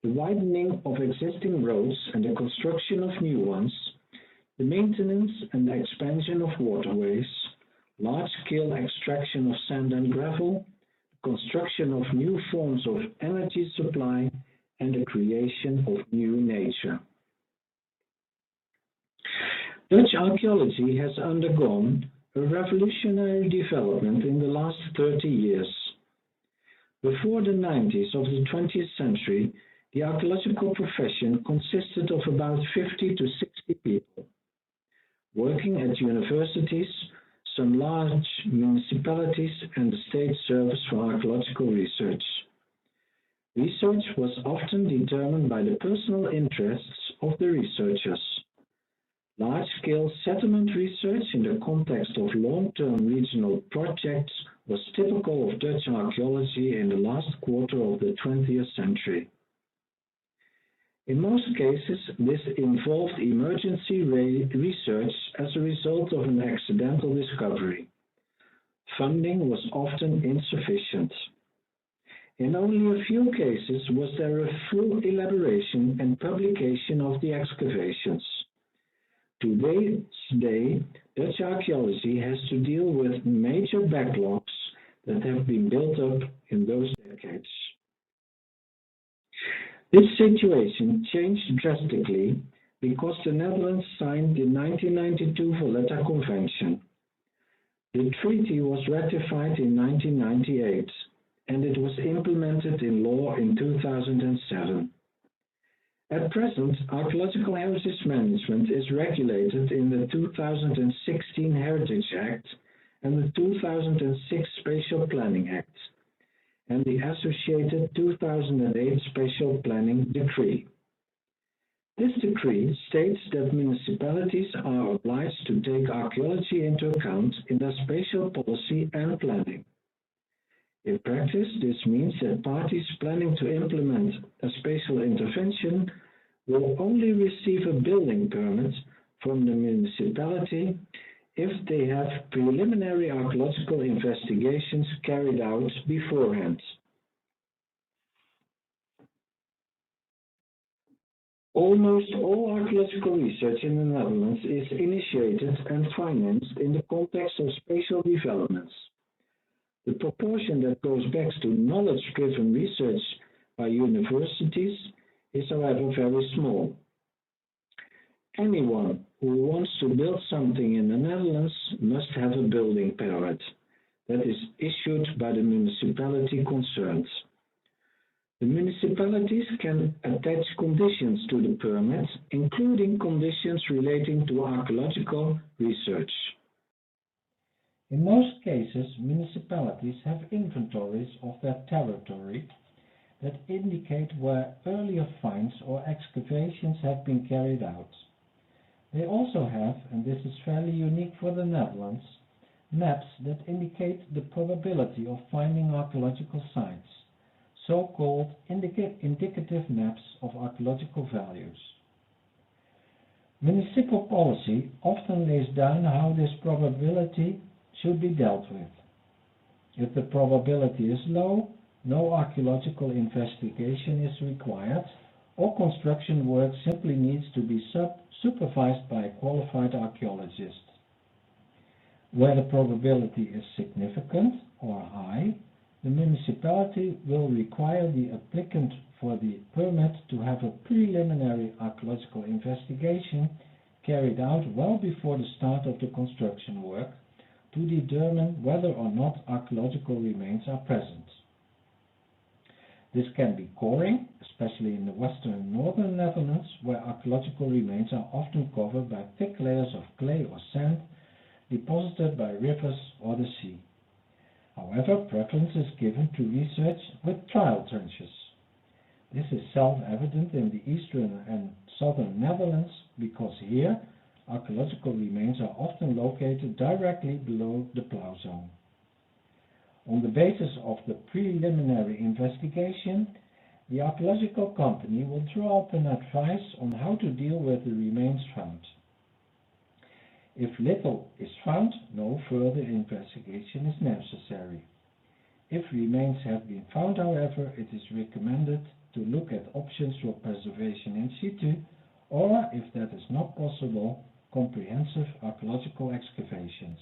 the widening of existing roads and the construction of new ones, the maintenance and expansion of waterways, large-scale extraction of sand and gravel, construction of new forms of energy supply, and the creation of new nature. Dutch archaeology has undergone a revolutionary development in the last 30 years. Before the 90s of the 20th century, the archaeological profession consisted of about 50 to 60 people, working at universities, some large municipalities, and the State Service for Archaeological Research. Research was often determined by the personal interests of the researchers. Large-scale settlement research in the context of long-term regional projects was typical of Dutch archaeology in the last quarter of the 20th century. In most cases, this involved emergency research as a result of an accidental discovery. Funding was often insufficient. In only a few cases was there a full elaboration and publication of the excavations. To this day, Dutch archaeology has to deal with major backlogs that have been built up in those decades. This situation changed drastically because the Netherlands signed the 1992 Valletta Convention. The treaty was ratified in 1998, and it was implemented in law in 2007. At present, archaeological heritage management is regulated in the 2016 Heritage Act and the 2006 Spatial Planning Act, and the associated 2008 Spatial Planning Decree. This decree states that municipalities are obliged to take archaeology into account in their spatial policy and planning. In practice, this means that parties planning to implement a spatial intervention will only receive a building permit from the municipality if they have preliminary archaeological investigations carried out beforehand. Almost all archaeological research in the Netherlands is initiated and financed in the context of spatial developments. The proportion that goes back to knowledge-driven research by universities is, however, very small. Anyone who wants to build something in the Netherlands must have a building permit that is issued by the municipality concerned. The municipalities can attach conditions to the permit, including conditions relating to archaeological research. In most cases, municipalities have inventories of their territory that indicate where earlier finds or excavations have been carried out. They also have, and this is fairly unique for the Netherlands, maps that indicate the probability of finding archaeological sites, so-called indicative maps of archaeological values. Municipal policy often lays down how this probability should be dealt with. If the probability is low, no archaeological investigation is required, or construction work simply needs to be supervised by a qualified archaeologist. Where the probability is significant or high, the municipality will require the applicant for the permit to have a preliminary archaeological investigation carried out well before the start of the construction work to determine whether or not archaeological remains are present. This can be coring, especially in the western and northern Netherlands, where archaeological remains are often covered by thick layers of clay or sand deposited by rivers or the sea. However, preference is given to research with trial trenches. This is self-evident in the eastern and southern Netherlands because here archaeological remains are often located directly below the plough zone. On the basis of the preliminary investigation, the archaeological company will draw up an advice on how to deal with the remains found. If little is found, no further investigation is necessary. If remains have been found, however, it is recommended to look at options for preservation in situ, or, if that is not possible, comprehensive archaeological excavations.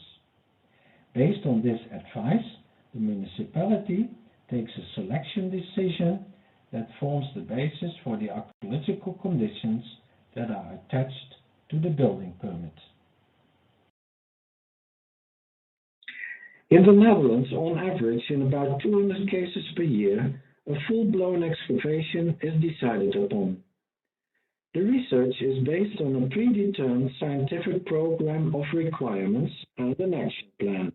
Based on this advice, the municipality takes a selection decision that forms the basis for the archaeological conditions that are attached to the building permit. In the Netherlands, on average, in about 200 cases per year, a full-blown excavation is decided upon. The research is based on a predetermined scientific program of requirements and an action plan.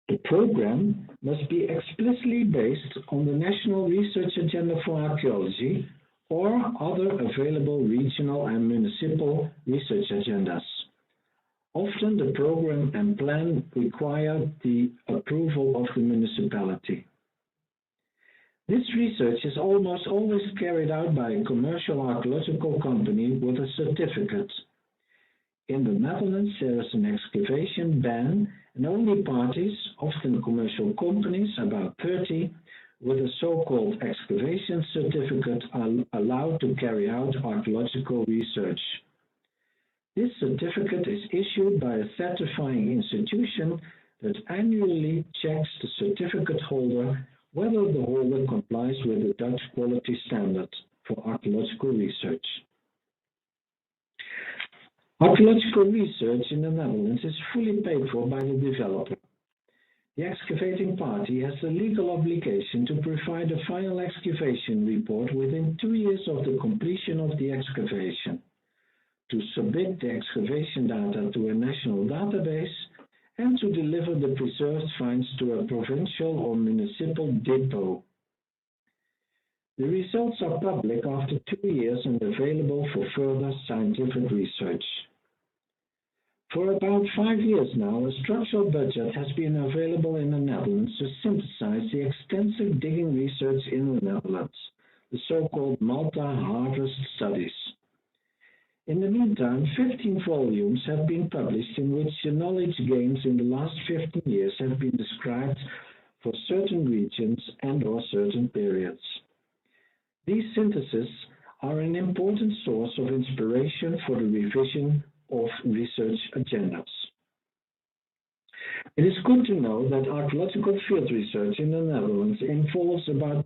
The program must be explicitly based on the National Research Agenda for Archaeology or other available regional and municipal research agendas. Often the program and plan require the approval of the municipality. This research is almost always carried out by a commercial archaeological company with a certificate. In the Netherlands, there is an excavation ban, and only parties, often commercial companies, about 30, with a so-called excavation certificate are allowed to carry out archaeological research. This certificate is issued by a certifying institution that annually checks the certificate holder whether the holder complies with the Dutch quality standard for archaeological research. Archaeological research in the Netherlands is fully paid for by the developer. The excavating party has the legal obligation to provide a final excavation report within 2 years of the completion of the excavation, to submit the excavation data to a national database, and to deliver the preserved finds to a provincial or municipal depot. The results are public after 2 years and available for further scientific research. For about 5 years now, a structural budget has been available in the Netherlands to synthesize the extensive digging research in the Netherlands, the so-called Malta Harvest Studies. In the meantime, 15 volumes have been published in which the knowledge gains in the last 15 years have been described for certain regions and/or certain periods. These syntheses are an important source of inspiration for the revision of research agendas. It is good to know that archaeological field research in the Netherlands involves about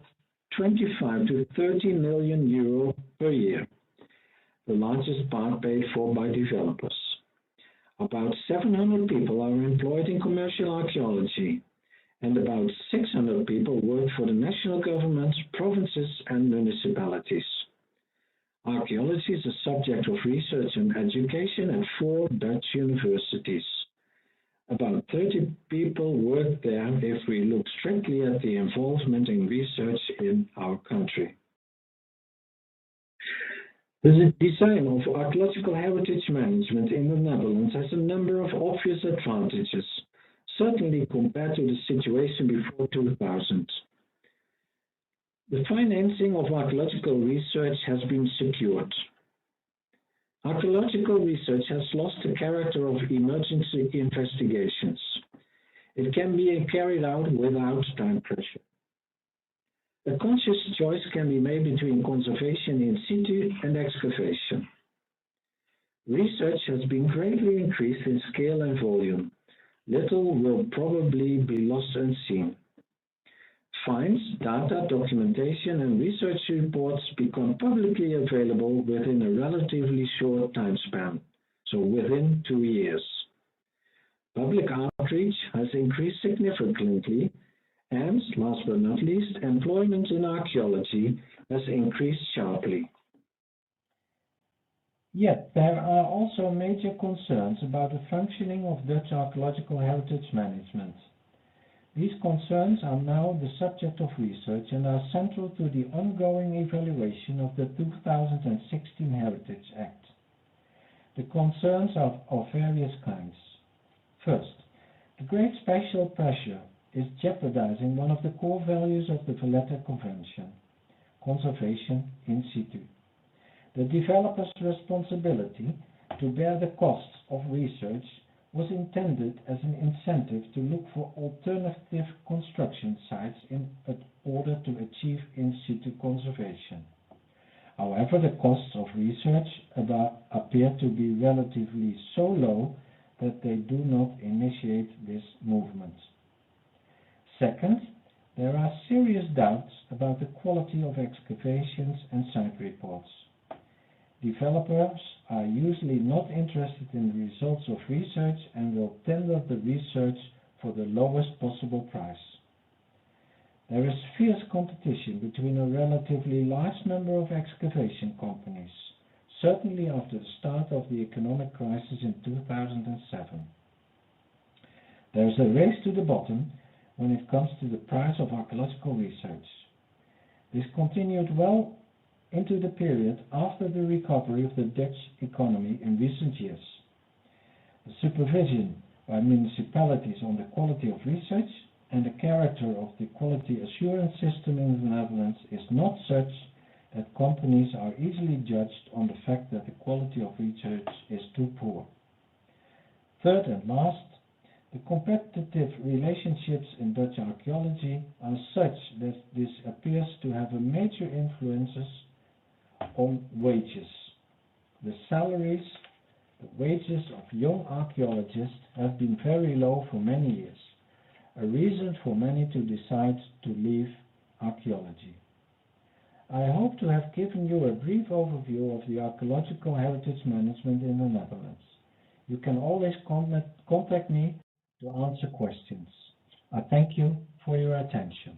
25 to 30 million euro per year, the largest part paid for by developers. About 700 people are employed in commercial archaeology, and about 600 people work for the national government, provinces, and municipalities. Archaeology is a subject of research and education at 4 Dutch universities. About 30 people work there if we look strictly at the involvement in research in our country. The design of archaeological heritage management in the Netherlands has a number of obvious advantages, certainly compared to the situation before 2000. The financing of archaeological research has been secured. Archaeological research has lost the character of emergency investigations. It can be carried out without time pressure. A conscious choice can be made between conservation in situ and excavation. Research has been greatly increased in scale and volume. Little will probably be lost unseen. Finds, data, documentation, and research reports become publicly available within a relatively short time span, so within 2 years. Public outreach has increased significantly, and, last but not least, employment in archaeology has increased sharply. Yet there are also major concerns about the functioning of Dutch archaeological heritage management. These concerns are now the subject of research and are central to the ongoing evaluation of the 2016 Heritage Act. The concerns are of various kinds. First, the great special pressure is jeopardizing one of the core values of the Valletta Convention, conservation in situ. The developer's responsibility to bear the costs of research was intended as an incentive to look for alternative construction sites in order to achieve in situ conservation. However, the costs of research appear to be relatively so low that they do not initiate this movement. Second, there are serious doubts about the quality of excavations and site reports. Developers are usually not interested in the results of research and will tender the research for the lowest possible price. There is fierce competition between a relatively large number of excavation companies, certainly after the start of the economic crisis in 2007. There is a race to the bottom when it comes to the price of archaeological research. This continued well into the period after the recovery of the Dutch economy in recent years. The supervision by municipalities on the quality of research and the character of the quality assurance system in the Netherlands is not such that companies are easily judged on the fact that the quality of research is too poor. Third and last, the competitive relationships in Dutch archaeology are such that this appears to have a major influence on wages. The salaries, the wages of young archaeologists have been very low for many years, a reason for many to decide to leave archaeology. I hope to have given you a brief overview of the archaeological heritage management in the Netherlands. You can always contact me to answer questions. I thank you for your attention.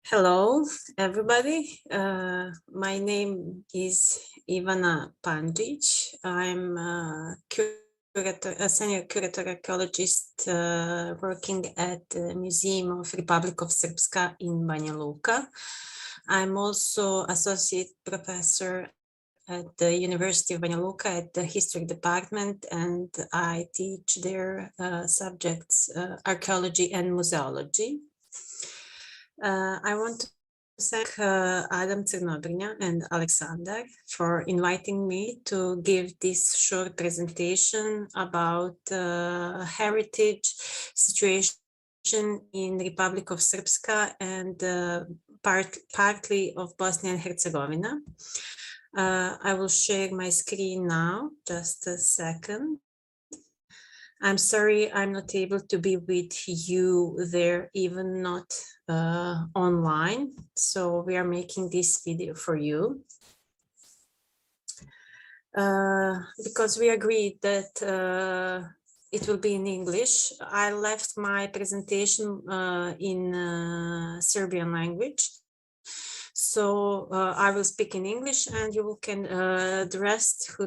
Hello, everybody. My name is Ivana Pandžić. I'm a senior curator archaeologist working at the Museum of Republic of Srpska in Banja Luka. I'm also associate professor at the University of Banja Luka at the History Department, and I teach their subjects archaeology and museology. I want to thank Adam Crnobrnja and Alexander for inviting me to give this short presentation about heritage situation in Republic of Srpska and partly of Bosnia and Herzegovina. I will share my screen now, just a second. I'm sorry I'm not able to be with you there, even not online. So we are making this video for you. Because we agreed that it will be in English. I left my presentation in Serbian language. So I will speak in English, and you can the rest who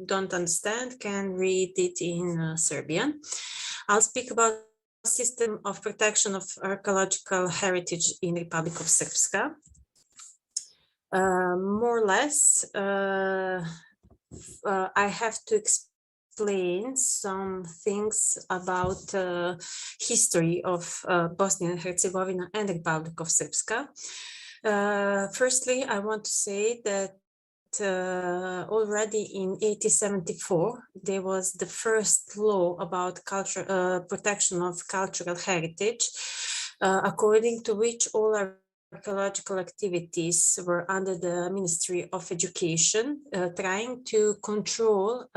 don't understand can read it in Serbian. I'll speak about system of protection of archaeological heritage in Republic of Srpska. More or less, I have to explain some things about history of Bosnia and Herzegovina and Republic of Srpska. Firstly, I want to say that already in 1874, there was the first law about protection of cultural heritage, according to which all archaeological activities were under the Ministry of Education, trying to control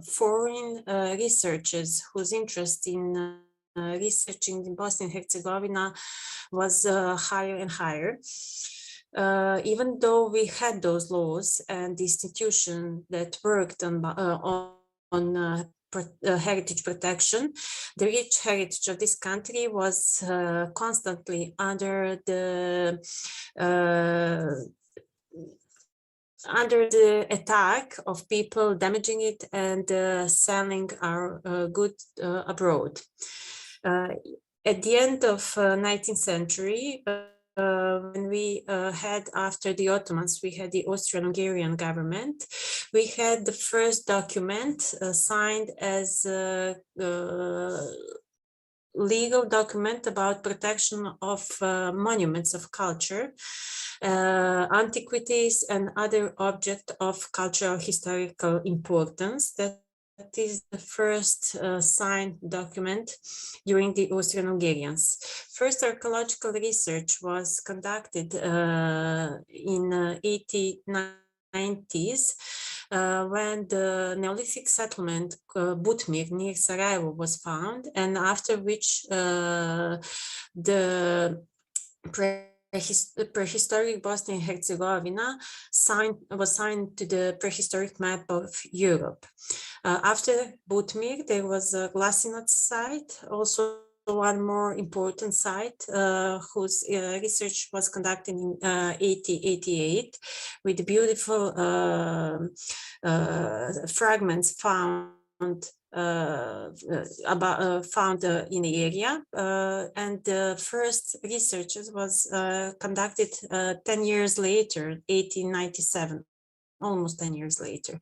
foreign researchers whose interest in researching in Bosnia and Herzegovina was higher and higher. Even though we had those laws and the institution that worked on heritage protection, the rich heritage of this country was constantly under the attack of people damaging it and selling our goods abroad. At the end of 19th century, when we had, after the Ottomans, we had the Austrian-Hungarian government, we had the first document signed as a legal document about protection of monuments of culture, antiquities, and other objects of cultural historical importance. That is the first signed document during the Austrian-Hungarians. First archaeological research was conducted in 1890s when the Neolithic settlement Butmir near Sarajevo was found, and after which the prehistoric Bosnia and Herzegovina was signed to the prehistoric map of Europe. After Butmir, there was a Glasinac site, also one more important site whose research was conducted in 1888 with beautiful fragments found found in the area, and the first research was conducted 10 years later, 1897, almost 10 years later.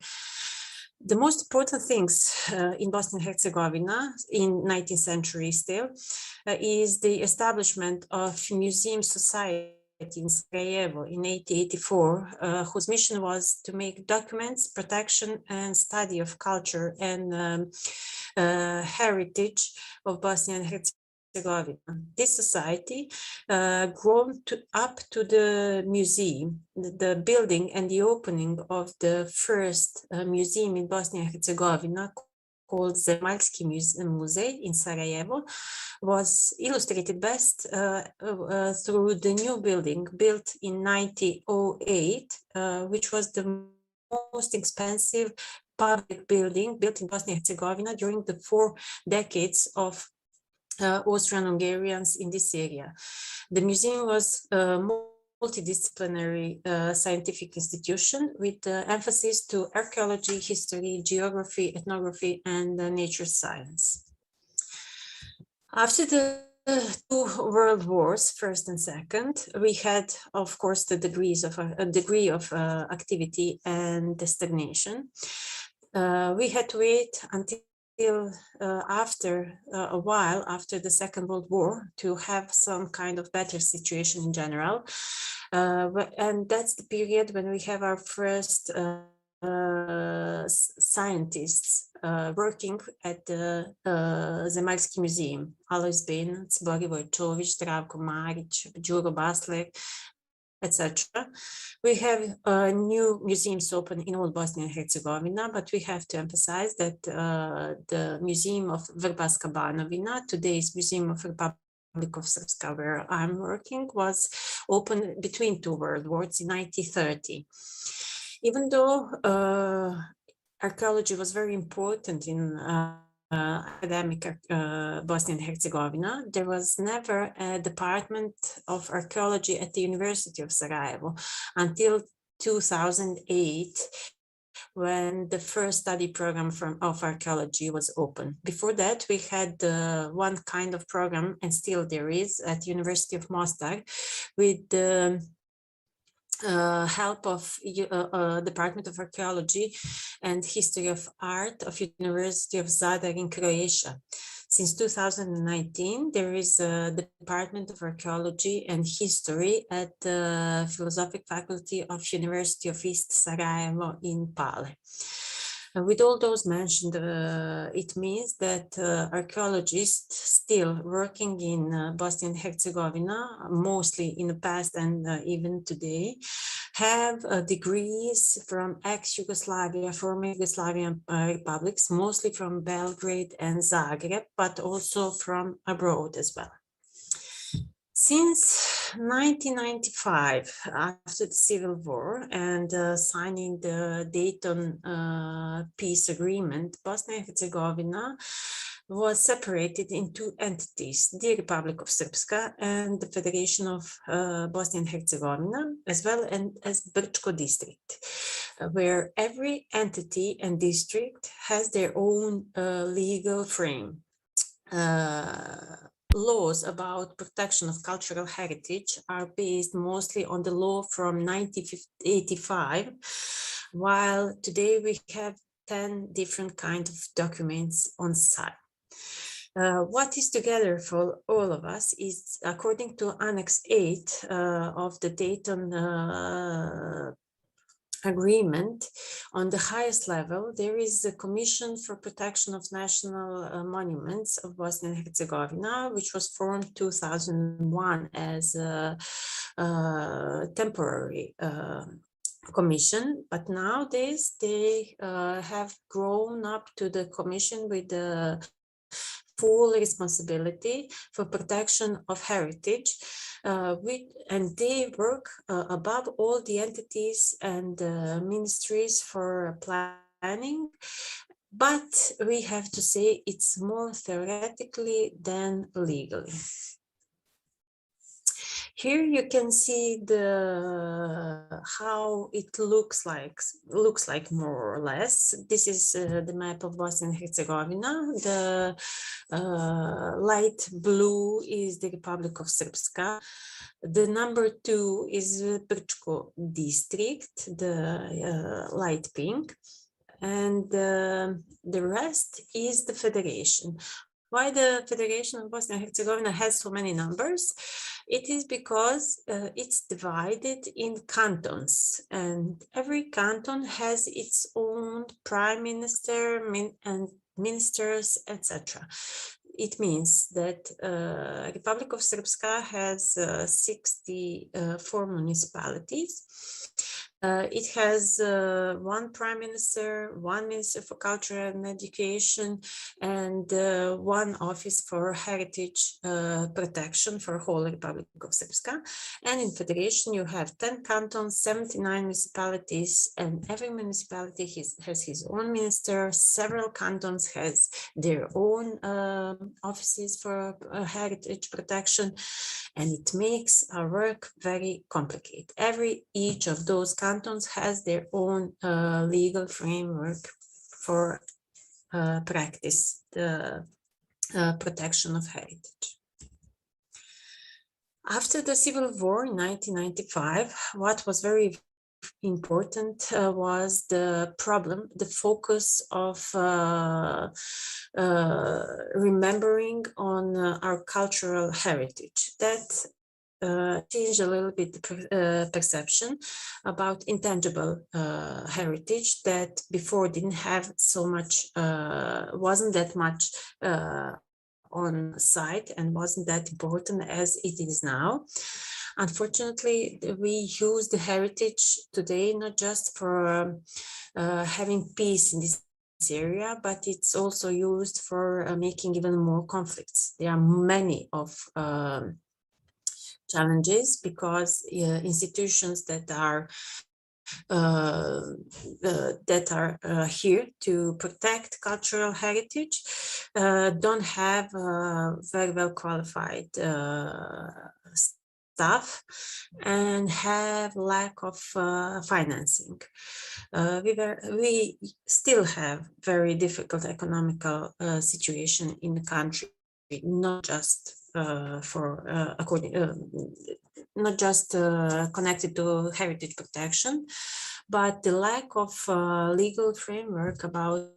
The most important things in Bosnia and Herzegovina in 19th century still is the establishment of Museum Society in Sarajevo in 1884, whose mission was to make documents, protection, and study of culture and heritage of Bosnia and Herzegovina. This society grown up to the museum, the building and the opening of the first museum in Bosnia and Herzegovina, called Zemaljski Muzej in Sarajevo, was illustrated best through the new building built in 1908, which was the most expensive public building built in Bosnia and Herzegovina during the 4 decades of Austrian-Hungarians in this area. The museum was a multidisciplinary scientific institution with emphasis to archaeology, history, geography, ethnography, and nature science. After the 2 world wars, first and second, we had, of course, the degree of activity and the stagnation. We had to wait until after a while after the Second World War to have some kind of better situation in general, and that's the period when we have our first scientists working at the Zemaljski Museum. Alojz Benac, Borivoj Čović, Zdravko Marić, Đuro Basler, etc. We have new museums open in all Bosnia and Herzegovina, but we have to emphasize that the Museum of Vrbaska Banovina, today's Museum of Republic of Srpska, where I'm working, was open between two world wars in 1930. Even though archaeology was very important in academic Bosnia and Herzegovina, there was never a department of archaeology at the University of Sarajevo until 2008, when the first study program of archaeology was open. Before that, we had one kind of program, and still there is, at the University of Mostar, with the help of Department of Archaeology and History of Art of University of Zadar in Croatia. Since 2019, there is a Department of Archaeology and History at the Philosophic Faculty of University of East Sarajevo in Pale. With all those mentioned, it means that archaeologists still working in Bosnia and Herzegovina, mostly in the past and even today, have degrees from ex-Yugoslavia, former Yugoslavian republics, mostly from Belgrade and Zagreb, but also from abroad as well. Since 1995, after the Civil War and signing the Dayton Peace Agreement, Bosnia and Herzegovina was separated in two entities, the Republic of Srpska and the Federation of Bosnia and Herzegovina, as well as Brčko district, where every entity and district has their own legal frame. Laws about protection of cultural heritage are based mostly on the law from 1985, while today we have 10 different kinds of documents on site. What is together for all of us is, according to Annex 8 of the Dayton Agreement, on the highest level, there is a Commission for Protection of National Monuments of Bosnia and Herzegovina, which was formed in 2001 as a temporary commission, but nowadays they have grown up to the commission with the full responsibility for protection of heritage, and they work above all the entities and ministries for planning. But we have to say it's more theoretically than legally. Here you can see how it looks like more or less. This is the map of Bosnia and Herzegovina. The light blue is the Republic of Srpska. The number 2 is Brčko district, the light pink, and the rest is the federation. Why the Federation of Bosnia and Herzegovina has so many numbers? It is because it's divided in cantons, and every canton has its own prime minister and ministers, etc. It means that Republic of Srpska has 64 municipalities. It has one prime minister, one minister for culture and education, and one office for heritage protection for whole Republic of Srpska. And in federation, you have 10 cantons, 79 municipalities, and every municipality has his own minister. Several cantons has their own offices for heritage protection, and it makes our work very complicated. Each of those cantons has their own legal framework for practice the protection of heritage. After the Civil War in 1995, what was very important was the focus of remembering on our cultural heritage. That changed a little bit the perception about intangible heritage that before didn't have so much, wasn't that much on site and wasn't that important as it is now. Unfortunately, we use the heritage today not just for having peace in this area, but it's also used for making even more conflicts. There are many of challenges because institutions that are here to protect cultural heritage don't have very well qualified staff and have lack of financing. We still have very difficult economical situation in the country, not just not just connected to heritage protection, but the lack of legal framework about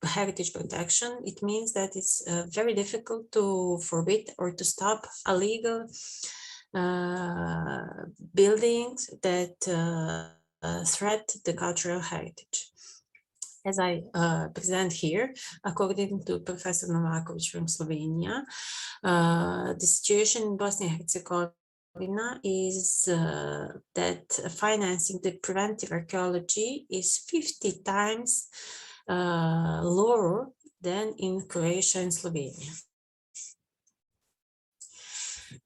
heritage protection. It means that it's very difficult to forbid or to stop illegal buildings that threat the cultural heritage. As I present here, according to Professor Novakovic from Slovenia, the situation in Bosnia and Herzegovina is that financing the preventive archaeology is 50 times lower than in Croatia and Slovenia.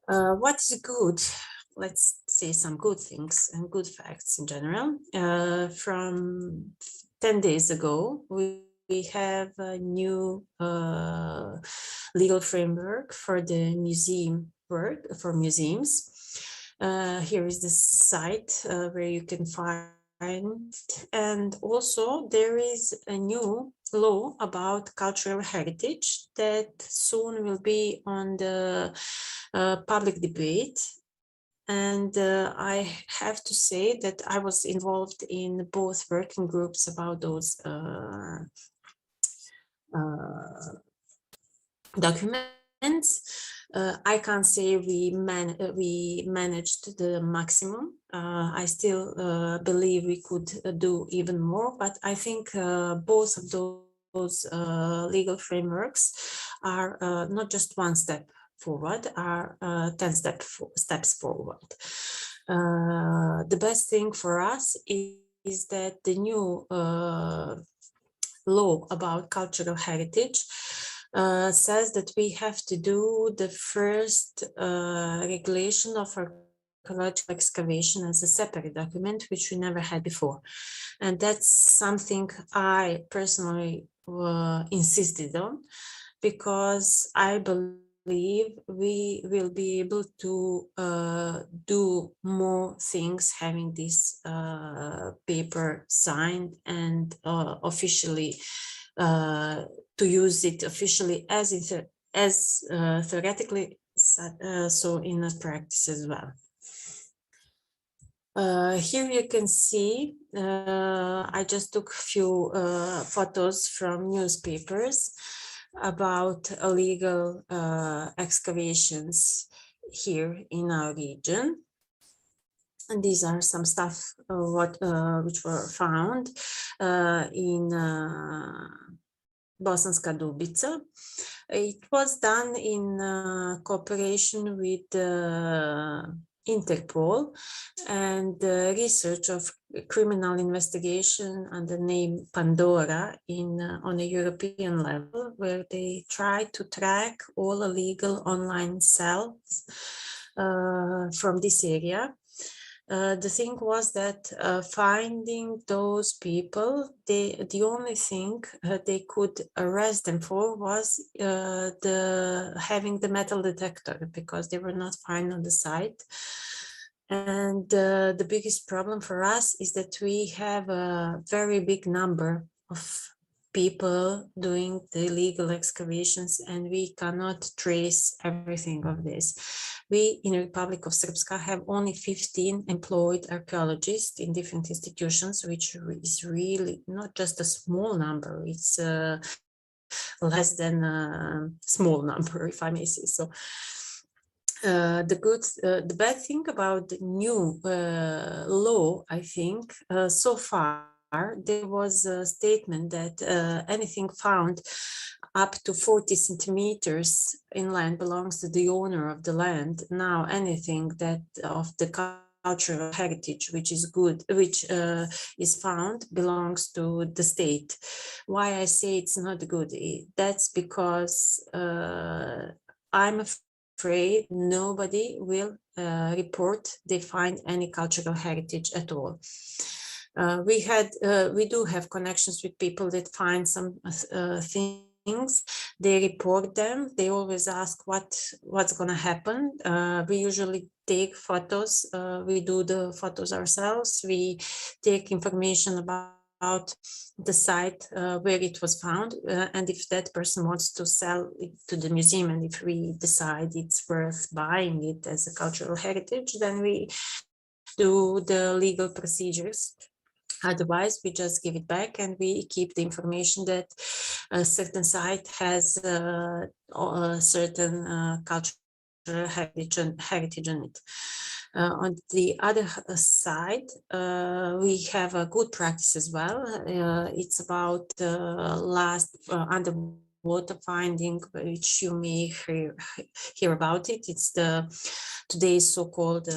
What is good? Let's say some good things and good facts in general. From 10 days ago, we have a new legal framework for the museum work, for museums. Here is the site where you can find, and also there is a new law about cultural heritage that soon will be on the public debate. And I have to say that I was involved in both working groups about those documents. I can't say we managed the maximum. I still believe we could do even more, but I think both of those legal frameworks are not just one step forward, are 10 steps forward. The best thing for us is that the new law about cultural heritage says that we have to do the first regulation of archaeological excavation as a separate document, which we never had before. And that's something I personally insisted on, because I believe we will be able to do more things having this paper signed and officially to use it officially as theoretically, so in practice as well. Here you can see, I just took a few photos from newspapers about illegal excavations here in our region. And these are some stuff which were found in Bosanska Dubica. It was done in cooperation with Interpol and research of criminal investigation under the name Pandora on a European level, where they try to track all illegal online cells from this area. The thing was that finding those people, the only thing they could arrest them for was having the metal detector, because they were not found on the site. And the biggest problem for us is that we have a very big number of people doing the illegal excavations, and we cannot trace everything of this. We in the Republic of Srpska have only 15 employed archaeologists in different institutions, which is really not just a small number, it's less than a small number, if I may say so. The bad thing about the new law, I think, so far there was a statement that anything found up to 40 centimeters inland belongs to the owner of the land. Now anything that of the cultural heritage which is good, which is found, belongs to the state. Why I say it's not good? That's because I'm afraid nobody will report they find any cultural heritage at all. We do have connections with people that find some things. They report them. They always ask what's going to happen. We usually take photos. We do the photos ourselves. We take information about the site where it was found, and if that person wants to sell it to the museum, and if we decide it's worth buying it as a cultural heritage, then we do the legal procedures. Otherwise, we just give it back and we keep the information that a certain site has a certain cultural heritage on it. On the other side, we have a good practice as well. It's about last underwater finding, which you may hear about it. It's the today's so-called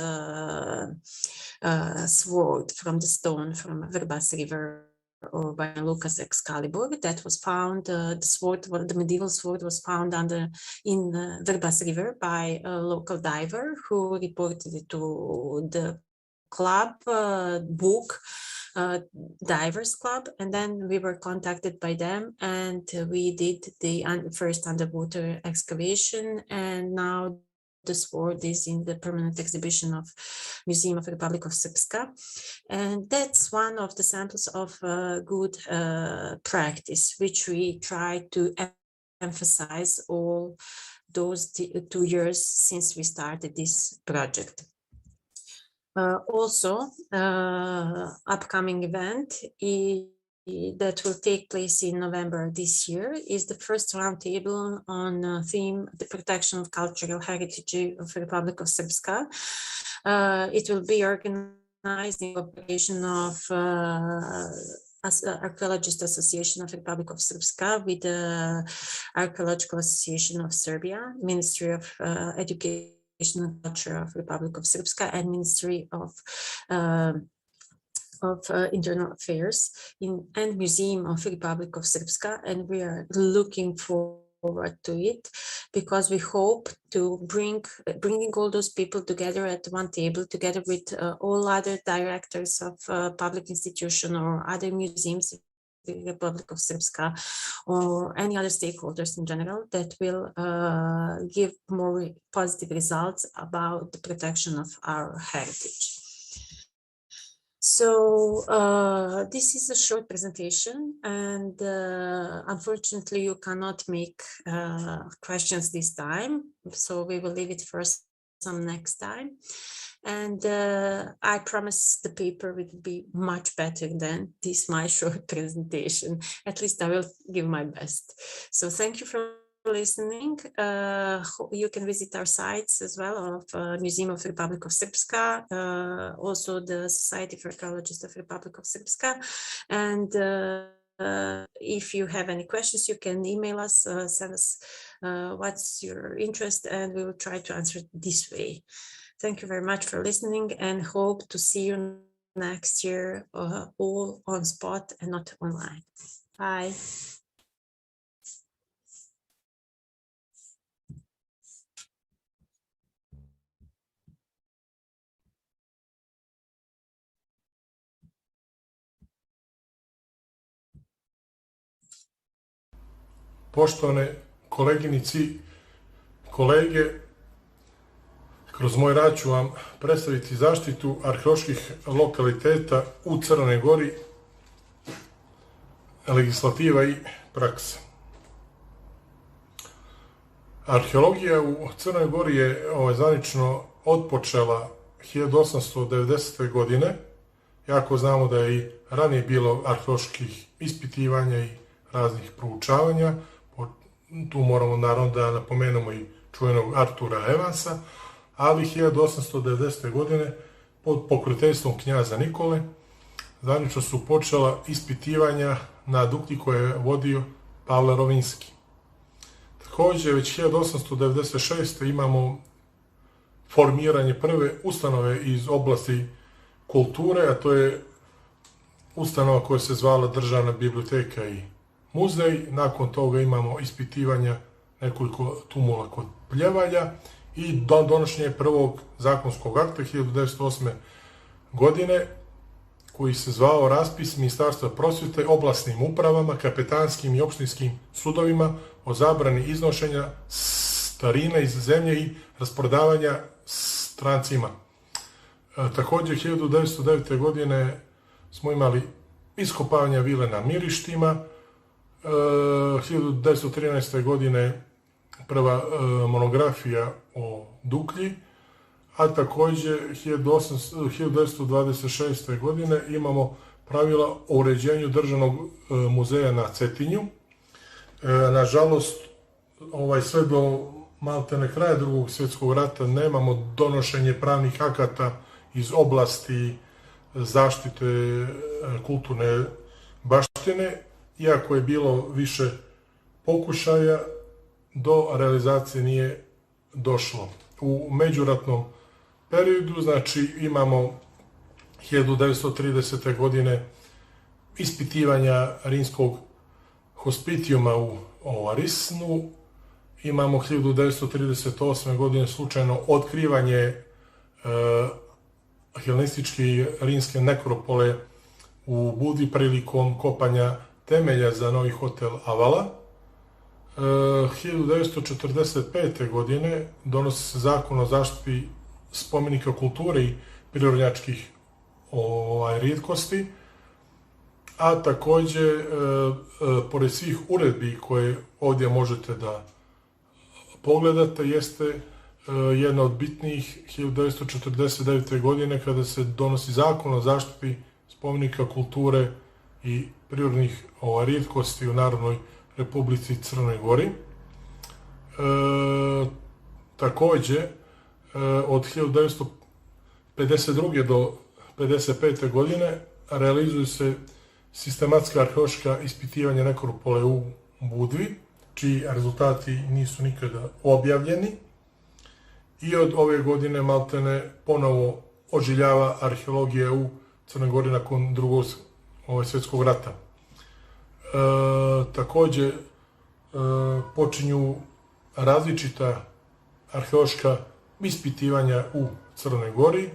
sword from the stone from Verbas River, or by Lucas Excalibur, that was found. The sword, the medieval sword, was found in Verbas River by a local diver who reported it to the club book, Divers Club, and then we were contacted by them, and we did the first underwater excavation, and now the sword is in the permanent exhibition of Museum of the Republic of Srpska. And that's one of the samples of good practice, which we try to emphasize all those 2 years since we started this project. Also, upcoming event that will take place in November this year is the first roundtable on theme the protection of cultural heritage of the Republic of Srpska. It will be organized in cooperation of Archaeologist Association of the Republic of Srpska with the Archaeological Association of Serbia, Ministry of Education and Culture of the Republic of Srpska, and Ministry of Internal Affairs and Museum of the Republic of Srpska, and we are looking forward to it because we hope to bringing all those people together at one table, together with all other directors of public institution or other museums in the Republic of Srpska, or any other stakeholders in general, that will give more positive results about the protection of our heritage. So this is a short presentation, and unfortunately you cannot make questions this time, so we will leave it for some next time. And I promise the paper will be much better than this my short presentation. At least I will give my best. So thank you for listening. You can visit our sites as well of Museum of the Republic of Srpska, also the Society for Archaeologists of the Republic of Srpska. And if you have any questions, you can email us, send us what's your interest, and we will try to answer this way. Thank you very much for listening, and hope to see you next year, all on spot and not online. Bye. Poštovane koleginici, kolege, kroz moj rad ću vam predstaviti zaštitu arheoloških lokaliteta u Crnoj Gori, legislativa i praksa. Arheologija u Crnoj Gori je zvanično otpočela 1890. godine. Jako znamo da je i ranije bilo arheoloških ispitivanja i raznih proučavanja. Tu moramo naravno da napomenemo i čuvenog Artura Evansa, ali 1890. godine pod pokroviteljstvom knjaza Nikole zvanično su počela ispitivanja na dukti koje je vodio Pavle Rovinski. Također, već 1896. imamo formiranje prve ustanove iz oblasti kulture, a to je ustanova koja se zvala Državna biblioteka i muzej. Nakon toga imamo ispitivanja nekoliko tumula kod pljevalja i donošenje prvog zakonskog akta 1908. godine, koji se zvao raspis Ministarstva prosvjete oblasnim upravama, kapetanskim i opštinskim sudovima o zabrani iznošenja starina iz zemlje i rasprodavanja strancima. Također, 1909. godine smo imali iskopavanja vile na Mirištima, 1913. godine prva monografija o Duklji, a također 1926. godine imamo pravila o uređenju državnog muzeja na Cetinju. Nažalost, sve do maltene kraja Drugog svjetskog rata nemamo donošenje pravnih akata iz oblasti zaštite kulturne baštine, iako je bilo više pokušaja, do realizacije nije došlo. U međuratnom periodu, znači, imamo 1930. godine ispitivanja rimskog hospitijuma u Arisnu, imamo 1938. godine slučajno otkrivanje helenističke i rimske nekropole u Budi prilikom kopanja temelja za novi hotel Avala. 1945. godine donosi se zakon o zaštiti spomenika kulture i prirodnjačkih rijetkosti, a također, pored svih uredbi koje ovdje možete da pogledate, jeste jedna od bitnijih 1949. godine kada se donosi zakon o zaštiti spomenika kulture i prirodnih rijetkosti u Narodnoj Republici Crnoj Gori. Također, od 1952. do 1955. godine realizuju se sistematska arheološka ispitivanja nekropole u Budvi, čiji rezultati nisu nikada objavljeni. I od ove godine maltene ponovo oživljava arheologija u Crnoj Gori nakon Drugog svjetskog rata. Također, počinju različita arheološka ispitivanja u Crnoj Gori,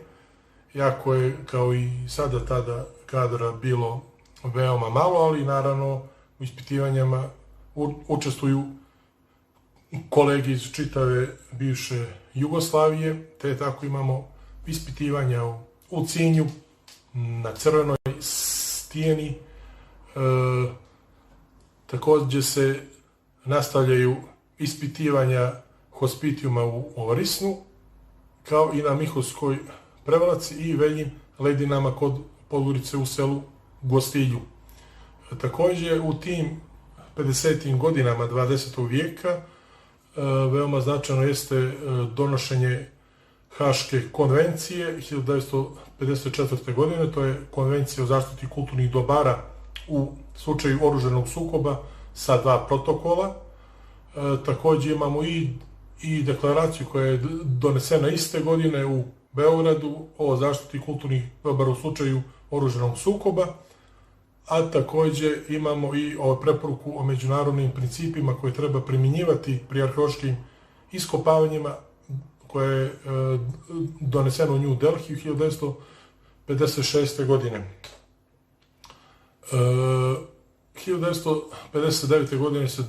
jako je, kao i sada tada, kadra bilo veoma malo, ali naravno u ispitivanjima učestvuju kolege iz čitave bivše Jugoslavije, te tako imamo ispitivanja u Cinju, na Crvenoj stijeni. Također se nastavljaju ispitivanja hospitijuma u Ovarisnu, kao i na Mihovskoj prevlaci i veljim ledinama kod Podgorice u selu Gostilju. Također, u tim 50. godinama 20. vijeka veoma značajno jeste donošenje Haške konvencije 1954. godine, to je Konvencija o zaštiti kulturnih dobara u slučaju oružanog sukoba sa 2 protokola. Također imamo i deklaraciju koja je donesena iste godine u Beogradu o zaštiti kulturnih dobara u slučaju oružanog sukoba, a također imamo i preporuku o međunarodnim principima koje treba primjenjivati pri arheološkim iskopavanjima, koja je donesena u New Delhi 1956. godine. 1959. godine se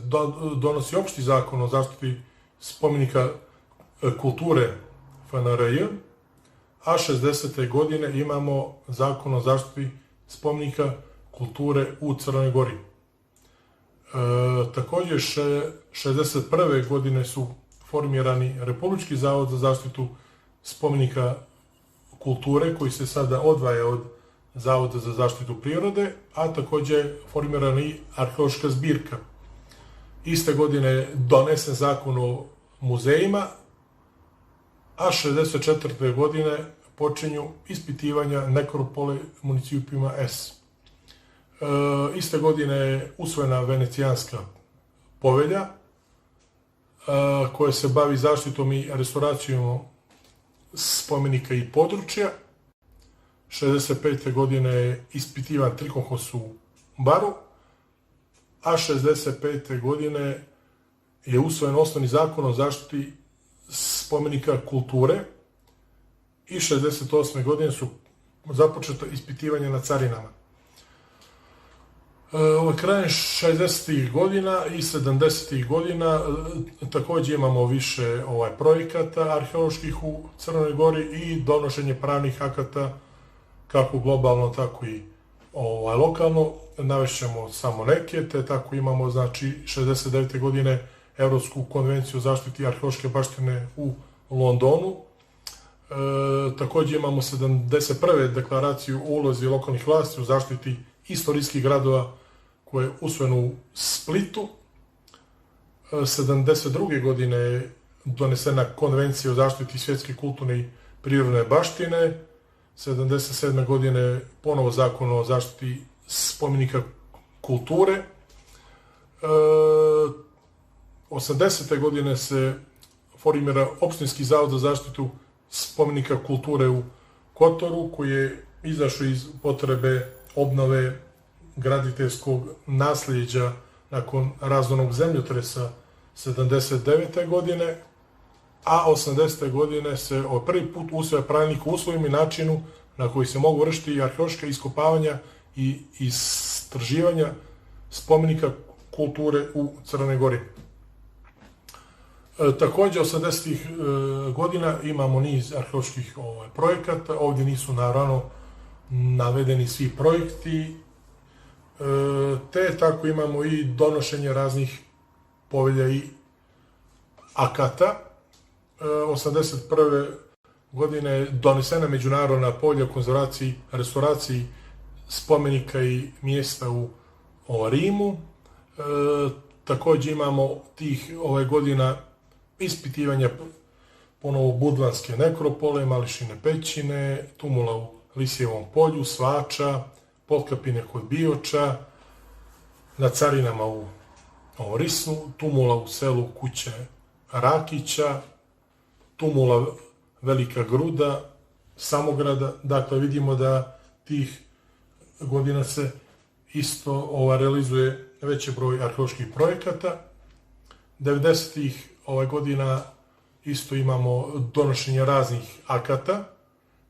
donosi opšti zakon o zaštiti spomenika kulture FNRJ, a 60. godine imamo zakon o zaštiti spomenika kulture u Crnoj Gori. Također, 61. godine su formirani Republički zavod za zaštitu spomenika kulture, koji se sada odvaja od Zavoda za zaštitu prirode, a također formirana i arheološka zbirka. Iste godine je donesen zakon o muzejima, a 64. godine počinju ispitivanja nekropole municipijuma S. Iste godine je usvojena Venecijanska povelja koja se bavi zaštitom i restauracijom spomenika i područja. 65. godine je ispitivan trikonkos u Baru, a 65. godine je usvojen osnovni zakon o zaštiti spomenika kulture i 68. godine su započeta ispitivanja na carinama. Krajem 60. godina i 70. godina također imamo više projekata arheoloških u Crnoj Gori i donošenje pravnih akata kako globalno, tako i lokalno. Navešćemo samo neke, te tako imamo, znači, 69. godine Evropsku konvenciju o zaštiti arheološke baštine u Londonu. Također imamo 71. deklaraciju o ulozi lokalnih vlasti u zaštiti istorijskih gradova koje je usvojeno u Splitu. 72. godine je donesena konvencija o zaštiti svjetske kulturne i prirodne baštine. 77. godine ponovo zakon o zaštiti spomenika kulture. 80. godine se formira opštinski zavod za zaštitu spomenika kulture u Kotoru, koji je izašao iz potrebe obnove graditeljskog nasljeđa nakon razornog zemljotresa 79. godine, a 80. godine se prvi put usvaja pravilnik o uslovima i načinu na koji se mogu vršiti arheološka iskopavanja i istraživanja spomenika kulture u Crnoj Gori. Također, 80. godina imamo niz arheoloških projekata. Ovdje nisu naravno navedeni svi projekti, te tako imamo i donošenje raznih povelja i akata. 81. godine je donesena međunarodna povelja o konzervaciji, restauraciji spomenika i mjesta u Rimu. Također imamo tih godina ispitivanja ponovo budvanske nekropole, Mališine pećine, tumula u Lisijevom polju, Svača, Potkapine kod Bioča, na carinama u Risnu, tumula u selu Kuće Rakića, tumula Velika Gruda, Samograda. Dakle, vidimo da tih godina se isto realizuje veći broj arheoloških projekata. 90-ih godina isto imamo donošenje raznih akata,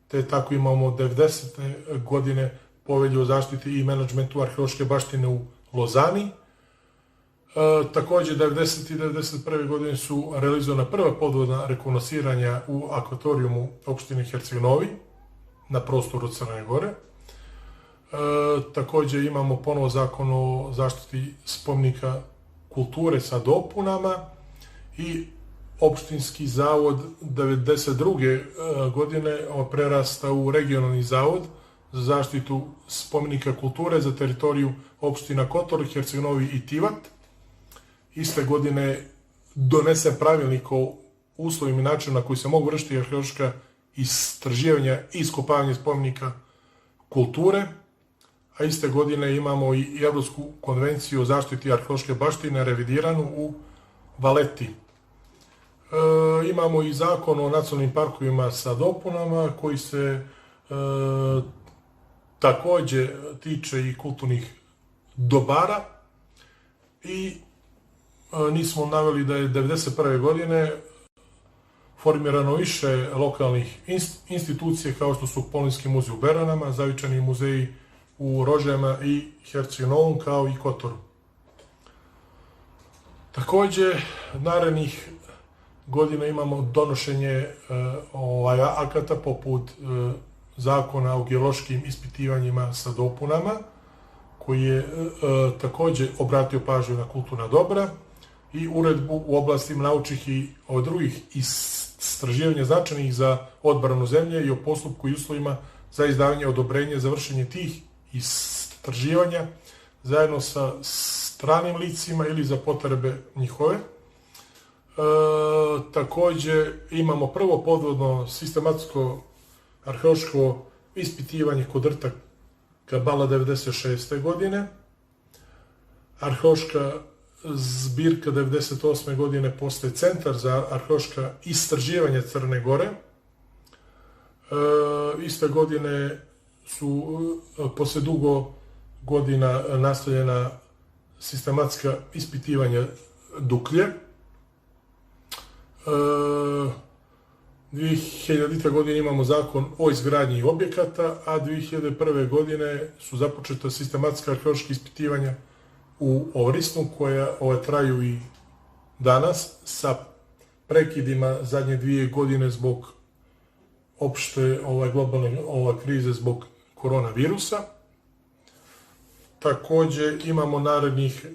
te tako imamo 90. godine povelju o zaštiti i menadžmentu arheološke baštine u Lozani. Također, 90. i 91. godine su realizovana prva podvodna rekognosiranja u akvatorijumu opštine Herceg-Novi na prostoru Crne Gore. Također imamo ponovo zakon o zaštiti spomenika kulture sa dopunama i opštinski zavod 92. godine prerasta u regionalni zavod za zaštitu spomenika kulture za teritoriju opština Kotor, Herceg-Novi i Tivat. Iste godine donesen pravilnik o uslovima i načinu na koji se mogu vršiti arheološka istraživanja i iskopavanje spomenika kulture, a iste godine imamo i Evropsku konvenciju o zaštiti arheološke baštine revidiranu u Valeti. Imamo i zakon o nacionalnim parkovima sa dopunama koji se također tiče i kulturnih dobara i nismo naveli da je 1991. godine formirano više lokalnih institucije kao što su Polinski muzej u Beranama, Zavičani muzeji u Rožajama i Herceg-Novom kao i Kotoru. Također, narednih godina imamo donošenje akata poput zakona o geološkim ispitivanjima sa dopunama, koji je također obratio pažnju na kulturna dobra, i uredbu u oblastima naučnih i drugih istraživanja značajnih za odbranu zemlje i o postupku i uslovima za izdavanje odobrenja za vršenje tih istraživanja zajedno sa stranim licima ili za potrebe njihove. Također imamo prvo podvodno sistematsko arheološko ispitivanje kod rta Kabala 96. godine, arheološka zbirka 98. godine postaje centar za arheološka istraživanja Crne Gore. Iste godine su posle dugo godina nastavljena sistematska ispitivanja Duklje. 2000. godine imamo zakon o izgradnji objekata, a 2001. godine su započeta sistematska arheološka ispitivanja u Orisnu, koja traju i danas, sa prekidima zadnje 2 godine zbog opšte globalne krize zbog koronavirusa. Takođe imamo narednih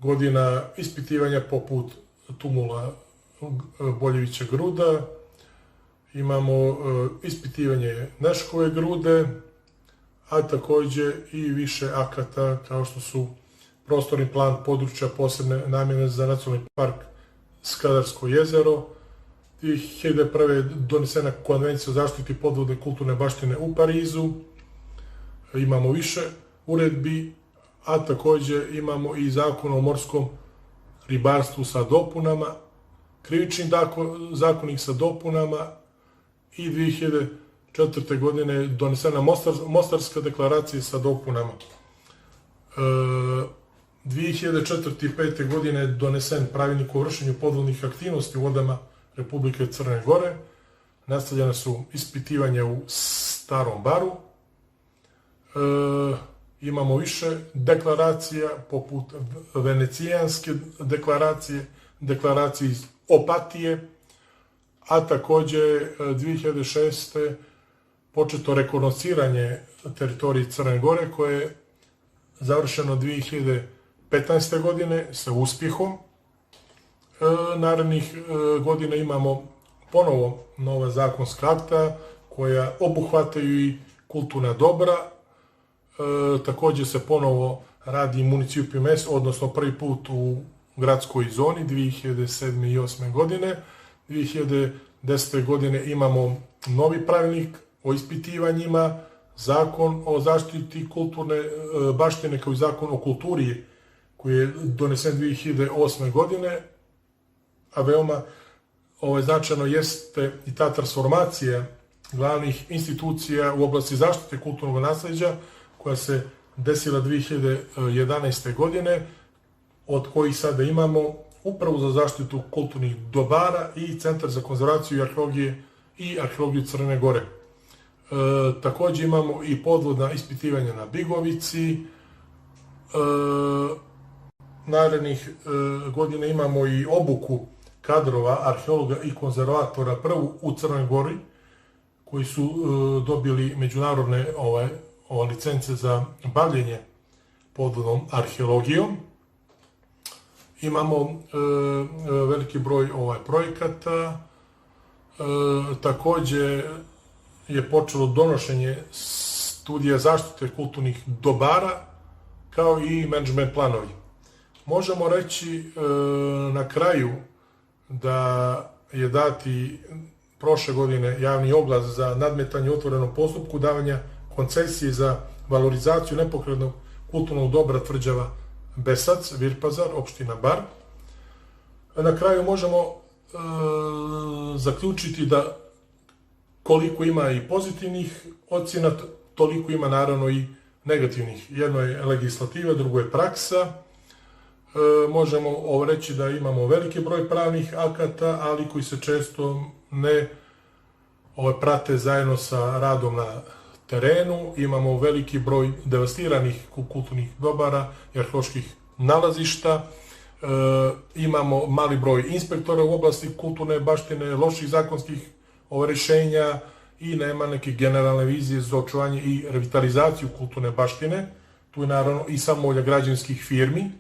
godina ispitivanja poput tumula Boljevića gruda, imamo ispitivanje Neškove grude, a takođe i više akata kao što su prostorni plan područja posebne namjene za nacionalni park Skadarsko jezero. 2001. je donesena konvencija o zaštiti podvodne kulturne baštine u Parizu. Imamo više uredbi, a takođe imamo i zakon o morskom ribarstvu sa dopunama, krivični zakonik sa dopunama i 2004. godine je donesena Mostarska deklaracija sa dopunama. 2004. i 2005. godine je donesen pravilnik o vršenju podvodnih aktivnosti u vodama Republike Crne Gore. Nastavljena su ispitivanja u Starom Baru. Imamo više deklaracija, poput Venecijanske deklaracije, deklaracije iz Opatije, a takođe 2006. početo rekognosciranje teritorije Crne Gore, koje je završeno 2015. godine sa uspjehom. Narednih godina imamo ponovo nova zakonska akta koja obuhvataju i kulturna dobra. Takođe se ponovo radi municipium S, odnosno prvi put u gradskoj zoni 2007. i 2008. godine. 2010. godine imamo novi pravilnik o ispitivanjima, zakon o zaštiti kulturne baštine kao i zakon o kulturi koji je donesen 2008. godine, a veoma značajno jeste i ta transformacija glavnih institucija u oblasti zaštite kulturnog nasleđa koja se desila 2011. godine, od kojih sada imamo Upravu za zaštitu kulturnih dobara i Centar za konzervaciju i arheologiju Crne Gore. Takođe imamo i podvodna ispitivanja na Bigovici. Narednih godina imamo i obuku kadrova, arheologa i konzervatora prvu u Crnoj Gori, koji su dobili međunarodne licence za bavljenje podvodnom arheologijom. Imamo veliki broj projekata. Takođe je počelo donošenje studija zaštite kulturnih dobara, kao i menadžment planovi. Možemo reći na kraju da je dati prošle godine javni oglas za nadmetanje u otvorenom postupku davanja koncesije za valorizaciju nepokretnog kulturnog dobra tvrđava Besac, Virpazar, opština Bar. Na kraju možemo zaključiti da koliko ima i pozitivnih ocjena, toliko ima naravno i negativnih. Jedno je legislativa, drugo je praksa. Možemo reći da imamo veliki broj pravnih akata, ali koji se često ne prate zajedno sa radom na terenu. Imamo veliki broj devastiranih kulturnih dobara i arheoloških nalazišta. Imamo mali broj inspektora u oblasti kulturne baštine, loših zakonskih rešenja i nema neke generalne vizije za očuvanje i revitalizaciju kulturne baštine. Tu je naravno i samovolja građanskih firmi,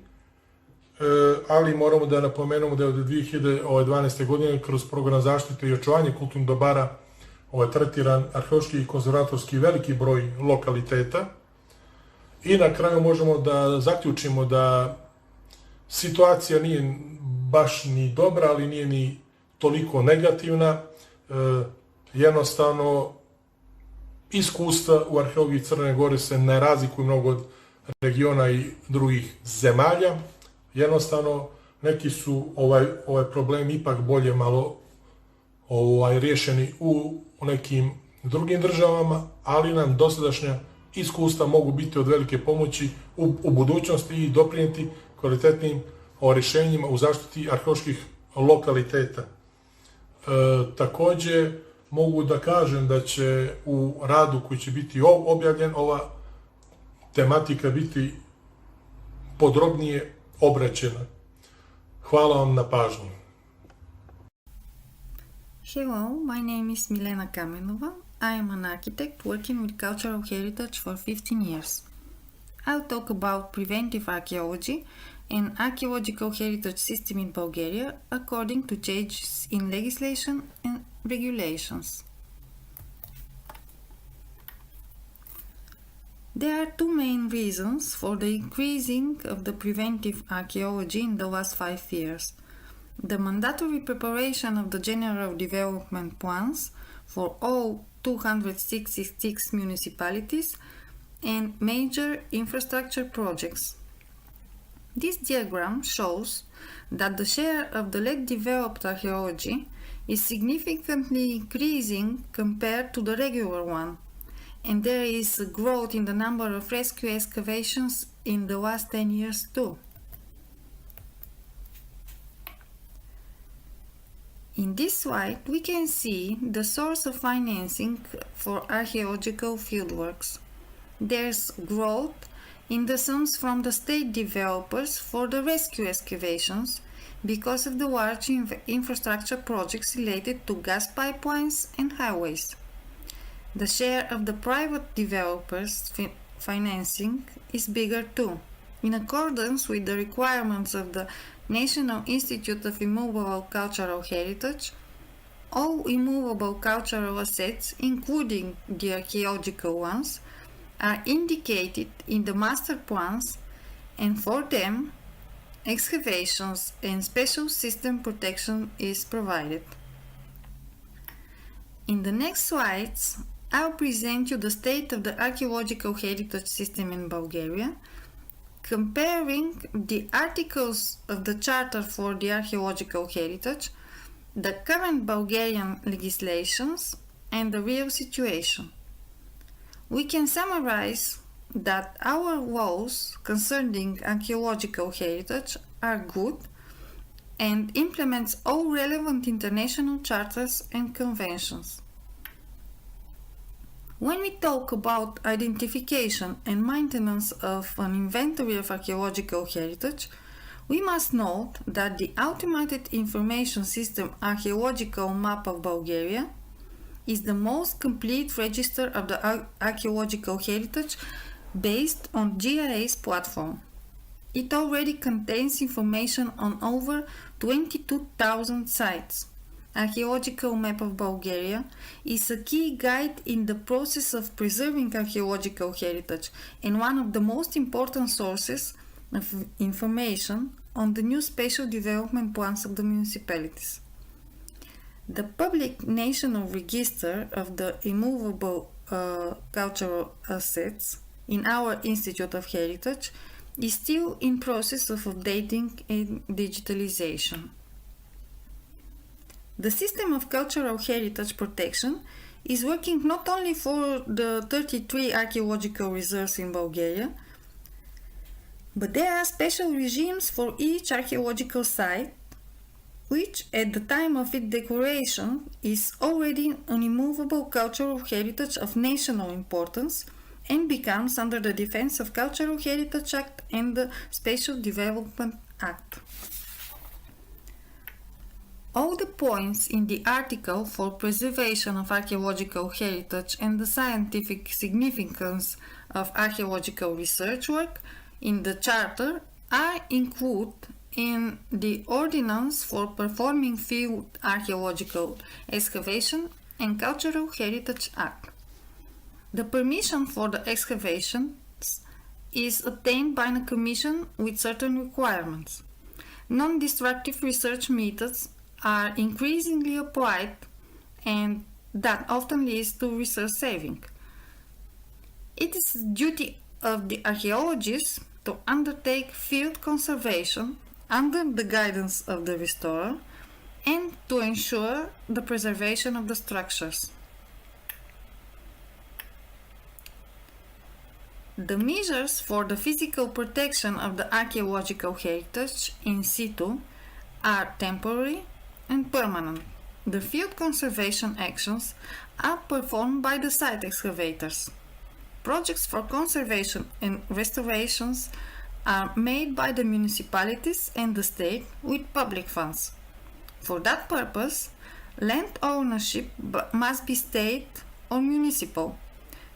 ali moramo da napomenemo da je od 2012. godine kroz program zaštite i očuvanje kulturnih dobara tretiran arheološki i konzervatorski veliki broj lokaliteta. I na kraju možemo da zaključimo da situacija nije baš ni dobra, ali nije ni toliko negativna. Jednostavno iskustva u arheologiji Crne Gore se ne razlikuju mnogo od regiona i drugih zemalja. Jednostavno, neki su ovaj problem ipak bolje malo riješeni u nekim drugim državama, ali nam dosadašnja iskustva mogu biti od velike pomoći u budućnosti i doprinijeti kvalitetnim rješenjima u zaštiti arheoloških lokaliteta. Također mogu da kažem da će u radu koji će biti objavljen ova tematika biti podrobnije obraćena. Hvala vam na pažnju. Hello, my name is Milena Kamenova. I am an architect working with cultural heritage for 15 years. I'll talk about preventive archaeology and archaeological heritage system in Bulgaria according to changes in legislation and regulations. There are two main reasons for the increasing of the preventive archaeology in the last 5 years. The mandatory preparation of the general development plans for all 266 municipalities and major infrastructure projects. This diagram shows that the share of the late developed archaeology is significantly increasing compared to the regular one, and there is a growth in the number of rescue excavations in the last 10 years too. In this slide, we can see the source of financing for archaeological fieldworks. There's growth in the sums from the state developers for the rescue excavations because of the large infrastructure projects related to gas pipelines and highways. The share of the private developers' financing is bigger too. In accordance with the requirements of the National Institute of Immovable Cultural Heritage, all immovable cultural assets, including the archaeological ones, are indicated in the master plans, and for them, excavations and special system protection is provided. In the next slides, I'll present you the state of the archaeological heritage system in Bulgaria, comparing the articles of the Charter for the Archaeological Heritage, the current Bulgarian legislations, and the real situation. We can summarize that our laws concerning archaeological heritage are good and implements all relevant international charters and conventions. When we talk about identification and maintenance of an inventory of archaeological heritage, we must note that the Automated Information System Archaeological Map of Bulgaria is the most complete register of the archaeological heritage based on GIS platform. It already contains information on over 22,000 sites. Archaeological Map of Bulgaria is a key guide in the process of preserving archaeological heritage and one of the most important sources of information on the new spatial development plans of the municipalities. The public national register of the immovable cultural assets in our Institute of Heritage is still in process of updating and digitalization. The system of cultural heritage protection is working not only for the 33 archaeological reserves in Bulgaria, but there are special regimes for each archaeological site, which at the time of its declaration is already an immovable cultural heritage of national importance and becomes under the Defense of Cultural Heritage Act and the Spatial Development Act. All the points in the article for preservation of archaeological heritage and the scientific significance of archaeological research work in the Charter are included in the Ordinance for Performing Field Archaeological Excavation and Cultural Heritage Act. The permission for the excavations is obtained by a commission with certain requirements. Non-destructive research methods are increasingly applied and that often leads to resource saving. It is the duty of the archaeologists to undertake field conservation under the guidance of the restorer and to ensure the preservation of the structures. The measures for the physical protection of the archaeological heritage in situ are temporary and permanent. The field conservation actions are performed by the site excavators. Projects for conservation and restorations are made by the municipalities and the state with public funds. For that purpose, land ownership must be state or municipal.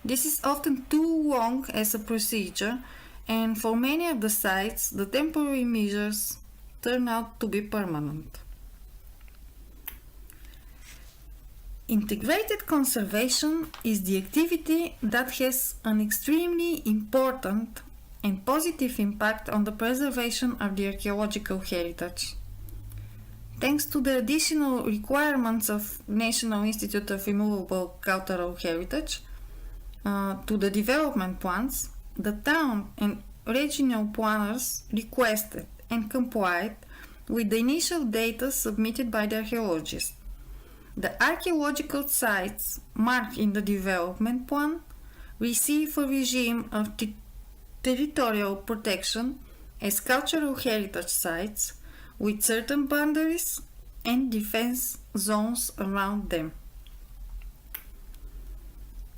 This is often too long as a procedure, and for many of the sites, the temporary measures turn out to be permanent. Integrated conservation is the activity that has an extremely important and positive impact on the preservation of the archaeological heritage. Thanks to the additional requirements of National Institute of Immovable Cultural Heritage, to the development plans, the town and regional planners requested and complied with the initial data submitted by the archaeologists. The archaeological sites marked in the development plan receive a regime of territorial protection as cultural heritage sites with certain boundaries and defense zones around them.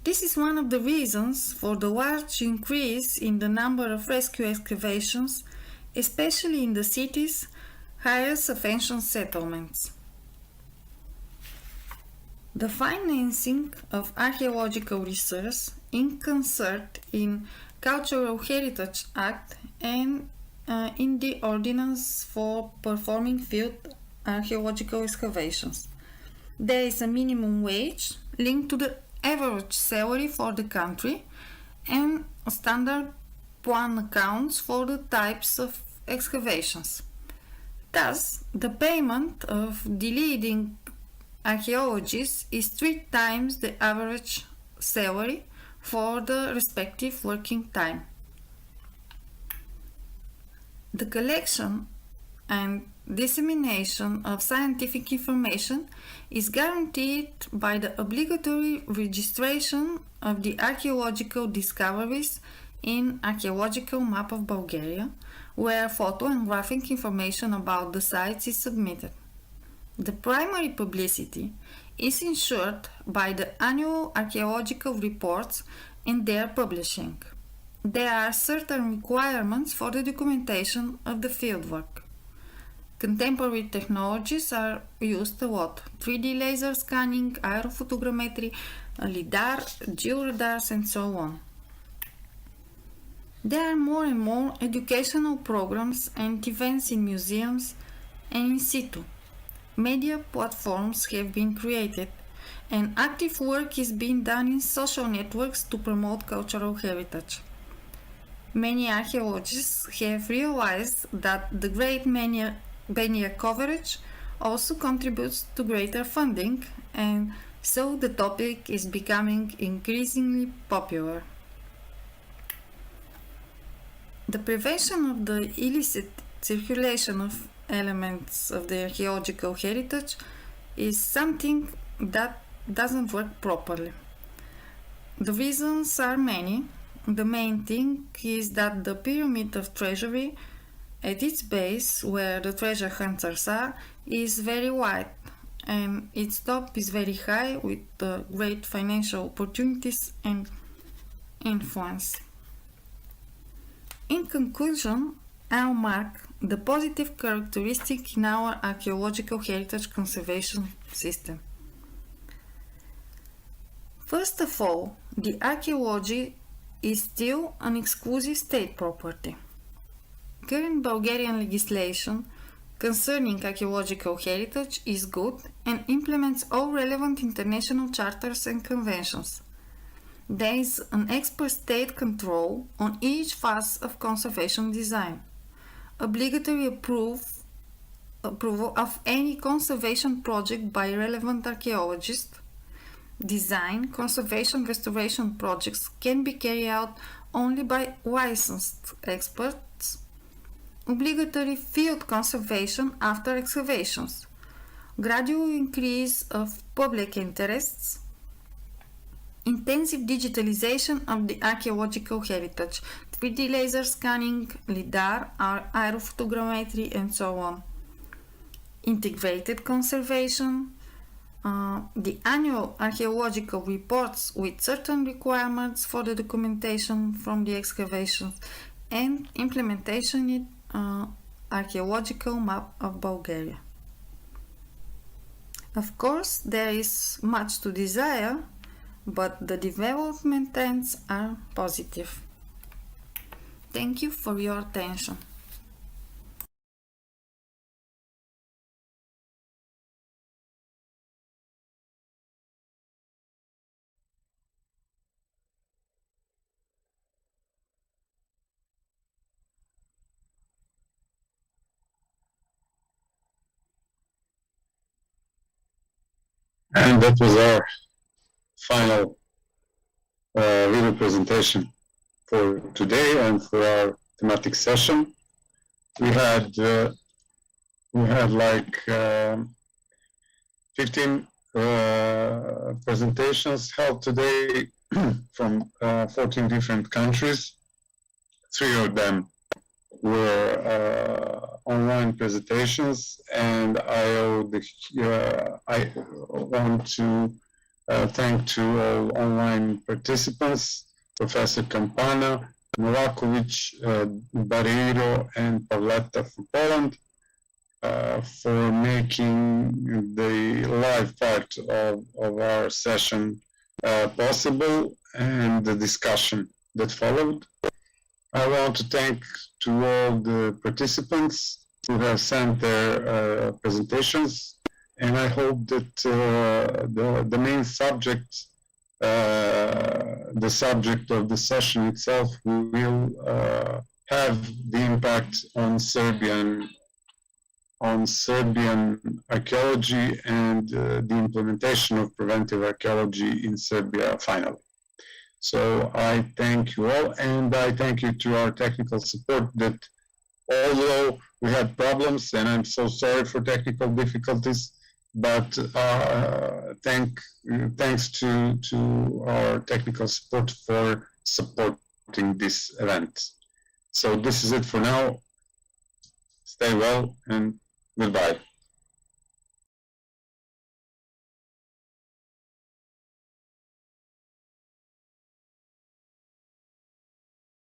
This is one of the reasons for the large increase in the number of rescue excavations, especially in the cities' highest of ancient settlements. The financing of archaeological research in concert in Cultural Heritage Act and in the Ordinance for Performing Field Archaeological Excavations. There is a minimum wage linked to the average salary for the country and standard plan accounts for the types of excavations. Thus, the payment of the leading archaeologists is 3 times the average salary for the respective working time. The collection and dissemination of scientific information is guaranteed by the obligatory registration of the archaeological discoveries in Archaeological Map of Bulgaria, where photo and graphic information about the sites is submitted. The primary publicity is ensured by the annual archaeological reports and their publishing. There are certain requirements for the documentation of the fieldwork. Contemporary technologies are used a lot: 3D laser scanning, aerophotogrammetry, LIDAR, georadars, and so on. There are more and more educational programs and events in museums and in situ. Media platforms have been created, and active work is being done in social networks to promote cultural heritage. Many archaeologists have realized that the great media coverage also contributes to greater funding, and so the topic is becoming increasingly popular. The prevention of the illicit circulation of elements of the archaeological heritage is something that doesn't work properly. The reasons are many. The main thing is that the pyramid of treasury at its base, where the treasure hunters are, is very wide, and its top is very high with great financial opportunities and influence. In conclusion, I'll mark the positive characteristic in our archaeological heritage conservation system. First of all, the archaeology is still an exclusive state property. Current Bulgarian legislation concerning archaeological heritage is good and implements all relevant international charters and conventions. There is an expert state control on each phase of conservation design. Obligatory approval of any conservation project by relevant archaeologists, design, conservation, restoration projects can be carried out only by licensed experts, obligatory field conservation after excavations, gradual increase of public interests, intensive digitalization of the archaeological heritage, 3D laser scanning, LIDAR, aerophotogrammetry, and so on, integrated conservation, the annual archaeological reports with certain requirements for the documentation from the excavations, and implementation in archaeological map of Bulgaria. Of course, there is much to desire, but the development trends are positive. Thank you for your attention. And that was our final video presentation for today and for our thematic session. We had like 15 presentations held today from 14 different countries. 3 of them were online presentations, and I want to thank to all online participants, Professor Campana, Novakovic, Barreiro, and Pavleta from Poland, for making the live part of our session possible, and the discussion that followed. I want to thank to all the participants who have sent their presentations, and I hope that the main subject, the subject of the session itself, will have the impact on Serbian archaeology and the implementation of preventive archaeology in Serbia finally. So I thank you all, and I thank you to our technical support that, although we had problems, and I'm so sorry for technical difficulties, but thanks to our technical support for supporting this event. So this is it for now. Stay well and goodbye.